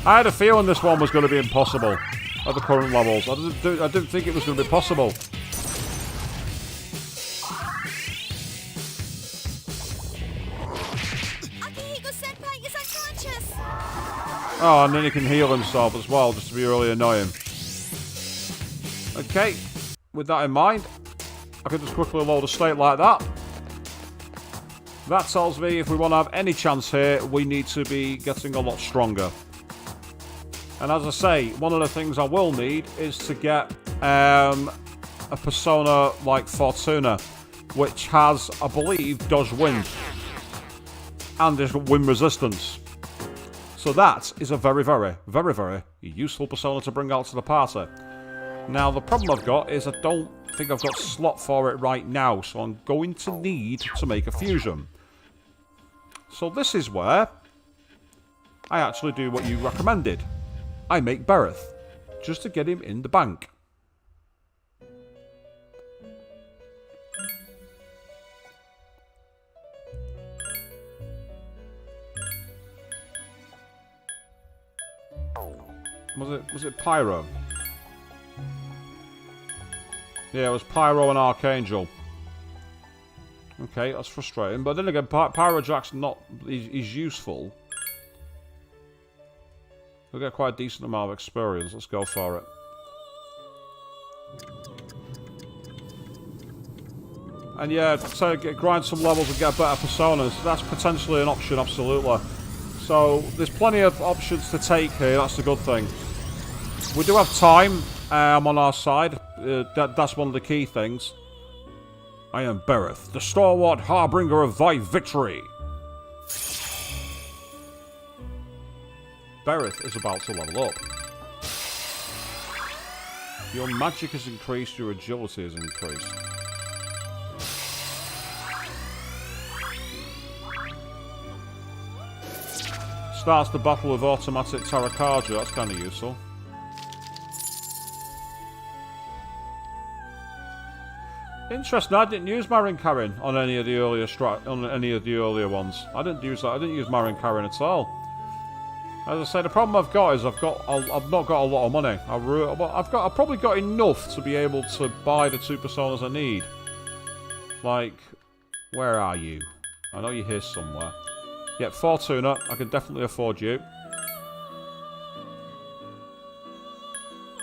I had a feeling this one was going to be impossible at the current levels. I didn't think it was going to be possible. Oh, and then he can heal himself as well, just to be really annoying. Okay, with that in mind, I can just quickly load a state like that. That tells me if we want to have any chance here, we need to be getting a lot stronger. And as I say, one of the things I will need is to get a persona like Fortuna, which has, I believe, dodge wind. And there's wind resistance. So that is a very, very, very, very useful persona to bring out to the party. Now, the problem I've got is I don't think I've got slot for it right now, so I'm going to need to make a fusion. So this is where I actually do what you recommended. I make Bereth, just to get him in the bank. Was it Pyro? Yeah, it was Pyro and Archangel. Okay, that's frustrating. But then again, Pyro Jack's not... He's useful. We'll get quite a decent amount of experience. Let's go for it. And yeah, so grind some levels and get better personas. That's potentially an option, absolutely. So, there's plenty of options to take here. That's the good thing. We do have time on our side. That's one of the key things. I am Bereth, the stalwart harbinger of thy victory. Bereth is about to level up. Your magic has increased, your agility has increased. Starts the battle with automatic Tartarus. That's kind of useful. Interesting. I didn't use Marin Karin on any of the earlier ones. I didn't use that. I didn't use Marin Karin at all. As I say, the problem I've got is I've not got a lot of money. I've probably got enough to be able to buy the 2 personas I need. Like, where are you? I know you're here somewhere. Yep, Fortuna. I can definitely afford you.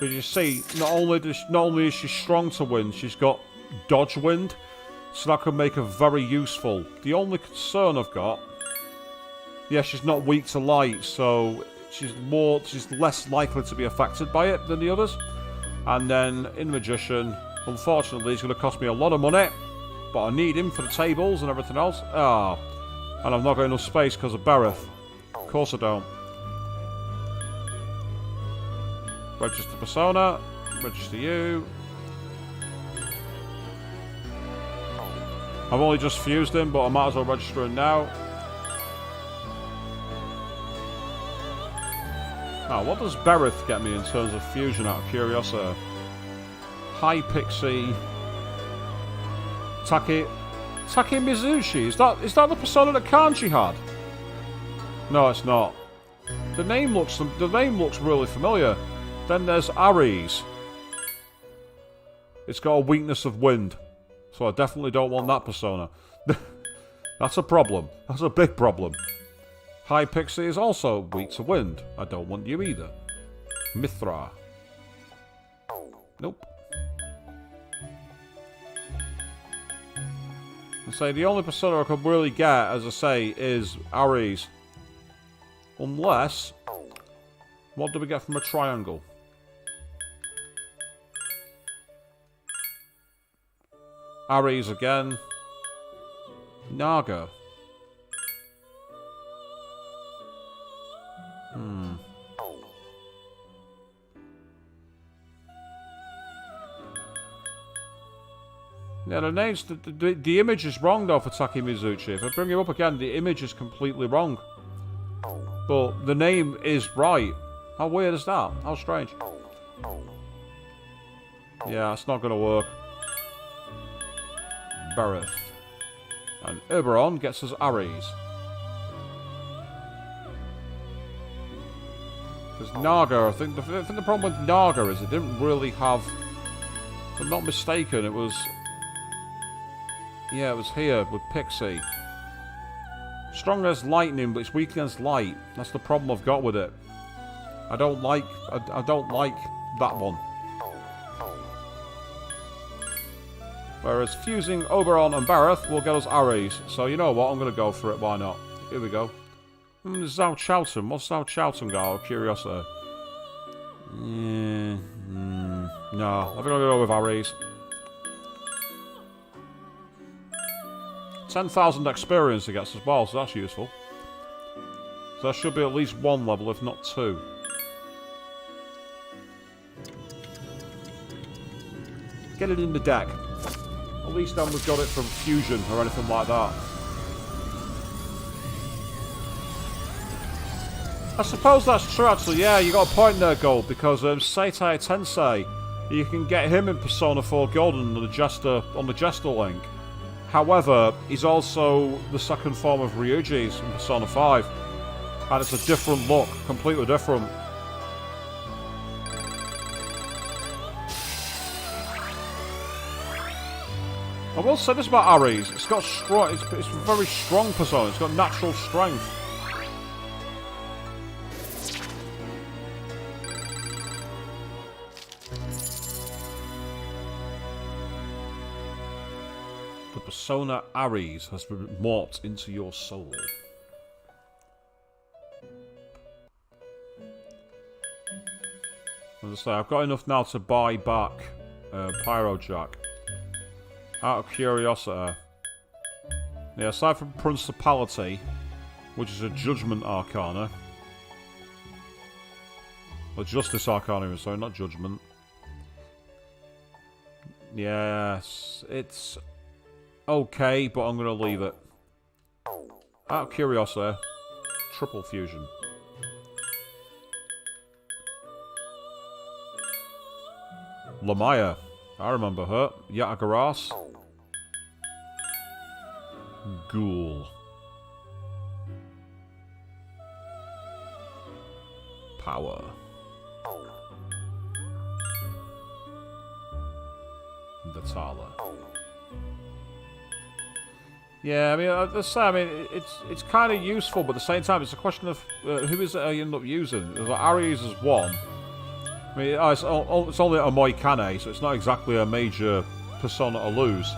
But you see, not only is she strong to wind, she's got dodge wind, so that could make her very useful. The only concern I've got, yeah, she's not weak to light, so she's less likely to be affected by it than the others. And then in Magician, unfortunately, it's going to cost me a lot of money, but I need him for the tables and everything else. Ah, and I've not got enough space because of Bereth. Of course I don't. Register persona. Register you. I've only just fused him, but I might as well register him now. Now, what does Bereth get me in terms of fusion out of curiosity? High Pixie. Take Mizuchi. Is that the persona that Kanji had? No, it's not. The name looks really familiar. Then there's Ares. It's got a weakness of wind. So I definitely don't want that persona. That's a problem. That's a big problem. High Pixie is also weak to wind. I don't want you either. Mithra. Nope. I say the only persona I could really get, as I say, is Ares. Unless... What do we get from a triangle? Ares again. Naga. Yeah, the names, the image is wrong though for Take Mizuchi. If I bring him up again, the image is completely wrong. But the name is right. How weird is that? How strange. Yeah, it's not going to work. Bereth. And Oberon gets us Ares. Because Naga, I think the problem with Naga is it didn't really have... If I'm not mistaken, it was... Yeah, it was here with Pixie. Strong as lightning, but it's weak against light. That's the problem I've got with it. I don't like that one. Whereas fusing Oberon and Bereth will get us Ares. So you know what? I'm going to go for it. Why not? Here we go. Zhao Chowton. What's Zhao Chowton got? Out of curiosity. No, I'm going to go with Ares. 10,000 experience it gets as well, so that's useful. So there should be at least one level, if not two. Get it in the deck. At least then we've got it from fusion or anything like that. I suppose that's true actually, yeah, you got a point there, Gold, because Seitai Tensei, you can get him in Persona 4 Golden on the Jester link. However, he's also the second form of Ryuji's in Persona 5. And it's a different look, completely different. I will say this about Ares, it's got strong, it's a very strong persona, it's got natural strength. The persona Ares has been morphed into your soul. As I say, I've got enough now to buy back Pyrojack. Out of curiosity. Yeah, aside from Principality, which is a Judgment Arcana. Or Justice Arcana, sorry, not Judgment. Yes, it's okay, but I'm going to leave it. Out of curiosity, Triple Fusion. Lamaya, I remember her. Yatagaras. Ghoul. Power. Vitala. Yeah, I mean, it's kind of useful, but at the same time, it's a question of who is it I end up using. Like Ares is one, I mean, it's only a Moikane, so it's not exactly a major persona to lose.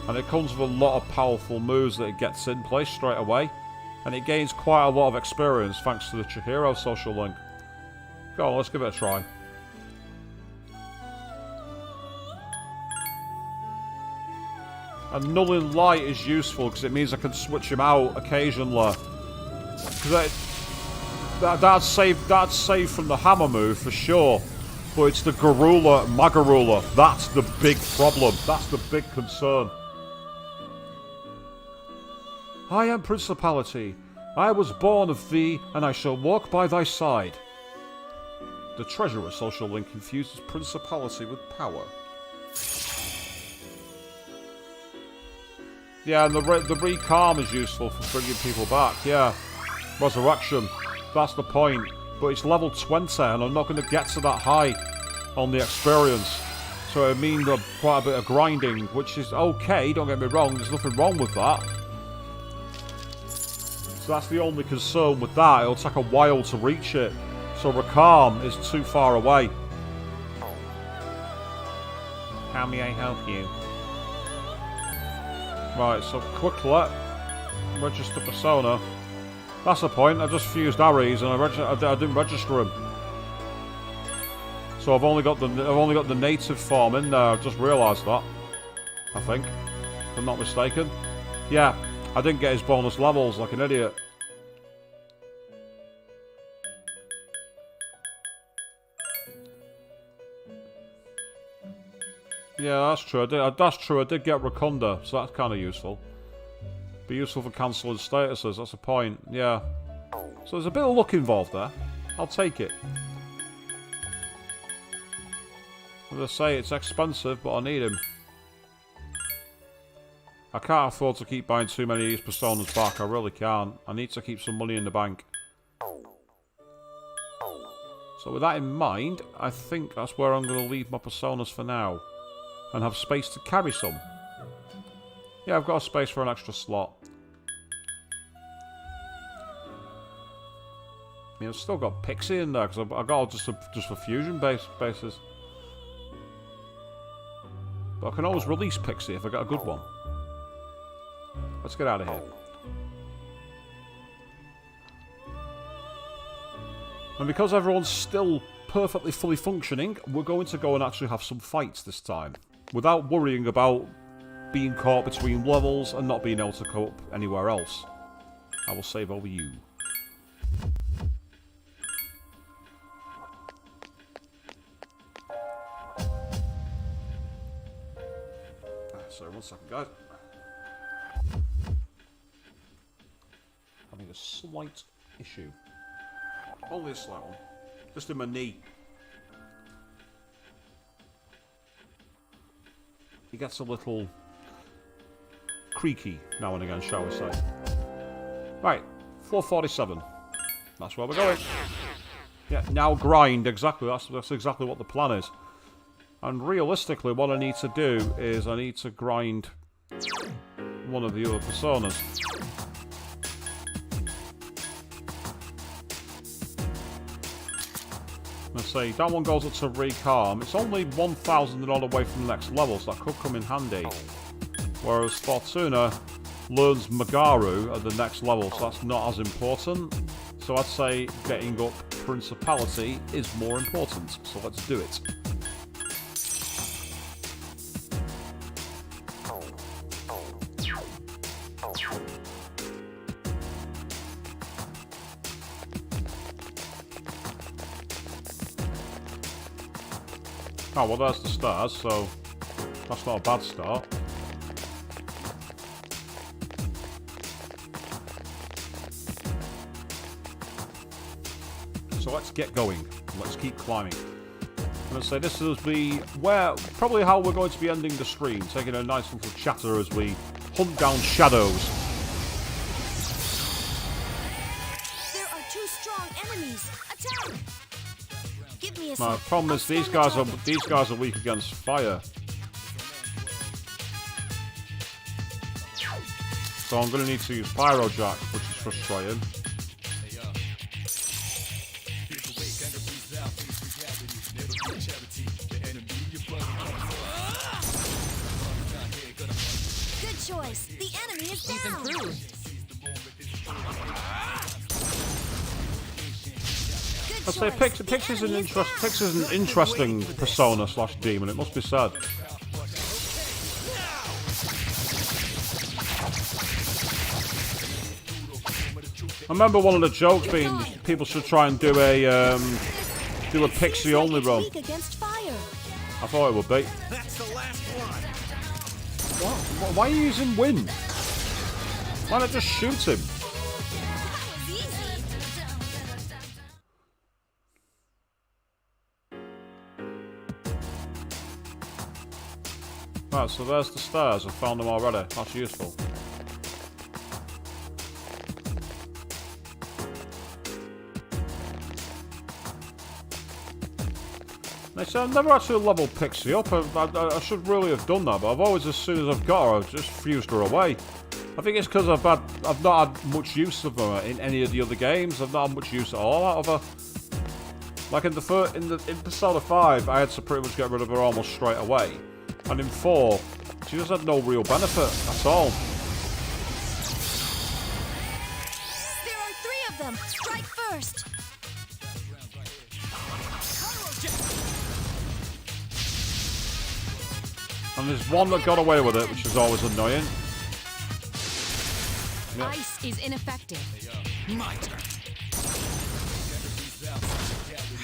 And it comes with a lot of powerful moves that it gets in place straight away. And it gains quite a lot of experience thanks to the Chihiro social link. Go on, let's give it a try. And Nulling Light is useful because it means I can switch him out occasionally. Because that's safe from the hammer move for sure. But it's the Garula Magarula. That's the big problem. That's the big concern. I am Principality. I was born of thee, and I shall walk by thy side. The Treasurer social link infuses Principality with power. Yeah, and the Recalm is useful for bringing people back, yeah. Resurrection, that's the point. But it's level 20, and I'm not going to get to that high on the experience. So it means quite a bit of grinding, which is okay, don't get me wrong, there's nothing wrong with that. So that's the only concern with that, it'll take a while to reach it. So Recalm is too far away. How may I help you? Right, so quickly register persona. That's the point. I just fused Ares and I didn't register him. So I've only got the native form in there. I've just realised that. I think, if I'm not mistaken. Yeah, I didn't get his bonus levels like an idiot. Yeah, that's true. That's true. I did get Rakunda, so that's kind of useful. Be useful for cancelling statuses. That's a point. Yeah. So there's a bit of luck involved there. I'll take it. As I say, it's expensive, but I need him. I can't afford to keep buying too many of these personas back. I really can't. I need to keep some money in the bank. So with that in mind, I think that's where I'm going to leave my personas for now. And have space to carry some. Yeah, I've got a space for an extra slot. I mean, I've still got Pixie in there, because I've got just for fusion bases. But I can always release Pixie if I get a good one. Let's get out of here. And because everyone's still perfectly fully functioning, we're going to go and actually have some fights this time. Without worrying about being caught between levels and not being able to cope anywhere else. I will save over you. Sorry, 1 second, guys. Having a slight issue. Only a slight one. Just in my knee. He gets a little creaky now and again, shall we say. Right, 447. That's where we're going. Yeah, now grind, exactly. That's exactly what the plan is. And realistically, what I need to do is I need to grind one of the other personas. Let's see, that one goes up to Recalm. It's only 1,000 and odd away from the next level, so that could come in handy. Whereas Fortuna learns Magaru at the next level, so that's not as important. So I'd say getting up Principality is more important, so let's do it. Oh, well, there's the stars, so that's not a bad start. So let's get going. Let's keep climbing. I'm going to say this is probably how we're going to be ending the stream, taking a nice little chatter as we hunt down shadows. There are 2 strong enemies. Attack! Give me a My problem is these guys are weak against fire. So I'm going to need to use Pyro Jack, which is frustrating. Good choice. The enemy is You've down. improved. Good I'd say choice. Pix is an interesting persona slash demon, it must be said. I remember one of the jokes being people should try and do a Pixie only run. Weak against fire. I thought it would be. That's the last one. What? Why are you using wind? Why not just shoot him? That was easy. Right, so there's the stairs. I found them already. That's useful. They say I've never actually leveled Pixie up. I should really have done that, but I've always, as soon as I've got her, I've just fused her away. I think it's because I've not had much use of her in any of the other games. I've not had much use at all out of her. Like in Persona 5, I had to pretty much get rid of her almost straight away, and in 4, she just had no real benefit at all. There are 3 of them. Strike first. And there's one that got away with it, which is always annoying. Yep. Ice is ineffective. My turn.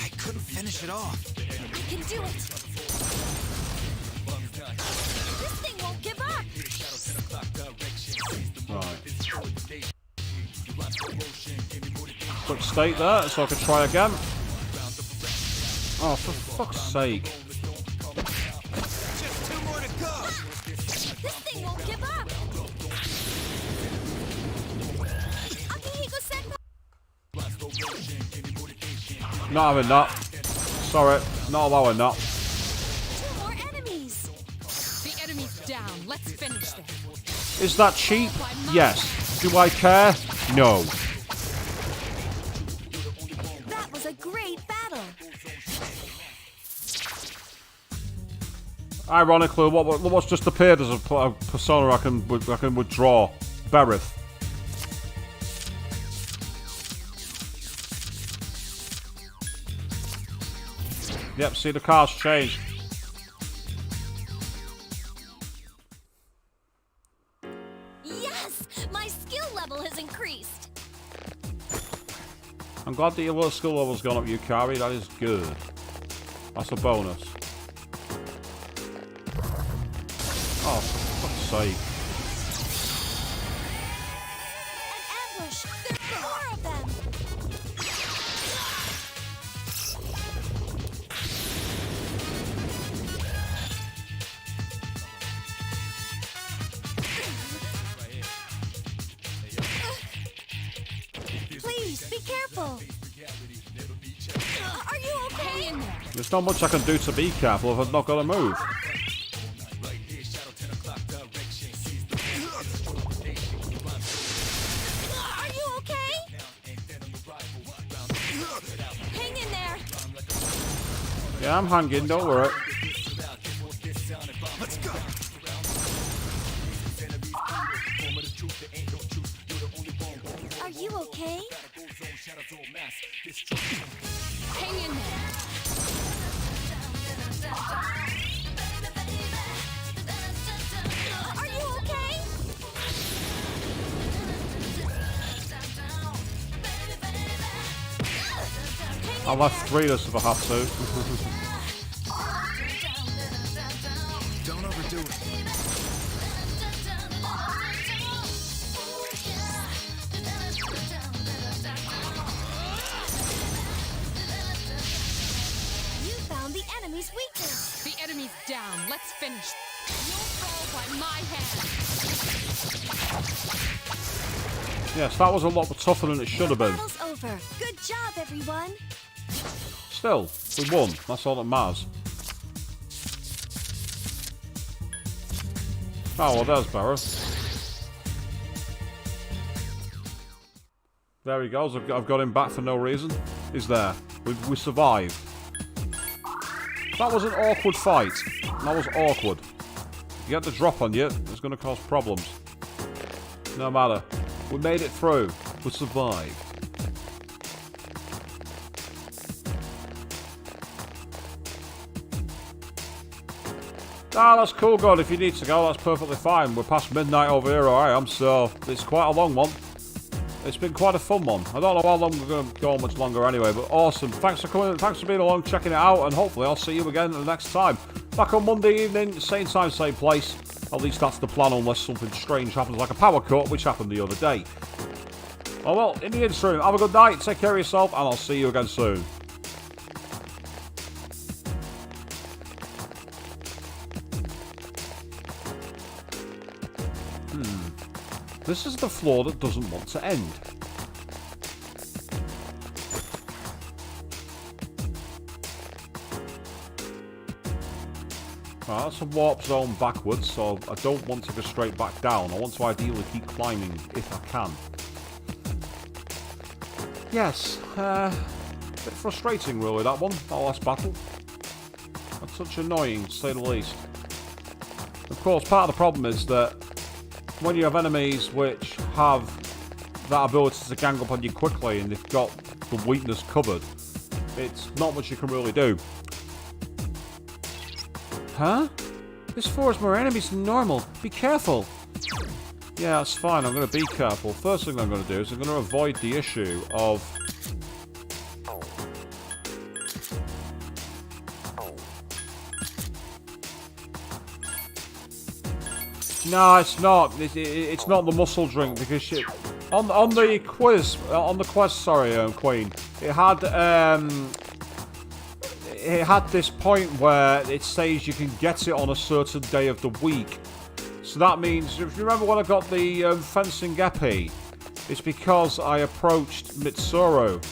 I couldn't finish it off. I can do it. This thing won't give up. Right. Quick state there, so I can try again. Oh, for fuck's sake. Just 2 more to go. This thing won't give up. Akihiko-senpai. Not having that. Sorry, not allowing that. 2 more enemies. The enemy's down. Let's finish this. Is that cheap? Yes. Do I care? No. That was a great battle. Ironically, what's just appeared as a persona I can withdraw? Berith. Yep, see the car's changed. Yes, my skill level has increased. I'm glad that your skill level's gone up, Yukari. That is good. That's a bonus. Oh, for fuck's sake. An ambush. There are 4 of them. Please be careful. Are you okay? There's not much I can do to be careful if I've not got to move. Are you okay? Hang in there. Yeah, I'm hanging, don't worry. Let's go. Are you okay? Hang in there. Are you okay? I'll have 3 this if I have to. Don't overdo it. You found the enemy's weakness. The enemy's down. Let's finish. You'll fall by my hand. Yes, that was a lot tougher than it should have been. Battle's over. Good job, everyone. Still, we won. That's all that matters. Oh, well, there's Barrow. There he goes. I've got him back for no reason. He's there. We survived. That was an awkward fight. That was awkward. You get the drop on you, it's going to cause problems. No matter. We made it through. We survived. Ah, that's cool, God. If you need to go, that's perfectly fine. We're past midnight over here, I am, so it's quite a long one. It's been quite a fun one. I don't know how long we're going to go much longer anyway, but awesome. Thanks for coming, thanks for being along, checking it out, and hopefully I'll see you again the next time. Back on Monday evening, same time, same place. At least that's the plan, unless something strange happens like a power cut, which happened the other day. Oh well, in the interim, have a good night, take care of yourself, and I'll see you again soon. This is the floor that doesn't want to end. Right, that's a warp zone backwards, so I don't want to go straight back down. I want to ideally keep climbing if I can. Yes, a bit frustrating really, that one, that last battle. That's such annoying, to say the least. Of course, part of the problem is that when you have enemies which have that ability to gang up on you quickly and they've got the weakness covered, it's not much you can really do. Huh? This floor is more enemies than normal. Be careful. Yeah, that's fine. I'm going to be careful. First thing I'm going to do is I'm going to avoid the issue of... No, it's not. It's not the muscle drink because she, on the quiz, Queen. It had this point where it says you can get it on a certain day of the week. So that means, if you remember when I got the fencing epi, it's because I approached Mitsuru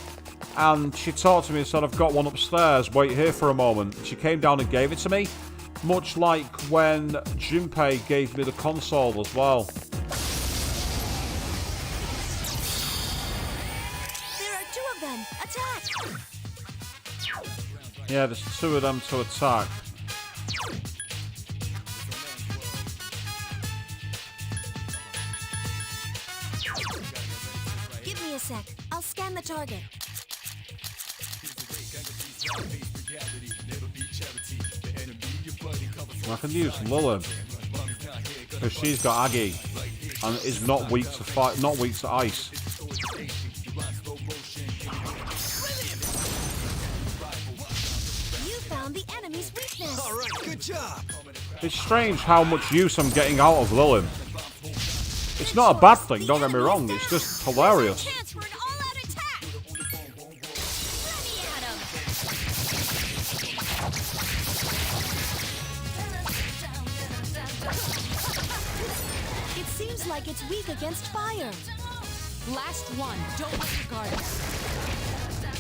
and she talked to me and said, I've got one upstairs, wait here for a moment. She came down and gave it to me. Much like when Junpei gave me the console as well. There are 2 of them. Attack! Yeah, there's 2 of them to attack. Give me a sec. I'll scan the target. I can use Lilith because she's got Aggie and is not weak to fight, not weak to ice. You found the enemy's weakness. All right, good job. It's strange how much use I'm getting out of Lilith. It's not a bad thing, don't get me wrong. It's just hilarious. Chance for an all-out attack. Let me at him. It seems like it's weak against fire. Last one. Don't let your guard down.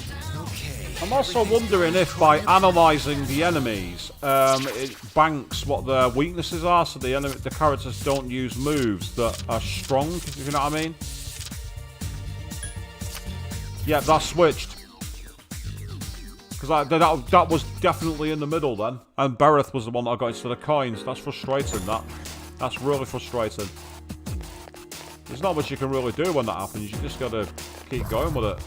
Okay. I'm also wondering if by analysing the enemies, it banks what their weaknesses are, so the characters don't use moves that are strong, if you know what I mean. Yeah, that switched. Because that was definitely in the middle then. And Bereth was the one that I got instead of coins. That's frustrating, that. That's really frustrating. There's not much you can really do when that happens. You just gotta keep going with it.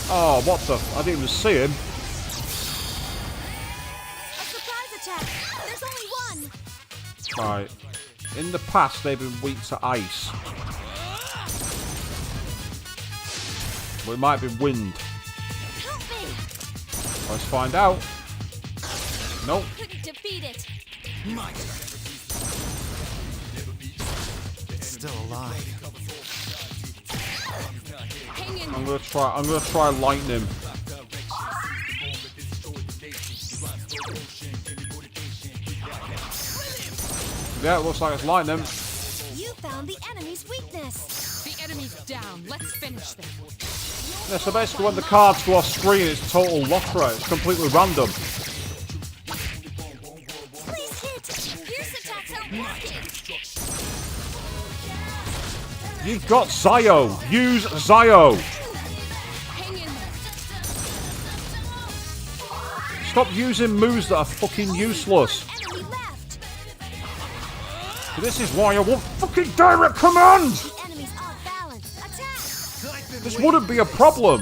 Oh, what the... I didn't even see him. A surprise attack. There's only one. Right. In the past, they've been weak to ice. Well, it might be wind. Help me. Let's find out. Nope. Couldn't defeat it. My turn. Still alive. Hang in. I'm gonna try lightning. Yeah, it looks like it's lightning. You found the enemy's weakness. The enemy's down. Let's finish them. Yeah, so basically when the cards go off screen, it's total lock rate. It's completely random. Please hit. Pierce attacks aren't working. You've got Zio. Use Zio. Hang in there. Stop using moves that are fucking useless. Enemy left. This is why I want fucking direct command! The enemy's off balance. Attack. This wouldn't be a problem.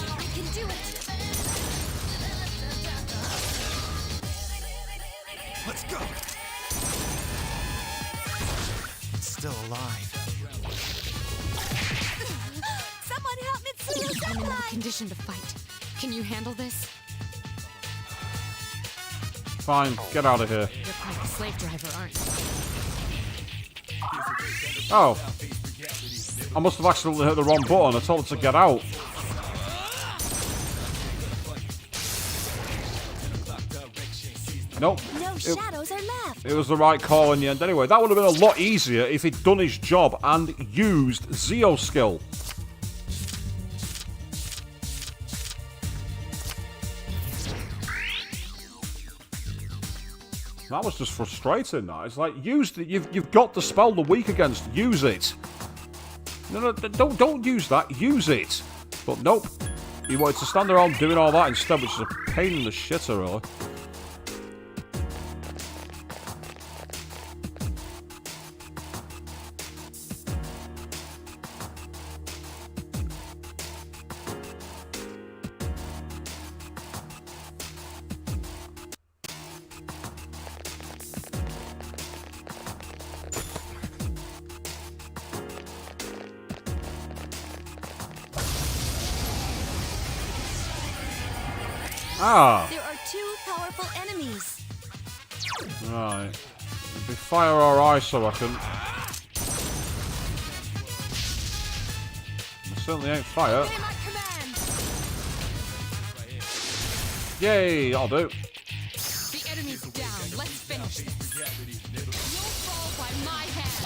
I can do it. Let's go. It's still alive. Someone help Mitsuyo I'm in no Senpai. condition to fight. Can you handle this? Fine, get out of here. You're quite the slave driver, aren't you? Oh. I must have accidentally hit the wrong button. I told her to get out. Nope. No shadows are left. It was the right call in the end anyway. That would have been a lot easier if he'd done his job and used Zeo skill. That was just frustrating. That it's like you've got the spell the weak against. Use it. No, don't use that. Use it. But nope. He wanted to stand around doing all that instead, which is a pain in the shitter, really. Ah. There are two powerful enemies. Right. It'd be fire or ice, I reckon. It certainly ain't fire. Obey my command. Yay, I'll do. The enemy's down. Let's finish this. You'll fall by my hand.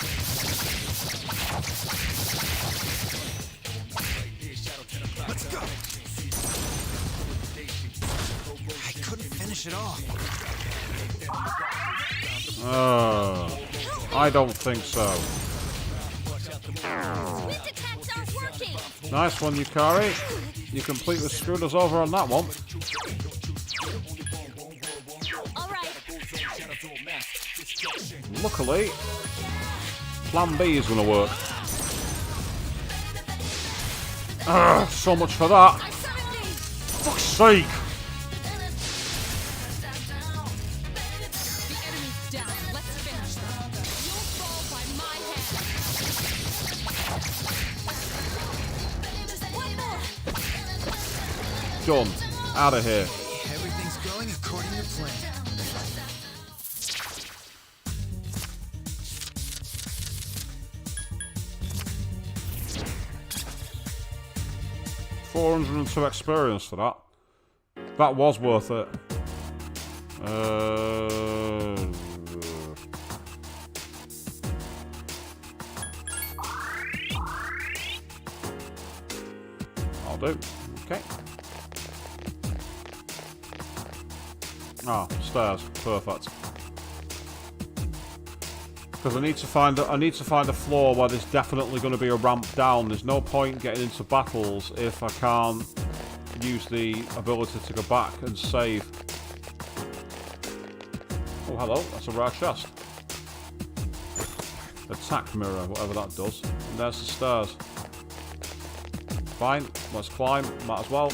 Let's go. I couldn't finish it off. I don't think so. Swift attacks aren't working. Nice one, Yukari. You completely screwed us over on that one. All right. Luckily, Plan B is going to work. So much for that. I summon thee. Fuck's sake. The enemy's down. Let's finish them. You'll fall by my hand. One more. Done. Out of here. Everything's going according to plan. $402 experience for that. That was worth it. I'll do. Okay. Ah, stairs. Perfect. Because I need to find a floor where there's definitely going to be a ramp down. There's no point getting into battles if I can't use the ability to go back and save. Oh, hello. That's a rare chest. Attack mirror, whatever that does. And there's the stairs. Fine. Let's climb. Might as well.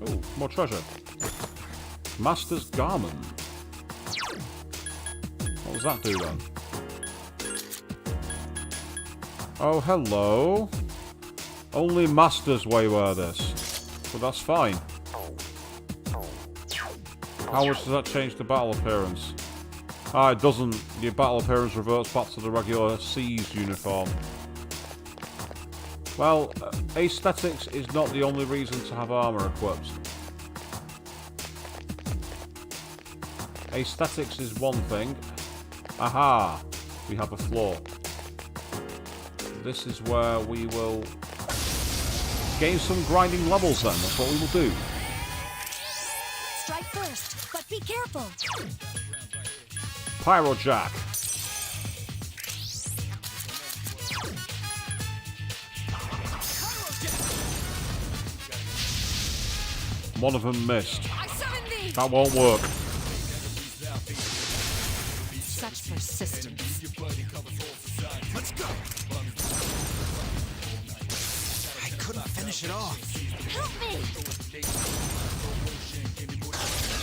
Oh, more treasure. Master's Garment. What does that do then? Oh, hello. Only masters wear this. But that's fine. How much does that change the battle appearance? Ah, it doesn't. Your battle appearance reverts back to the regular C's uniform. Well, aesthetics is not the only reason to have armor equipped. Aesthetics is one thing. Aha! We have a floor. This is where we will gain some grinding levels then. That's what we will do. Strike first, but be careful. Pyro Jack. One of them missed. I summon thee! That won't work. Such persistence. Let's go! I couldn't finish it off. Help me!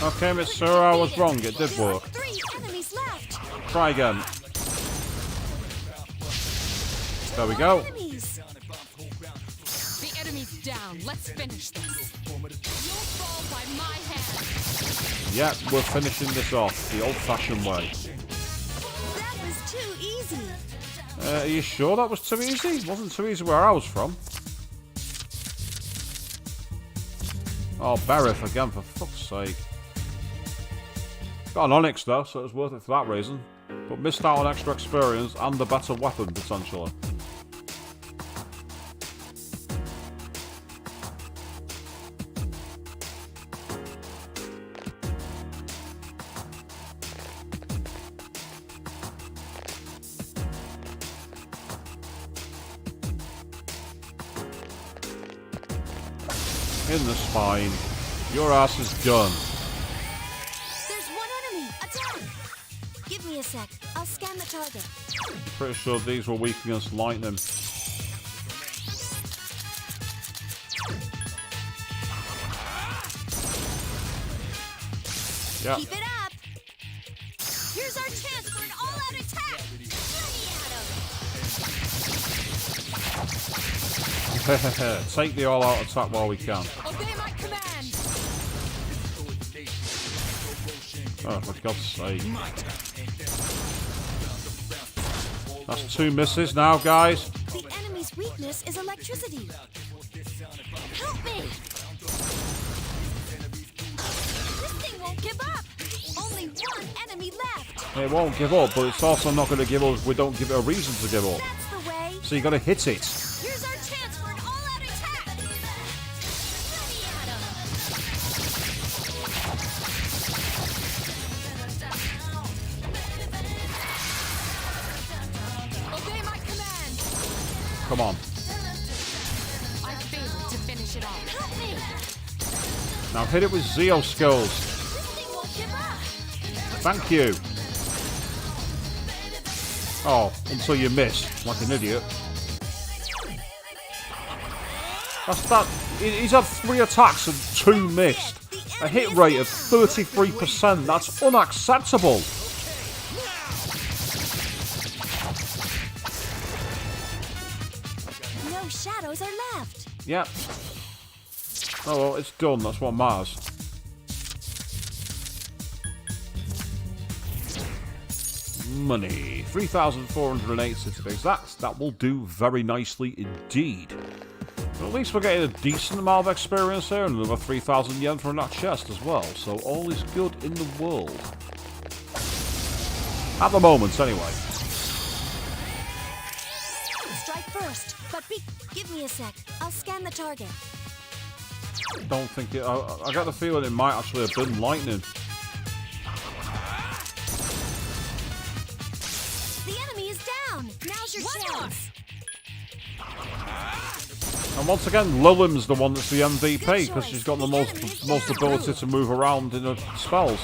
Okay, Miss Sarah, I was wrong. It did There are work. 3 enemies left. Try again. There we go. Enemies. The enemy's down. Let's finish this. You'll fall by my hand. Yeah, we're finishing this off the old-fashioned way. That was too easy. Are you sure that was too easy? It wasn't too easy where I was from. Oh, Berith again, for fuck's sake. Got an Onyx though, so it was worth it for that reason. But missed out on extra experience and a better weapon, potentially. In the spine. Your ass is done. There's one enemy. Attack! Give me a sec. I'll scan the target. Pretty sure these were weak against lightning. Yeah. Keep it up. Here's our chance for an all-out attack. Let me at 'em. Take the all-out attack while we can. Obey my command. Oh, for God's sake. That's 2 misses now, guys. The enemy's weakness is electricity. Help me! This thing won't give up. Only one enemy left. It won't give up, but it's also not going to give up if we don't give it a reason to give up. That's the way. So you got to hit it. Here's our chance for an all-out attack. Let me at 'em. Obey my command. Come on. I failed to finish it off. Help me! Now hit it with Zeo skills. This thing won't give up. Thank you. Oh, until you miss, like an idiot. That's that. He's had 3 attacks and 2 missed. A hit rate of 33%. That's unacceptable. No shadows are left. Yep. Oh well, it's done. That's what matters. Money. 3,480 to be exact. That will do very nicely indeed. But at least we're getting a decent amount of experience here and another 3,000 yen from that chest as well. So all is good in the world. At the moment, anyway. Strike first, but give me a sec. I'll scan the target. Don't think it... I get the feeling it might actually have been lightning. The enemy is down. Now's your chance. And once again, Lilim's the one that's the MVP because she's got the most ability to move around in her spells.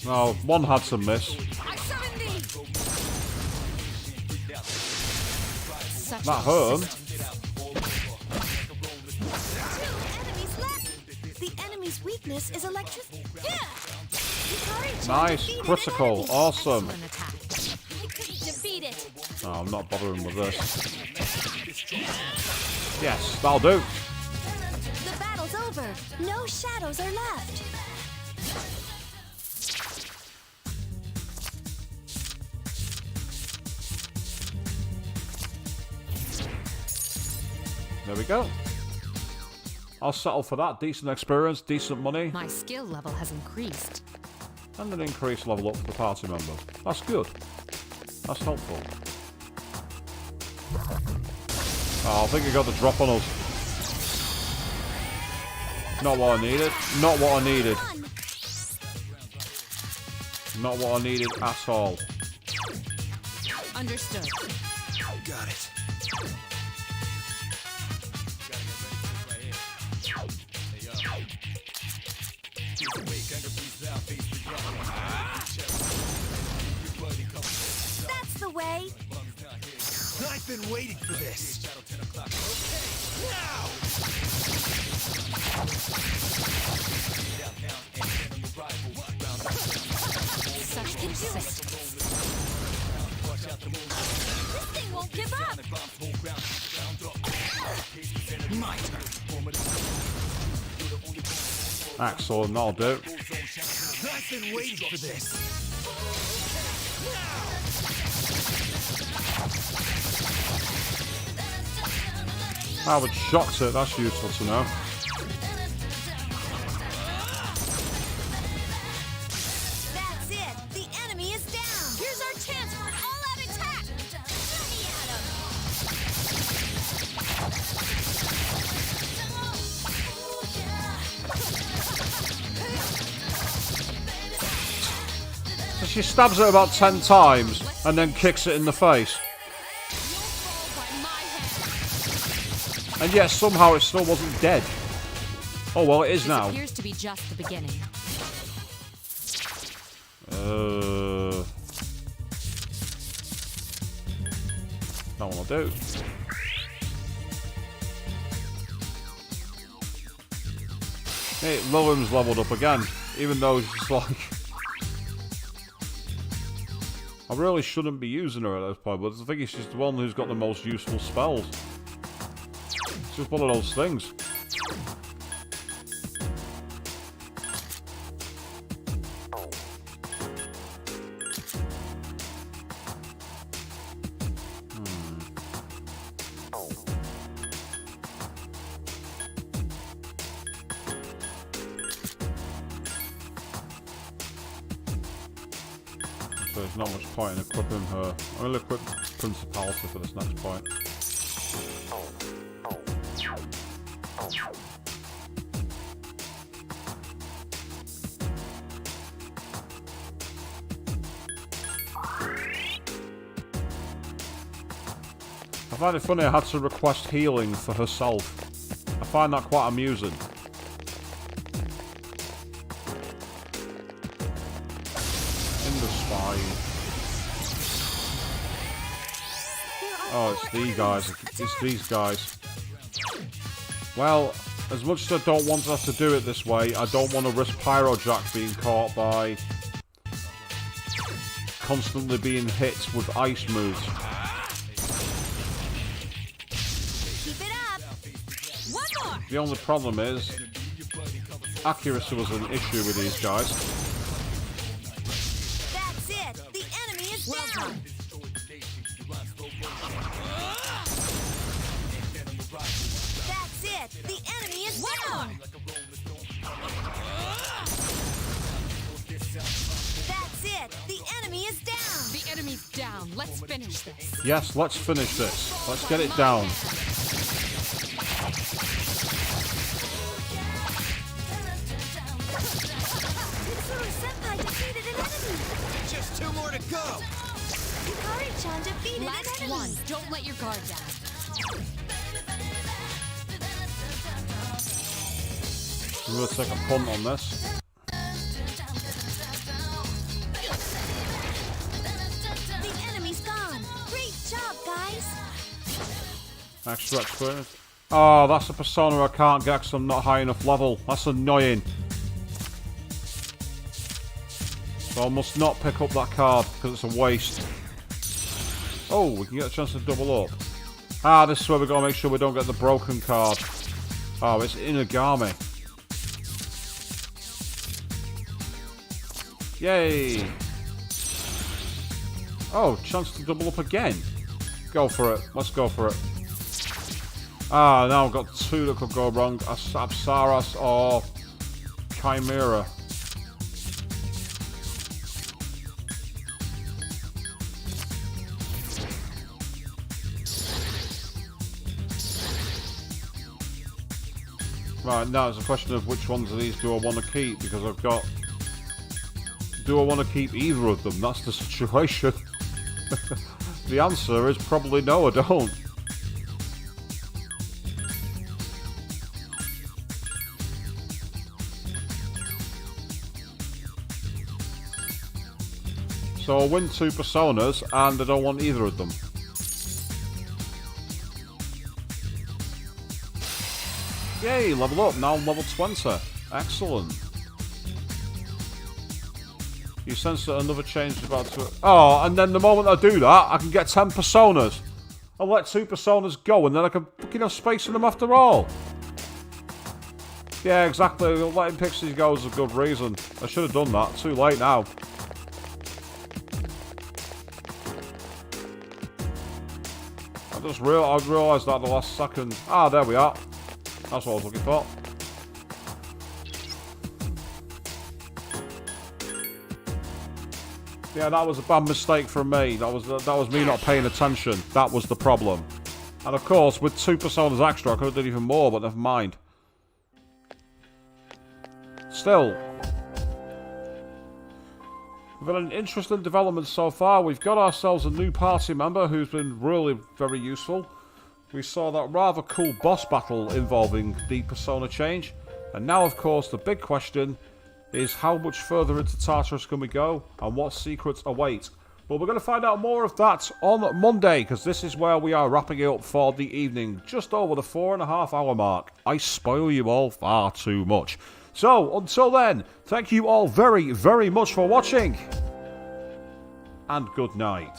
Oh, one had some miss. That hurt him. 2 enemies left. The enemy's weakness is electricity. Nice, critical, awesome. I couldn't defeat it. Oh, I'm not bothering with this. Yes, that'll do. The battle's over. No shadows are left. There we go. I'll settle for that. Decent experience, decent money, My skill level has increased. and an increased level up for the party member. That's good. That's helpful. Oh, I think he got the drop on us. Not what I needed. Not what I needed. Not what I needed at all. Understood. Got it. That's the way. I've been waiting for this. Such persistence. This thing won't give up. Excellent, that'll do. I've been waiting for this. I would shocked it, that's useful to know. That's it. The enemy is down. Here's our chance for an all-out attack. Let me at him. So she stabs it about 10 times and then kicks it in the face. And yet somehow it still wasn't dead. Oh well, it is now. This appears to be just the beginning. That one will do. Hey, Lilium's leveled up again, even though she's like... I really shouldn't be using her at this point, but I think she's the one who's got the most useful spells. It's just one of those things. So there's not much point in equipping her. I'm going to equip Principality for this next point. I find it funny I had to request healing for herself. I find that quite amusing. In the spine. Oh, it's these guys. It's these guys. Well, as much as I don't want to have to do it this way, I don't want to risk Pyrojack being caught by constantly being hit with ice moves. Keep it up. One more. The only problem is accuracy was an issue with these guys. That's it. The enemy is down. That's it. The enemy is down. That's it. The enemy is down. The enemy's down. Let's finish this. Yes, let's finish this. Let's get it down. Mitsuru Senpai defeated an enemy. Just 2 more to go. Hikari-chan defeated Last an enemy. one. Don't let your guard down. I'm going to take a punt on this. The enemy's gone. Great job, guys. Extra experience. Oh, that's a persona I can't get because I'm not high enough level. That's annoying. So I must not pick up that card because it's a waste. Oh, we can get a chance to double up. Ah, this is where we've got to make sure we don't get the broken card. Oh, it's Inagami. Yay! Oh, chance to double up again. Go for it. Let's go for it. Ah, now I've got 2 that could go wrong. Apsaras or Chimera. Right, now it's a question of which ones of these do I want to keep, because I've got... Do I want to keep either of them? That's the situation. The answer is probably no, I don't. So I'll win 2 personas, and I don't want either of them. Yay, level up. Now I'm level 20. Excellent. You sense that another change is about to... Oh, and then the moment I do that, I can get 10 personas. I'll let 2 personas go, and then I can fucking have space in them after all. Yeah, exactly. Letting Pixies go is a good reason. I should have done that. Too late now. I realised that at the last second. Ah, there we are. That's what I was looking for. Yeah, that was a bad mistake from me. That was me not paying attention. That was the problem. And of course, with 2 personas extra, I could have done even more, but never mind. Still, we've had an interesting development so far. We've got ourselves a new party member who's been really very useful. We saw that rather cool boss battle involving the persona change. And now, of course, the big question is how much further into Tartarus can we go and what secrets await. But we're going to find out more of that on Monday, because this is where we are wrapping it up for the evening, just over the 4.5 hour mark. I spoil you all far too much. So, until then, thank you all very, very much for watching, and good night.